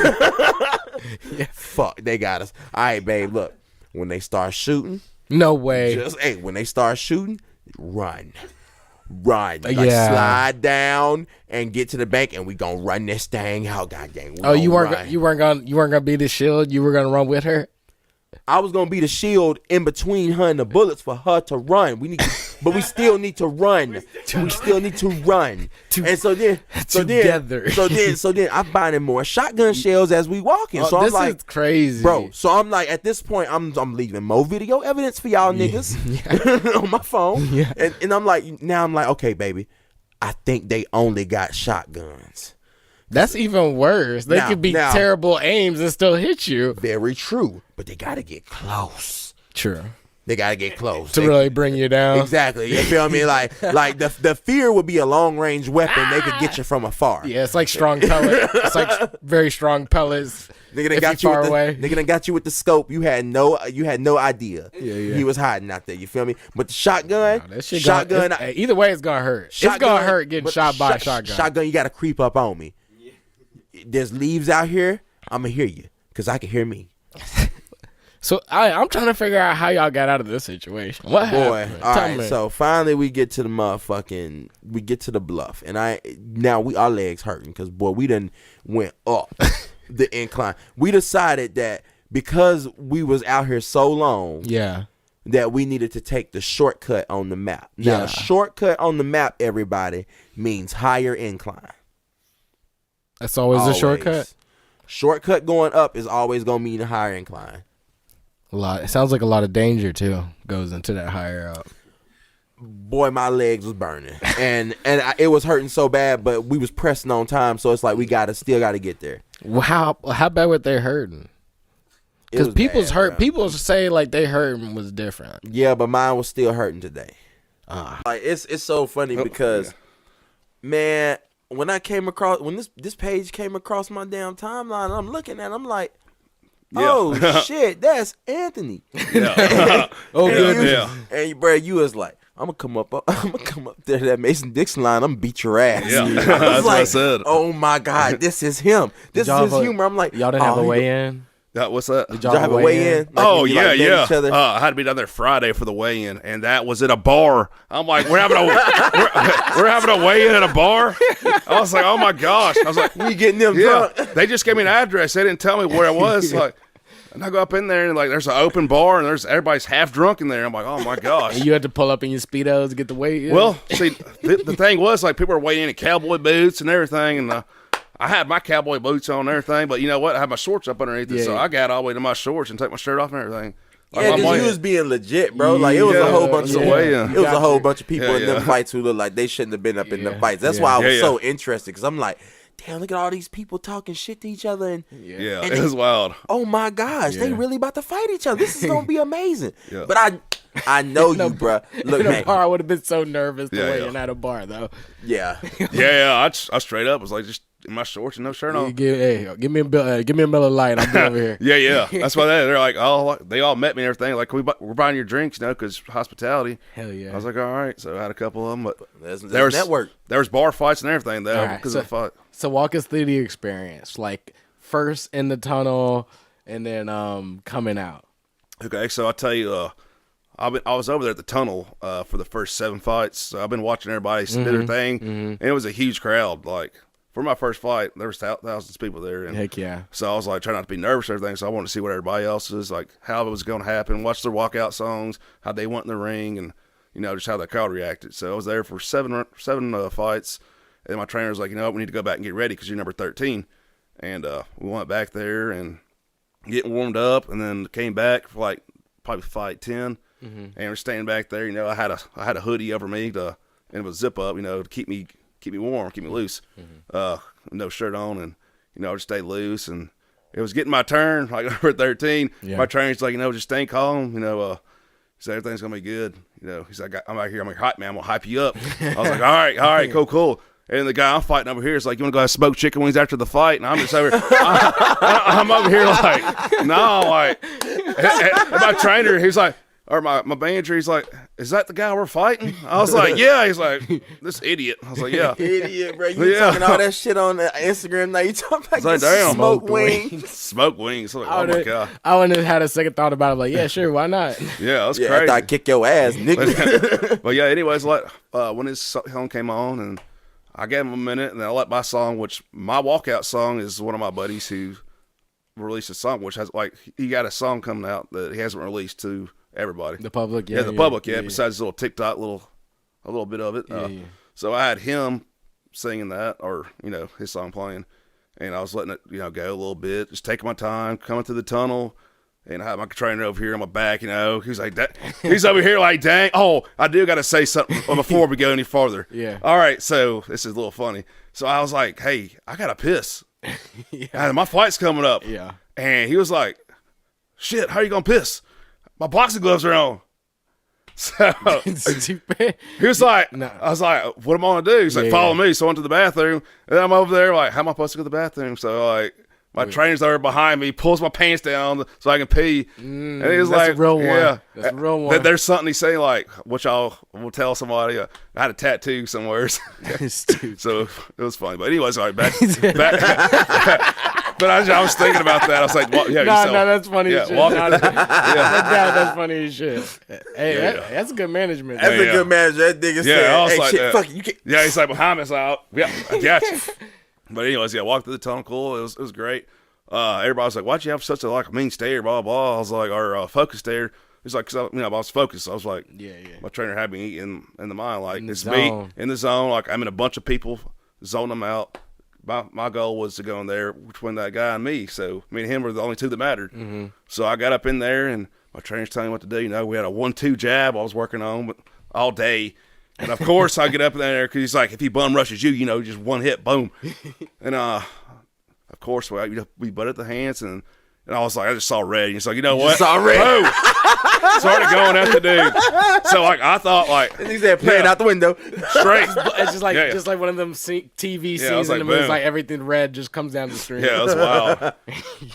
Yeah. Fuck, they got us. All right, babe, look. When they start shooting. No way. When they start shooting, run. run. Like slide down and get to the bank, and we gonna run this thing out. Goddamn. You weren't gonna be the shield. You were gonna run with her. I was gonna be the shield in between her and the bullets for her to run. But we still need to run. We still need to run. And so then I'm buying more shotgun shells as we walking. So I'm like, this is crazy, bro. So I'm like, at this point, I'm leaving more video evidence for y'all niggas on my phone. Yeah. And I'm like, okay, baby, I think they only got shotguns. That's even worse. They could be terrible aims and still hit you. Very true. But they got to get close. True. They got to get close. To really bring you down. Exactly. You feel me? Like the fear would be a long-range weapon. They could get you from afar. Yeah, it's like strong pellet. It's like very strong pellets. Nigga done got you far away. Nigga done got you with the scope. You had no idea. Yeah. He was hiding out there. You feel me? But the shotgun, either way, it's gonna hurt. It's gonna hurt getting shot by a shotgun. Shotgun, you gotta creep up on me. There's leaves out here. I'm gonna hear you because I can hear me. So I'm trying to figure out how y'all got out of this situation. What happened? All right. So finally we get to the bluff, and our legs hurting because we done went up the incline. We decided that because we was out here so long, that we needed to take the shortcut on the map. Now, the shortcut on the map, everybody, means higher incline. That's always a shortcut. Shortcut going up is always gonna mean a higher incline. It sounds like a lot of danger too goes into that higher up. Boy, my legs was burning, and it was hurting so bad, but we was pressing on time, so it's like we still gotta get there. Well, how bad were they hurting? Because people's hurt. Bro. People say like they hurting was different. Yeah, but mine was still hurting today. Like it's so funny because, man, when this page came across my damn timeline, I'm looking at it, I'm like, oh shit, that's Anthony. Yeah. And bro, you was like, I'm gonna come up there to that Mason-Dixon line. I'm gonna beat your ass. Yeah. I was That's like, what I said. Oh my God, this is him. This is his humor. I'm like, y'all didn't have a weigh-in? What's that? Did y'all have a weigh-in? Like yeah. I had to be down there Friday for the weigh-in, and that was at a bar. I'm like, we're having a weigh-in at a bar. I was like, oh my gosh. I was like, we getting them drunk. They just gave me an address. They didn't tell me where it was. Like, and I go up in there and like there's an open bar and everybody's half drunk in there. I'm like, oh my gosh. And you had to pull up in your Speedos to get the weigh-in. Well, see, the thing was like people were weighing in cowboy boots and everything, and I had my cowboy boots on and everything, but you know what? I had my shorts up underneath it, so I got all the way to my shorts and take my shirt off and everything. Yeah, because you was being legit, bro. Like it was a whole bunch of people in them fights who looked like they shouldn't have been up in the fights. That's why I was so interested, because I'm like, damn, look at all these people talking shit to each other, and it was wild. Oh my gosh, they really about to fight each other. This is gonna be amazing. But I know you, bro. Look, man, bar, I would have been so nervous to weigh in at a bar, though. I straight up was like just in my shorts and no shirt on. Give me a Miller Lite. I'll be over here. Yeah. That's why they're like, they all met me and everything. Like, we're buying your drinks, because hospitality. Hell yeah. I was like, all right. So I had a couple of them, but there's network. There was bar fights and everything though because of the fight. So walk us through the experience, like first in the tunnel and then coming out. Okay, so I'll tell you, I was over there at the tunnel for the first 7 fights. So I've been watching everybody do their thing, and it was a huge crowd. Like for my first fight, there was thousands of people there. And heck yeah! So I was like trying not to be nervous or everything. So I wanted to see what everybody else is like, how it was going to happen, watch their walkout songs, how they went in the ring, and just how the crowd reacted. So I was there for seven fights. And my trainer was like, we need to go back and get ready because you're number 13. And we went back there and getting warmed up, and then came back for like probably fight 10. And we're standing back there. I had a hoodie over me and it was zip up, to keep me warm, keep me loose. No shirt on, and I just stayed loose. And it was getting my turn, like number 13. Yeah. My trainer's like, just stay calm. He said everything's gonna be good. He's like, I'm out here. I'm like, hype man, I'm gonna hype you up. I was like, all right, cool. And the guy I'm fighting over here is like, you want to go have smoke chicken wings after the fight? And I'm just over I'm over here like, no, like, and my trainer, he's like, or my manager, he's like, is that the guy we're fighting? I was like, yeah. He's like, this idiot. I was like, yeah. Idiot, bro. You talking all that shit on Instagram now. You talking about like, damn. smoke wings. Smoke wings. I'm like, oh my God. I wouldn't have had a second thought about it. Like, yeah, sure, why not? Yeah, that's crazy. After I kick your ass, nigga. But yeah, anyways, like when his song came on, and I gave him a minute, and then I let my song, which my walkout song is one of my buddies who released a song, which has like he got a song coming out that he hasn't released to everybody. The public, the public, besides his little TikTok, a little bit of it. So I had him singing that, or his song playing, and I was letting it go a little bit, just taking my time, coming through the tunnel, and I had my trainer over here on my back. He's like that. He's over here like, dang. Oh, I do got to say something before we go any farther. Yeah. All right. So this is a little funny. So I was like, hey, I gotta piss. Yeah. My flight's coming up. Yeah. And he was like, shit, how you gonna piss? My boxing gloves are on. So he was like, I was like, what am I gonna do? He's like, follow me. So I went to the bathroom, and I'm over there like, how am I supposed to go to the bathroom? So like, my trainer's there behind me, pulls my pants down so I can pee. And he's like, a real one. Yeah, that's a real one. There's something he's saying like, which I'll tell somebody. I had a tattoo somewhere. So it was funny. But anyways, all right, back. But I was thinking about that. I was like, well, yeah. No, that's funny as shit. That's funny as shit. Hey, that's good management. That's a good management. That nigga said, I was hey, like shit, that. fuck it, you can't. Yeah, he's like, behind us out. Yeah, I got you. But anyways, walked through the tunnel, cool. It was great. Everybody was like, why'd you have such a mean stare, blah, blah. I was like, or focus stare. He's like, cause I was focused. I was like, my trainer had me in the mind, like, it's me in the zone. Like, I'm in a bunch of people, zone them out. My goal was to go in there between that guy and me. So me and him were the only two that mattered. Mm-hmm. So I got up in there, and my trainer's telling me what to do. We had a 1-2 jab I was working on all day. And of course, I get up in there because he's like, if he bum rushes you, just one hit, boom. And of course, we butted the hands, and I was like, I just saw red. He's like, you know what? Saw red. Boom. Started going at the dude. So like, I thought like, and he's there playing out the window, straight. It's just like just like one of them TV scenes in the movies, like everything red just comes down the street. Yeah, that's wild.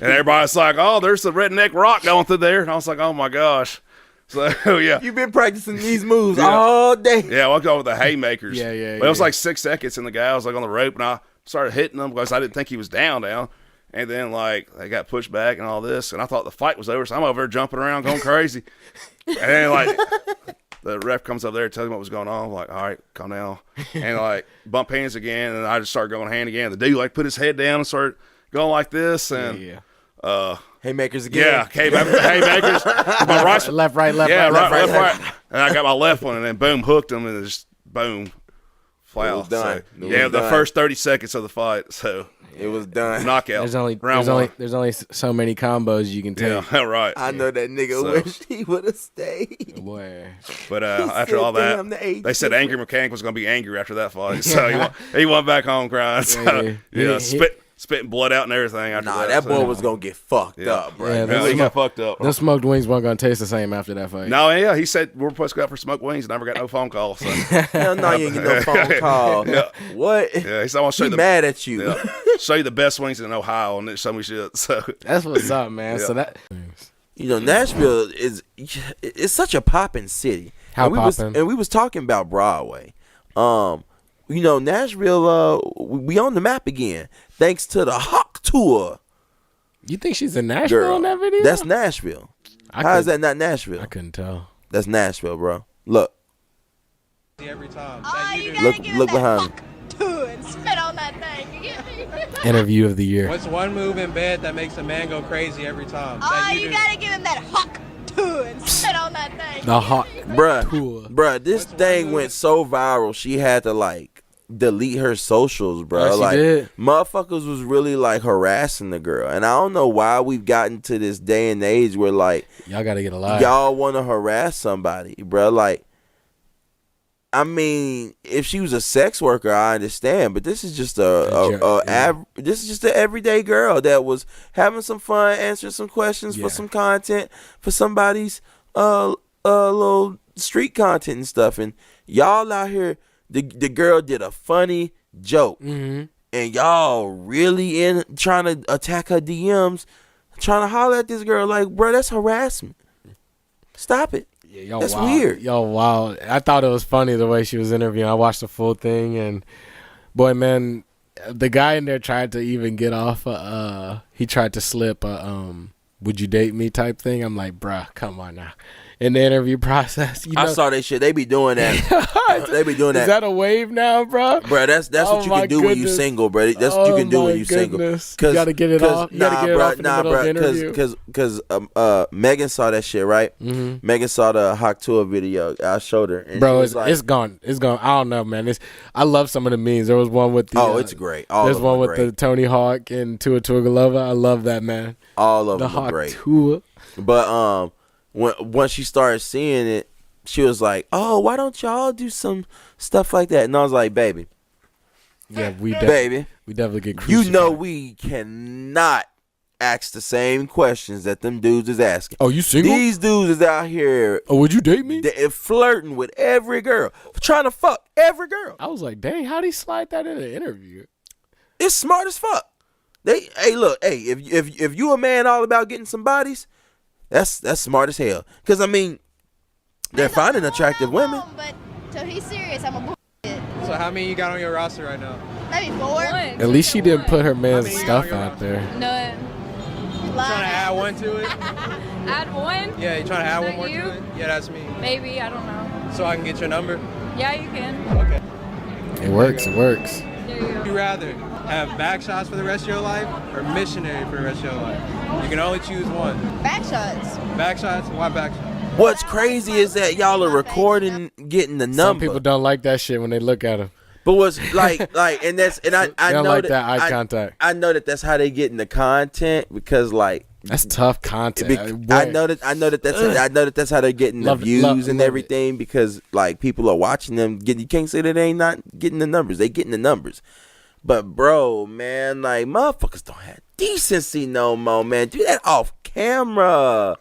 And everybody's like, oh, there's the redneck rock going through there, and I was like, oh my gosh. So yeah, you've been practicing these moves all day. Yeah, I go with the haymakers. Yeah. But it was like 6 seconds, and the guy was like on the rope, and I started hitting him because I didn't think he was down. And then like they got pushed back and all this, and I thought the fight was over, so I'm over there jumping around, going crazy. And then like the ref comes up there and tells me what was going on. I'm like, all right, calm down, and like bump hands again, and I just started going hand again. The dude like put his head down and started going like this, and haymakers again. Yeah, haymakers. My right, left, right. Yeah, right. And I got my left one, and then boom, hooked him, and it just boom, foul. Done. So, the first 30 seconds of the fight. So it was done. Knockout. There's only so many combos you can take. Yeah, right. I know that nigga wish he would have stayed. Boy. But after all that, they said Angry Mechanic was going to be angry after that fight. So he went back home crying. So, spitting blood out and everything after that. That boy was going to get fucked up, bro. Yeah, he got fucked up. Those smoked wings weren't going to taste the same after that fight. No, yeah. He said we're supposed to go out for smoked wings. Never got no phone call. So. Hell no, you ain't get no phone call. Yeah. What? Yeah, he said, I want to show you mad at you. Yeah, show you the best wings in Ohio, and then show me shit. So that's what's up, man. Yeah. So that... Nashville it's such a popping city. How popping? And we was talking about Broadway. Nashville, we on the map again, thanks to the Hawk Tour. You think she's in Nashville in that video? That's Nashville. How is that not Nashville? I couldn't tell. That's Nashville, bro. Look. Every time. Look behind me. And spit on that thing. You get me? Interview of the year. What's one move in bed that makes a man go crazy every time? You gotta give him that hawk too and spit on that thing. The hawk, bruh. This thing went so viral. She had to delete her socials, bro. She did. Motherfuckers was really harassing the girl, and I don't know why we've gotten to this day and age where y'all gotta get a lie. Y'all want to harass somebody, bro. I mean, if she was a sex worker, I understand, but this is just this is just an everyday girl that was having some fun, answering some questions for some content for somebody's little street content and stuff, and y'all out here. The girl did a funny joke, and y'all really trying to attack her DMs, trying to holler at this girl bro, that's harassment. Stop it. Yo, That's wow. weird. Yo, wow. I thought it was funny the way she was interviewing. I watched the full thing, and boy, man, the guy in there tried to even get off. He tried to slip a "Would you date me?" type thing. I'm like, bruh, come on now. In the interview process, I saw that shit. They be doing that. They be doing that. Is that a wave now, bro? Bro, that's what you can do when you single, bro. That's what you can do when you single. You gotta get it off. You gotta get it off in the middle of the interview. Because Megan saw that shit, right? Mm-hmm. Megan saw the Hawk Tour video. I showed her, and bro, she was it's gone. It's gone. I don't know, man. I love some of the memes. There was one with the. It's great. There's one with the Tony Hawk and Tua Tagovailoa. I love that, man. All of them are great. Tua. But once she started seeing it, she was like, "Oh, why don't y'all do some stuff like that?" And I was like, "Baby, yeah, we definitely get crucified. You know, we cannot ask the same questions that them dudes is asking. Oh, you single? These dudes is out here. Oh, would you date me? They're flirting with every girl, trying to fuck every girl. I was like, dang, how'd he slide that in an interview? It's smart as fuck. If you a man all about getting some bodies, that's smart as hell. Because I mean, they're finding attractive women. But so he's serious. I'm a bullshit. So how many you got on your roster right now? Maybe 4. At least she didn't put her man's stuff out there. None. You trying to add one to it? Add one? Yeah, you trying to add one Is more that you? to it? Yeah, that's me. Maybe, I don't know. So I can get your number? Yeah, you can. Okay. It works. It works. Would you rather have back shots for the rest of your life or missionary for the rest of your life? You can only choose one. Back shots. Back shots? Why back shots? What's crazy is that y'all are recording, getting the number. Some people don't like that shit when they look at him. But what's I don't know like that eye contact. I know that's how they get in the content because like that's tough content. I know that's how they're getting the views and everything because like people are watching them. You can't say that they ain't not getting the numbers. They getting the numbers. But bro, man, like motherfuckers don't have decency no more, man. Do that off camera.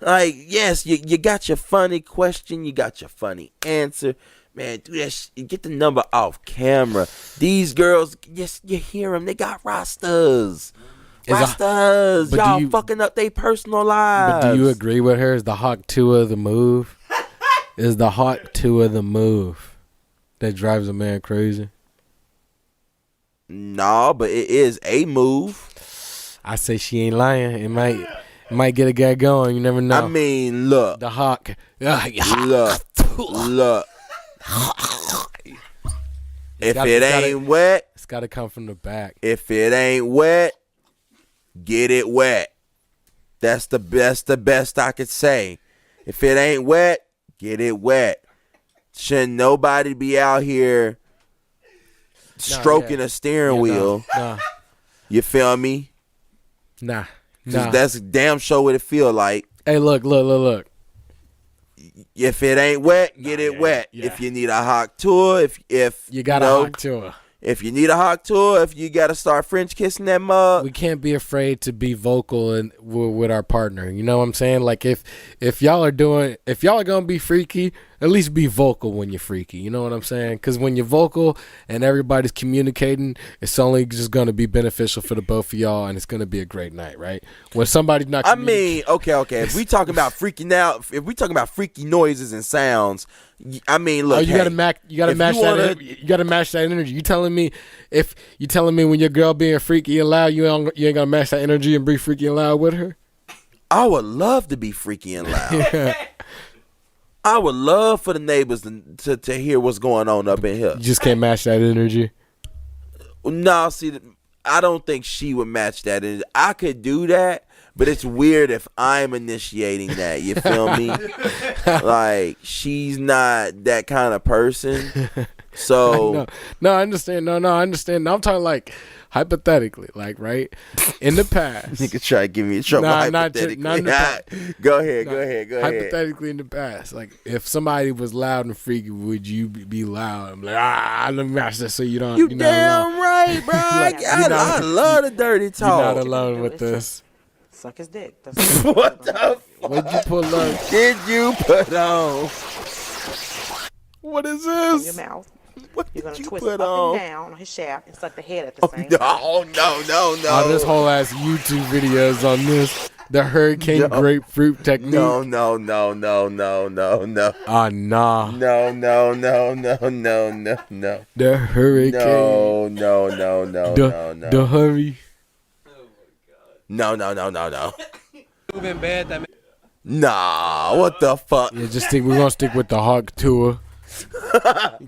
Like, yes, you got your funny question, you got your funny answer. Man, do that get the number off camera. These girls, yes, you hear them, they got rosters. Y'all fucking up their personal lives. But do you agree with her? Is the Hawk Tua the move? Is the Hawk Tua the move that drives a man crazy? No, but it is a move. I say she ain't lying. It might get a guy going. You never know. I mean, look. The Hawk. Look. If it ain't wet, it's got to come from the back. If it ain't wet, get it wet. That's the best I could say. If it ain't wet, get it wet. Shouldn't nobody be out here stroking a steering wheel. Nah. You feel me? Nah. Cause that's damn sure what it feel like. Hey, look. If it ain't wet, get it wet. Yeah. If you need a hot tour, if you got a hot tour. If you need a hot tour, if you got to start French kissing that mug. We can't be afraid to be vocal with our partner. You know what I'm saying? Like if y'all are going to be freaky, at least be vocal when you're freaky. You know what I'm saying? Because when you're vocal and everybody's communicating, it's only just going to be beneficial for the both of y'all, and it's going to be a great night, right? When somebody's not okay. If we talking about freaking out, if we talking about freaky noises and sounds, I mean, look. You gotta match that energy. You telling me when your girl being freaky and loud, you ain't gonna match that energy and be freaky and loud with her? I would love to be freaky and loud. Yeah. I would love for the neighbors to hear what's going on up in here. You just can't match that energy. No, see, I don't think she would match that energy. I could do that. But it's weird if I'm initiating that. You feel me? Like, she's not that kind of person. So no, I understand. No, I understand. No, I'm talking like hypothetically, like right in the past. You could try to give me trouble. Hypothetically. Go ahead. Hypothetically, in the past, like if somebody was loud and freaky, would you be loud? I'm like, let me match that so you don't. You damn right, bro. I love the dirty talk. You're not alone with this. Suck his dick. What the fuck? What'd you pull up? Did you put on? What is this? In your mouth. What You're gonna did you twist put up on? and down on his shaft and suck the head at the same time. No. Oh, this whole ass YouTube videos on this. The hurricane grapefruit technique. No. Oh nah. No. The hurricane. No. The hurry. No. Moving bad. That Nah, what the fuck? Yeah, we're gonna stick with the Hawk tour.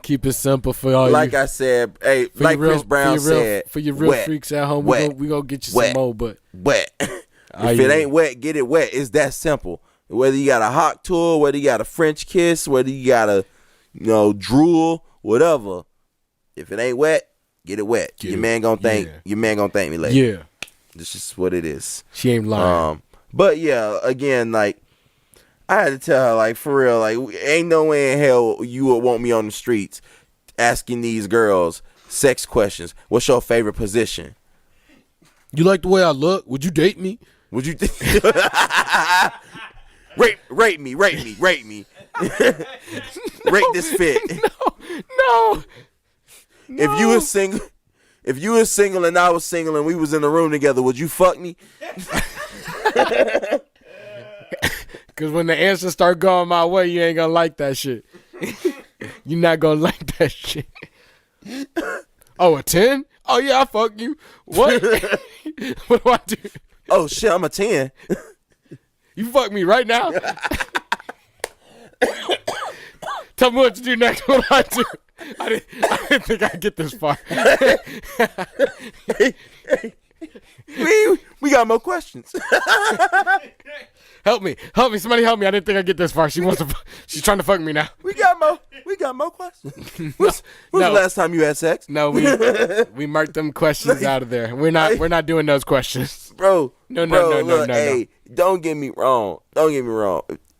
Keep it simple for all like you. I said, hey, like Chris Brown said, for your real wet, freaks at home, we gonna get you wet, some more, but wet. If it ain't wet, get it wet. It's that simple. Whether you got a hot tour, whether you got a French kiss, whether you got a drool, whatever. If it ain't wet, get it wet. Your man gonna thank me later. Yeah. This is what it is. She ain't lying. But yeah, again, like I had to tell her, like, for real, like, ain't no way in hell you would want me on the streets asking these girls sex questions. What's your favorite position? You like the way I look? Would you date me? Would you rate me? Rate this fit. No. If you were single and I was single and we was in the room together, would you fuck me? Because when the answers start going my way, you ain't gonna like that shit. You're not gonna like that shit. Oh, a 10? Oh yeah, I fuck you. What? What do I do? Oh shit, I'm a 10. You fuck me right now. Tell me what to do next. What do I do? I didn't think I'd get this far. We got more questions. Help me, somebody help me. I didn't think I'd get this far. She's trying to fuck me now. We got more questions. When's the last time you had sex? No, we marked them questions out of there. We're not doing those questions. Bro. No. Hey, don't get me wrong.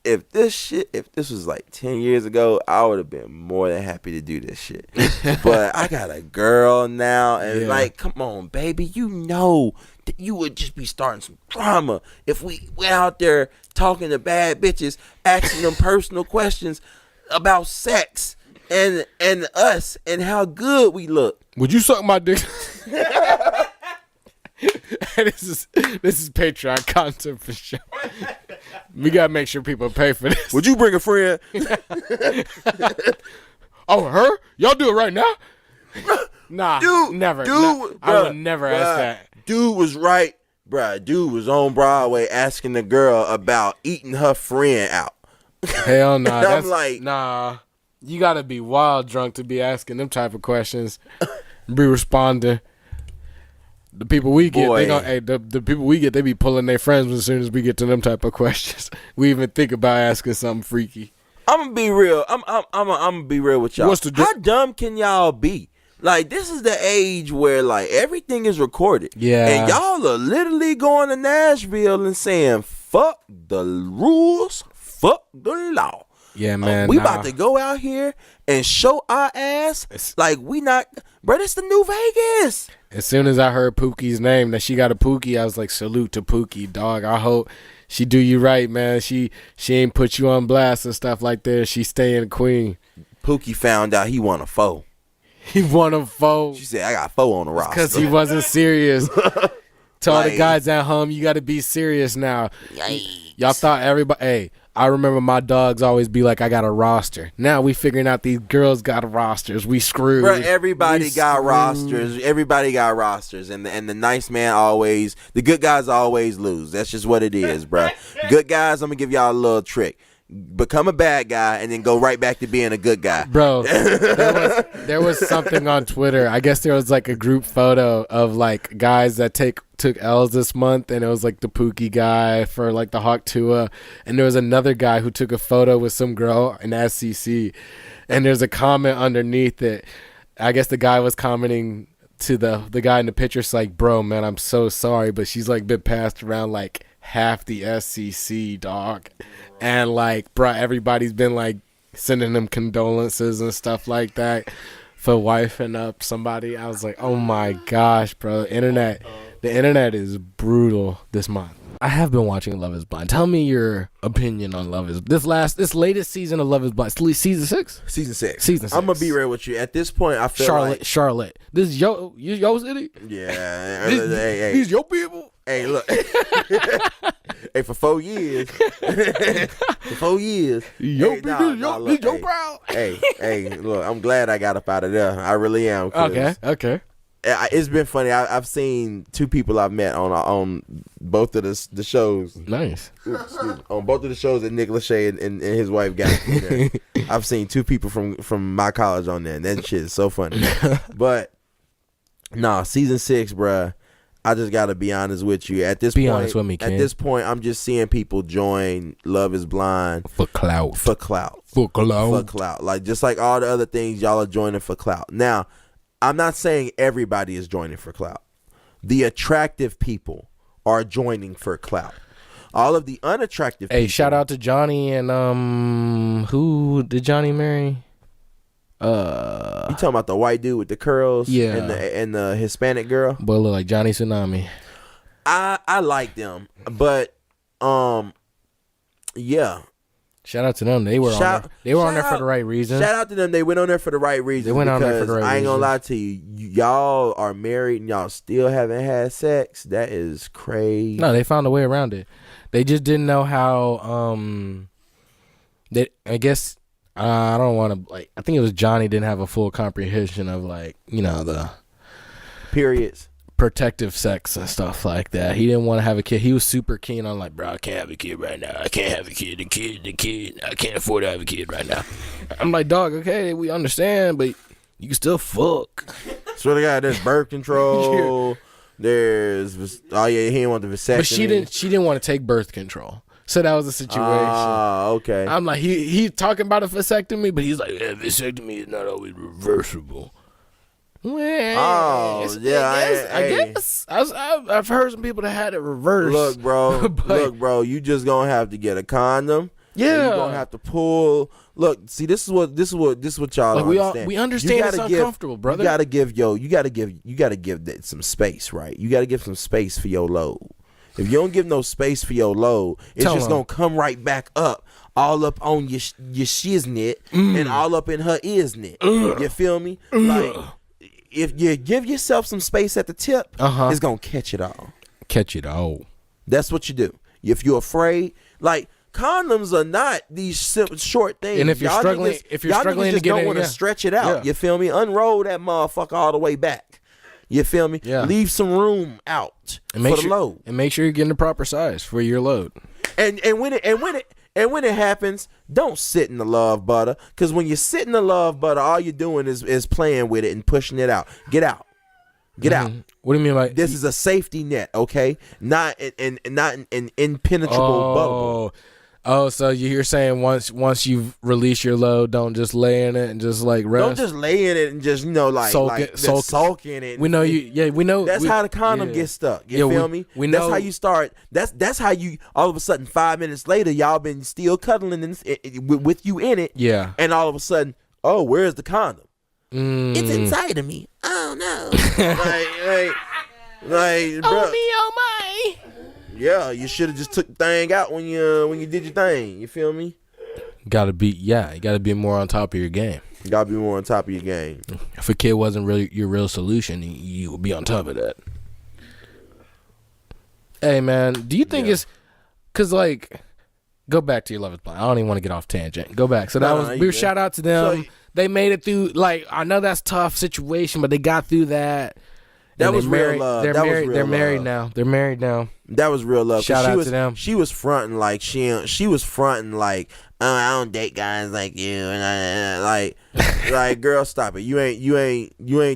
If this was like 10 years ago, I would have been more than happy to do this shit. But I got a girl now, and like, come on, baby, you know that you would just be starting some drama if we went out there talking to bad bitches, asking them personal questions about sex and us and how good we look. Would you suck my dick? This is Patreon content for sure. We gotta make sure people pay for this. Would you bring a friend? Oh, her? Y'all do it right now? Nah, never. I would never ask that. Dude was right, bruh. Dude was on Broadway asking the girl about eating her friend out. Hell no. I'm like, nah. You gotta be wild drunk to be asking them type of questions. Be responding. The people we get, the people we get, they be pulling their friends as soon as we get to them type of questions. We even think about asking something freaky. I'm gonna be real. I'm gonna be real with y'all. How dumb can y'all be? Like, this is the age where like everything is recorded. Yeah. And y'all are literally going to Nashville and saying, "Fuck the rules, fuck the law." Yeah, man. We about to go out here and show our ass like we not, bro. This the new Vegas. As soon as I heard Pookie's name, that she got a Pookie, I was like, salute to Pookie, dog. I hope she do you right, man. She ain't put you on blast and stuff like that. She staying queen. Pookie found out he won a foe. He won a foe. She said, I got a foe on the roster. Because he wasn't serious. To all the guys at home, you got to be serious now. Y'all thought everybody, hey, I remember my dogs always be like, I got a roster. Now we figuring out these girls got rosters. We screwed. Bro, everybody got rosters. Everybody got rosters. And the nice man always, the good guys always lose. That's just what it is, bro. Good guys, I'm going to give y'all a little trick. Become a bad guy and then go right back to being a good guy. Bro, there was something on Twitter. I guess there was like a group photo of like guys that took L's this month, and it was like the Pookie guy for like the Hawk Tua, and there was another guy who took a photo with some girl in SEC, and there's a comment underneath it. I guess the guy was commenting to the guy in the picture. It's like, bro, man, I'm so sorry, but she's like been passed around like half the SEC, dog. And like, bro, everybody's been like sending them condolences and stuff like that for wifing up somebody. I was like, oh my gosh, bro, the internet is brutal this month. I have been watching Love Is Blind. Tell me your opinion on Love Is this latest season of Love Is Blind. Season 6? Season 6. Season 6. I'm gonna be real with you. At this point, I feel Charlotte. This is yo city? Yeah. These your people? Hey, look. Hey, for 4 years. For 4 years. Yo, Look, yo, proud. Hey, look, I'm glad I got up out of there. I really am. Okay. It's been funny. I've seen two people I've met on both of the shows. Nice. On both of the shows that Nick Lachey and his wife got. I've seen two people from my college on there, and that shit is so funny. But nah, season 6, bruh. I just gotta be honest with you. At this point, honest with me, Ken. At this point, I'm just seeing people join Love Is Blind for clout. Like just like all the other things, y'all are joining for clout. Now, I'm not saying everybody is joining for clout. The attractive people are joining for clout. All of the unattractive people. Hey, shout out to Johnny and who did Johnny marry? You talking about the white dude with the curls? Yeah. And the Hispanic girl? But look like Johnny Tsunami. I like them, but yeah. Shout out to them. They were on there for the right reason. Shout out to them. They went on there for the right reason. They went on there for the right reason. I ain't gonna lie to you. Y'all are married and y'all still haven't had sex. That is crazy. No, they found a way around it. They just didn't know how. I guess I don't want to I think it was Johnny didn't have a full comprehension of the periods, protective sex and stuff like that. He didn't want to have a kid. He was super keen on bro, I can't have a kid right now. I can't have a kid. The kid. I can't afford to have a kid right now. I'm like, dog, okay, we understand, but you can still fuck. Swear to God, there's birth control. There's he didn't want the vasectomy. But she didn't want to take birth control. So that was the situation. Okay. I'm like, he talking about a vasectomy, but he's like, yeah, vasectomy is not always reversible. Well, I guess I've heard some people that had it reversed. Look, bro, you just gonna have to get a condom. Yeah, you're gonna have to pull. Look, see, this is what y'all don't understand. We understand it's uncomfortable, brother. You gotta give that some space, right? You gotta give some space for your load. If you don't give no space for your load, it's just gonna come right back up, all up on your shiznit and all up in her isnit. You feel me? Like, if you give yourself some space at the tip, it's gonna catch it all. That's what you do. If you're afraid, like, condoms are not these short things. And if you're struggling, just don't want to stretch it out. You feel me? Unroll that motherfucker all the way back. You feel me? Yeah. Leave some room out for the load, and make sure you're getting the proper size for your load. And when it happens, don't sit in the love butter, because when you sit in the love butter, all you're doing is playing with it and pushing it out. Get out. What do you mean, like this is a safety net, okay? Not an impenetrable bubble. Oh, so you're saying once you've released your load, don't just lay in it and just rest. Don't just lay in it and just sulk in it. We know you. Yeah, we know. That's how the condom gets stuck. You feel me? We know. That's how you start. That's how you. All of a sudden, 5 minutes later, y'all been still cuddling with you in it. Yeah. And all of a sudden, oh, where's the condom? It's inside of me. Oh no. like, bro. Oh me, oh my. Yeah, you should have just took the thing out when you did your thing. You feel me? You gotta be more on top of your game. You gotta be more on top of your game. If a kid wasn't really your real solution, you would be on top of that. Hey man, do you think it's because go back to your Love Is Blind. I don't even want to get off tangent. Go back. So shout out to them. They made it through. I know that's a tough situation, but they got through that. That was real love. They're married now. They're married now. That was real love. Shout out to them. She was fronting like oh, I don't date guys like you, and like girl, stop it. You ain't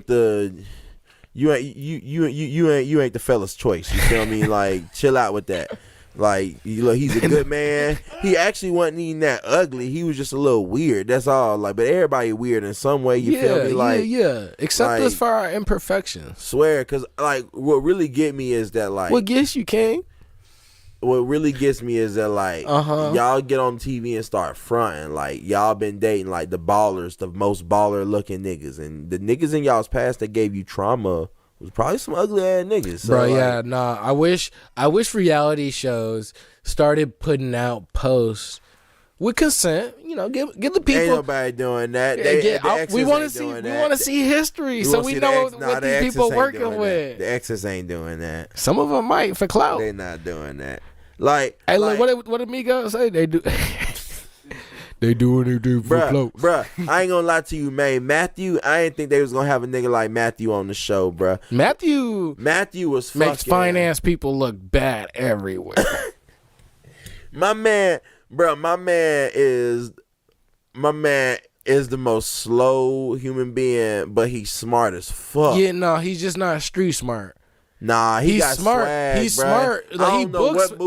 the fella's choice. You feel me? Like, chill out with that. Like, he's a good man. He actually wasn't even that ugly. He was just a little weird. That's all. Like, but everybody weird in some way. You feel me? Like, yeah. Accept us for our imperfections. Swear, because what really get me is that what gets you, King? What really gets me is that y'all get on TV and start fronting like y'all been dating like the ballers, the most baller looking niggas, and the niggas in y'all's past that gave you trauma was probably some ugly ass niggas. So, I wish reality shows started putting out posts with consent. Give the people. Ain't nobody doing that. We want to see history, so we know what these people working with. The exes ain't doing that. Some of them might for clout. They not doing that. Like, hey, look, what did Migos say? They do. They do what they do for clothes. Bruh, I ain't gonna lie to you, man. Matthew, I didn't think they was gonna have a nigga like Matthew on the show, bruh. Matthew was makes fucking finance people look bad everywhere. my man is the most slow human being, but he's smart as fuck. Yeah, no, he's just not street smart. Nah, he's got smart. swag, He's bruh. smart. Like,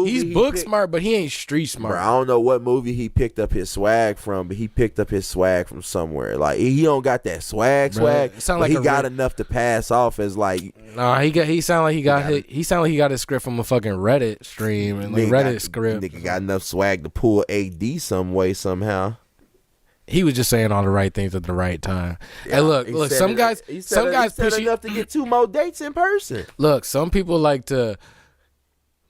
he's book picked. smart, but he ain't street smart. Bruh, I don't know what movie he picked up his swag from, but he picked up his swag from somewhere. Like, he don't got that swag, Bruh, it sound but like he got enough to pass off as like. Nah, he sound like he got his script from a fucking Reddit stream and like Reddit script. Nigga got enough swag to pull AD some way somehow. He was just saying all the right things at the right time. Yeah, hey, look, some he guys push enough to get 2 more dates in person. Look, some people like to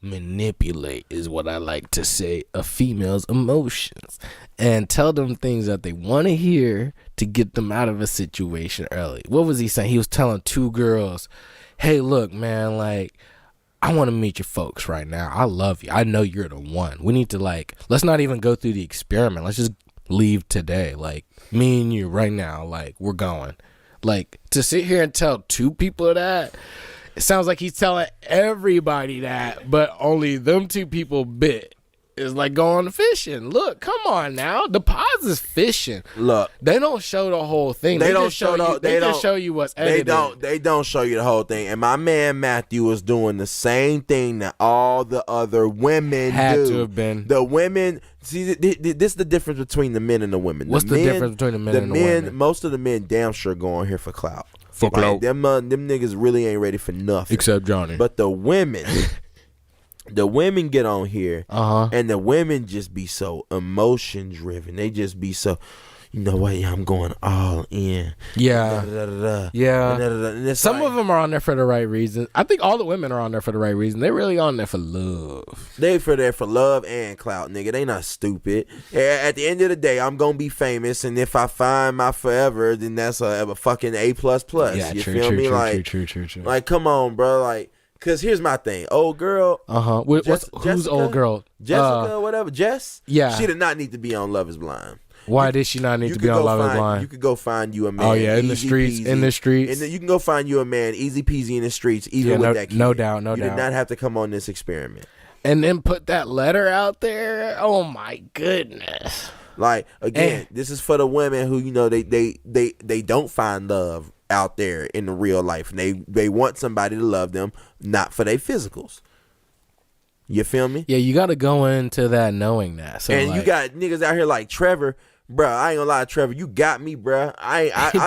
manipulate, is what I like to say, a female's emotions and tell them things that they want to hear to get them out of a situation early. What was he saying? He was telling 2 girls, hey, look, man, like, I want to meet your folks right now. I love you. I know you're the one. We need to, like, let's not even go through the experiment. Let's just leave today. Like, me and you right now, like, we're going. Like, to sit here and tell 2 people that, it sounds like he's telling everybody that, but only them 2 people bit. Is like going fishing. Look, come on now. The pause is fishing. Look, they don't show the whole thing. They just show you what's edited. They don't show you the whole thing. And my man Matthew was doing the same thing that all the other women had to have been. The women, see, this is the difference between the men and the women. What's the difference between the men and the women? Most of the men damn sure going here for clout. For clout. Them niggas really ain't ready for nothing. Except Johnny. But the women. The women get on here, and the women just be so emotion driven. They just be so, you know what? Yeah, I'm going all in. Yeah, yeah. Some of them are on there for the right reason. I think all the women are on there for the right reason. They're really on there for love. They there for love and clout, nigga. They not stupid. At the end of the day, I'm gonna be famous, and if I find my forever, then that's a fucking A++. Yeah, you true, feel true, me? True, like, true. Like, come on, bro. Like. Cause here's my thing, old girl. Who's old girl? Jessica, whatever. Jess. Yeah. She did not need to be on Love Is Blind. Why did she not need to be on Love Is Blind? You could go find you a man. Oh yeah, in the streets. And you can go find you a man, easy peasy in the streets, even with that kid. No doubt. You did not have to come on this experiment. And then put that letter out there. Oh my goodness. Like, again, this is for the women who, you know, they don't find love out there in the real life, and they want somebody to love them, not for their physicals. You feel me? Yeah, you got to go into that knowing that. So, and like, you got niggas out here like Trevor, bro. I ain't gonna lie, Trevor, you got me, bro.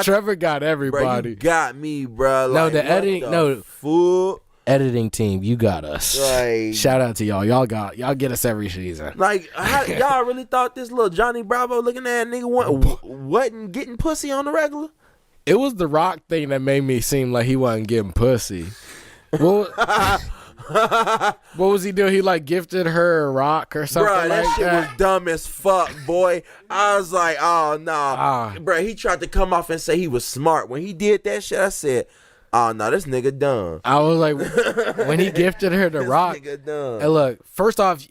Trevor got everybody. Bro, you got me, bro. No, like, the editing, full editing team, you got us. Like, shout out to y'all. Y'all get us every season. Like, y'all really thought this little Johnny Bravo looking at nigga wasn't getting pussy on the regular? It was the Rock thing that made me seem like he wasn't getting pussy. What was he doing? He like gifted her a rock or something. Bruh, that like shit that. was dumb as fuck, boy. I was like, oh nah. Bruh, he tried to come off and say he was smart. When he did that shit, I said, oh no, this nigga dumb. I was like, when he gifted her the rock. Nigga dumb. And look, first off,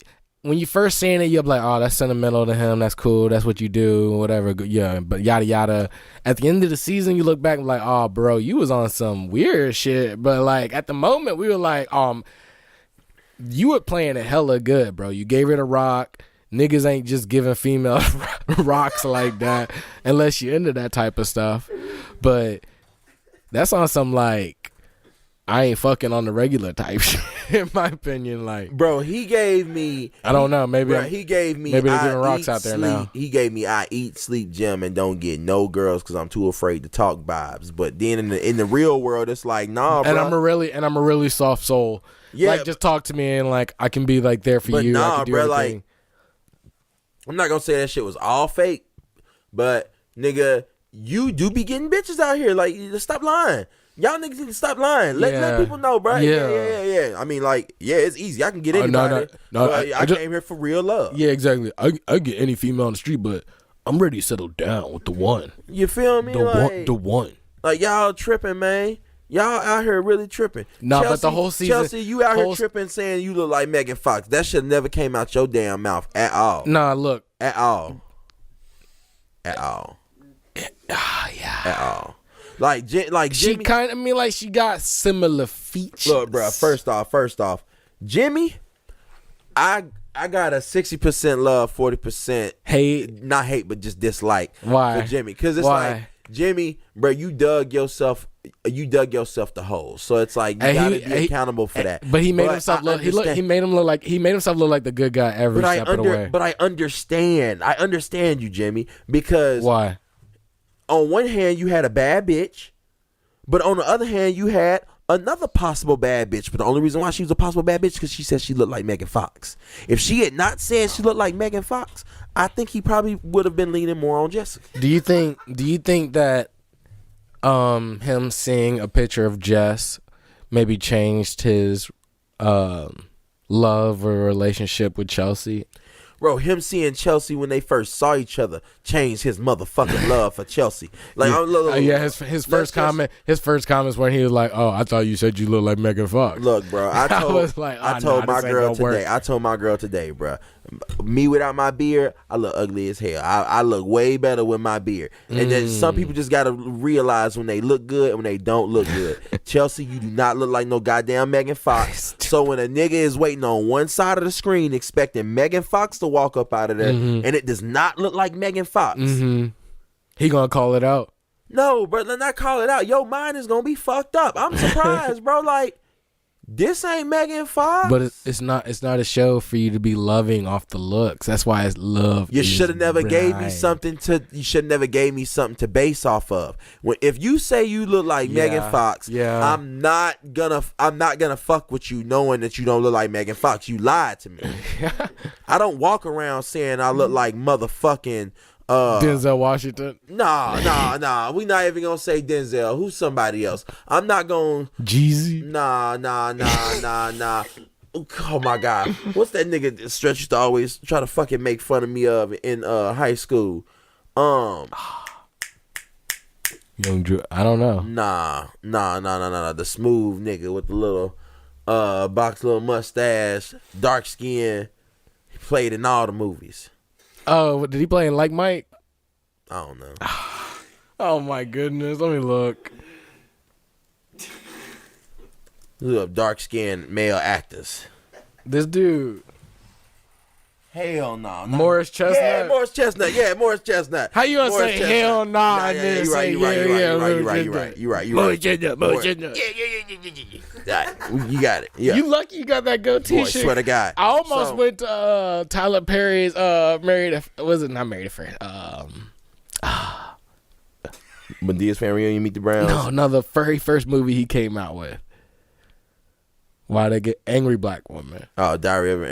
when you first seeing it, you're like, oh, that's sentimental to him. That's cool. That's what you do, whatever. Yeah, but yada, yada. At the end of the season, you look back and like, oh, bro, you was on some weird shit. But, like, at the moment, we were like, you were playing it hella good, bro. You gave it a rock. Niggas ain't just giving female rocks like that unless you're into that type of stuff. But that's on some, like, I ain't fucking on the regular type shit, in my opinion. Like, bro, he gave me. I don't know. Maybe he gave me. Maybe they're giving rocks out there now. He gave me I eat, sleep, gym, and don't get no girls because I'm too afraid to talk vibes. But then in the real world, it's like, nah, bro. And I'm a really soft soul. Yeah, like, just talk to me and like I can be like there for you. Nah, I can do bro, everything. like, I'm not gonna say that shit was all fake, but nigga, you do be getting bitches out here. Like, stop lying. Y'all niggas need to stop lying. Let people know, bro. Yeah. I mean, like, yeah, it's easy. I can get anybody. No, I came here for real love. Yeah, exactly. I get any female on the street, but I'm ready to settle down with the one. You feel me? The one. Like, y'all tripping, man. Y'all out here really tripping. No, but the whole season, Chelsea, you out here tripping saying you look like Megan Fox. That shit never came out your damn mouth at all. Nah, look. At all. At all. Yeah. At all. Like she Jimmy, kind of like she got similar features. Look, bro. First off, Jimmy, I got a 60% love, 40% hate. Not hate, but just dislike. Why? For Jimmy, because it's like Jimmy, bro. You dug yourself the hole. So it's like you gotta be accountable for that. But he made himself look. He made himself look like the good guy every step of the way. But I understand you, Jimmy, because why? On one hand, you had a bad bitch, but on the other hand, you had another possible bad bitch. But the only reason why she was a possible bad bitch because she said she looked like Megan Fox. If she had not said she looked like Megan Fox, I think he probably would have been leaning more on Jessica. Do you think that him seeing a picture of Jess maybe changed his love or relationship with Chelsea? Bro, him seeing Chelsea when they first saw each other changed his motherfucking love for Chelsea. Like, his first comment when he was like, "Oh, I thought you said you look like Megan Fox." Look, bro, I told my girl today, bro. Me without my beard, I look ugly as hell. I look way better with my beard. And then some people just gotta realize when they look good and when they don't look good. Chelsea, you do not look like no goddamn Megan Fox. So when a nigga is waiting on one side of the screen expecting Megan Fox to walk up out of there and it does not look like Megan Fox, he gonna call it out. No, bro, let's not call it out. Your mind is gonna be fucked up. I'm surprised, bro. Like, this ain't Megan Fox. But it's not a show for you to be loving off the looks. That's why it's love. You should have never gave me something to base off of. If you say you look like Megan Fox, I'm not gonna fuck with you knowing that you don't look like Megan Fox. You lied to me. I don't walk around saying I look like motherfucking Denzel Washington. Nah. We not even gonna say Denzel. Who's somebody else? I'm not gonna Jeezy. Nah. Oh my God. What's that nigga that Stretch used to always try to fucking make fun of me of in high school? Young Drew. I don't know. Nah. The smooth nigga with the little little mustache, dark skin. He played in all the movies. Oh, did he play in Like Mike? I don't know. Oh my goodness. Let me look. Look up dark skinned male actors. This dude. Hell no. Morris Chestnut. Yeah, Morris Chestnut. How you gonna Morris say Chestnut. hell nah? You're right. Morris Chestnut. You got it. Yeah. You lucky you got that goatee Boy, shit. swear to God. I almost went to Tyler Perry's not Married to Friend. Medea's Family Reunion, Meet the Browns. No, the very first movie he came out with. Why they get Angry Black Woman? Oh, Diary of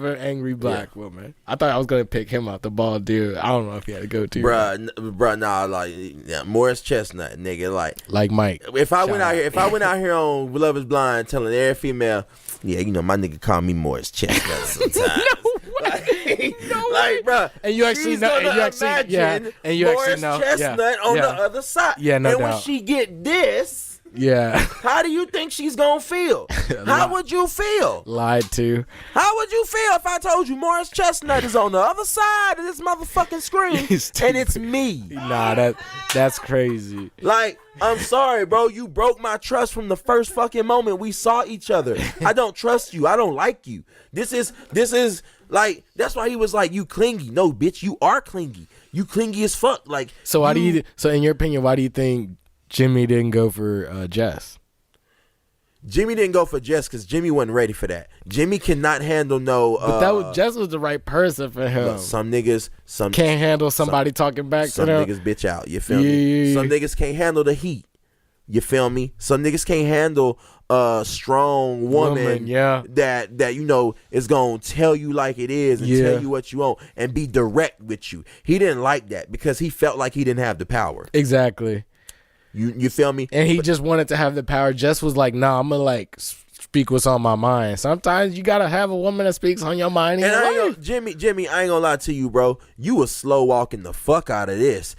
an Angry Black Woman. I thought I was gonna pick him out, the bald dude. I don't know if he had to go to. Bruh, nah, like Morris Chestnut, nigga, like Mike. If I went out here on Love Is Blind, telling every female, yeah, you know, my nigga call me Morris Chestnut sometimes. No way. Bruh, and you actually know, and you Morris Chestnut on the other side. Yeah, no doubt. And when she get this. Yeah. How do you think she's gonna feel? How would you feel? Lied to. How would you feel if I told you Morris Chestnut is on the other side of this motherfucking screen and it's me? Nah, that's crazy. Like, I'm sorry, bro. You broke my trust from the first fucking moment we saw each other. I don't trust you. I don't like you. This is like, that's why he was like, you clingy. No, bitch, you are clingy. You clingy as fuck. Like, so so in your opinion, why do you think Jimmy didn't go for Jess? Jimmy didn't go for Jess because Jimmy wasn't ready for that. Jimmy cannot handle no. But Jess was the right person for him. Look, some niggas can't handle somebody talking back to them. Some niggas bitch out. You feel me? Some niggas can't handle the heat. You feel me? Some niggas can't handle a strong woman that you know is gonna tell you like it is and tell you what you want and be direct with you. He didn't like that because he felt like he didn't have the power. Exactly. You feel me? And he just wanted to have the power. Jess was like, nah, I'm gonna like speak what's on my mind. Sometimes you gotta have a woman that speaks on your mind. And Jimmy, I ain't gonna lie to you, bro. You was slow walking the fuck out of this.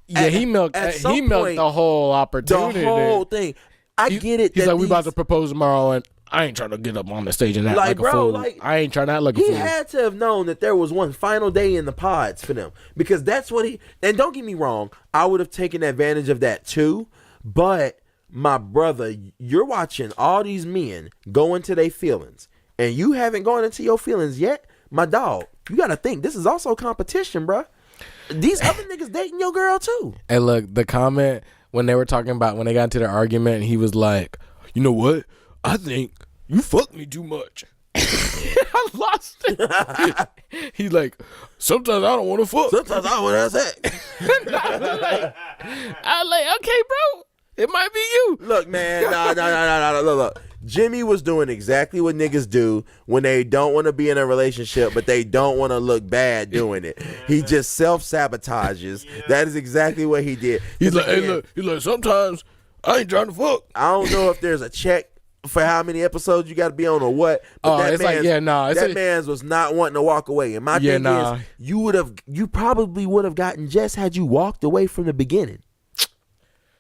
Yeah, he milked the whole opportunity. The whole thing. I get it. He's like, we about to propose tomorrow, and I ain't trying to get up on the stage and act like a fool. I ain't trying to act like a fool. He had to have known that there was one final day in the pods for them, because that's what he. And don't get me wrong, I would have taken advantage of that too. But my brother, you're watching all these men go into their feelings, and you haven't gone into your feelings yet. My dog, you got to think this is also competition, bruh. These other niggas dating your girl too. Hey, look, the comment when they were talking about when they got into their argument, and he was like, you know what? I think you fucked me too much. I lost it. He's like, sometimes I don't want to fuck. Sometimes I want to have sex. I was like, okay, bro. It might be you. Look, man, no. Look. Jimmy was doing exactly what niggas do when they don't want to be in a relationship, but they don't want to look bad doing it. He just self-sabotages. Yeah. That is exactly what he did. He's like, hey, look. He's like, sometimes I ain't trying to fuck. I don't know if there's a check for how many episodes you got to be on or what. But that man's was not wanting to walk away. And my thing is, you probably would have gotten Jess had you walked away from the beginning.